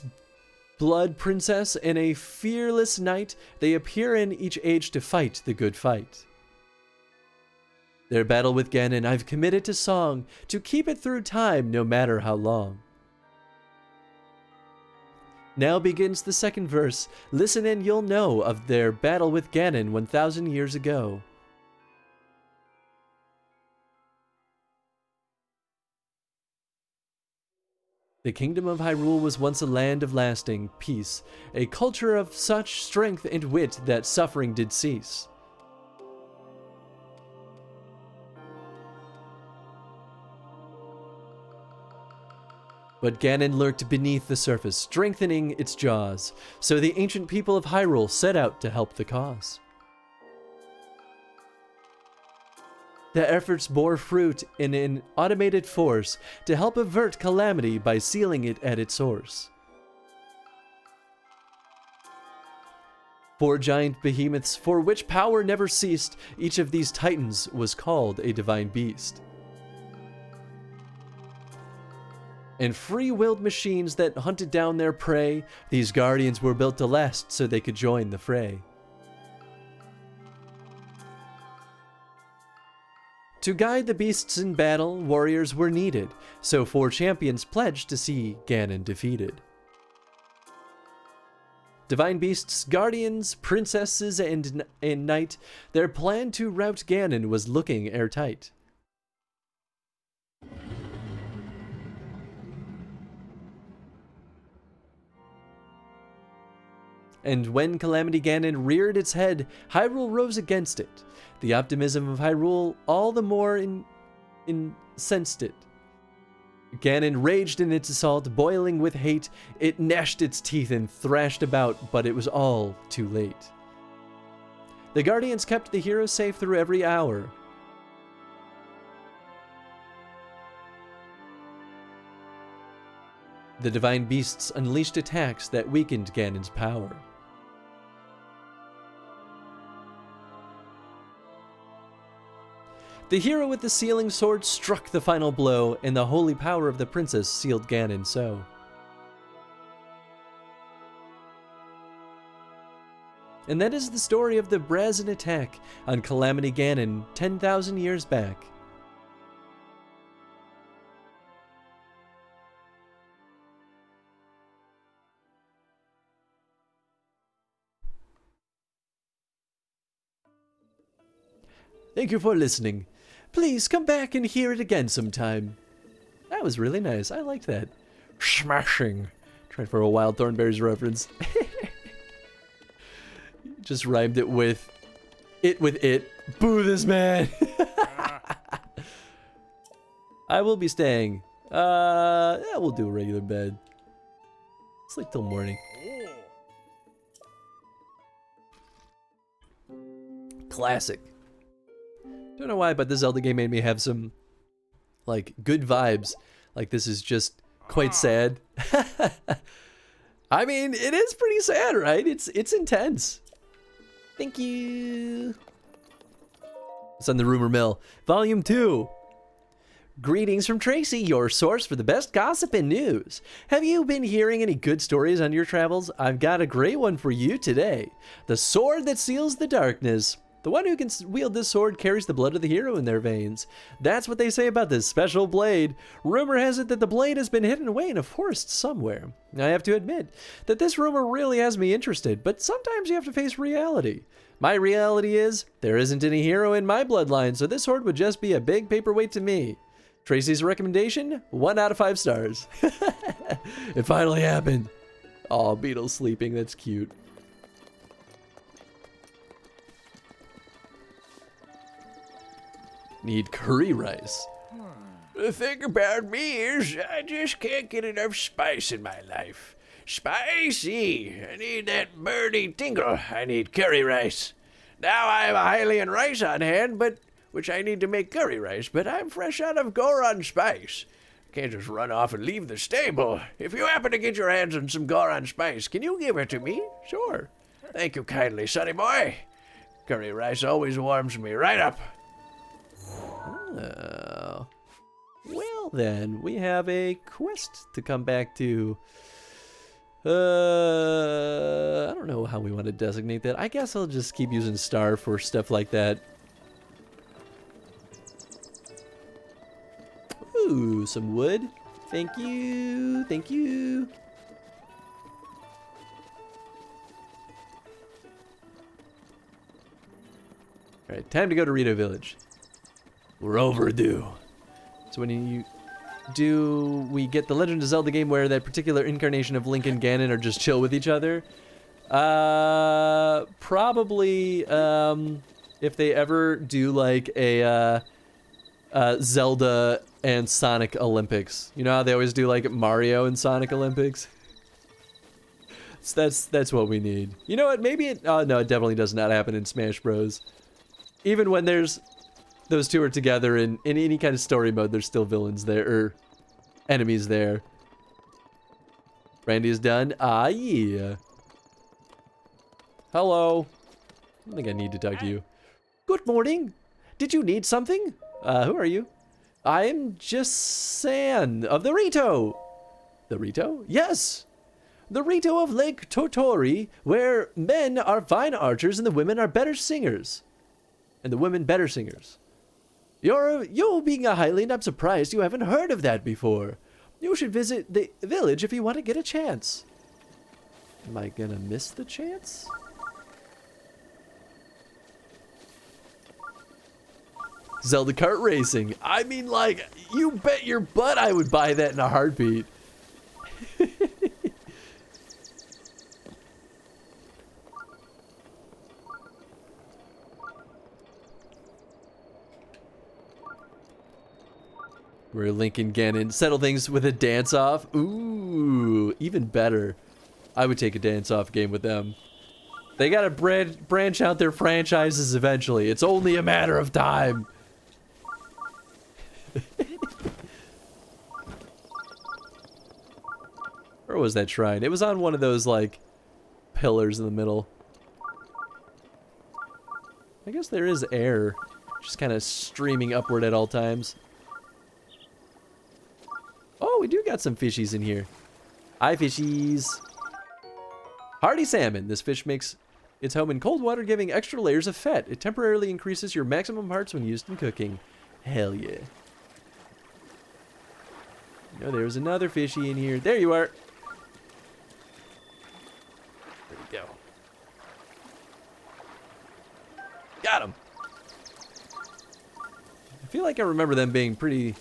blood princess, and a fearless knight, they appear in each age to fight the good fight. Their battle with Ganon I've committed to song, to keep it through time, no matter how long. Now begins the second verse. Listen and you'll know of their battle with Ganon 1,000 years ago. The kingdom of Hyrule was once a land of lasting peace, a culture of such strength and wit that suffering did cease. But Ganon lurked beneath the surface, strengthening its jaws, so the ancient people of Hyrule set out to help the cause. The efforts bore fruit in an automated force to help avert calamity by sealing it at its source. 4 giant behemoths for which power never ceased. Each of these titans was called a divine beast. And free-willed machines that hunted down their prey, these guardians were built to last so they could join the fray. To guide the beasts in battle, warriors were needed, so 4 champions pledged to see Ganon defeated. Divine beasts, guardians, princesses, and knight, their plan to rout Ganon was looking airtight. And when Calamity Ganon reared its head, Hyrule rose against it. The optimism of Hyrule all the more incensed it. Ganon raged in its assault, boiling with hate. It gnashed its teeth and thrashed about, but it was all too late. The Guardians kept the hero safe through every hour. The divine beasts unleashed attacks that weakened Ganon's power. The hero with the sealing sword struck the final blow, and the holy power of the princess sealed Ganon so. And that is the story of the brazen attack on Calamity Ganon 10,000 years back. Thank you for listening. Please come back and hear it again sometime. That was really nice. I liked that. Smashing. Trying for a Wild Thornberries reference. Just rhymed it with it. Boo this man. I will be staying. Yeah, we'll do a regular bed. Sleep till morning. Classic. Don't know why, but this Zelda game made me have some, like, good vibes. Like, this is just quite sad. I mean, it is pretty sad, right? It's intense. Thank you. It's on the Rumor Mill. Volume 2. Greetings from Tracy, your source for the best gossip and news. Have you been hearing any good stories on your travels? I've got a great one for you today. The sword that seals the darkness. The one who can wield this sword carries the blood of the hero in their veins. That's what they say about this special blade. Rumor has it that the blade has been hidden away in a forest somewhere. I have to admit that this rumor really has me interested, but sometimes you have to face reality. My reality is, there isn't any hero in my bloodline, so this sword would just be a big paperweight to me. Tracy's recommendation, 1 out of 5 stars. It finally happened. Aw, Beetle's sleeping, that's cute. Need curry rice. The thing about me is I just can't get enough spice in my life. Spicy! I need that birdie tingle. I need curry rice. Now I have a Hylian rice on hand, which I need to make curry rice, but I'm fresh out of Goron spice. Can't just run off and leave the stable. If you happen to get your hands on some Goron spice, can you give it to me? Sure. Thank you kindly, sonny boy. Curry rice always warms me right up. Oh. Well then, we have a quest to come back to. I don't know how we want to designate that. I guess I'll just keep using star for stuff like that. Ooh, some wood. Thank you. Thank you. Alright, time to go to Rito Village. We're overdue. So when we get the Legend of Zelda game where that particular incarnation of Link and Ganon are just chill with each other? Probably, if they ever do like a, Zelda and Sonic Olympics. You know how they always do like Mario and Sonic Olympics? So that's what we need. You know what, maybe it, oh no, it definitely does not happen in Smash Bros. Even when there's those two are together in any kind of story mode, there's still villains there, or enemies there. Randy is done. Ah, yeah. Hello. I don't think I need to talk to you. Good morning. Did you need something? Who are you? I'm just San of the Rito. The Rito? Yes. The Rito of Lake Totori, where men are fine archers and the women are better singers. And the women better singers. You being a Hylian, I'm surprised you haven't heard of that before. You should visit the village if you want to get a chance. Am I gonna miss the chance? Zelda kart racing. I mean, like, you bet your butt I would buy that in a heartbeat. Where Link and Ganon settle things with a dance-off. Ooh, even better. I would take a dance-off game with them. They gotta branch out their franchises eventually. It's only a matter of time. Where was that shrine? It was on one of those, like, pillars in the middle. I guess there is air, just kind of streaming upward at all times. Oh, we do got some fishies in here. Hi, fishies. Hardy salmon. This fish makes its home in cold water, giving extra layers of fat. It temporarily increases your maximum hearts when used in cooking. Hell yeah. No, there's another fishy in here. There you are. There we go. Got him. I feel like I remember them being pretty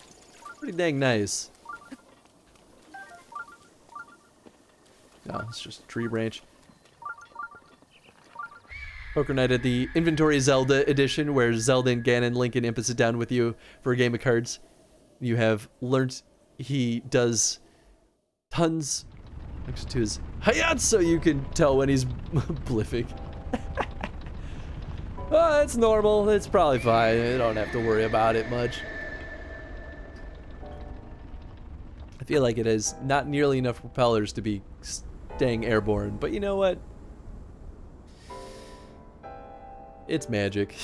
dang nice. No, it's just a tree branch. Poker Night at the Inventory Zelda edition, where Zelda and Ganon, Link, and Impa sit down with you for a game of cards. You have learnt he does tons next to his hayat, so you can tell when he's bliffing. Oh, that's normal. It's probably fine. You don't have to worry about it much. I feel like it has not nearly enough propellers to be staying airborne, but you know what? It's magic.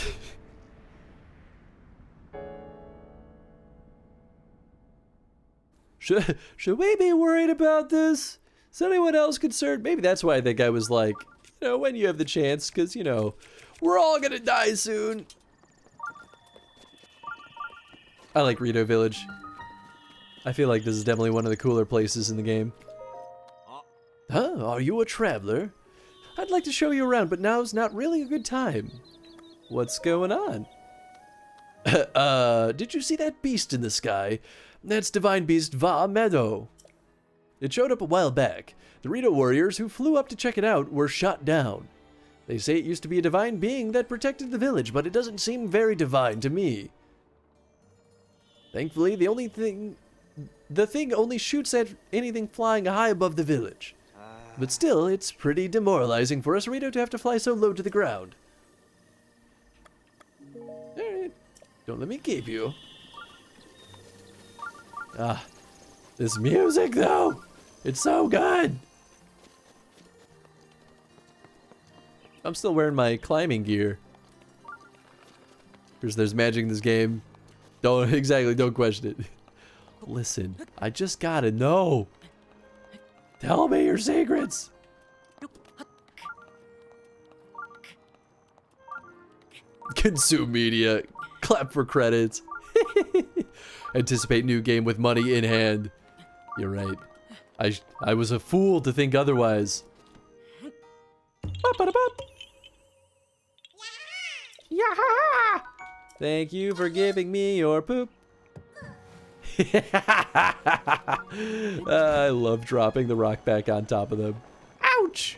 Should we be worried about this? Is anyone else concerned? Maybe that's why I think I was like, you know, when you have the chance, because, you know, we're all gonna die soon. I like Rito Village. I feel like this is definitely one of the cooler places in the game. Huh? Are you a traveler? I'd like to show you around, but now's not really a good time. What's going on? Did you see that beast in the sky? That's Divine Beast Va Meadow. It showed up a while back. The Rito warriors who flew up to check it out were shot down. They say it used to be a divine being that protected the village, but it doesn't seem very divine to me. Thankfully, the thing only shoots at anything flying high above the village. But still, it's pretty demoralizing for us Rito to have to fly so low to the ground. Alright, don't let me keep you. Ah, this music though, it's so good. I'm still wearing my climbing gear. Because there's magic in this game. Don't question it. Listen, I just gotta know. Tell me your secrets. Consume media. Clap for credits. Anticipate new game with money in hand. You're right. I was a fool to think otherwise. Yeah. Thank you for giving me your poop. I love dropping the rock back on top of them. Ouch!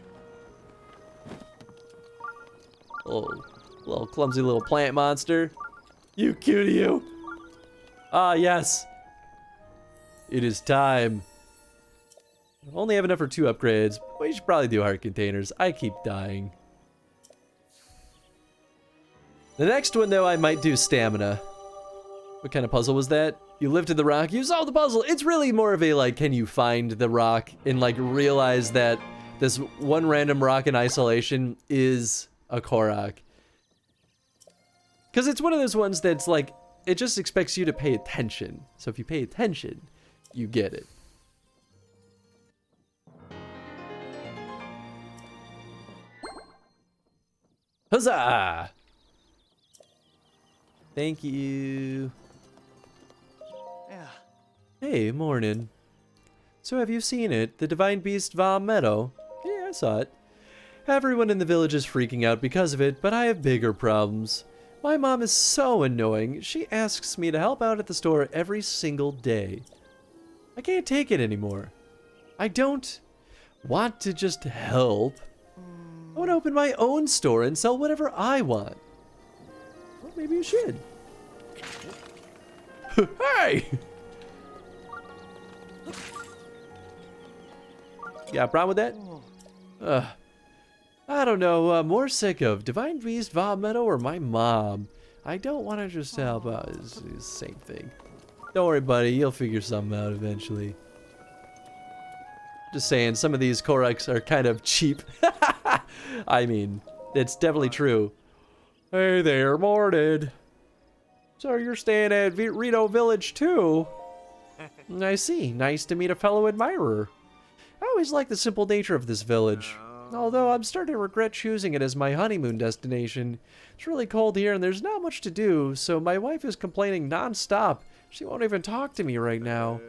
Oh, little clumsy little plant monster. You cutie you. Ah, yes. It is time. Only have enough for 2 upgrades. We should probably do heart containers. I keep dying. The next one, though, I might do stamina. What kind of puzzle was that? You lifted the rock, you solved the puzzle. It's really more of a, like, can you find the rock and, like, realize that this one random rock in isolation is a Korok. Because it's one of those ones that's like, it just expects you to pay attention. So if you pay attention, you get it. Huzzah! Thank you. Yeah. Hey, morning. So have you seen it? The Divine Beast Va Meadow? Yeah, I saw it. Everyone in the village is freaking out because of it, but I have bigger problems. My mom is so annoying. She asks me to help out at the store every single day. I can't take it anymore. I don't want to just help. I want to open my own store and sell whatever I want. Well, maybe you should. Hey! Got a problem with that? I don't know. More sick of Divine Beast, Va Meadow, or my mom. I don't want to just help out. It's the same thing. Don't worry, buddy. You'll figure something out eventually. Just saying, some of these Koroks are kind of cheap. I mean, it's definitely true. Hey there, morning. So you're staying at Rito Village too? I see. Nice to meet a fellow admirer. I always like the simple nature of this village. Although I'm starting to regret choosing it as my honeymoon destination. It's really cold here and there's not much to do, so my wife is complaining non-stop. She won't even talk to me right now.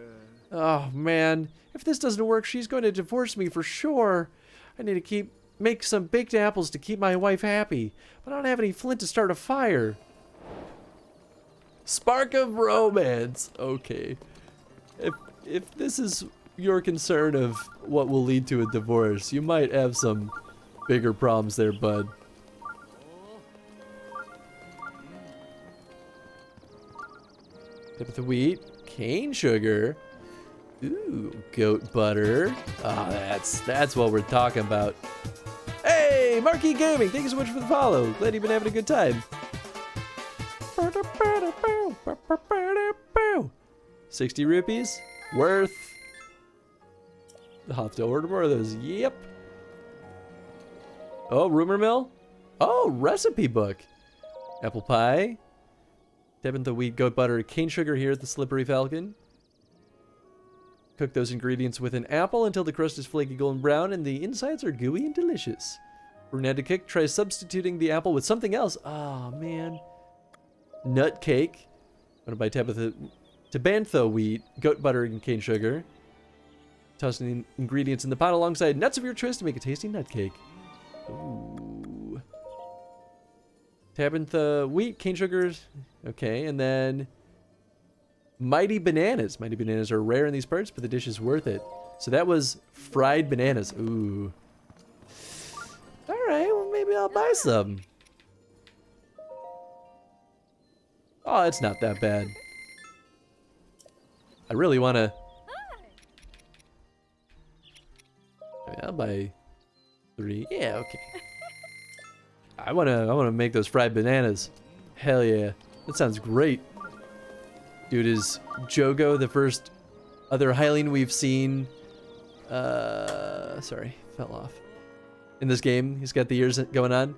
Oh man, if this doesn't work, she's going to divorce me for sure. I need to make some baked apples to keep my wife happy, but I don't have any flint to start a fire. Spark of romance. Okay. If this is your concern of what will lead to a divorce, you might have some bigger problems there, bud. Tip of the wheat, cane sugar. Ooh, goat butter. Ah, that's what we're talking about. Hey, Marquee Gaming, thank you so much for the follow. Glad you've been having a good time. 60 rupees? Worth. I'll have to order more of those. Yep. Oh, rumor mill? Oh, recipe book. Apple pie. Dip the wheat, goat butter, cane sugar here at the Slippery Falcon. Cook those ingredients with an apple until the crust is flaky golden brown and the insides are gooey and delicious. Brunette to kick, try substituting the apple with something else. Oh, man. Nut cake. I'm going to buy Tabantha wheat, goat butter, and cane sugar. Toss the ingredients in the pot alongside nuts of your choice to make a tasty nut cake. Ooh. Tabantha wheat, cane sugars. Okay, and then mighty bananas. Mighty bananas are rare in these parts, but the dish is worth it. So that was fried bananas. Ooh. All right, well maybe I'll buy some. Oh, it's not that bad. I really want to. I'll buy 3. Yeah, okay. I wanna make those fried bananas. Hell yeah, that sounds great. Dude, is Jogo the first other Hylian we've seen? Sorry, fell off. In this game, he's got the ears going on.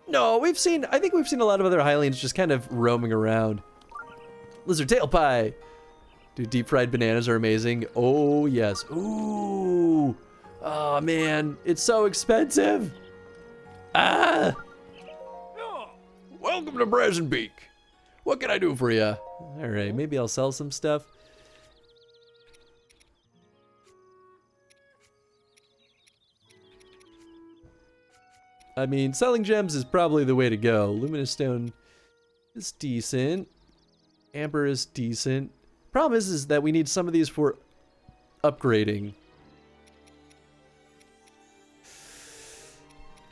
No, I think we've seen a lot of other Hylians just kind of roaming around. Lizard tail pie. Dude, deep fried bananas are amazing. Oh, yes. Ooh. Oh, man. It's so expensive. Ah. Oh, welcome to Brazenbeak. What can I do for you? All right, maybe I'll sell some stuff. I mean, selling gems is probably the way to go. Luminous stone is decent. Amber is decent. Problem is that we need some of these for upgrading.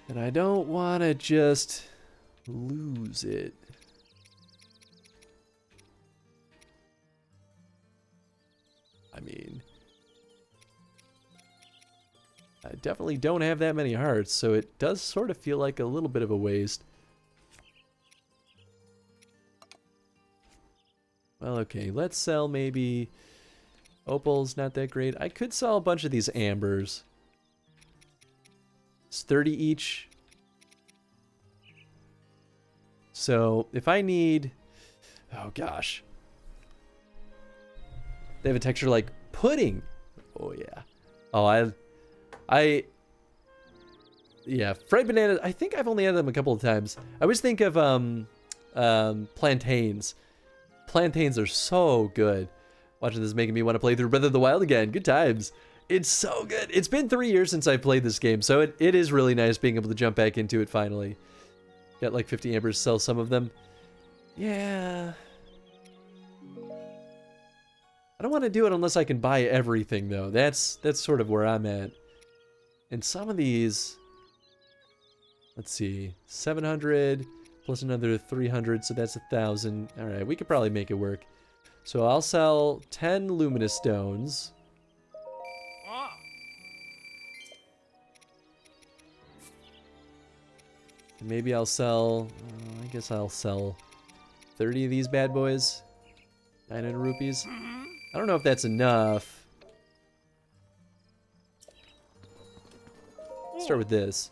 And I don't want to just lose it. I mean, I definitely don't have that many hearts, so it does sort of feel like a little bit of a waste. Well, okay, let's sell maybe Opal's not that great. I could sell a bunch of these ambers. It's 30 each. So if I need, oh gosh, they have a texture like pudding. Oh yeah. Oh, yeah, fried bananas. I think I've only had them a couple of times. I always think of plantains. Plantains are so good. Watching this is making me want to play through Breath of the Wild again. Good times. It's so good. It's been 3 years since I played this game, so it is really nice being able to jump back into it finally. Got like 50 ambers, sell some of them. Yeah. I don't want to do it unless I can buy everything, though. That's sort of where I'm at. And some of these, let's see, 700 plus another 300, so that's 1,000. All right, we could probably make it work. So I'll sell 10 luminous stones. And maybe I'll sell, I guess I'll sell 30 of these bad boys. 900 rupees. I don't know if that's enough. Start with this.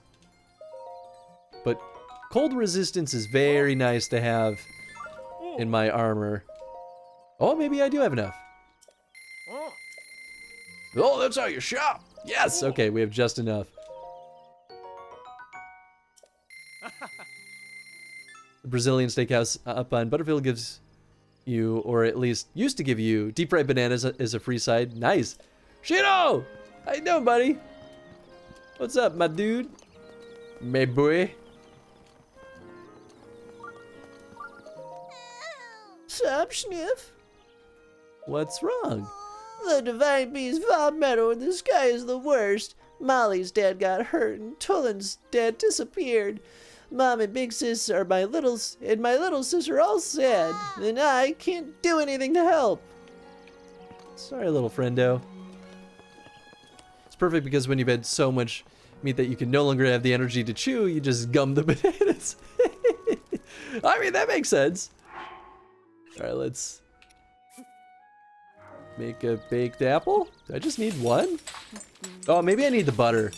But cold resistance is very nice to have in my armor. Oh, maybe I do have enough. Oh, that's how you shop. Yes. Okay, we have just enough. The Brazilian steakhouse up on Butterfield gives you, or at least used to give you, deep fried bananas as a free side. Nice. Shino! How you doing, buddy? What's up, my dude? My boy. Sup, Sniff? What's wrong? The Divine Beast Meadow in the sky is the worst. Molly's dad got hurt and Tullin's dad disappeared. Mom and big sis are my little sister all sad, and I can't do anything to help. Sorry, little friendo. It's perfect because when you've had so much meat that you can no longer have the energy to chew, you just gum the bananas. I mean, that makes sense. All right, let's make a baked apple. I just need one. Oh, maybe I need the butter.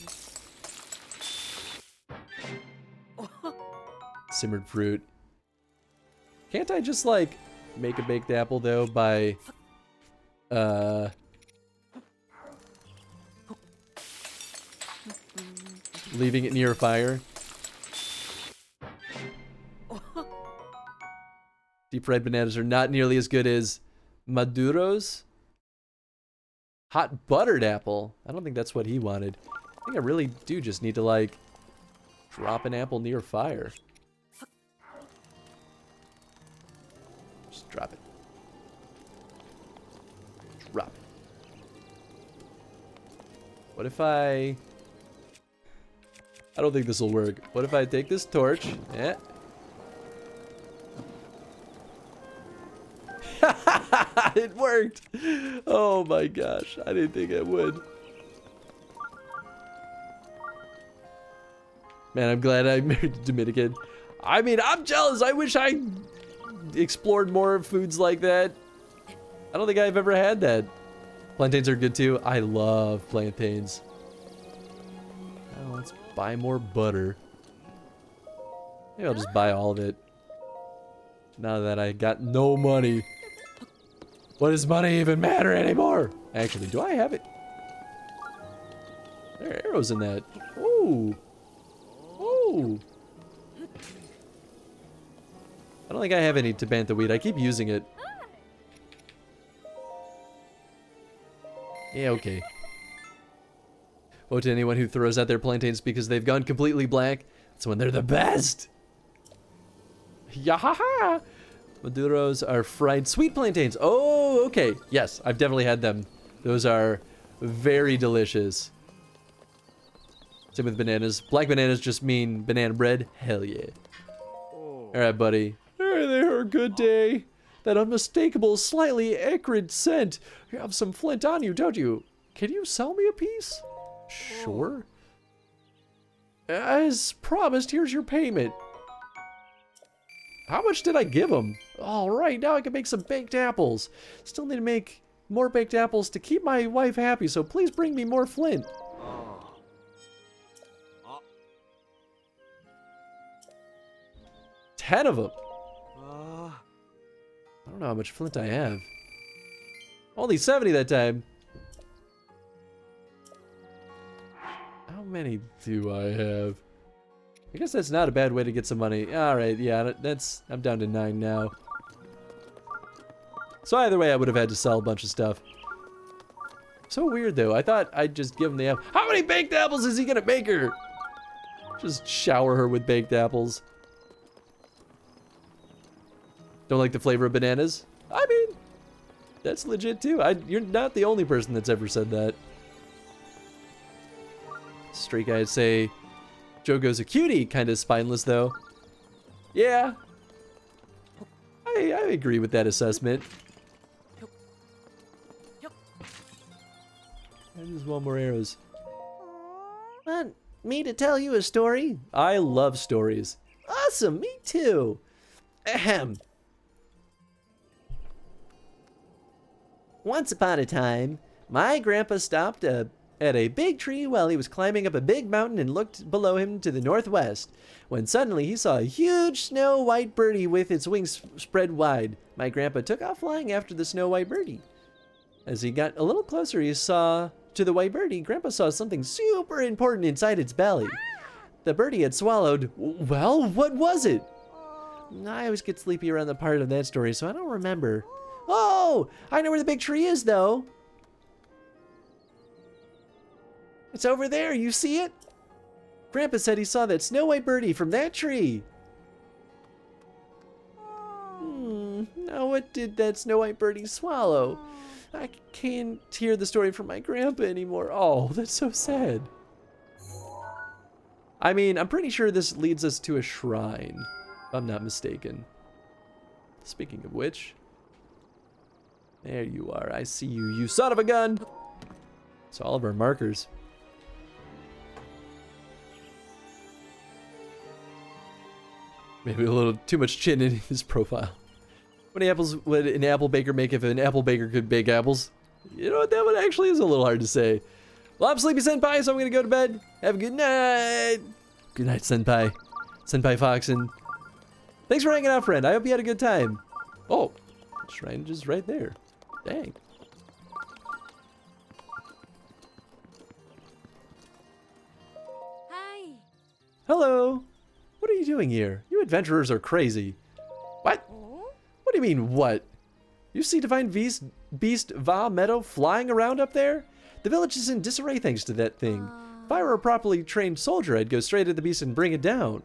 Simmered fruit. Can't I just like make a baked apple though by leaving it near a fire? Deep fried bananas are not nearly as good as Maduro's. Hot buttered apple. I don't think that's what he wanted. I think I really do just need to like drop an apple near fire. Just drop it. Drop it. What if I don't think this will work. What if I take this torch? Yeah. It worked. Oh my gosh. I didn't think it would. Man, I'm glad I married a Dominican. I mean, I'm jealous. I wish I explored more foods like that. I don't think I've ever had that. Plantains are good too. I love plantains. Now let's buy more butter. Maybe I'll just buy all of it. Now that I got no money. What does money even matter anymore? Actually, do I have it? There are arrows in that. Ooh. Ooh. I don't think I have any Tabantha wheat. I keep using it. Yeah, okay. Woe to anyone who throws out their plantains because they've gone completely black. That's when they're the best. Yahaha! Maduros are fried sweet plantains. Oh, okay. Yes, I've definitely had them. Those are very delicious. Same with bananas. Black bananas just mean banana bread. Hell yeah. All right, buddy. Hey there, good day. That unmistakable, slightly acrid scent. You have some flint on you, don't you? Can you sell me a piece? Sure. As promised, here's your payment. How much did I give him? All right, now I can make some baked apples. Still need to make more baked apples to keep my wife happy, so please bring me more flint. 10 of them. I don't know how much flint I have. Only 70 that time. How many do I have? I guess that's not a bad way to get some money. Alright, yeah, I'm down to 9 now. So either way, I would have had to sell a bunch of stuff. So weird, though. I thought I'd just give him the apple. How many baked apples is he gonna make her? Just shower her with baked apples. Don't like the flavor of bananas? I mean, that's legit, too. You're not the only person that's ever said that. Straight guy'd say, Jogo's a cutie, kind of spineless, though. Yeah. I agree with that assessment. I just want more arrows. Want me to tell you a story? I love stories. Awesome, me too. Ahem. Once upon a time, my grandpa stopped at a big tree while he was climbing up a big mountain and looked below him to the northwest, when suddenly he saw a huge snow-white birdie with its wings spread wide. My grandpa took off flying after the snow-white birdie. As he got a little closer, he saw to the white birdie, Grandpa saw something super important inside its belly. The birdie had swallowed, well, what was it? I always get sleepy around the part of that story, so I don't remember. Oh, I know where the big tree is, though. It's over there, you see it? Grandpa said he saw that snow-white birdie from that tree. Now what did that snow-white birdie swallow? I can't hear the story from my grandpa anymore. Oh, that's so sad. I mean, I'm pretty sure this leads us to a shrine, if I'm not mistaken. Speaking of which, there you are. I see you, you son of a gun. It's all of our markers. Maybe a little too much chin in his profile. How many apples would an apple baker make if an apple baker could bake apples? You know what, that one actually is a little hard to say. Well, I'm Sleepy Senpai, so I'm gonna go to bed. Have a good night. Good night, Senpai. Senpai Foxen. Thanks for hanging out, friend. I hope you had a good time. Oh, shrine just right there. Dang. Hi. Hello. What are you doing here? You adventurers are crazy. What? What do you mean, what? You see Divine Beast Va Meadow flying around up there? The village is in disarray thanks to that thing. If I were a properly trained soldier, I'd go straight at the beast and bring it down.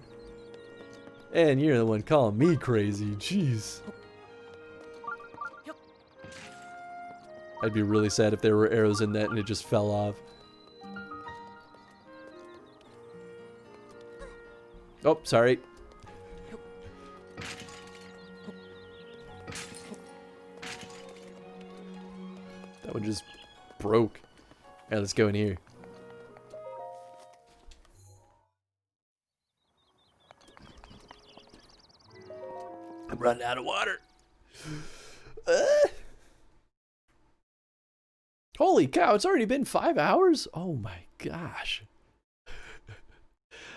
And you're the one calling me crazy. Jeez. I'd be really sad if there were arrows in that and it just fell off. Oh, sorry. That one just broke. Alright, let's go in here. I'm running out of water. Holy cow, it's already been 5 hours? Oh my gosh.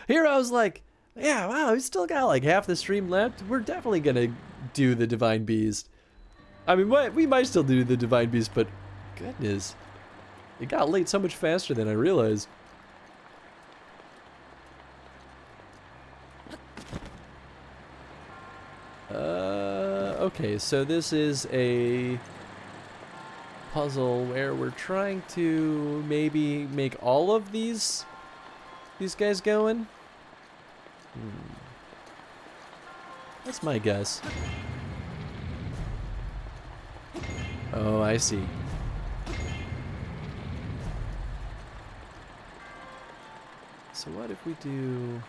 Here I was like, yeah, wow, we still got like half the stream left. We're definitely gonna do the Divine Beast. I mean, we might still do the Divine Beast, but goodness. It got late so much faster than I realized. Okay, so this is a puzzle where we're trying to maybe make all of these guys going. That's my guess. Oh, I see. So what if we do...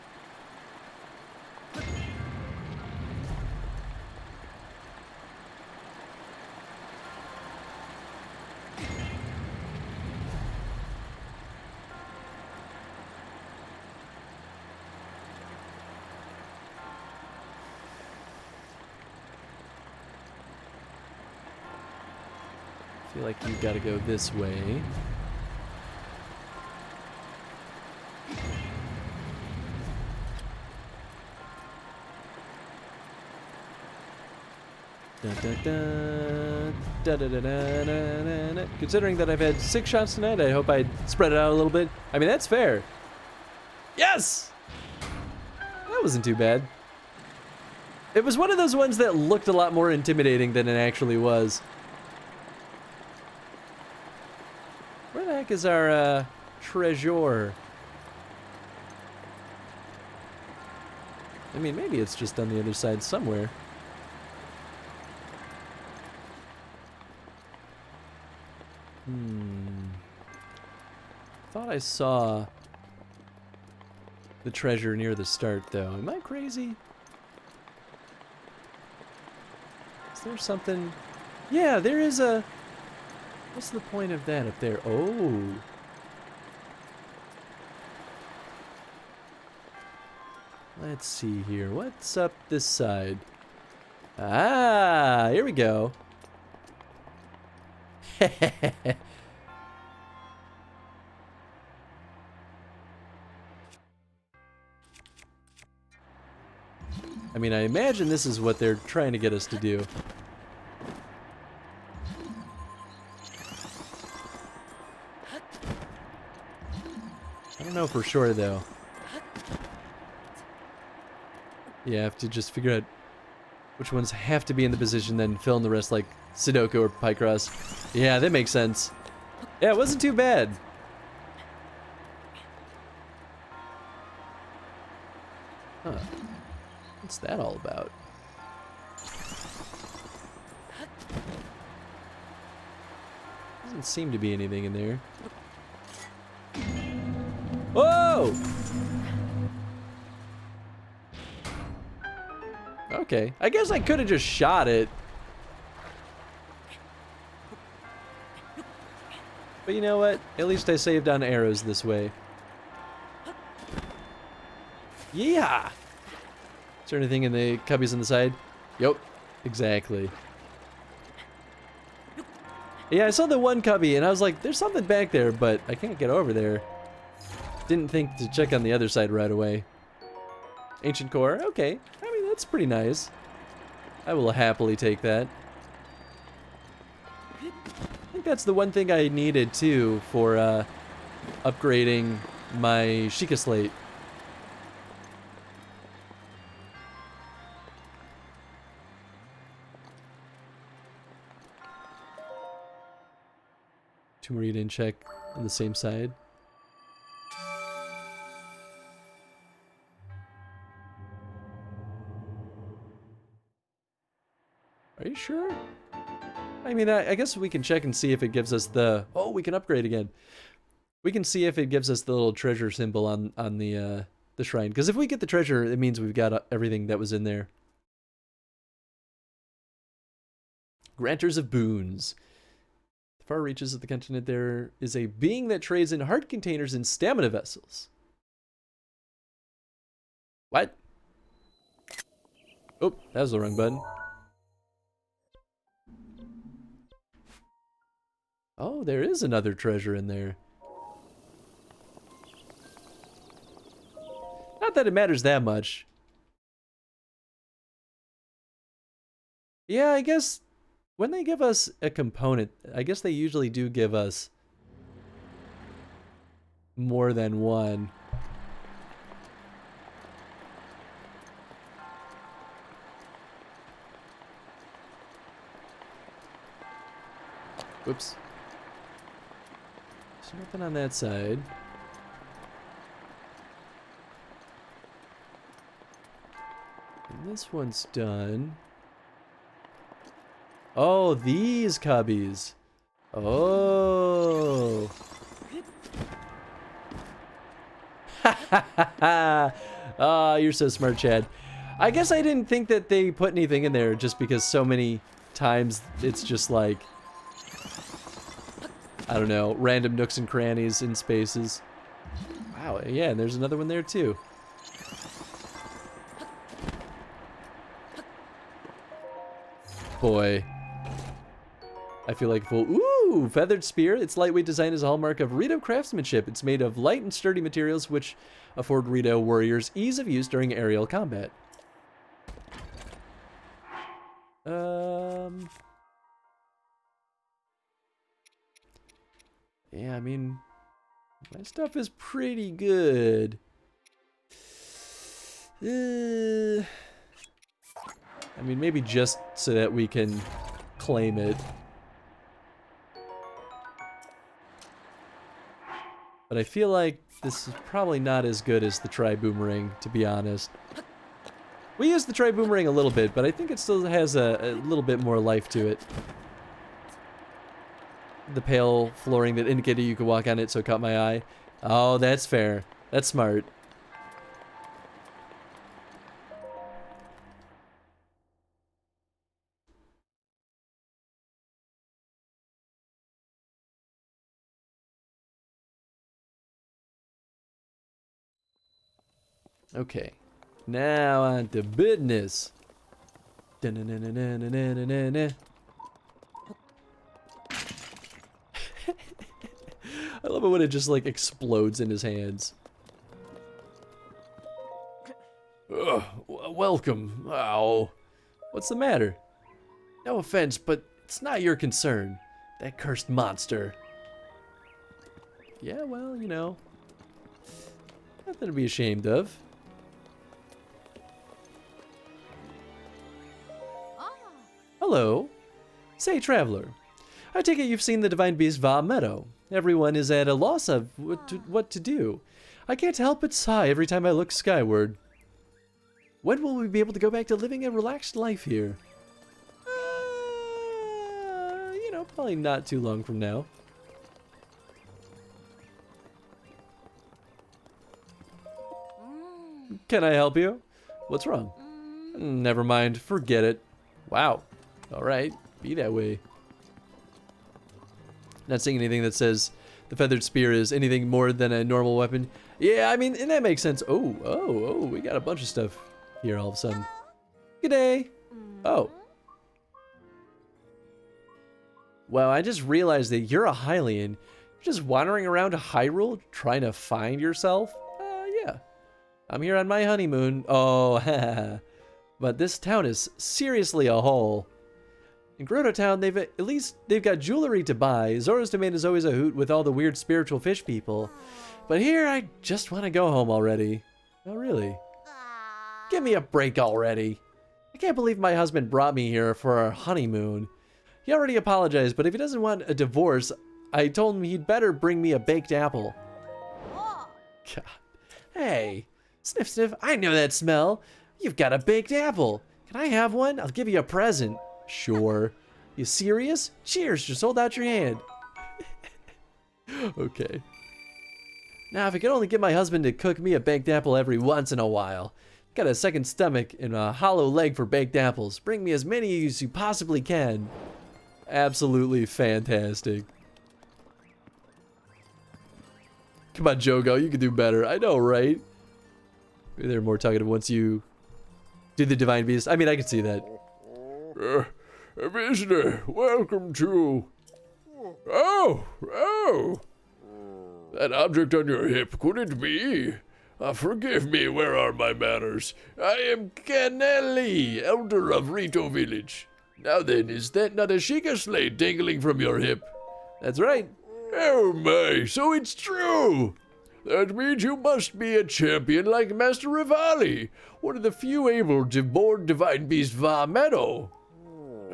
feel like you've got to go this way. Considering that I've had 6 shots tonight, I hope I'd spread it out a little bit. I mean, that's fair. Yes! That wasn't too bad. It was one of those ones that looked a lot more intimidating than it actually was. Where the heck is our treasure? I mean, maybe it's just on the other side somewhere. Thought I saw the treasure near the start, though. Am I crazy? Is there something? Yeah, there is a... What's the point of that up there? Oh. Let's see here. What's up this side? Ah, here we go. I mean, I imagine this is what they're trying to get us to do. I don't know for sure, though. Yeah, I have to just figure out which ones have to be in the position, then fill in the rest like Sudoku or Picross. Yeah, that makes sense. Yeah, it wasn't too bad. Huh. What's that all about? Doesn't seem to be anything in there. Whoa! Okay, I guess I could have just shot it. But you know what? At least I saved on arrows this way. Yeah! Is there anything in the cubbies on the side? Yup, exactly. Yeah, I saw the one cubby and I was like, there's something back there, but I can't get over there. Didn't think to check on the other side right away. Ancient core, okay. I mean, that's pretty nice. I will happily take that. I think that's the one thing I needed too for upgrading my Sheikah Slate. Two more you didn't check on the same side. Are you sure? I mean, I guess we can check and see if it gives us the... Oh, we can upgrade again. We can see if it gives us the little treasure symbol on the shrine. Because if we get the treasure, it means we've got everything that was in there. Granters of boons. The far reaches of the continent, there is a being that trades in heart containers and stamina vessels. What? Oh, that was the wrong button. Oh, there is another treasure in there. Not that it matters that much. Yeah, I guess when they give us a component, I guess they usually do give us more than one. Whoops. There's nothing on that side. And this one's done. Oh, these cubbies. Oh. Ha ha ha ha. Oh, you're so smart, Chad. I guess I didn't think that they put anything in there just because so many times it's just like, I don't know, random nooks and crannies in spaces. Wow, yeah, and there's another one there too. Boy. I feel like a fool. Ooh, Ooh, feathered spear. Its lightweight design is a hallmark of Rito craftsmanship. It's made of light and sturdy materials which afford Rito warriors ease of use during aerial combat. Yeah, I mean, my stuff is pretty good. I mean, maybe just so that we can claim it. But I feel like this is probably not as good as the tri-boomerang, to be honest. We used the tri-boomerang a little bit, but I think it still has a little bit more life to it. The pale flooring that indicated you could walk on it, so it caught my eye. Oh, that's fair. That's smart. Okay, now on to business. Da-na-na-na-na-na-na-na-na. I love it when it just like explodes in his hands. Welcome. Ow. What's the matter? No offense, but it's not your concern. That cursed monster. Yeah, well, you know, nothing to be ashamed of. Hello. Say, traveler, I take it you've seen the divine beast Va Meadow. Everyone is at a loss of what to do. I can't help but sigh every time I look skyward. When will we be able to go back to living a relaxed life here? You know, probably not too long from now. Can I help you? What's wrong? Never mind, forget it. Wow. Alright, be that way. Not seeing anything that says the feathered spear is anything more than a normal weapon. Yeah, I mean, and that makes sense. Oh, we got a bunch of stuff here all of a sudden. Good day. Oh. Wow, I just realized that you're a Hylian. You're just wandering around Hyrule trying to find yourself? Yeah. I'm here on my honeymoon. Oh, haha. But this town is seriously a hole. In Grotto Town, they've got jewelry to buy. Zora's Domain is always a hoot with all the weird spiritual fish people. But here, I just want to go home already. Oh, really? Give me a break already. I can't believe my husband brought me here for our honeymoon. He already apologized, but if he doesn't want a divorce, I told him he'd better bring me a baked apple. God. Hey, sniff, sniff, I know that smell. You've got a baked apple. Can I have one? I'll give you a present. Sure. You serious? Cheers, just hold out your hand. Okay. Now, if I could only get my husband to cook me a baked apple every once in a while. Got a second stomach and a hollow leg for baked apples. Bring me as many as you possibly can. Absolutely fantastic. Come on, Jogo, you can do better. I know, right? Maybe they're more talkative once you do the Divine Beast. I mean, I can see that. Visitor, welcome to... Oh! That object on your hip, could it be? Forgive me, where are my manners? I am Canelli, elder of Rito Village. Now then, is that not a Sheikah slate dangling from your hip? That's right. Oh my, so it's true! That means you must be a champion like Master Rivali, one of the few able to board Divine Beast Va Meadow.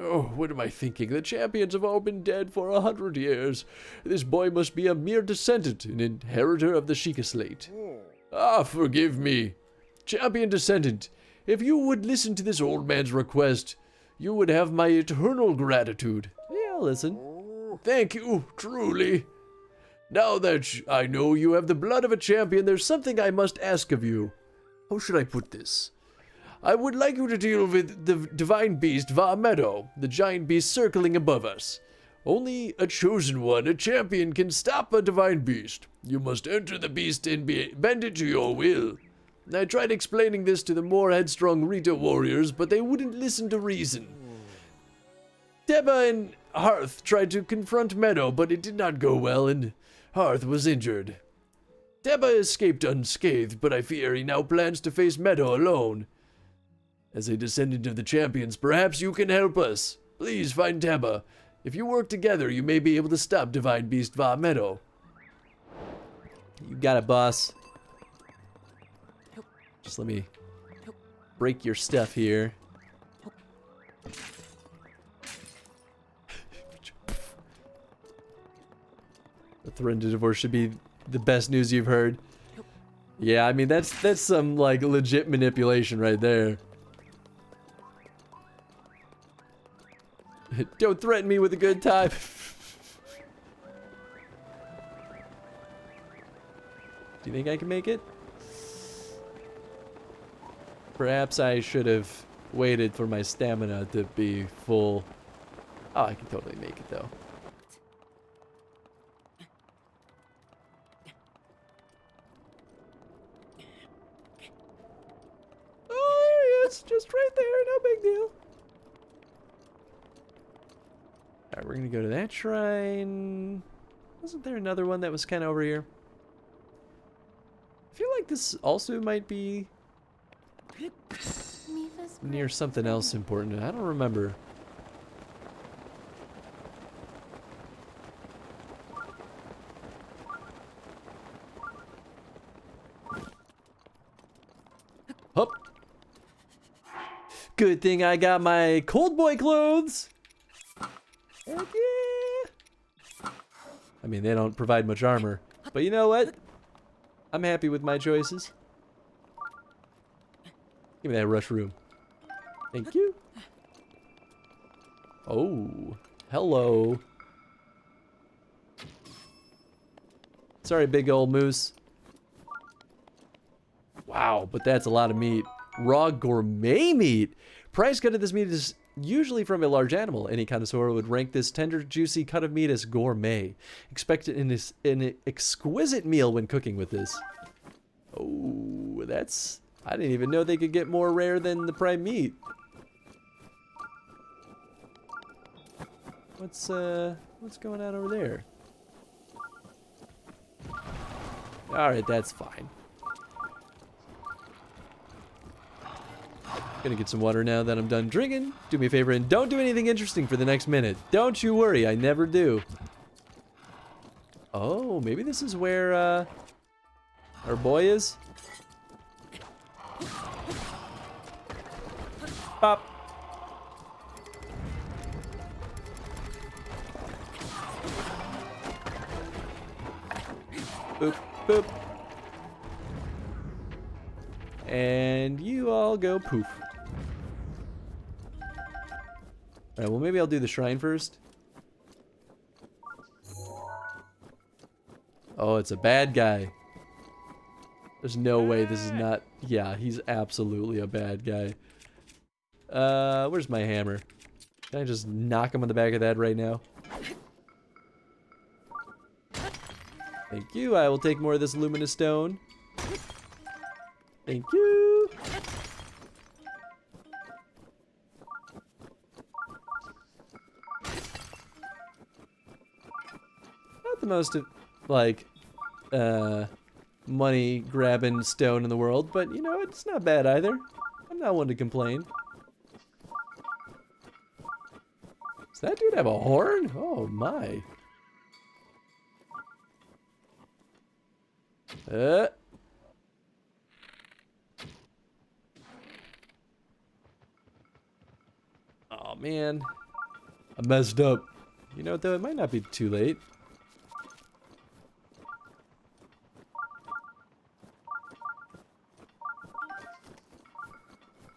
Oh, what am I thinking? The champions have all been dead for 100 years. This boy must be a mere descendant, an inheritor of the Sheikah slate. Ah, forgive me. Champion descendant, if you would listen to this old man's request, you would have my eternal gratitude. Yeah, I'll listen. Thank you, truly. Now that I know you have the blood of a champion, there's something I must ask of you. How should I put this? I would like you to deal with the divine beast Va Meadow, the giant beast circling above us. Only a chosen one, a champion, can stop a divine beast. You must enter the beast and bend it to your will. I tried explaining this to the more headstrong Rito warriors, but they wouldn't listen to reason. Deba and Hearth tried to confront Meadow, but it did not go well, and Hearth was injured. Teba escaped unscathed, but I fear he now plans to face Meadow alone. As a descendant of the champions, perhaps you can help us. Please find Teba. If you work together, you may be able to stop Divine Beast Va Meadow. You got it, boss. Just let me break your stuff here. The threat to divorce should be the best news you've heard. Yeah, I mean that's some like legit manipulation right there. Don't threaten me with a good time. Do you think I can make it? Perhaps I should have waited for my stamina to be full. Oh, I can totally make it though. Oh, it's just right there, no big deal. Alright, we're gonna go to that shrine. Wasn't there another one that was kind of over here? I feel like this also might be near something else important. I don't remember. Hup. Good thing I got my cold boy clothes. Heck yeah. I mean, they don't provide much armor. But you know what? I'm happy with my choices. Give me that rush room. Thank you. Oh, hello. Sorry, big old moose. Wow, but that's a lot of meat. Raw gourmet meat. Price cut of this meat is usually from a large animal. Any connoisseur would rank this tender, juicy cut of meat as gourmet. Expect an exquisite meal when cooking with this. Oh, that's... I didn't even know they could get more rare than the prime meat. What's going on over there? Alright, that's fine. Gonna get some water now that I'm done drinking. Do me a favor and don't do anything interesting for the next minute. Don't you worry, I never do. Oh, maybe this is where our boy is? Pop. Boop, boop. And you all go poof. Alright, well maybe I'll do the shrine first. Oh, it's a bad guy. There's no way this is not... Yeah, he's absolutely a bad guy. Where's my hammer? Can I just knock him on the back of that right now? Thank you. I will take more of this luminous stone. Thank you. Not the most, like, money grabbing stone in the world, but you know, it's not bad either. I'm not one to complain. Does that dude have a horn? Oh my. Oh man. I messed up. You know what though, it might not be too late.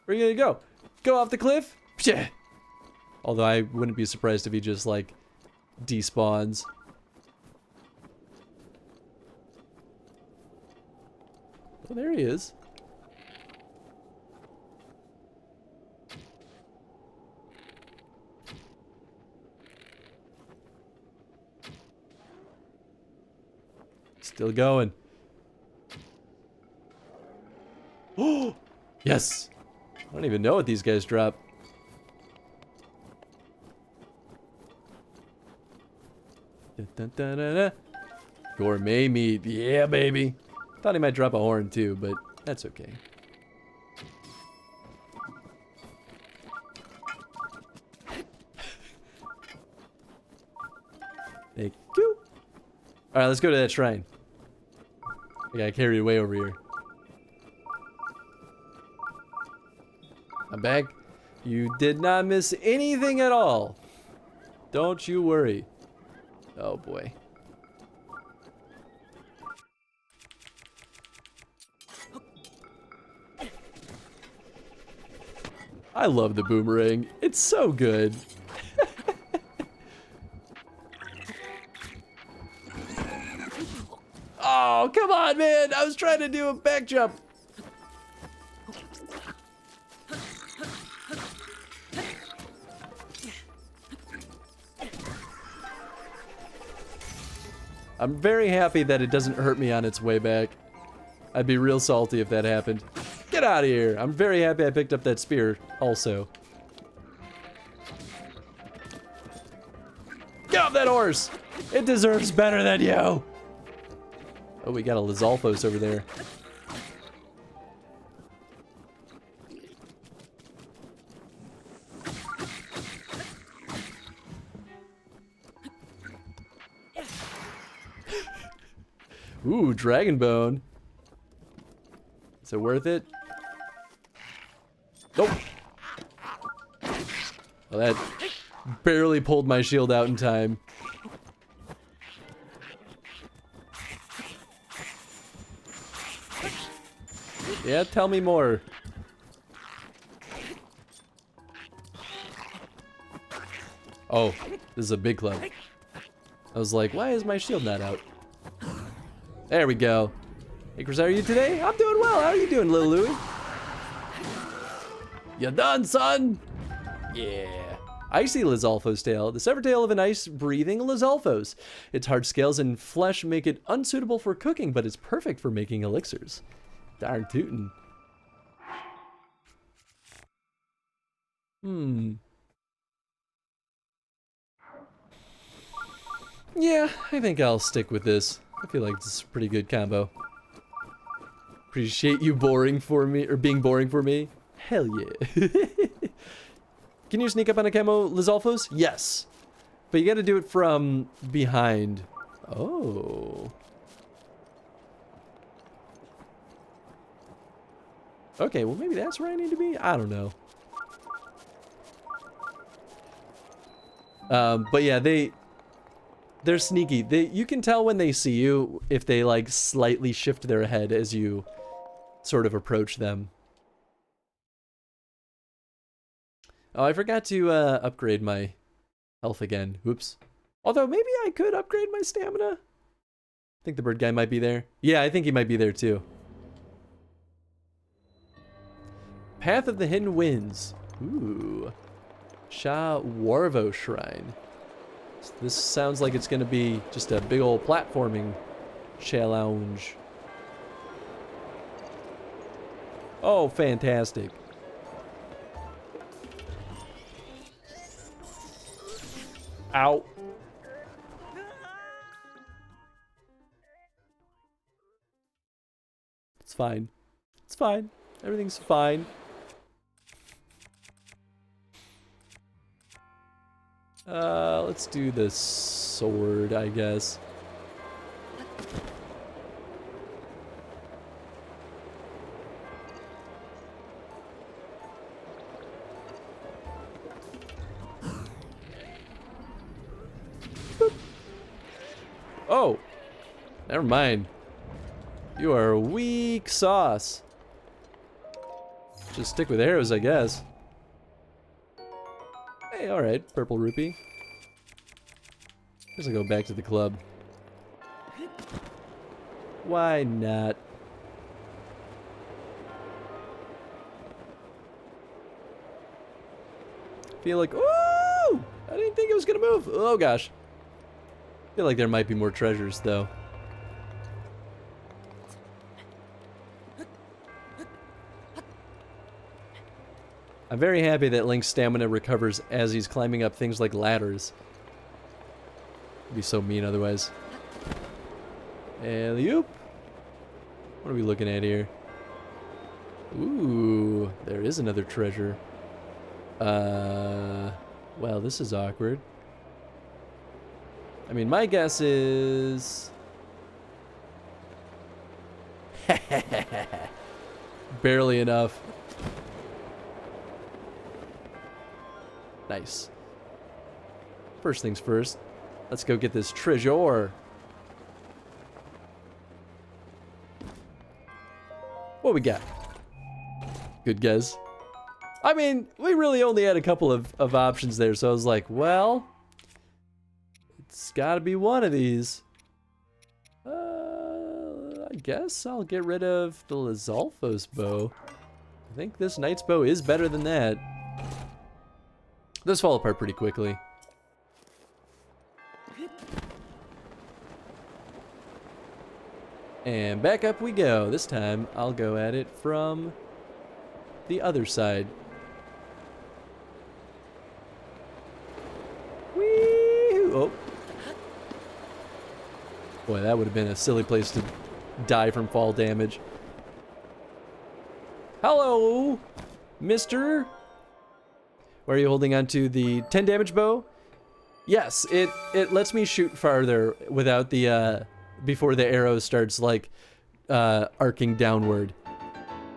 Where are you gonna go? Go off the cliff? Pshah. Although I wouldn't be surprised if he just like despawns. Oh, there he is. Still going. Oh, yes. I don't even know what these guys drop. Dun, dun, dun, dun. Gourmet meat. Yeah, baby. Thought he might drop a horn too, but that's okay. Thank you. Alright, let's go to that shrine. I got carried away over here. I'm back. You did not miss anything at all. Don't you worry. Oh boy. I love the boomerang. It's so good. Oh, come on, man. I was trying to do a back jump. I'm very happy that it doesn't hurt me on its way back. I'd be real salty if that happened. Get out of here. I'm very happy I picked up that spear also. Get off that horse. It deserves better than you. Oh, we got a Lizalfos over there. Ooh, dragon bone. Is it worth it? Nope. Well, that barely pulled my shield out in time. Yeah, tell me more. Oh, this is a big club. I was like, why is my shield not out? There we go. Hey, Chris, how are you today? I'm doing well. How are you doing, little Louie? You done, son? Yeah. Icy Lizalfos tail. The severed tail of an ice-breathing Lizalfos. Its hard scales and flesh make it unsuitable for cooking, but it's perfect for making elixirs. Darn tootin'. Yeah, I think I'll stick with this. I feel like this is a pretty good combo. Appreciate you boring for me, or being boring for me. Hell yeah. Can you sneak up on a camo Lizalfos? Yes. But you gotta do it from behind. Oh. Okay, well maybe that's where I need to be? I don't know. But yeah, they're sneaky. You can tell when they see you if they like slightly shift their head as you sort of approach them. Oh, I forgot to upgrade my health again. Whoops. Although maybe I could upgrade my stamina. I think the bird guy might be there. Yeah, I think he might be there too. Path of the Hidden Winds. Ooh. Sha Warvo Shrine. So this sounds like it's gonna be just a big old platforming challenge. Oh, fantastic. Ow. It's fine. It's fine. Everything's fine. Let's do the sword, I guess. Oh, never mind. You are weak sauce. Just stick with arrows, I guess. Hey, alright, purple rupee. Guess I'll go back to the club. Why not? Feel like, ooh! I didn't think it was gonna move. Oh gosh. Feel like there might be more treasures though. I'm very happy that Link's stamina recovers as he's climbing up things like ladders. It'd be so mean otherwise. Alley-oop. What are we looking at here? Ooh, there is another treasure. Well, this is awkward. I mean, my guess is... barely enough. Nice. First things first, let's go get this treasure. What we got? Good guess. I mean, we really only had a couple of options there, so I was like, well, it's gotta be one of these. I guess I'll get rid of the Lizalfos bow. I think this knight's bow is better than that. Those fall apart pretty quickly. And back up we go. This time, I'll go at it from the other side. Whee! Oh. Boy, that would have been a silly place to die from fall damage. Hello, mister. Why are you holding on to the 10 damage bow? Yes, it lets me shoot farther without the, before the arrow starts, like, arcing downward.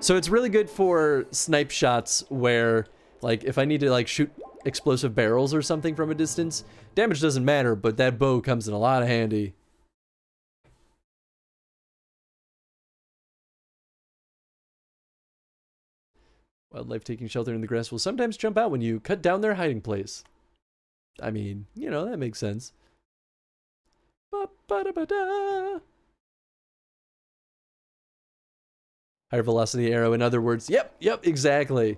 So it's really good for snipe shots where, like, if I need to, like, shoot explosive barrels or something from a distance, damage doesn't matter, but that bow comes in a lot of handy. Wildlife taking shelter in the grass will sometimes jump out when you cut down their hiding place. I mean, you know, that makes sense. Ba-ba-da-ba-da. Higher velocity arrow, in other words. Yep, exactly.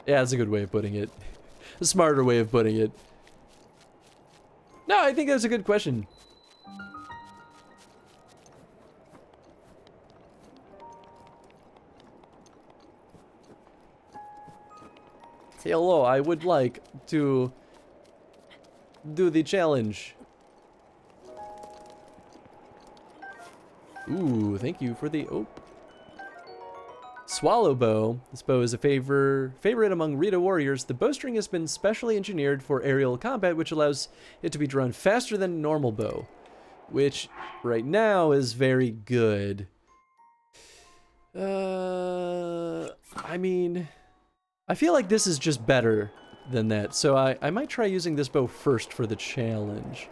Yeah, that's a good way of putting it. A smarter way of putting it. No, I think that's a good question. Hello, I would like to do the challenge. Ooh, thank you for the... Oh. Swallow bow. This bow is a favorite among Rita warriors. The bowstring has been specially engineered for aerial combat, which allows it to be drawn faster than a normal bow, which right now is very good. I mean, I feel like this is just better than that, so I might try using this bow first for the challenge.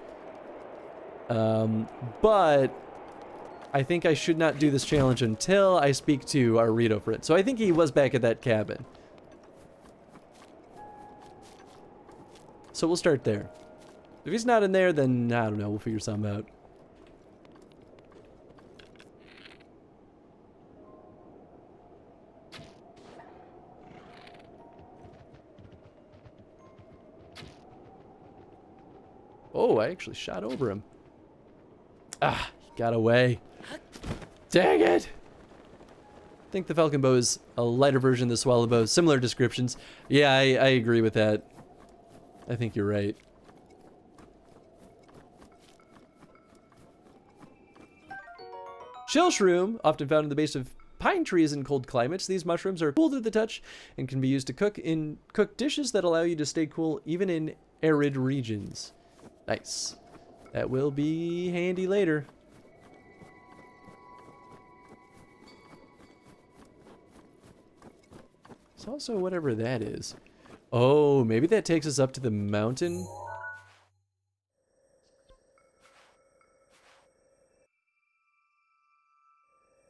But I think I should not do this challenge until I speak to our Rito friend. So I think he was back at that cabin. So we'll start there. If he's not in there, then I don't know, we'll figure something out. Oh, I actually shot over him. Ah, he got away. Dang it! I think the falcon bow is a lighter version of the swallow bow. Similar descriptions. Yeah, I agree with that. I think you're right. Shell shroom, often found in the base of pine trees in cold climates. These mushrooms are cool to the touch and can be used to cook dishes that allow you to stay cool even in arid regions. Nice. That will be handy later. It's also whatever that is. Oh, maybe that takes us up to the mountain.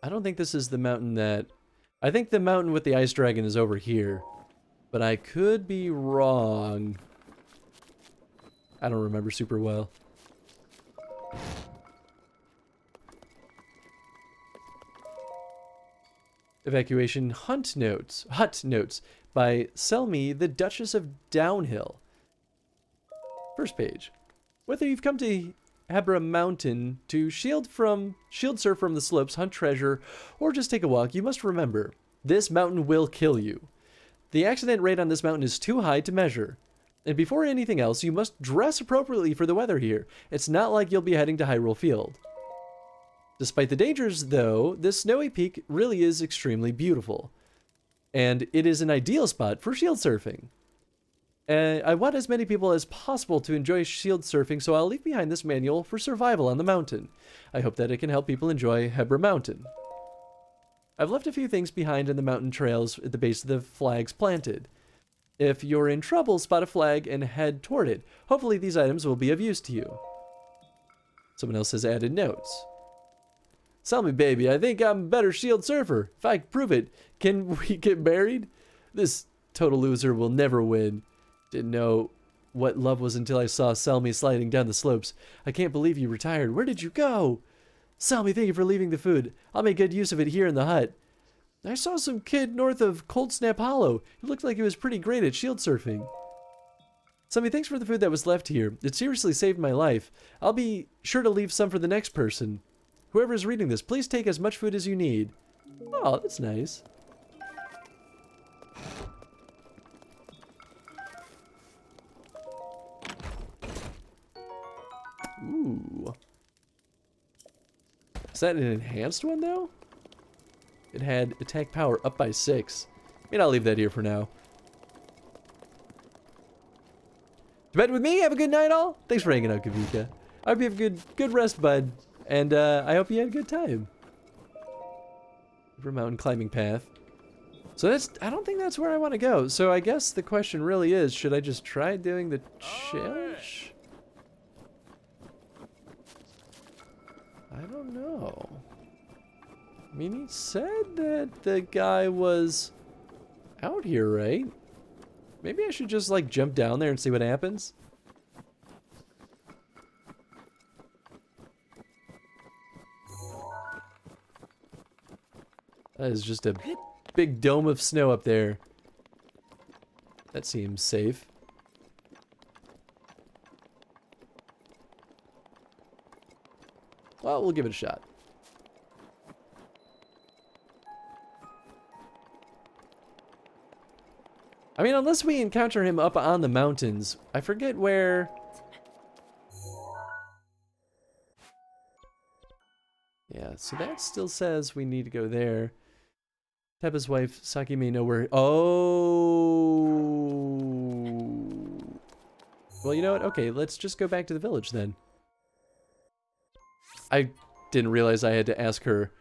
I don't think this is the mountain that... I think the mountain with the ice dragon is over here. But I could be wrong. I don't remember super well. Evacuation hut notes by Selmy, the Duchess of Downhill. First page. Whether you've come to Hebra Mountain to shield surf from the slopes, hunt treasure, or just take a walk, you must remember, this mountain will kill you. The accident rate on this mountain is too high to measure. And before anything else, you must dress appropriately for the weather here. It's not like you'll be heading to Hyrule Field. Despite the dangers, though, this snowy peak really is extremely beautiful. And it is an ideal spot for shield surfing. I want as many people as possible to enjoy shield surfing, so I'll leave behind this manual for survival on the mountain. I hope that it can help people enjoy Hebra Mountain. I've left a few things behind in the mountain trails at the base of the flags planted. If you're in trouble, spot a flag and head toward it. Hopefully these items will be of use to you. Someone else has added notes. Tell me, baby, I think I'm a better shield surfer. If I can prove it, can we get married? This total loser will never win. Didn't know what love was until I saw Selmy sliding down the slopes. I can't believe you retired. Where did you go? Selmy, thank you for leaving the food. I'll make good use of it here in the hut. I saw some kid north of Cold Snap Hollow. He looked like he was pretty great at shield surfing. Selmy, thanks for the food that was left here. It seriously saved my life. I'll be sure to leave some for the next person. Whoever is reading this, please take as much food as you need. Oh, that's nice. Ooh. Is that an enhanced one, though? It had attack power up by 6. I mean, I'll leave that here for now. To bed with me. Have a good night, all. Thanks for hanging out, Kavika. I hope you have a good rest, bud. And I hope you had a good time. River Mountain climbing path. So I don't think that's where I want to go. So I guess the question really is, should I just try doing the challenge? I don't know. I mean, he said that the guy was out here, right? Maybe I should just, like, jump down there and see what happens. That is just a big dome of snow up there. That seems safe. Well, we'll give it a shot. I mean, unless we encounter him up on the mountains. I forget where... Yeah, so that still says we need to go there. Teppa's wife, Saki, may know where... Oh... Well, you know what? Okay, let's just go back to the village then. I didn't realize I had to ask her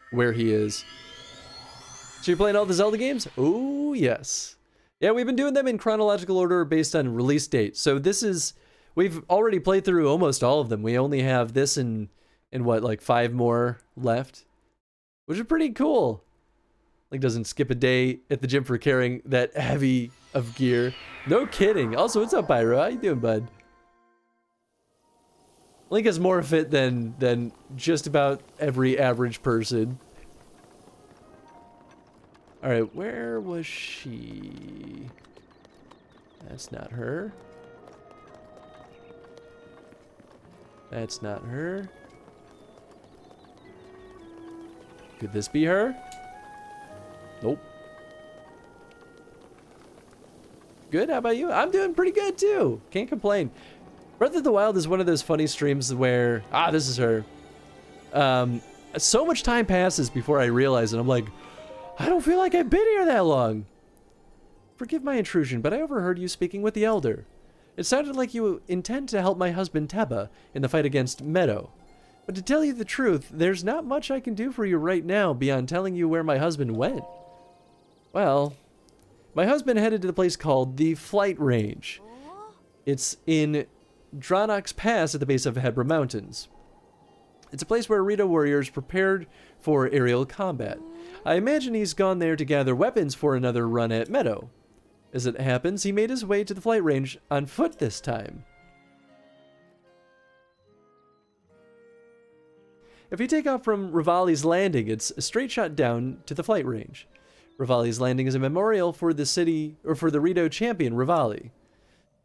where he is. So you're playing all the Zelda games? Oh, yes. Yeah, we've been doing them in chronological order based on release date. So this is... We've already played through almost all of them. We only have this and what, like 5 more left? Which is pretty cool. Like, doesn't skip a day at the gym for carrying that heavy of gear. No kidding. Also, what's up, Pyro? How you doing, bud? Link has more fit than just about every average person. Alright, where was she? That's not her. That's not her. Could this be her? Nope. Good, how about you? I'm doing pretty good too. Can't complain. Breath of the Wild is one of those funny streams where, this is her. So much time passes before I realize it. I'm like, I don't feel like I've been here that long. Forgive my intrusion, but I overheard you speaking with the Elder. It sounded like you intend to help my husband Teba in the fight against Meadow. But to tell you the truth, there's not much I can do for you right now beyond telling you where my husband went. Well, my husband headed to the place called the Flight Range. It's in Dranox Pass at the base of Hebra Mountains. It's a place where Rito warriors prepared for aerial combat. I imagine he's gone there to gather weapons for another run at Meadow. As it happens, he made his way to the Flight Range on foot this time. If you take off from Rivali's Landing, it's a straight shot down to the Flight Range. Rivali's Landing is a memorial for the city, or for the Rito champion, Rivali.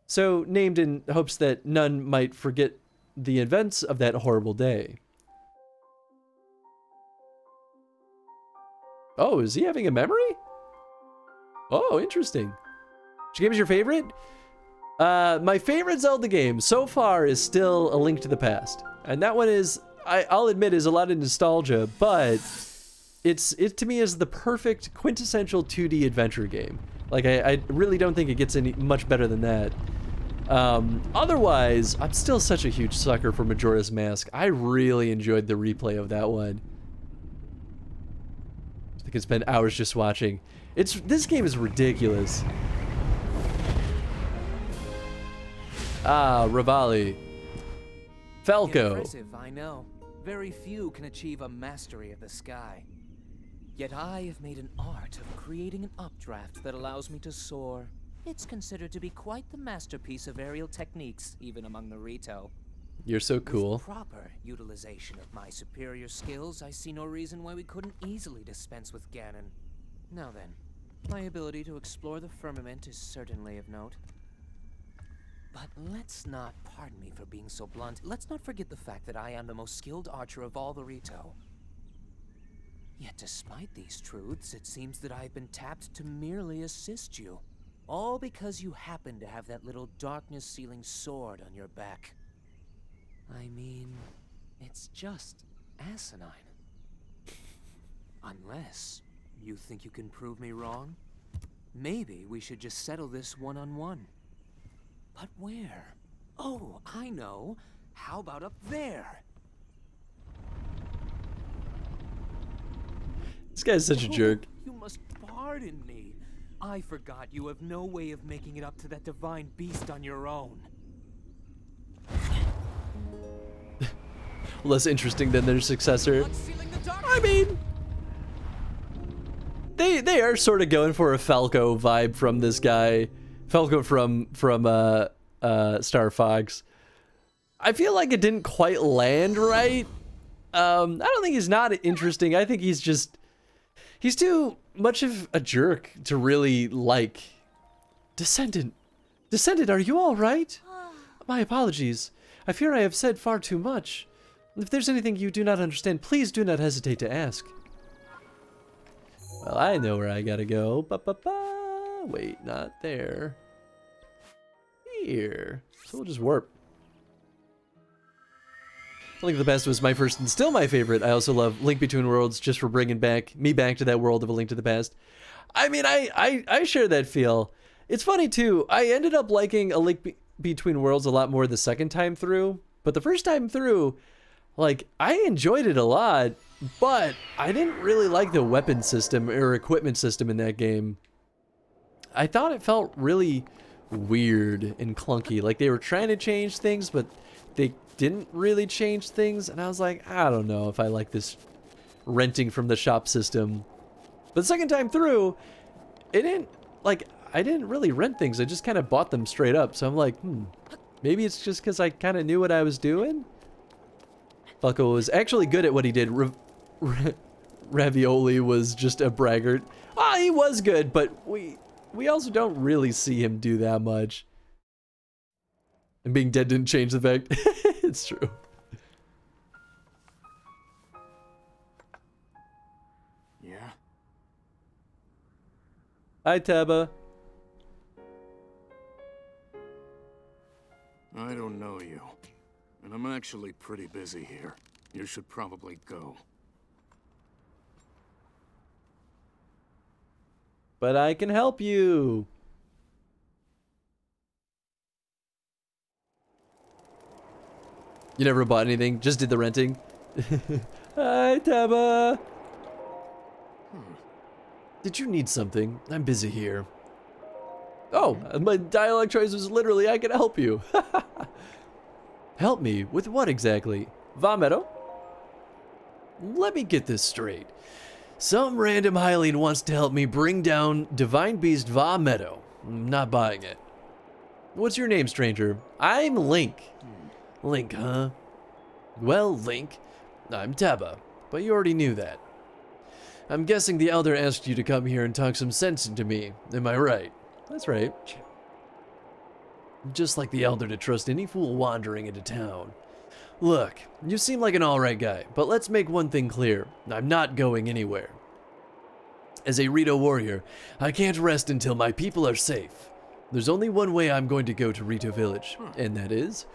So, named in hopes that none might forget the events of that horrible day. Oh, is he having a memory? Oh, interesting. Which game is your favorite? My favorite Zelda game so far is still A Link to the Past. And that one is, I'll admit, is a lot of nostalgia, but it to me is the perfect quintessential 2D adventure game. Like, I really don't think it gets any much better than that. Otherwise, I'm still such a huge sucker for Majora's Mask. I really enjoyed the replay of that one. I could spend hours just watching. This game is ridiculous. Ah, Rivali. Falco. Impressive, I know. Very few can achieve a mastery of the sky. Yet I have made an art of creating an updraft that allows me to soar. It's considered to be quite the masterpiece of aerial techniques, even among the Rito. You're so cool. With proper utilization of my superior skills, I see no reason why we couldn't easily dispense with Ganon. Now then, my ability to explore the firmament is certainly of note. But let's not, pardon me for being so blunt, let's not forget the fact that I am the most skilled archer of all the Rito. Yet despite these truths, it seems that I've been tapped to merely assist you. All because you happen to have that little darkness-sealing sword on your back. I mean, it's just asinine. Unless you think you can prove me wrong, maybe we should just settle this one-on-one. But where? Oh, I know. How about up there? This guy's such a jerk. You must pardon me. I forgot you have no way of making it up to that divine beast on your own. Less interesting than their successor. I mean, they are sort of going for a Falco vibe from this guy. Falco from Star Fox. I feel like it didn't quite land right. I don't think he's not interesting. I think he's too much of a jerk to really like. Descendant, are you all right? My apologies. I fear I have said far too much. If there's anything you do not understand, please do not hesitate to ask. Well, I know where I gotta go. Wait, not there. Here. So we'll just warp. Link to the Past was my first and still my favorite. I also love Link Between Worlds just for bringing me back to that world of A Link to the Past. I mean, I share that feel. It's funny too. I ended up liking A Link Between Worlds a lot more the second time through, but the first time through, like, I enjoyed it a lot, but I didn't really like the weapon system or equipment system in that game. I thought it felt really weird and clunky. Like they were trying to change things, but they didn't really change things. And I was like, I don't know if I like this renting from the shop system. But the second time through, it didn't, like, I didn't really rent things. I just kind of bought them straight up. So I'm like, maybe it's just because I kind of knew what I was doing. Falco was actually good at what he did. Ravioli was just a braggart. Ah, he was good, but we also don't really see him do that much. And being dead didn't change the fact. It's true. Yeah? Hi, Taba. I don't know you. And I'm actually pretty busy here. You should probably go. But I can help you. You never bought anything? Just did the renting? Hi, Taba. Did you need something? I'm busy here. Oh, my dialogue choice was literally, I can help you. Help me? With what exactly? Vomito? Let me get this straight. Some random Hylian wants to help me bring down Divine Beast Vomito. I'm not buying it. What's your name, stranger? I'm Link. Link, huh? Well, Link, I'm Taba, but you already knew that. I'm guessing the Elder asked you to come here and talk some sense into me. Am I right? That's right. Just like the Elder to trust any fool wandering into town. Look, you seem like an alright guy, but let's make one thing clear. I'm not going anywhere. As a Rito warrior, I can't rest until my people are safe. There's only one way I'm going to go to Rito Village, and that is,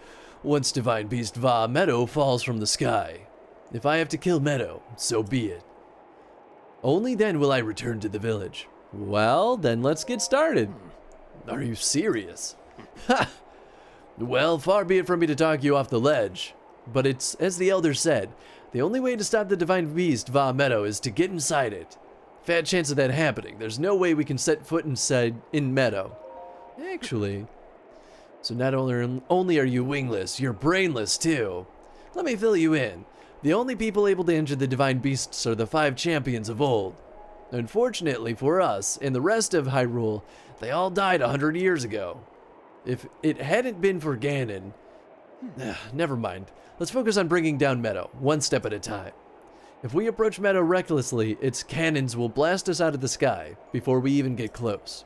once Divine Beast Va Meadow falls from the sky. If I have to kill Meadow, so be it. Only then will I return to the village. Well, then let's get started. Are you serious? Ha! Well, far be it from me to talk you off the ledge. But it's, as the elder said, the only way to stop the Divine Beast Va Meadow is to get inside it. Fat chance of that happening. There's no way we can set foot in Meadow. Actually, so not only are you wingless, you're brainless too. Let me fill you in. The only people able to injure the Divine Beasts are the 5 champions of old. Unfortunately for us and the rest of Hyrule, they all died 100 years ago. If it hadn't been for Ganon... never mind. Let's focus on bringing down Meadow, one step at a time. If we approach Meadow recklessly, its cannons will blast us out of the sky before we even get close.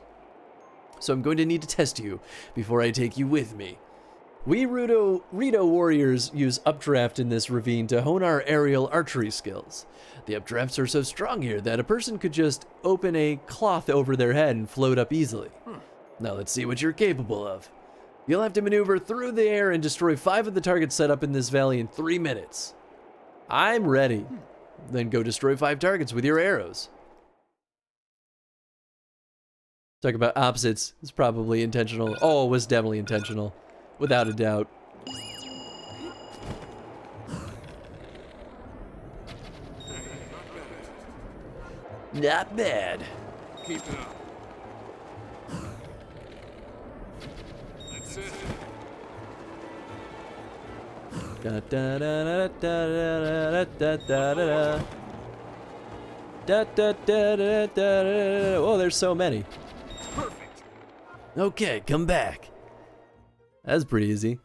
So I'm going to need to test you before I take you with me. We Rito warriors use updraft in this ravine to hone our aerial archery skills. The updrafts are so strong here that a person could just open a cloth over their head and float up easily. Now let's see what you're capable of. You'll have to maneuver through the air and destroy 5 of the targets set up in this valley in 3 minutes. I'm ready. Then go destroy 5 targets with your arrows. Talk about opposites. It's probably intentional. Oh, it was definitely intentional. Without a doubt. Not bad. Keep it up. That's it. Da da da da da da da da da. Da da da da da. Oh, there's so many. Perfect. Okay, come back. That's pretty easy.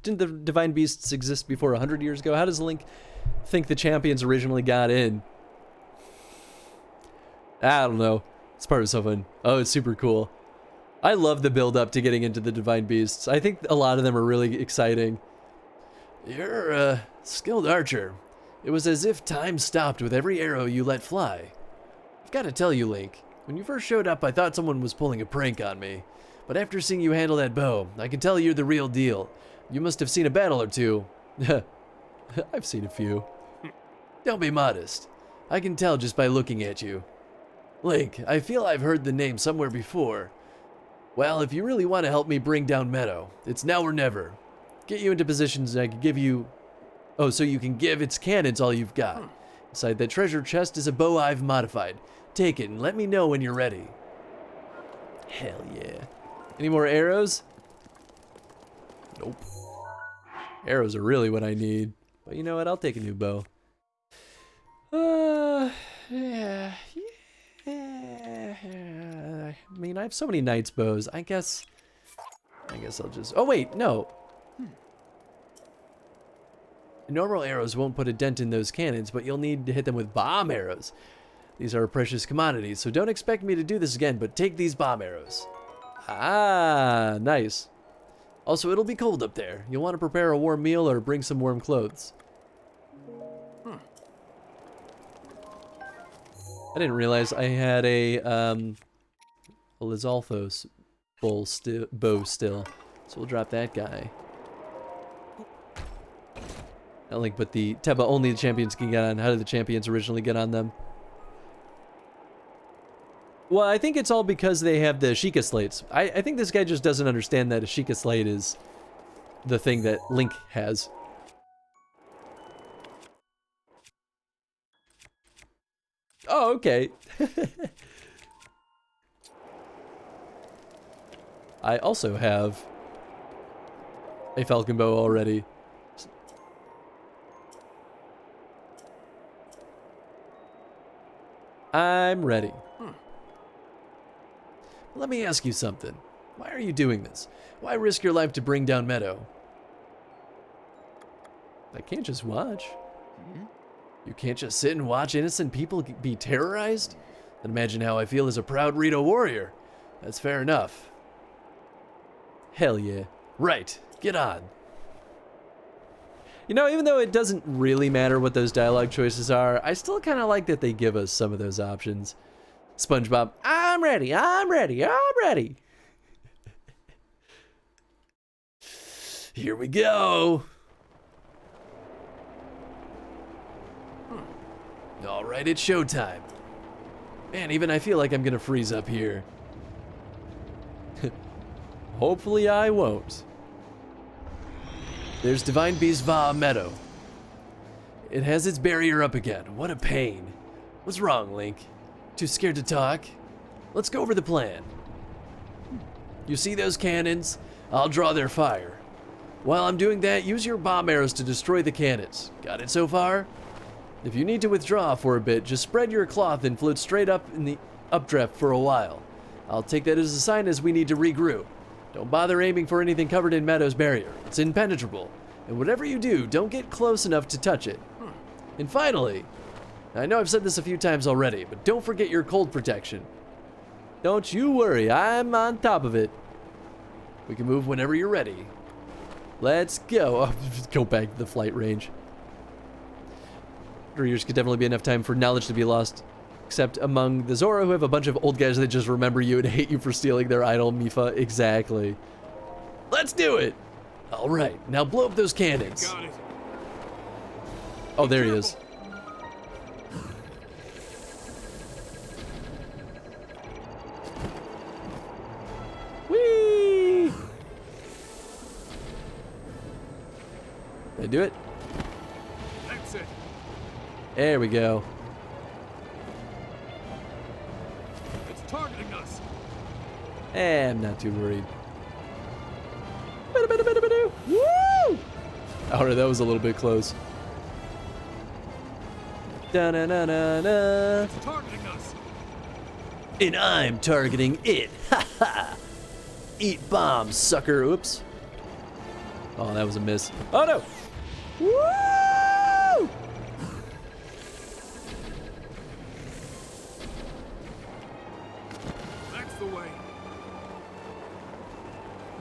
Didn't the Divine Beasts exist before 100 years ago? How does Link think the champions originally got in? I don't know. This part was so fun. Oh, it's super cool. I love the build up to getting into the Divine Beasts. I think a lot of them are really exciting. You're a skilled archer. It was as if time stopped with every arrow you let fly. I've got to tell you, Link, when you first showed up, I thought someone was pulling a prank on me. But after seeing you handle that bow, I can tell you're the real deal. You must have seen a battle or two. I've seen a few. Don't be modest. I can tell just by looking at you. Link, I feel I've heard the name somewhere before. Well, if you really want to help me bring down Meadow, it's now or never. Get you into positions I can give you... Oh, so you can give its cannons all you've got. Inside that treasure chest is a bow I've modified. Take it and let me know when you're ready. Hell yeah. Any more arrows? Nope. Arrows are really what I need. But you know what? I'll take a new bow. Yeah. I mean, I have so many knight's bows. I guess I'll just... Oh, wait, no. Normal arrows won't put a dent in those cannons, but you'll need to hit them with bomb arrows. These are precious commodities, so don't expect me to do this again, but take these bomb arrows. Ah, nice. Also, it'll be cold up there. You'll want to prepare a warm meal or bring some warm clothes. I didn't realize I had a Lizalfos bow still. So we'll drop that guy. Not like, but the Teba only the champions can get on. How did the champions originally get on them? Well, I think it's all because they have the Sheikah slates. I think this guy just doesn't understand that a Sheikah slate is the thing that Link has. Oh, okay. I also have a falcon bow already. I'm ready. Let me ask you something. Why are you doing this? Why risk your life to bring down Meadow? I can't just watch. You can't just sit and watch innocent people be terrorized? Then imagine how I feel as a proud Rito warrior. That's fair enough. Hell yeah. Right, get on. You know, even though it doesn't really matter what those dialogue choices are, I still kind of like that they give us some of those options. SpongeBob, I'm ready. I'm ready. I'm ready. Here we go. All right, it's showtime. Man, even I feel like I'm gonna freeze up here. Hopefully I won't. There's Divine Beast Va Meadow. It has its barrier up again. What a pain. What's wrong, Link? Too scared to talk? Let's go over the plan. You see those cannons? I'll draw their fire. While I'm doing that, use your bomb arrows to destroy the cannons. Got it so far? If you need to withdraw for a bit, just spread your cloth and float straight up in the updraft for a while. I'll take that as a sign as we need to regroup. Don't bother aiming for anything covered in Meadow's barrier. It's impenetrable. And whatever you do, don't get close enough to touch it. And finally, I know I've said this a few times already, but don't forget your cold protection. Don't you worry, I'm on top of it. We can move whenever you're ready. Let's go. Oh, go back to the flight range. 3 years could definitely be enough time for knowledge to be lost. Except among the Zora, who have a bunch of old guys that just remember you and hate you for stealing their idol, Mifa. Exactly. Let's do it! Alright, now blow up those cannons. Got it. Oh, there he is. Whee! Did I do it? That's it. There we go. It's targeting us. I'm not too worried. Woo! Alright, that was a little bit close. Da-na-na-na-na. It's targeting us. And I'm targeting it. Ha ha! Eat bombs, sucker. Oops. Oh, that was a miss. Oh no! Woo! That's the way.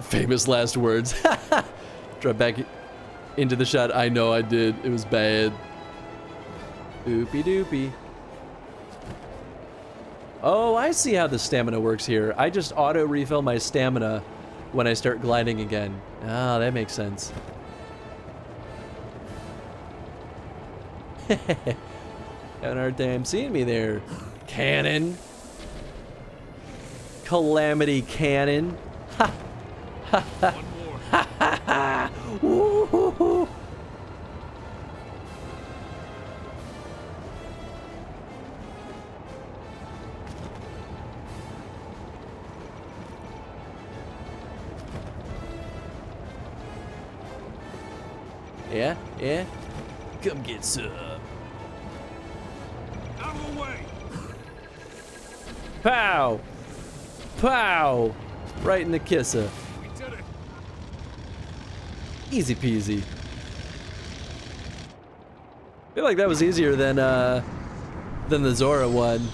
Famous last words. Drop back into the shot. I know I did. It was bad. Oopie doopie. Oh, I see how the stamina works here. I just auto refill my stamina when I start gliding again. Ah, that makes sense. Having a hard time seeing me there. Cannon. Calamity cannon. Ha! One more. Woo-hoo-hoo. Yeah, yeah. Come get some. Out of the way. Pow! Pow! Right in the kisser. We did it. Easy peasy. I feel like that was easier than the Zora one.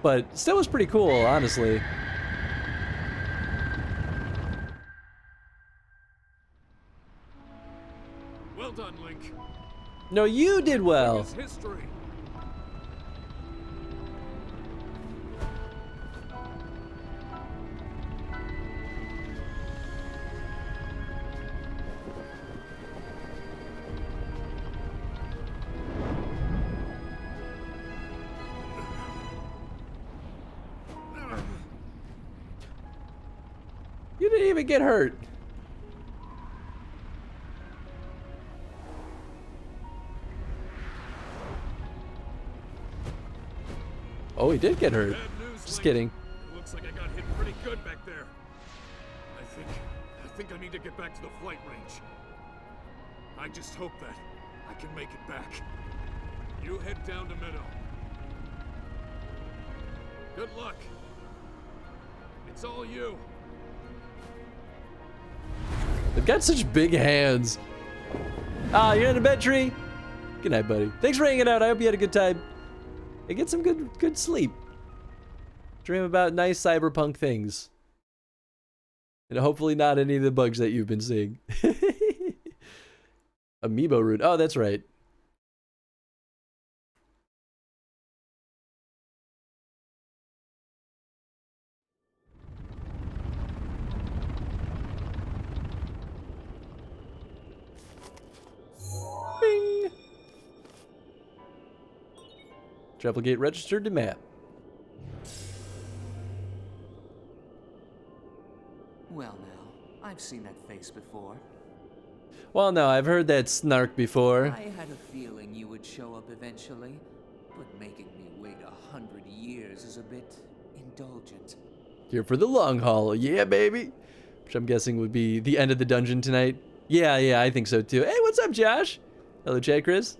But still was pretty cool, honestly. Well done, Link. No, you did well. It's history. You didn't even get hurt. Oh, he did get hurt. Bad news, Just Link. kidding. It looks like I got hit pretty good back there. I think I need to get back to the flight range. I just hope that I can make it back. You head down to Meadow. Good luck. It's all you. They've got such big hands. Ah, you're in the bed tree? Good night, buddy. Thanks for hanging out. I hope you had a good time. And get some good sleep. Dream about nice cyberpunk things. And hopefully not any of the bugs that you've been seeing. Amiibo root. Oh, that's right. Travel gate registered to map. Well now, I've seen that face before. Well, no, I've heard that snark before. I had a feeling you would show up eventually, but making me wait 100 years is a bit indulgent. Here for the long haul. Yeah, baby. Which I'm guessing would be the end of the dungeon tonight. Yeah, I think so too. Hey, what's up, Josh? Hello, Chad Chris.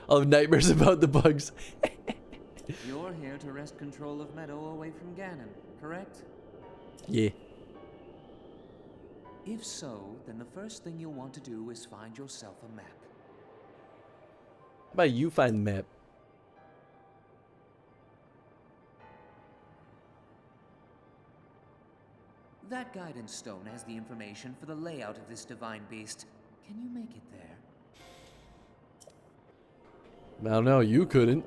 I'll have nightmares about the bugs. You're here to wrest control of Meadow away from Ganon, correct? Yeah. If so, then the first thing you'll want to do is find yourself a map. How about you find the map? That guidance stone has the information for the layout of this divine beast. Can you make it there? I don't know, you couldn't.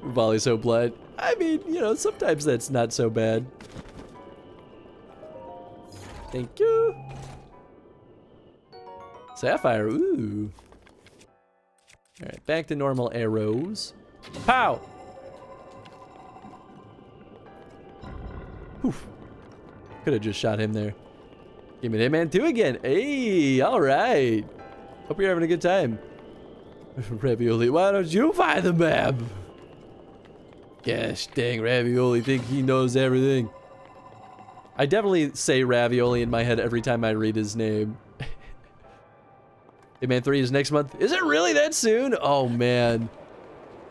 Volley so blood. I mean, you know, sometimes that's not so bad. Thank you. Sapphire, ooh. Alright, back to normal arrows. Pow! Could have just shot him there. Give me Hitman 2 again. Hey, alright. Hope you're having a good time. Ravioli, why don't you find the map? Gosh dang, Ravioli think he knows everything. I definitely say Ravioli in my head every time I read his name. Hitman 3 is next month. Is it really that soon? Oh man.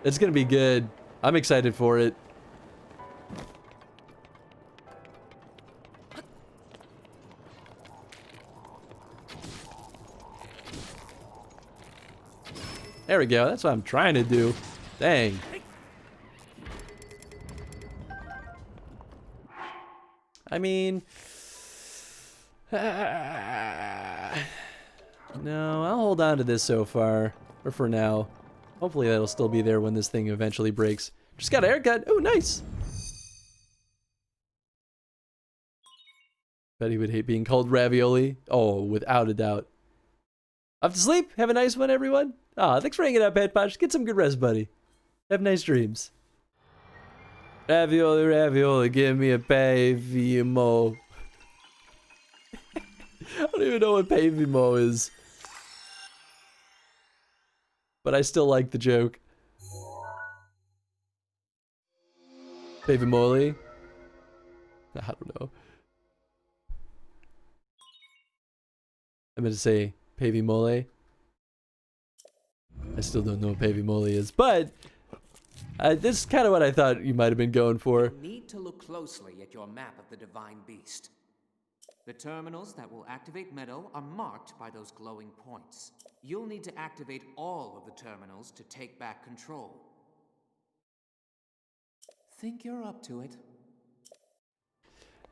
It's gonna be good. I'm excited for it. There we go. That's what I'm trying to do. Dang. I mean... no, I'll hold on to this so far. Or for now. Hopefully that'll still be there when this thing eventually breaks. Just got a haircut. Oh, nice. Bet he would hate being called Ravioli. Oh, without a doubt. Off to sleep. Have a nice one, everyone. Aw, thanks for hanging out, Pet Posh. Get some good rest, buddy. Have nice dreams. Ravioli, ravioli, give me a pavimo. I don't even know what pavimo is. But I still like the joke. Pavimoli? I don't know. I meant to say pavimole. I still don't know what pavimole is, but this is kind of what I thought you might have been going for. You need to look closely at your map of the divine beast. The terminals that will activate Meadow are marked by those glowing points. You'll need to activate all of the terminals to take back control. Think you're up to it?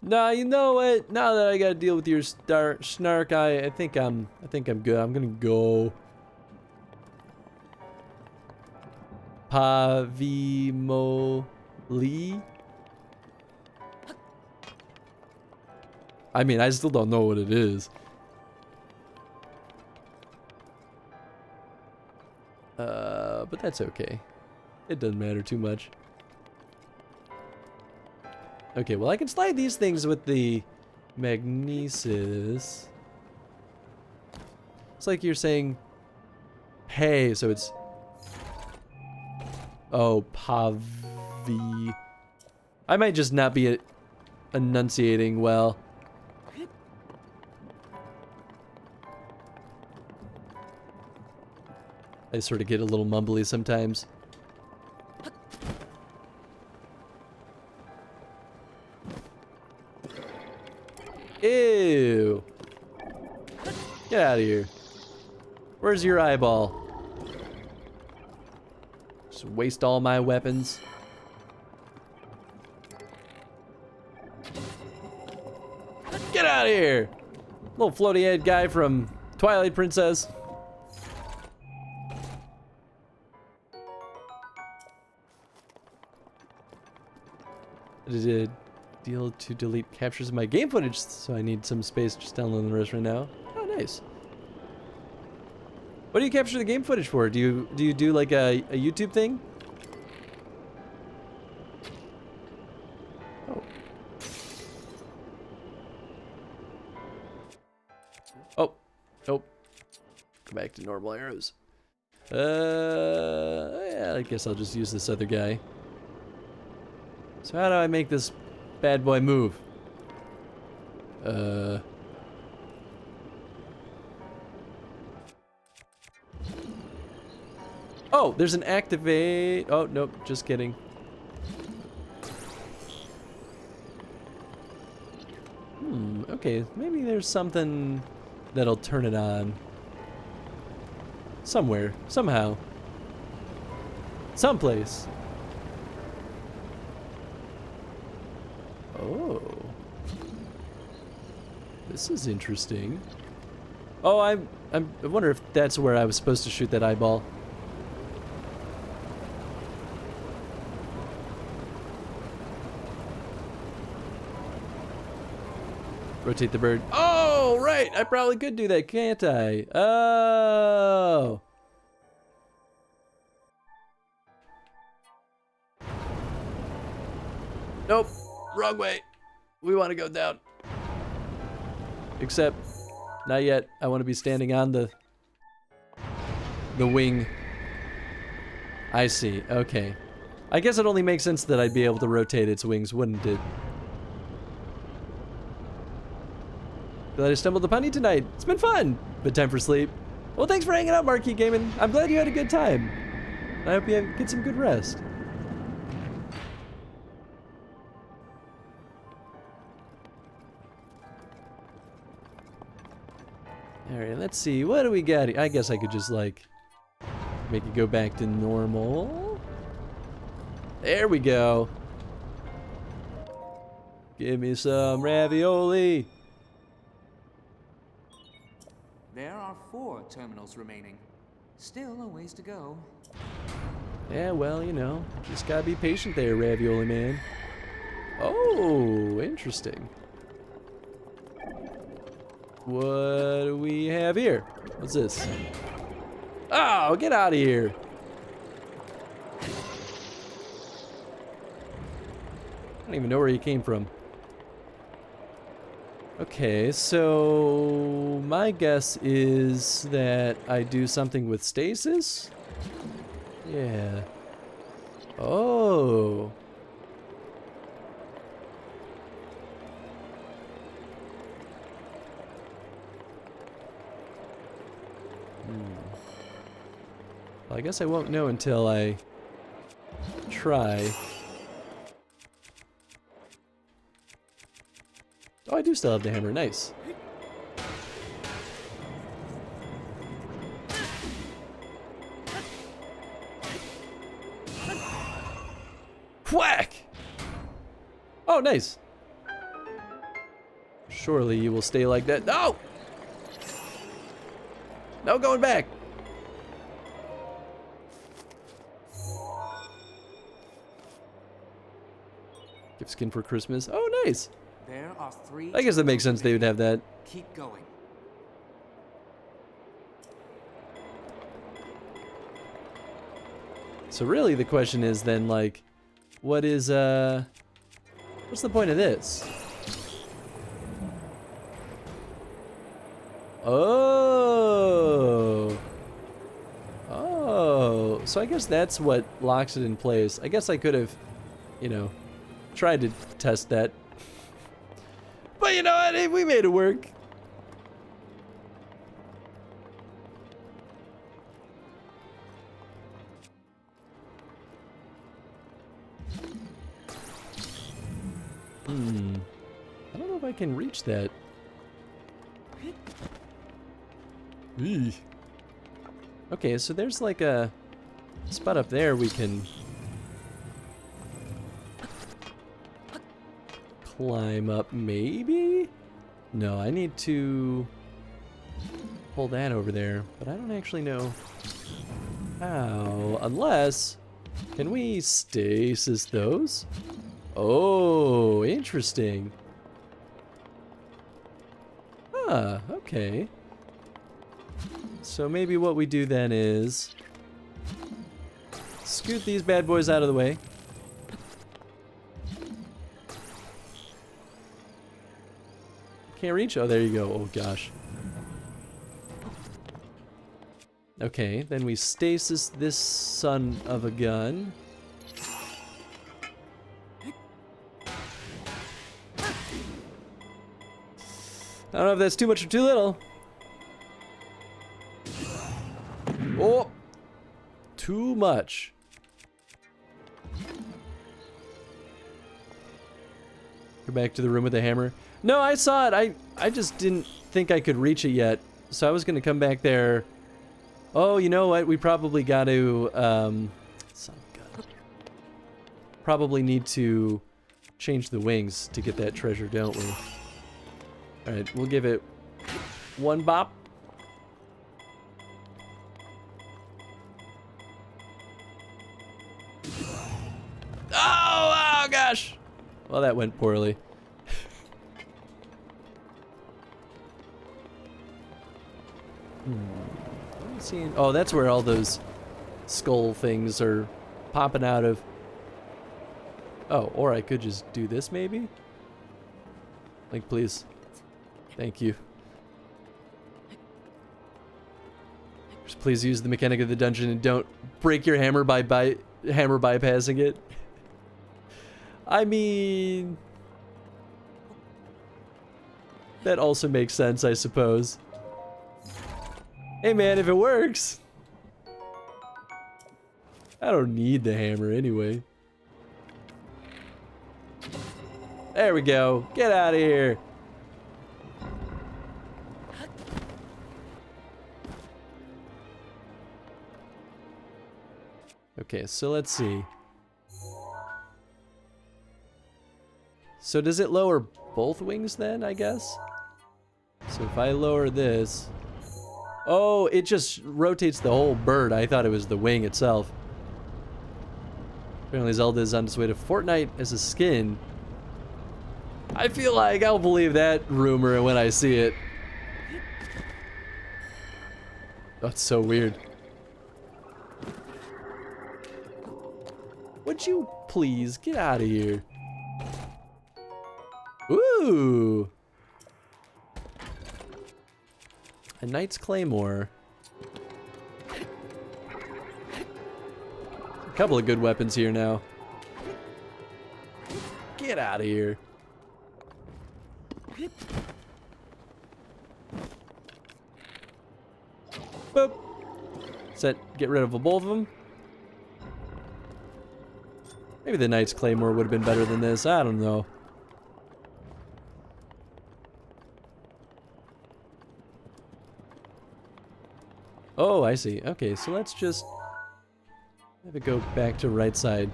Nah, you know what? Now that I gotta deal with your snark, I think I'm good. I'm gonna go Pavimoli. I mean, I still don't know what it is. But that's okay. It doesn't matter too much. Okay, well I can slide these things with the magnesis. It's like you're saying hey, so it's oh, Pavi. I might just not be enunciating well. I sort of get a little mumbly sometimes. Ew. Get out of here. Where's your eyeball? Just waste all my weapons. Get out of here. Little floaty head guy from Twilight Princess. Did deal to delete captures of my game footage, so I need some space just downloading the rest right now. Oh, nice. What do you capture the game footage for? Do you do like a YouTube thing? Oh. Oh. Nope. Go back to normal arrows. Yeah, I guess I'll just use this other guy. So how do I make this bad boy move? Oh, there's an activate. Oh, nope, just kidding. Okay, maybe there's something that'll turn it on. Somewhere, somehow. Someplace. Oh. This is interesting. Oh, I wonder if that's where I was supposed to shoot that eyeball. Rotate the bird. Oh, right. I probably could do that, can't I? Oh. Nope. Wrong way. We want to go down. Except, not yet. I want to be standing on the wing. I see. Okay. I guess it only makes sense that I'd be able to rotate its wings, wouldn't it? Glad I stumbled upon you tonight. It's been fun, but time for sleep. Well, thanks for hanging out, Marquee Gaming. I'm glad you had a good time. I hope you get some good rest. Alright, let's see. What do we got here? I guess I could just, like, make it go back to normal. There we go. Give me some ravioli. There are 4 terminals remaining. Still a ways to go. Yeah, well, you know, just gotta be patient there, Ravioli Man. Oh, interesting. What do we have here? What's this? Oh, get out of here. I don't even know where he came from. Okay, so my guess is that I do something with stasis? Yeah. Oh. Well, I guess I won't know until I try. Oh, I do still have the hammer. Nice. Whack! Oh, nice. Surely you will stay like that. No! No going back. Gift skin for Christmas. Oh, nice. There are 3. I guess that makes sense they would have that. Keep going. So really the question is then, like, what is, what's the point of this? Oh. Oh. So I guess that's what locks it in place. I guess I could have, you know, tried to test that. But you know what? Hey, we made it work. I don't know if I can reach that. Eeh. Okay, so there's like a spot up there we can climb up, maybe? No, I need to pull that over there, but I don't actually know how. Unless, can we stasis those? Oh, interesting. Ah, okay. So maybe what we do then is scoot these bad boys out of the way. Can't reach. Oh, there you go. Oh gosh. Okay, then we stasis this son of a gun. I don't know if that's too much or too little. Oh! Too much. Go back to the room with the hammer. No, I saw it. I just didn't think I could reach it yet. So I was going to come back there. Oh, you know what? We probably got to... son of a gun. Probably need to change the wings to get that treasure, don't we? Alright, we'll give it one bop. Oh gosh! Well, that went poorly. Oh, that's where all those skull things are popping out of. Oh, or I could just do this maybe? Like, please. Thank you. Just please use the mechanic of the dungeon and don't break your hammer by hammer bypassing it. I mean, that also makes sense, I suppose. Hey man, if it works. I don't need the hammer anyway. There we go. Get out of here. Okay, so let's see. So does it lower both wings then, I guess? So if I lower this... Oh, it just rotates the whole bird. I thought it was the wing itself. Apparently Zelda is on its way to Fortnite as a skin. I feel like I'll believe that rumor when I see it. That's so weird. Would you please get out of here? Ooh! A Knight's Claymore. A couple of good weapons here now. Get out of here. Boop. Get rid of both of them. Maybe the Knight's Claymore would have been better than this. I don't know. Oh, I see. Okay, so let's just have it go back to right side.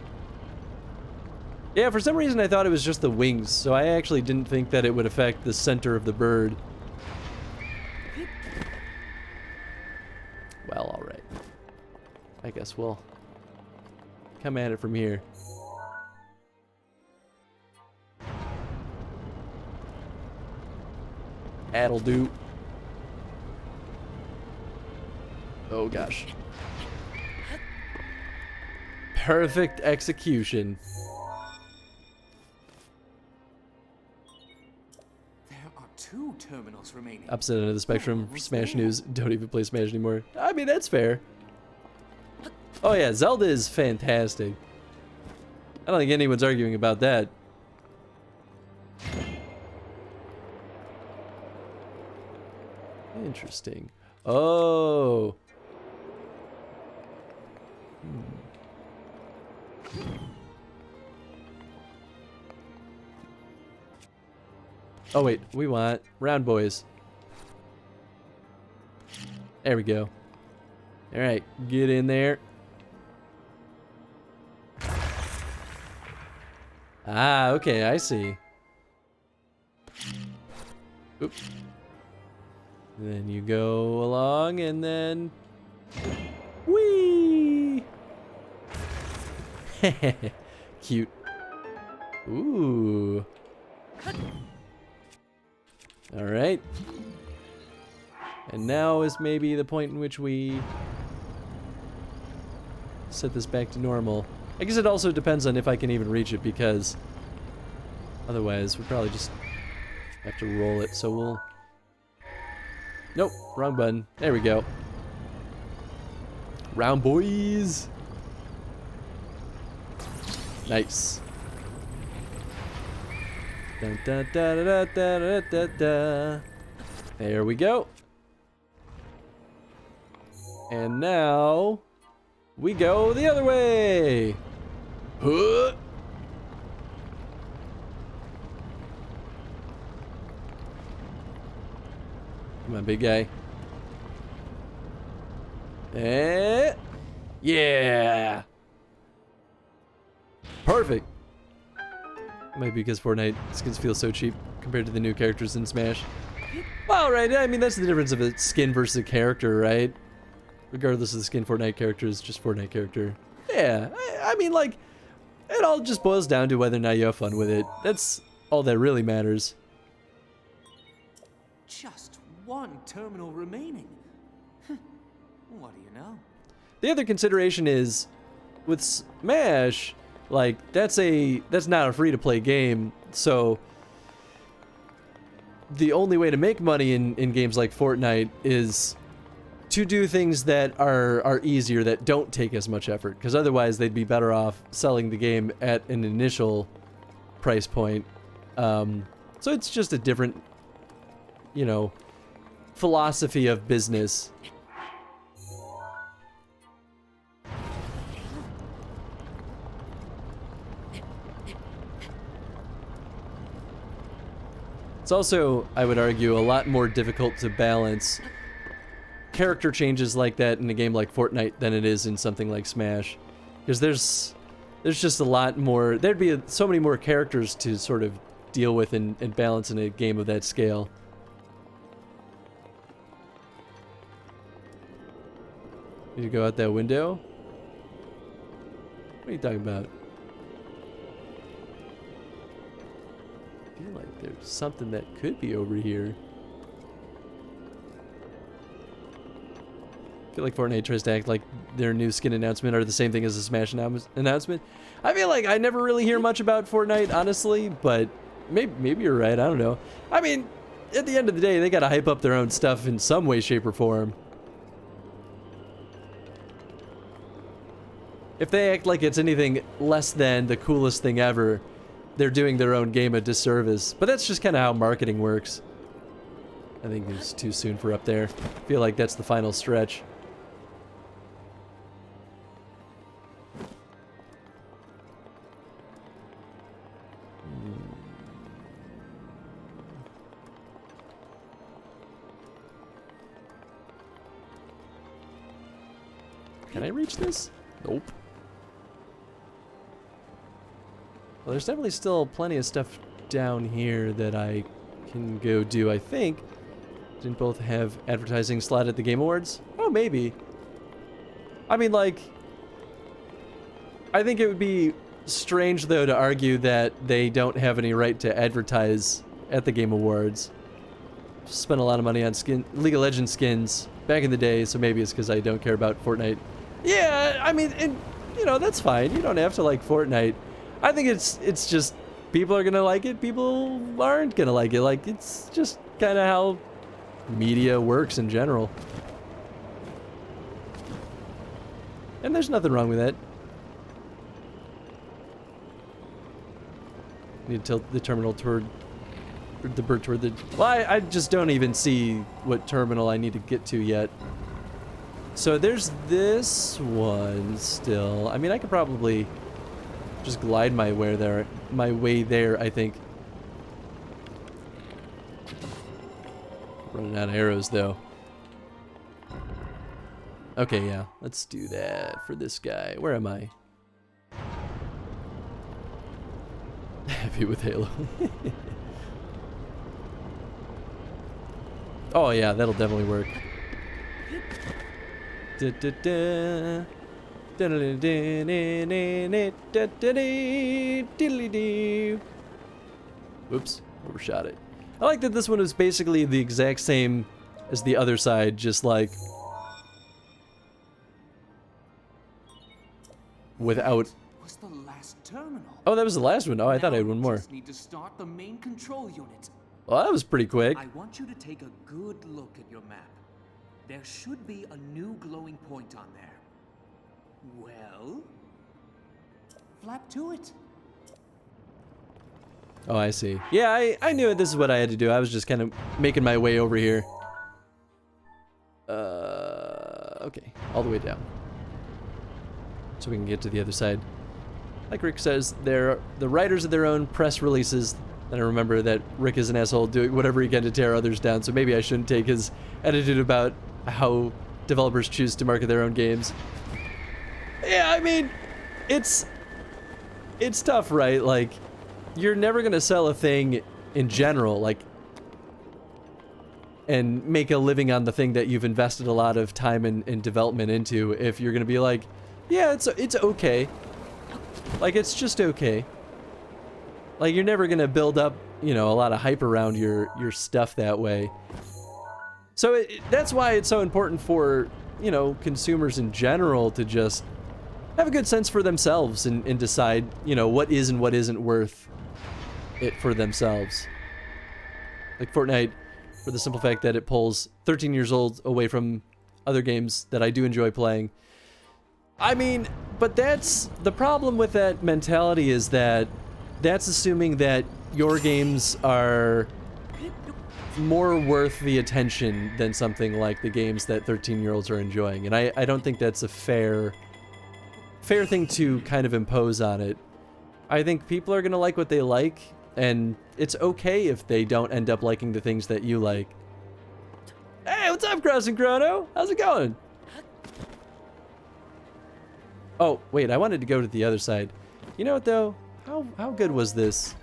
Yeah, for some reason I thought it was just the wings, so I actually didn't think that it would affect the center of the bird. Well, alright. I guess we'll come at it from here. That'll do. Oh gosh. Perfect execution. There are 2 terminals remaining. Opposite end of the spectrum for Smash News. Don't even play Smash anymore. I mean, that's fair. Oh yeah, Zelda is fantastic. I don't think anyone's arguing about that. Interesting. Oh. Oh wait, we want round boys. There we go. Alright, get in there. Ah, okay, I see. Oop. Then you go along and then... Whee! Cute. Ooh. Alright. And now is maybe the point in which we set this back to normal. I guess it also depends on if I can even reach it, because otherwise we probably just have to roll it. So we'll... Nope, wrong button. There we go. Round boys. Nice. Dun, dun, da, da, da, da, da, da. There we go. And now we go the other way. Huh. Come on, big guy. Yeah. Perfect. Maybe because Fortnite skins feel so cheap compared to the new characters in Smash. Well, right, I mean, that's the difference of a skin versus a character, right? Regardless of the skin, Fortnite character is just Fortnite character. Yeah, I mean, like, it all just boils down to whether or not you have fun with it. That's all that really matters. Just one terminal remaining. What do you know? The other consideration is, with Smash, like, that's not a free-to-play game, so the only way to make money in games like Fortnite is to do things that are easier, that don't take as much effort, because otherwise they'd be better off selling the game at an initial price point. So it's just a different, you know, philosophy of business. It's also, I would argue, a lot more difficult to balance character changes like that in a game like Fortnite than it is in something like Smash. Because there's just a lot more, there'd be so many more characters to sort of deal with and balance in a game of that scale. Need to go out that window? What are you talking about? I feel like there's something that could be over here. I feel like Fortnite tries to act like their new skin announcement are the same thing as the Smash announcement. I feel like I never really hear much about Fortnite, honestly, but maybe you're right, I don't know. I mean, at the end of the day, they gotta hype up their own stuff in some way, shape, or form. If they act like it's anything less than the coolest thing ever, they're doing their own game a disservice. But that's just kind of how marketing works. I think it's too soon for up there. I feel like that's the final stretch. Can I reach this? Nope. Well, there's definitely still plenty of stuff down here that I can go do, I think. Didn't both have advertising slot at the Game Awards? Oh, maybe. I mean, like, I think it would be strange, though, to argue that they don't have any right to advertise at the Game Awards. Spent a lot of money on League of Legends skins back in the day, so maybe it's because I don't care about Fortnite. Yeah, I mean, you know, that's fine. You don't have to like Fortnite. I think it's just people are gonna like it, people aren't gonna like it. Like, it's just kind of how media works in general. And there's nothing wrong with that. Need to tilt the terminal toward the bird toward the... Well, I just don't even see what terminal I need to get to yet. So there's this one still. I mean, I could probably just glide my way there, I think. Running out of arrows, though. Okay, yeah. Let's do that for this guy. Where am I? Happy with Halo. Oh, yeah. That'll definitely work. Whoops, overshot it. I like that this one is basically the exact same as the other side, just like without. Was the last terminal? Oh, that was the last one. Oh, I thought I had one more. Just need to start the main control unit. Well, that was pretty quick. I want you to take a good look at your map. There should be a new glowing point on there. Well, flap to it. Oh, I see. Yeah, I knew this is what I had to do. I was just kind of making my way over here. Okay, all the way down. So we can get to the other side. Like Rick says, they're the writers of their own press releases. And I remember that Rick is an asshole doing whatever he can to tear others down, so maybe I shouldn't take his attitude about how developers choose to market their own games. Yeah, I mean, it's tough, right? Like, you're never gonna sell a thing in general, like, and make a living on the thing that you've invested a lot of time and development into if you're gonna be like, yeah, it's okay. Like, it's just okay. Like, you're never gonna build up, you know, a lot of hype around your stuff that way. So that's why it's so important for, you know, consumers in general to just have a good sense for themselves and decide, you know, what is and what isn't worth it for themselves. Like Fortnite, for the simple fact that it pulls 13 years old away from other games that I do enjoy playing. I mean, but that's the problem with that mentality, is that that's assuming that your games are more worth the attention than something like the games that 13-year-olds are enjoying. And I don't think that's a fair thing to kind of impose on it. I think people are going to like what they like, and it's okay if they don't end up liking the things that you like. Hey, what's up, Crossing Chrono? How's it going? Oh, wait, I wanted to go to the other side. You know what, though? How good was this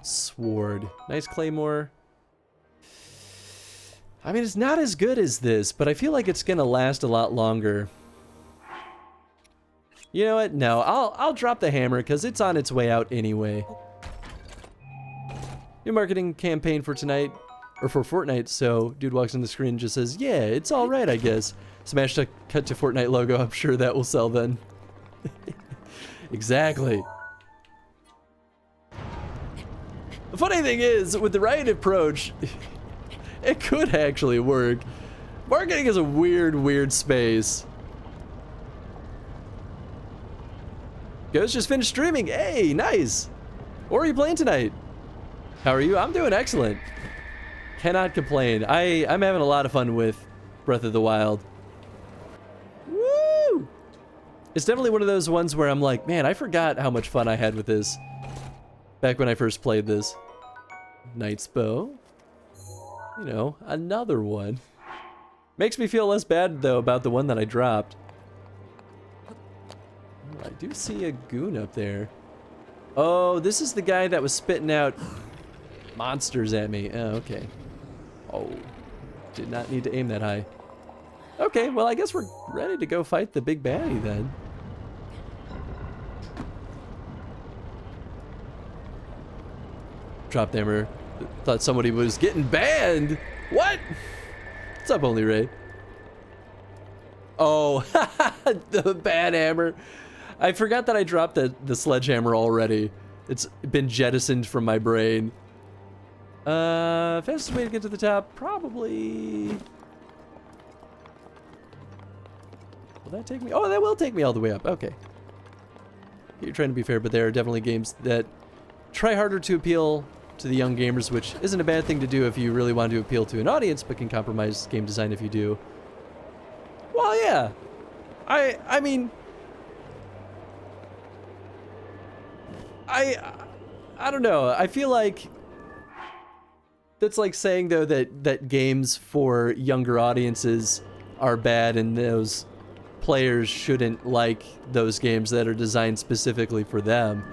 sword? Nice claymore. I mean, it's not as good as this, but I feel like it's gonna last a lot longer. You know what? No, I'll drop the hammer because it's on its way out anyway. New marketing campaign for tonight, or for Fortnite. So dude walks on the screen and just says, "Yeah, it's all right, I guess." Smash to cut to Fortnite logo. I'm sure that will sell then. Exactly. The funny thing is, with the right approach, it could actually work. Marketing is a weird space. Ghost just finished streaming. Hey, nice. What are you playing tonight? How are you? I'm doing excellent. Cannot complain. I'm having a lot of fun with Breath of the Wild. Woo! It's definitely one of those ones where I'm like, man, I forgot how much fun I had with this back when I first played this. Knight's Bow. You know, another one. Makes me feel less bad, though, about the one that I dropped. Oh, I do see a goon up there. Oh, this is the guy that was spitting out monsters at me. Oh, okay. Oh, did not need to aim that high. Okay, well, I guess we're ready to go fight the big baddie then. Dropped hammer. Thought somebody was getting banned. What? What's up, Only Ray? Oh, the bad hammer. I forgot that I dropped the sledgehammer already. It's been jettisoned from my brain. Fastest way to get to the top, probably. Will that take me? Oh, that will take me all the way up. Okay. You're trying to be fair, but there are definitely games that try harder to appeal to the young gamers, which isn't a bad thing to do if you really want to appeal to an audience, but can compromise game design if you do. Well, yeah. I mean, I don't know. I feel like that's like saying, though, that games for younger audiences are bad and those players shouldn't like those games that are designed specifically for them.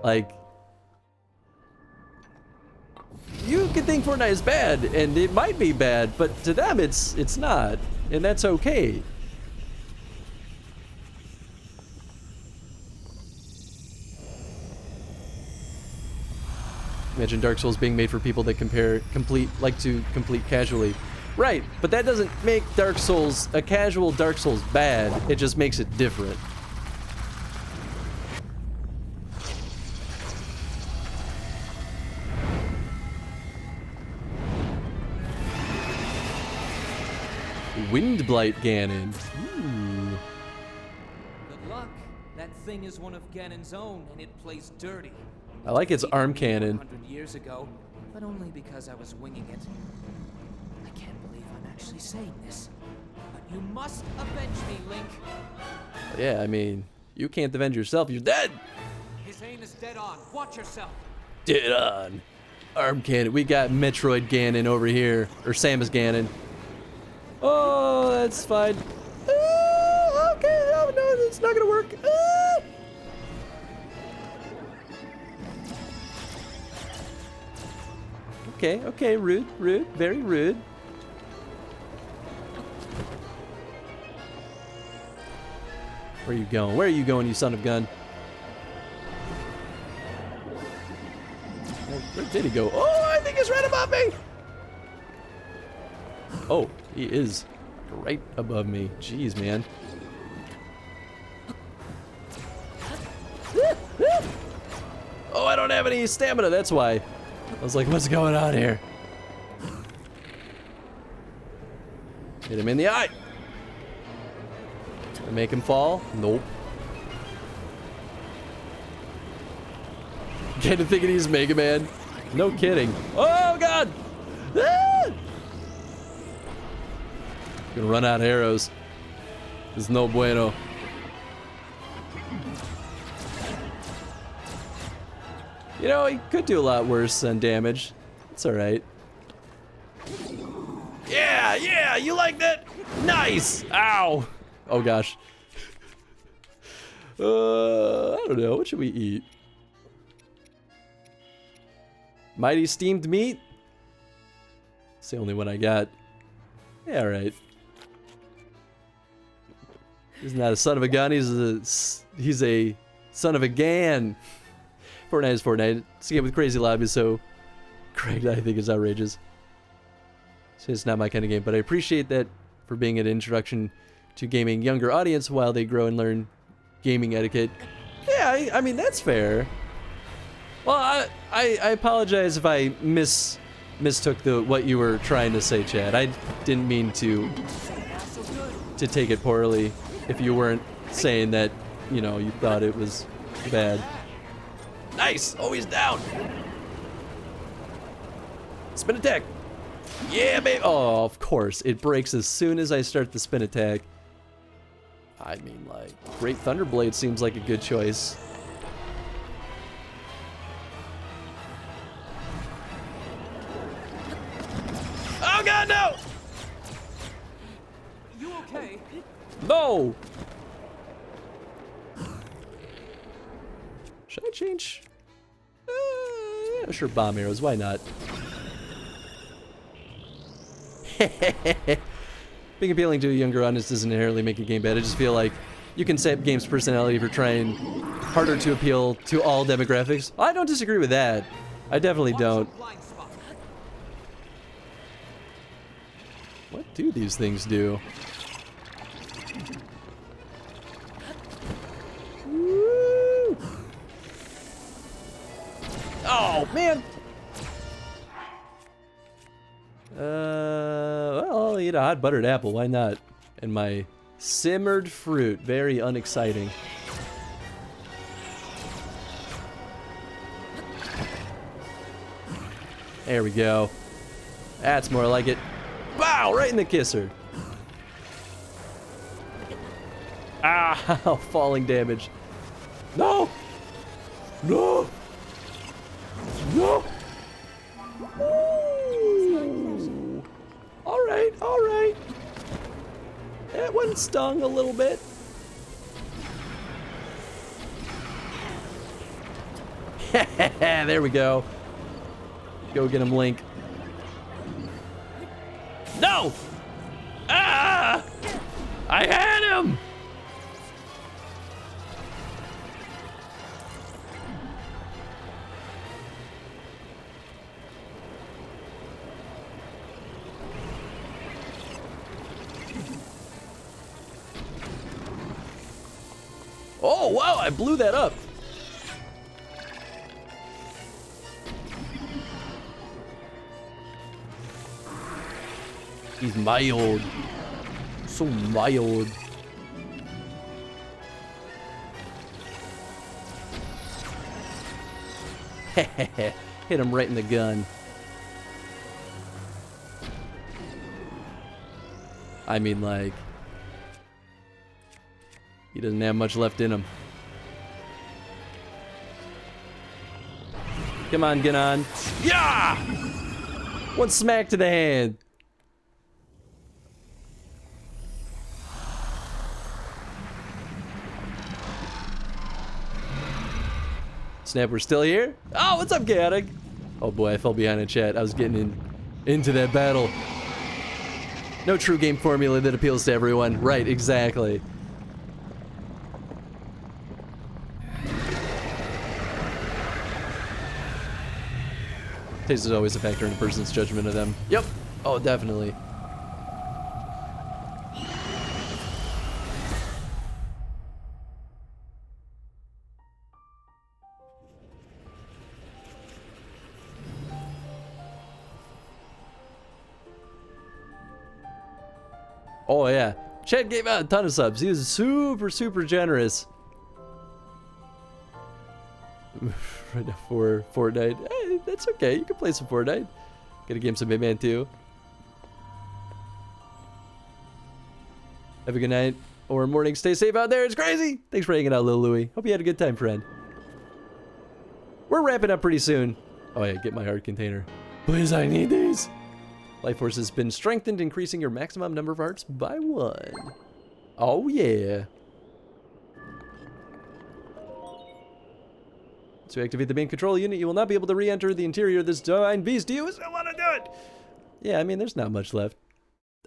Like, you could think Fortnite is bad, and it might be bad, but to them it's not, and that's okay. Imagine Dark Souls being made for people that like to complete casually. Right, but that doesn't make Dark Souls, a casual Dark Souls, bad. It just makes it different. Windblight Ganon. Ooh. Good luck. That thing is one of Ganon's own, and it plays dirty. I like its arm cannon. 100 years ago, but only because I was winging it. I can't believe I'm actually saying this, but you must avenge me, Link. Yeah, I mean, you can't avenge yourself. You're dead. His aim is dead on. Watch yourself. Dead on. Arm cannon. We got Metroid Ganon over here, or Samus Ganon. Oh, that's fine. Okay, oh no, it's not gonna work. Okay, rude, very rude. Where are you going? Where are you going, you son of a gun? Where did he go? Oh, I think he's right above me! Oh, he is right above me. Jeez, man. Oh, I don't have any stamina, that's why. I was like, what's going on here? Hit him in the eye. Gonna make him fall? Nope. Kinda thinking he's Mega Man. No kidding. Oh, God! Ah! Gonna run out of arrows. It's no bueno. You know, he could do a lot worse on damage. It's alright. Yeah, you like that? Nice! Ow! Oh gosh. I don't know, what should we eat? Mighty steamed meat? It's the only one I got. Yeah, alright. He's not a son of a gun, he's a son of a gan. Fortnite is Fortnite. It's a game with crazy lobbies, so Craig, I think, is outrageous. So it's not my kind of game, but I appreciate that for being an introduction to gaming younger audience while they grow and learn gaming etiquette. Yeah, I mean, that's fair. Well, I apologize if I mistook what you were trying to say, Chad. I didn't mean to take it poorly if you weren't saying that, you know, you thought it was bad. Nice! Oh, he's down! Spin attack! Yeah, baby! Oh, of course. It breaks as soon as I start the spin attack. I mean, like, Great Thunderblade seems like a good choice. Oh, God, no! You okay? No! Should I change? Yeah, sure, bomb arrows. Why not? Being appealing to a younger audience doesn't inherently make a game bad. I just feel like you can set game's personality for trying harder to appeal to all demographics. I don't disagree with that. I definitely don't. What do these things do? Woo! Oh, man! Well, I'll eat a hot buttered apple, why not? And my simmered fruit, very unexciting. There we go. That's more like it. Bow! Right in the kisser. Ah! Falling damage. No! No! No! Ooh. Alright, alright. That one stung a little bit. There we go. Go get him, Link. No! Ah! I had him! Oh, wow, I blew that up. He's mild. So mild. Hit him right in the gun. I mean, like, he doesn't have much left in him. Come on, get on. Yeah! One smack to the hand. Snap, we're still here? Oh, what's up, Chaotic? Oh boy, I fell behind in chat. I was getting into that battle. No true game formula that appeals to everyone. Right, exactly. Taste is always a factor in a person's judgment of them. Yep. Oh, definitely. Oh yeah, Chad gave out a ton of subs. He was super, super generous. Right now for Fortnite. Hey, that's okay. You can play some Fortnite. Gotta game some Hitman too. Have a good night or morning. Stay safe out there. It's crazy. Thanks for hanging out, Lil Louie. Hope you had a good time, friend. We're wrapping up pretty soon. Oh yeah, get my heart container. Please, I need these. Life Force has been strengthened, increasing your maximum number of hearts by 1. Oh yeah. To activate the main control unit, you will not be able to re-enter the interior of this divine beast. Do you still want to do it? Yeah, I mean, there's not much left.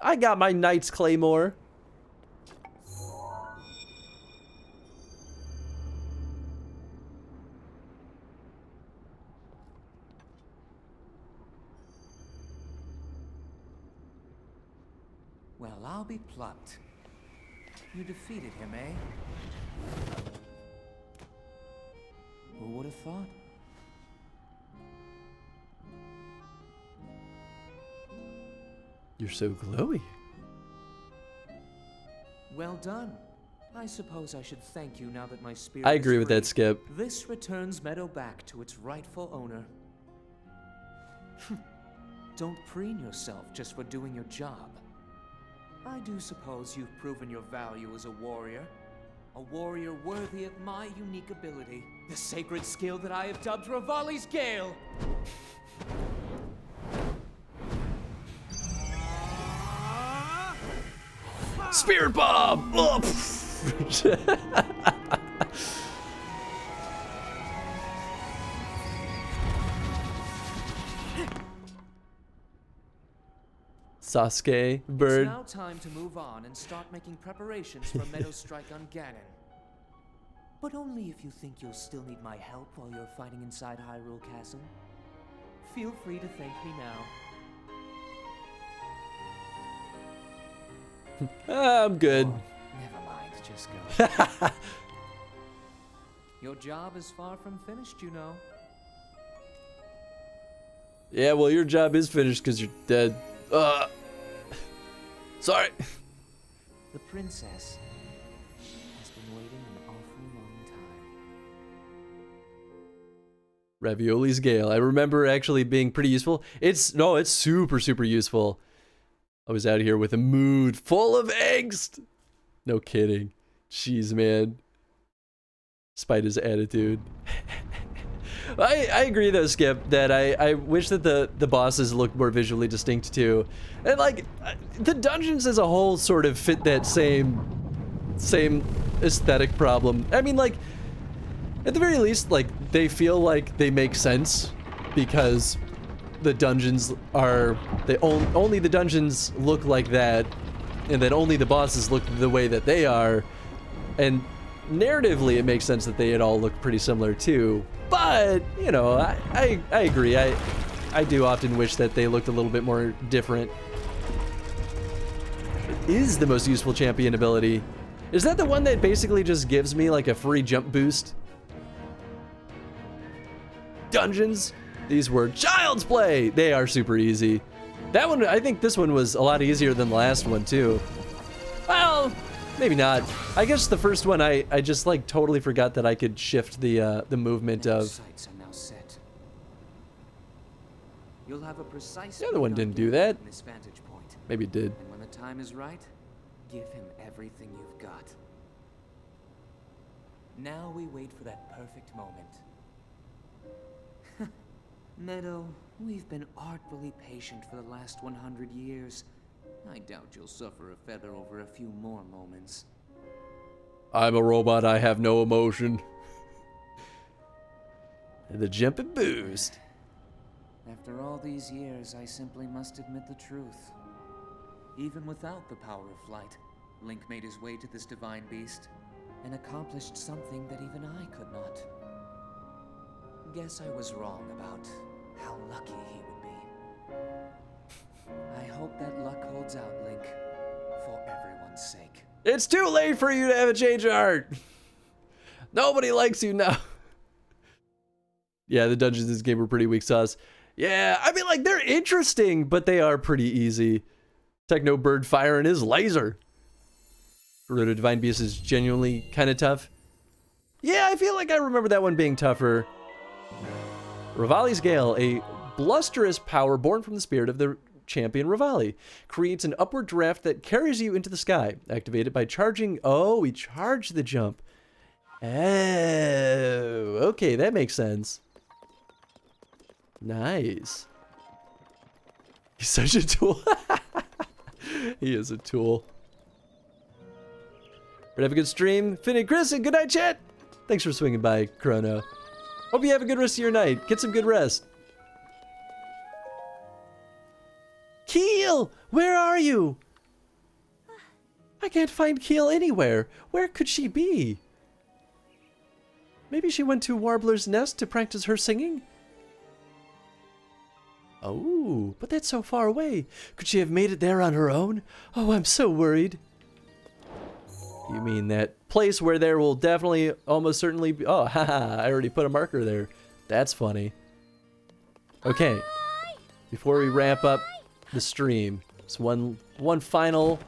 I got my Knight's Claymore. Well, I'll be plucked. You defeated him, eh? Who would have thought? You're so glowy. Well done. I suppose I should thank you now that my spirit I agree with that, free. Skip. This returns Meadow back to its rightful owner. Don't preen yourself just for doing your job. I do suppose you've proven your value as a warrior worthy of my unique ability, the sacred skill that I have dubbed Rivali's Gale. Spirit Bomb! Oh, Sasuke, bird. It's now time to move on and start making preparations for Meadow's strike on Ganon. But only if you think you'll still need my help while you're fighting inside Hyrule Castle. Feel free to thank me now. I'm good. Oh, never mind, just go. Your job is far from finished, you know. Yeah, well, your job is finished because you're dead. Sorry. The princess has been waiting an awfully long time. Ravioli's Gale. I remember actually being pretty useful. It's super, super useful. I was out here with a mood full of angst. No kidding. Jeez, man. Despite his attitude. I agree though, Skip, that I wish that the bosses looked more visually distinct too. And like, the dungeons as a whole sort of fit that same aesthetic problem. I mean, like, at the very least, like, they feel like they make sense because the dungeons are, only the dungeons look like that, and then only the bosses look the way that they are. And narratively, it makes sense that they had all look pretty similar too. But, you know, I agree. I do often wish that they looked a little bit more different. It is the most useful champion ability. Is that the one that basically just gives me like a free jump boost? Dungeons? These were child's play! They are super easy. That one, I think this one was a lot easier than the last one too. Well, maybe not. I guess the first one I just like totally forgot that I could shift the movement of. Sights are now set. You'll have a precise The other one beat on didn't do Ganon that. from this vantage point. Maybe it did. And when the time is right, give him everything you've got. Now we wait for that perfect moment. Meadow, we've been artfully patient for the last 100 years. I doubt you'll suffer a feather over a few more moments. I'm a robot, I have no emotion. The jumping boost. After all these years, I simply must admit the truth. Even without the power of flight, Link made his way to this divine beast and accomplished something that even I could not. Guess I was wrong about how lucky he would be. I hope that luck holds out, Link, for everyone's sake. It's too late for you to have a change of heart. Nobody likes you now. Yeah, the dungeons in this game were pretty weak sauce. Yeah, I mean, like, they're interesting, but they are pretty easy. Techno Bird firing his laser. Gerudo Divine Beast is genuinely kind of tough. Yeah, I feel like I remember that one being tougher. Revali's Gale, a blusterous power born from the spirit of the champion Revali, creates an upward draft that carries you into the sky, activated by charging. Oh, we charge the jump. Oh, okay, that makes sense. Nice. He's such a tool. He is a tool. We're gonna have a good stream. Finn and Chris, and good night, chat. Thanks for swinging by, Chrono. Hope you have a good rest of your night. Get some good rest. Keel, where are you? I can't find Keel anywhere. Where could she be? Maybe she went to Warbler's Nest to practice her singing? Oh, but that's so far away. Could she have made it there on her own? Oh, I'm so worried. You mean that place where there will definitely, almost certainly be... Oh, haha, I already put a marker there. That's funny. Okay, before we wrap up the stream, it's one final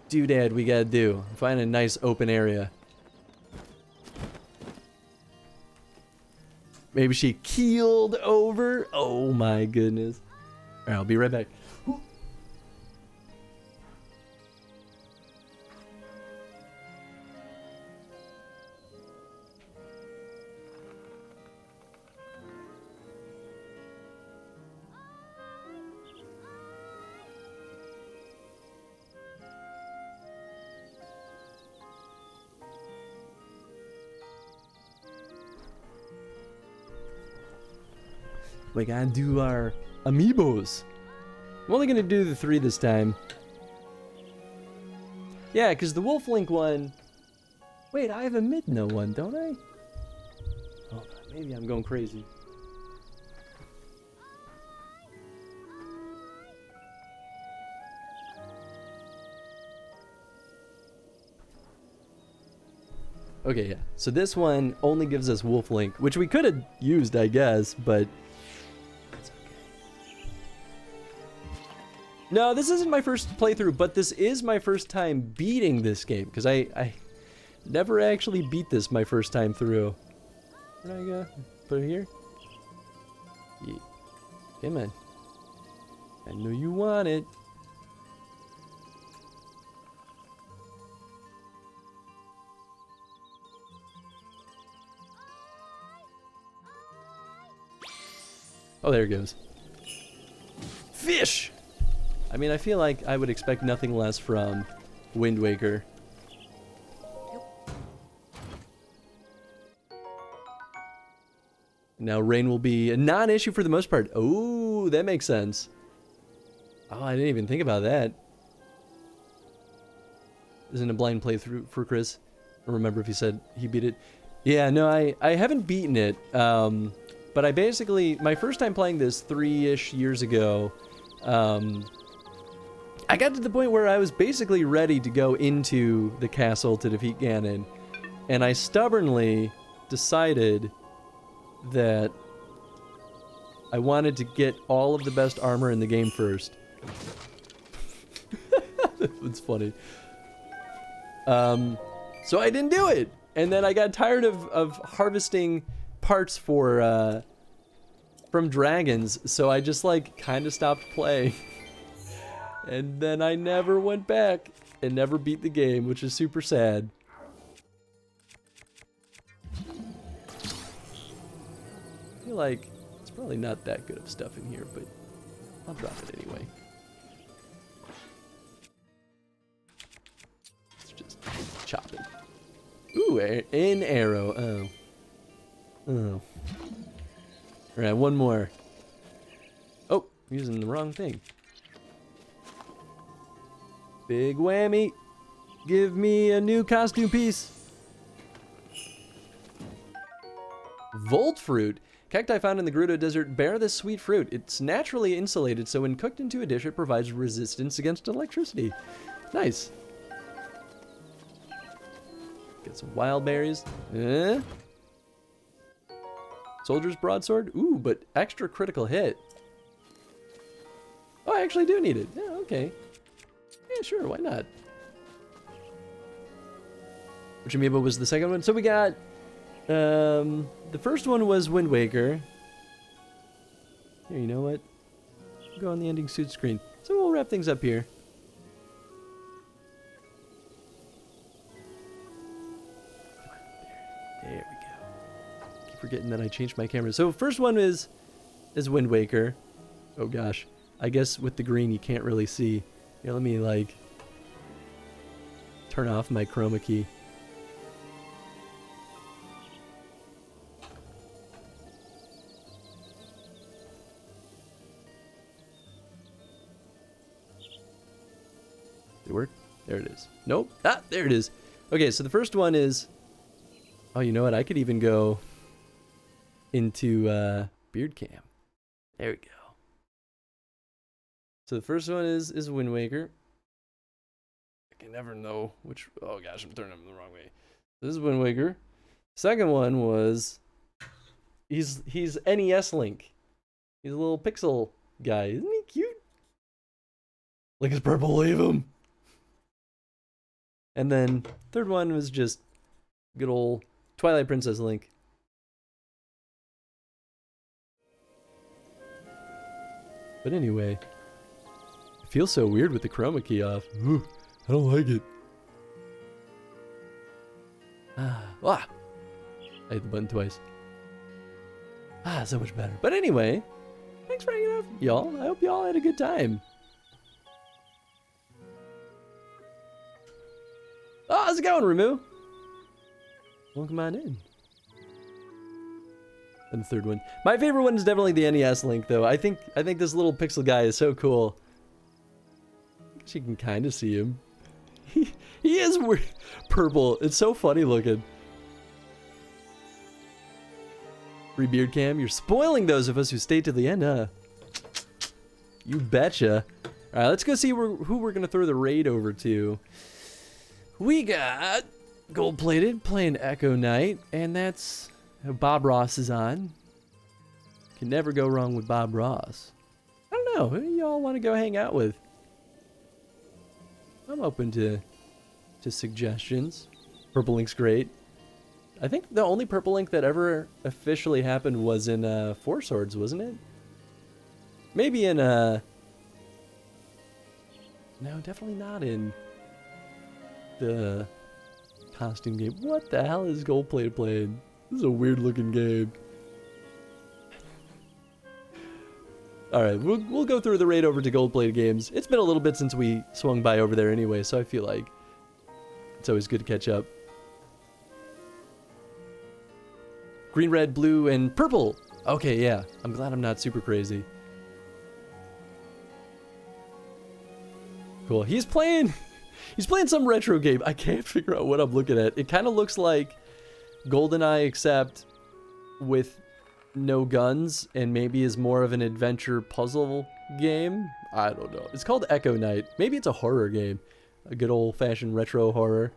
doodad we gotta do. Find a nice open area. Maybe she keeled over. Oh my goodness. All right, I'll be right back. We gotta do our amiibos. I'm only gonna do the 3 this time. Yeah, because the Wolf Link one... Wait, I have a Midna one, don't I? Hold on, maybe I'm going crazy. Okay, yeah. So this one only gives us Wolf Link, which we could have used, I guess, but... No, this isn't my first playthrough, but this is my first time beating this game, because I never actually beat this my first time through. Where do I go? Put it here? Yeah. Come on. I know you want it. Oh, there it goes. Fish! I mean, I feel like I would expect nothing less from Wind Waker. Now rain will be a non-issue for the most part. Oh, that makes sense. Oh, I didn't even think about that. Isn't a blind playthrough for Chris? I don't remember if he said he beat it. Yeah, no, I haven't beaten it. But I basically, my first time playing this 3-ish years ago, I got to the point where I was basically ready to go into the castle to defeat Ganon, and I stubbornly decided that I wanted to get all of the best armor in the game first. It's funny. So I didn't do it, and then I got tired of harvesting parts for from dragons, so I just like kind of stopped playing. And then I never went back and never beat the game, which is super sad. I feel like it's probably not that good of stuff in here, but I'll drop it anyway. Let's just chop it. Ooh, an arrow. Oh. Oh. Alright, one more. Oh, I'm using the wrong thing. Big whammy. Give me a new costume piece. Volt fruit. Cacti found in the Gerudo Desert bear this sweet fruit. It's naturally insulated, so when cooked into a dish, it provides resistance against electricity. Nice. Get some wild berries. Soldier's broadsword. Ooh, but extra critical hit. Oh, I actually do need it. Yeah, okay. Yeah, sure, why not? Which amiibo was the second one? So we got, the first one was Wind Waker. Here, you know what? Go on the ending suit screen. So we'll wrap things up here. There we go. Keep forgetting that I changed my camera. So first one is Wind Waker. Oh gosh. I guess with the green you can't really see. Here, let me like turn off my chroma key. Did it work? There it is. Nope. Ah, there it is. Okay, so the first one is... Oh, you know what? I could even go into Beard Cam. There we go. So the first one is Wind Waker. I can never know which... Oh gosh, I'm turning them the wrong way. This is Wind Waker. Second one was... He's NES Link. He's a little pixel guy. Isn't he cute? Like his purple wave him. And then third one was just good old Twilight Princess Link. But anyway... It feels so weird with the chroma key off. Ooh, I don't like it. I hit the button twice. So much better. But anyway, thanks for hanging out, y'all. I hope y'all had a good time. Oh, how's it going, Ramu? Welcome on in. And the third one. My favorite one is definitely the NES Link, though. I think this little pixel guy is so cool. You can kind of see him. He is purple. It's so funny looking. Free Beard Cam. You're spoiling those of us who stayed to the end, huh? You betcha. Alright, let's go see who we're going to throw the raid over to. We got Gold Plated playing Echo Knight, and that's Bob Ross is on. Can never go wrong with Bob Ross. I don't know. Who do y'all want to go hang out with? I'm open to suggestions. Purple Link's great. I think the only Purple Link that ever officially happened was in Four Swords, wasn't it? Maybe in no, definitely not in the costume game. What the hell is Gold Plate playing? This is a weird looking game. Alright, we'll go through the raid over to Gold Plate Games. It's been a little bit since we swung by over there anyway, so I feel like it's always good to catch up. Green, red, blue, and purple! Okay, yeah. I'm glad I'm not super crazy. Cool. He's playing some retro game. I can't figure out what I'm looking at. It kind of looks like GoldenEye, except with no guns, and maybe is more of an adventure puzzle game. I don't know. It's called Echo Night. Maybe it's a horror game. A good old-fashioned retro horror.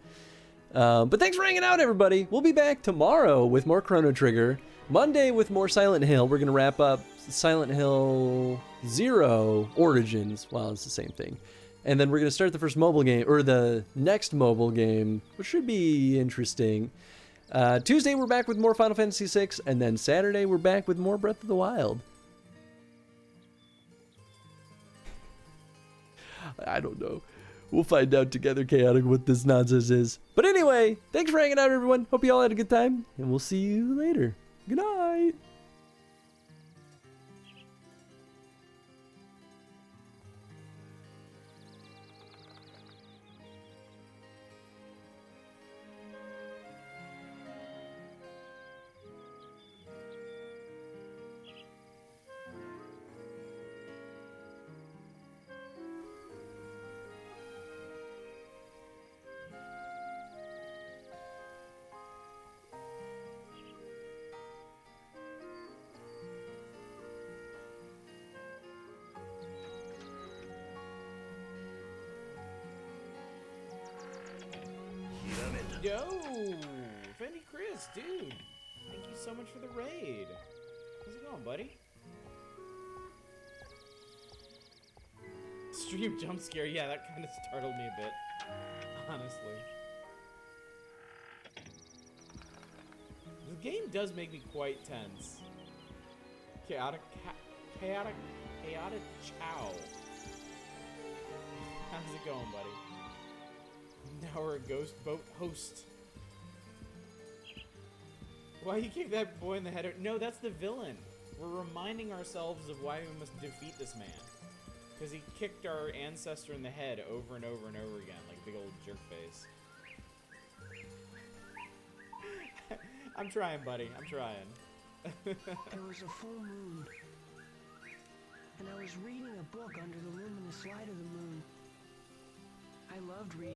But thanks for hanging out, everybody. We'll be back tomorrow with more Chrono Trigger. Monday with more Silent Hill. We're going to wrap up Silent Hill 0 Origins. Well, it's the same thing. And then we're going to start the first mobile game, or the next mobile game, which should be interesting. Tuesday, we're back with more Final Fantasy VI. And then Saturday, we're back with more Breath of the Wild. I don't know. We'll find out together, Chaotic, what this nonsense is. But anyway, thanks for hanging out, everyone. Hope you all had a good time, and we'll see you later. Good night. Yo, Fendi Chris, dude. Thank you so much for the raid. How's it going, buddy? Stream jump scare, yeah, that kind of startled me a bit, honestly. The game does make me quite tense. Chaotic chow. How's it going, buddy? Now we're a ghost boat host. Why you kick that boy in the head? No, that's the villain. We're reminding ourselves of why we must defeat this man. Because he kicked our ancestor in the head over and over and over again, like a big old jerk face. I'm trying, buddy. I'm trying. There was a full moon. And I was reading a book under the luminous light of the moon. I loved reading.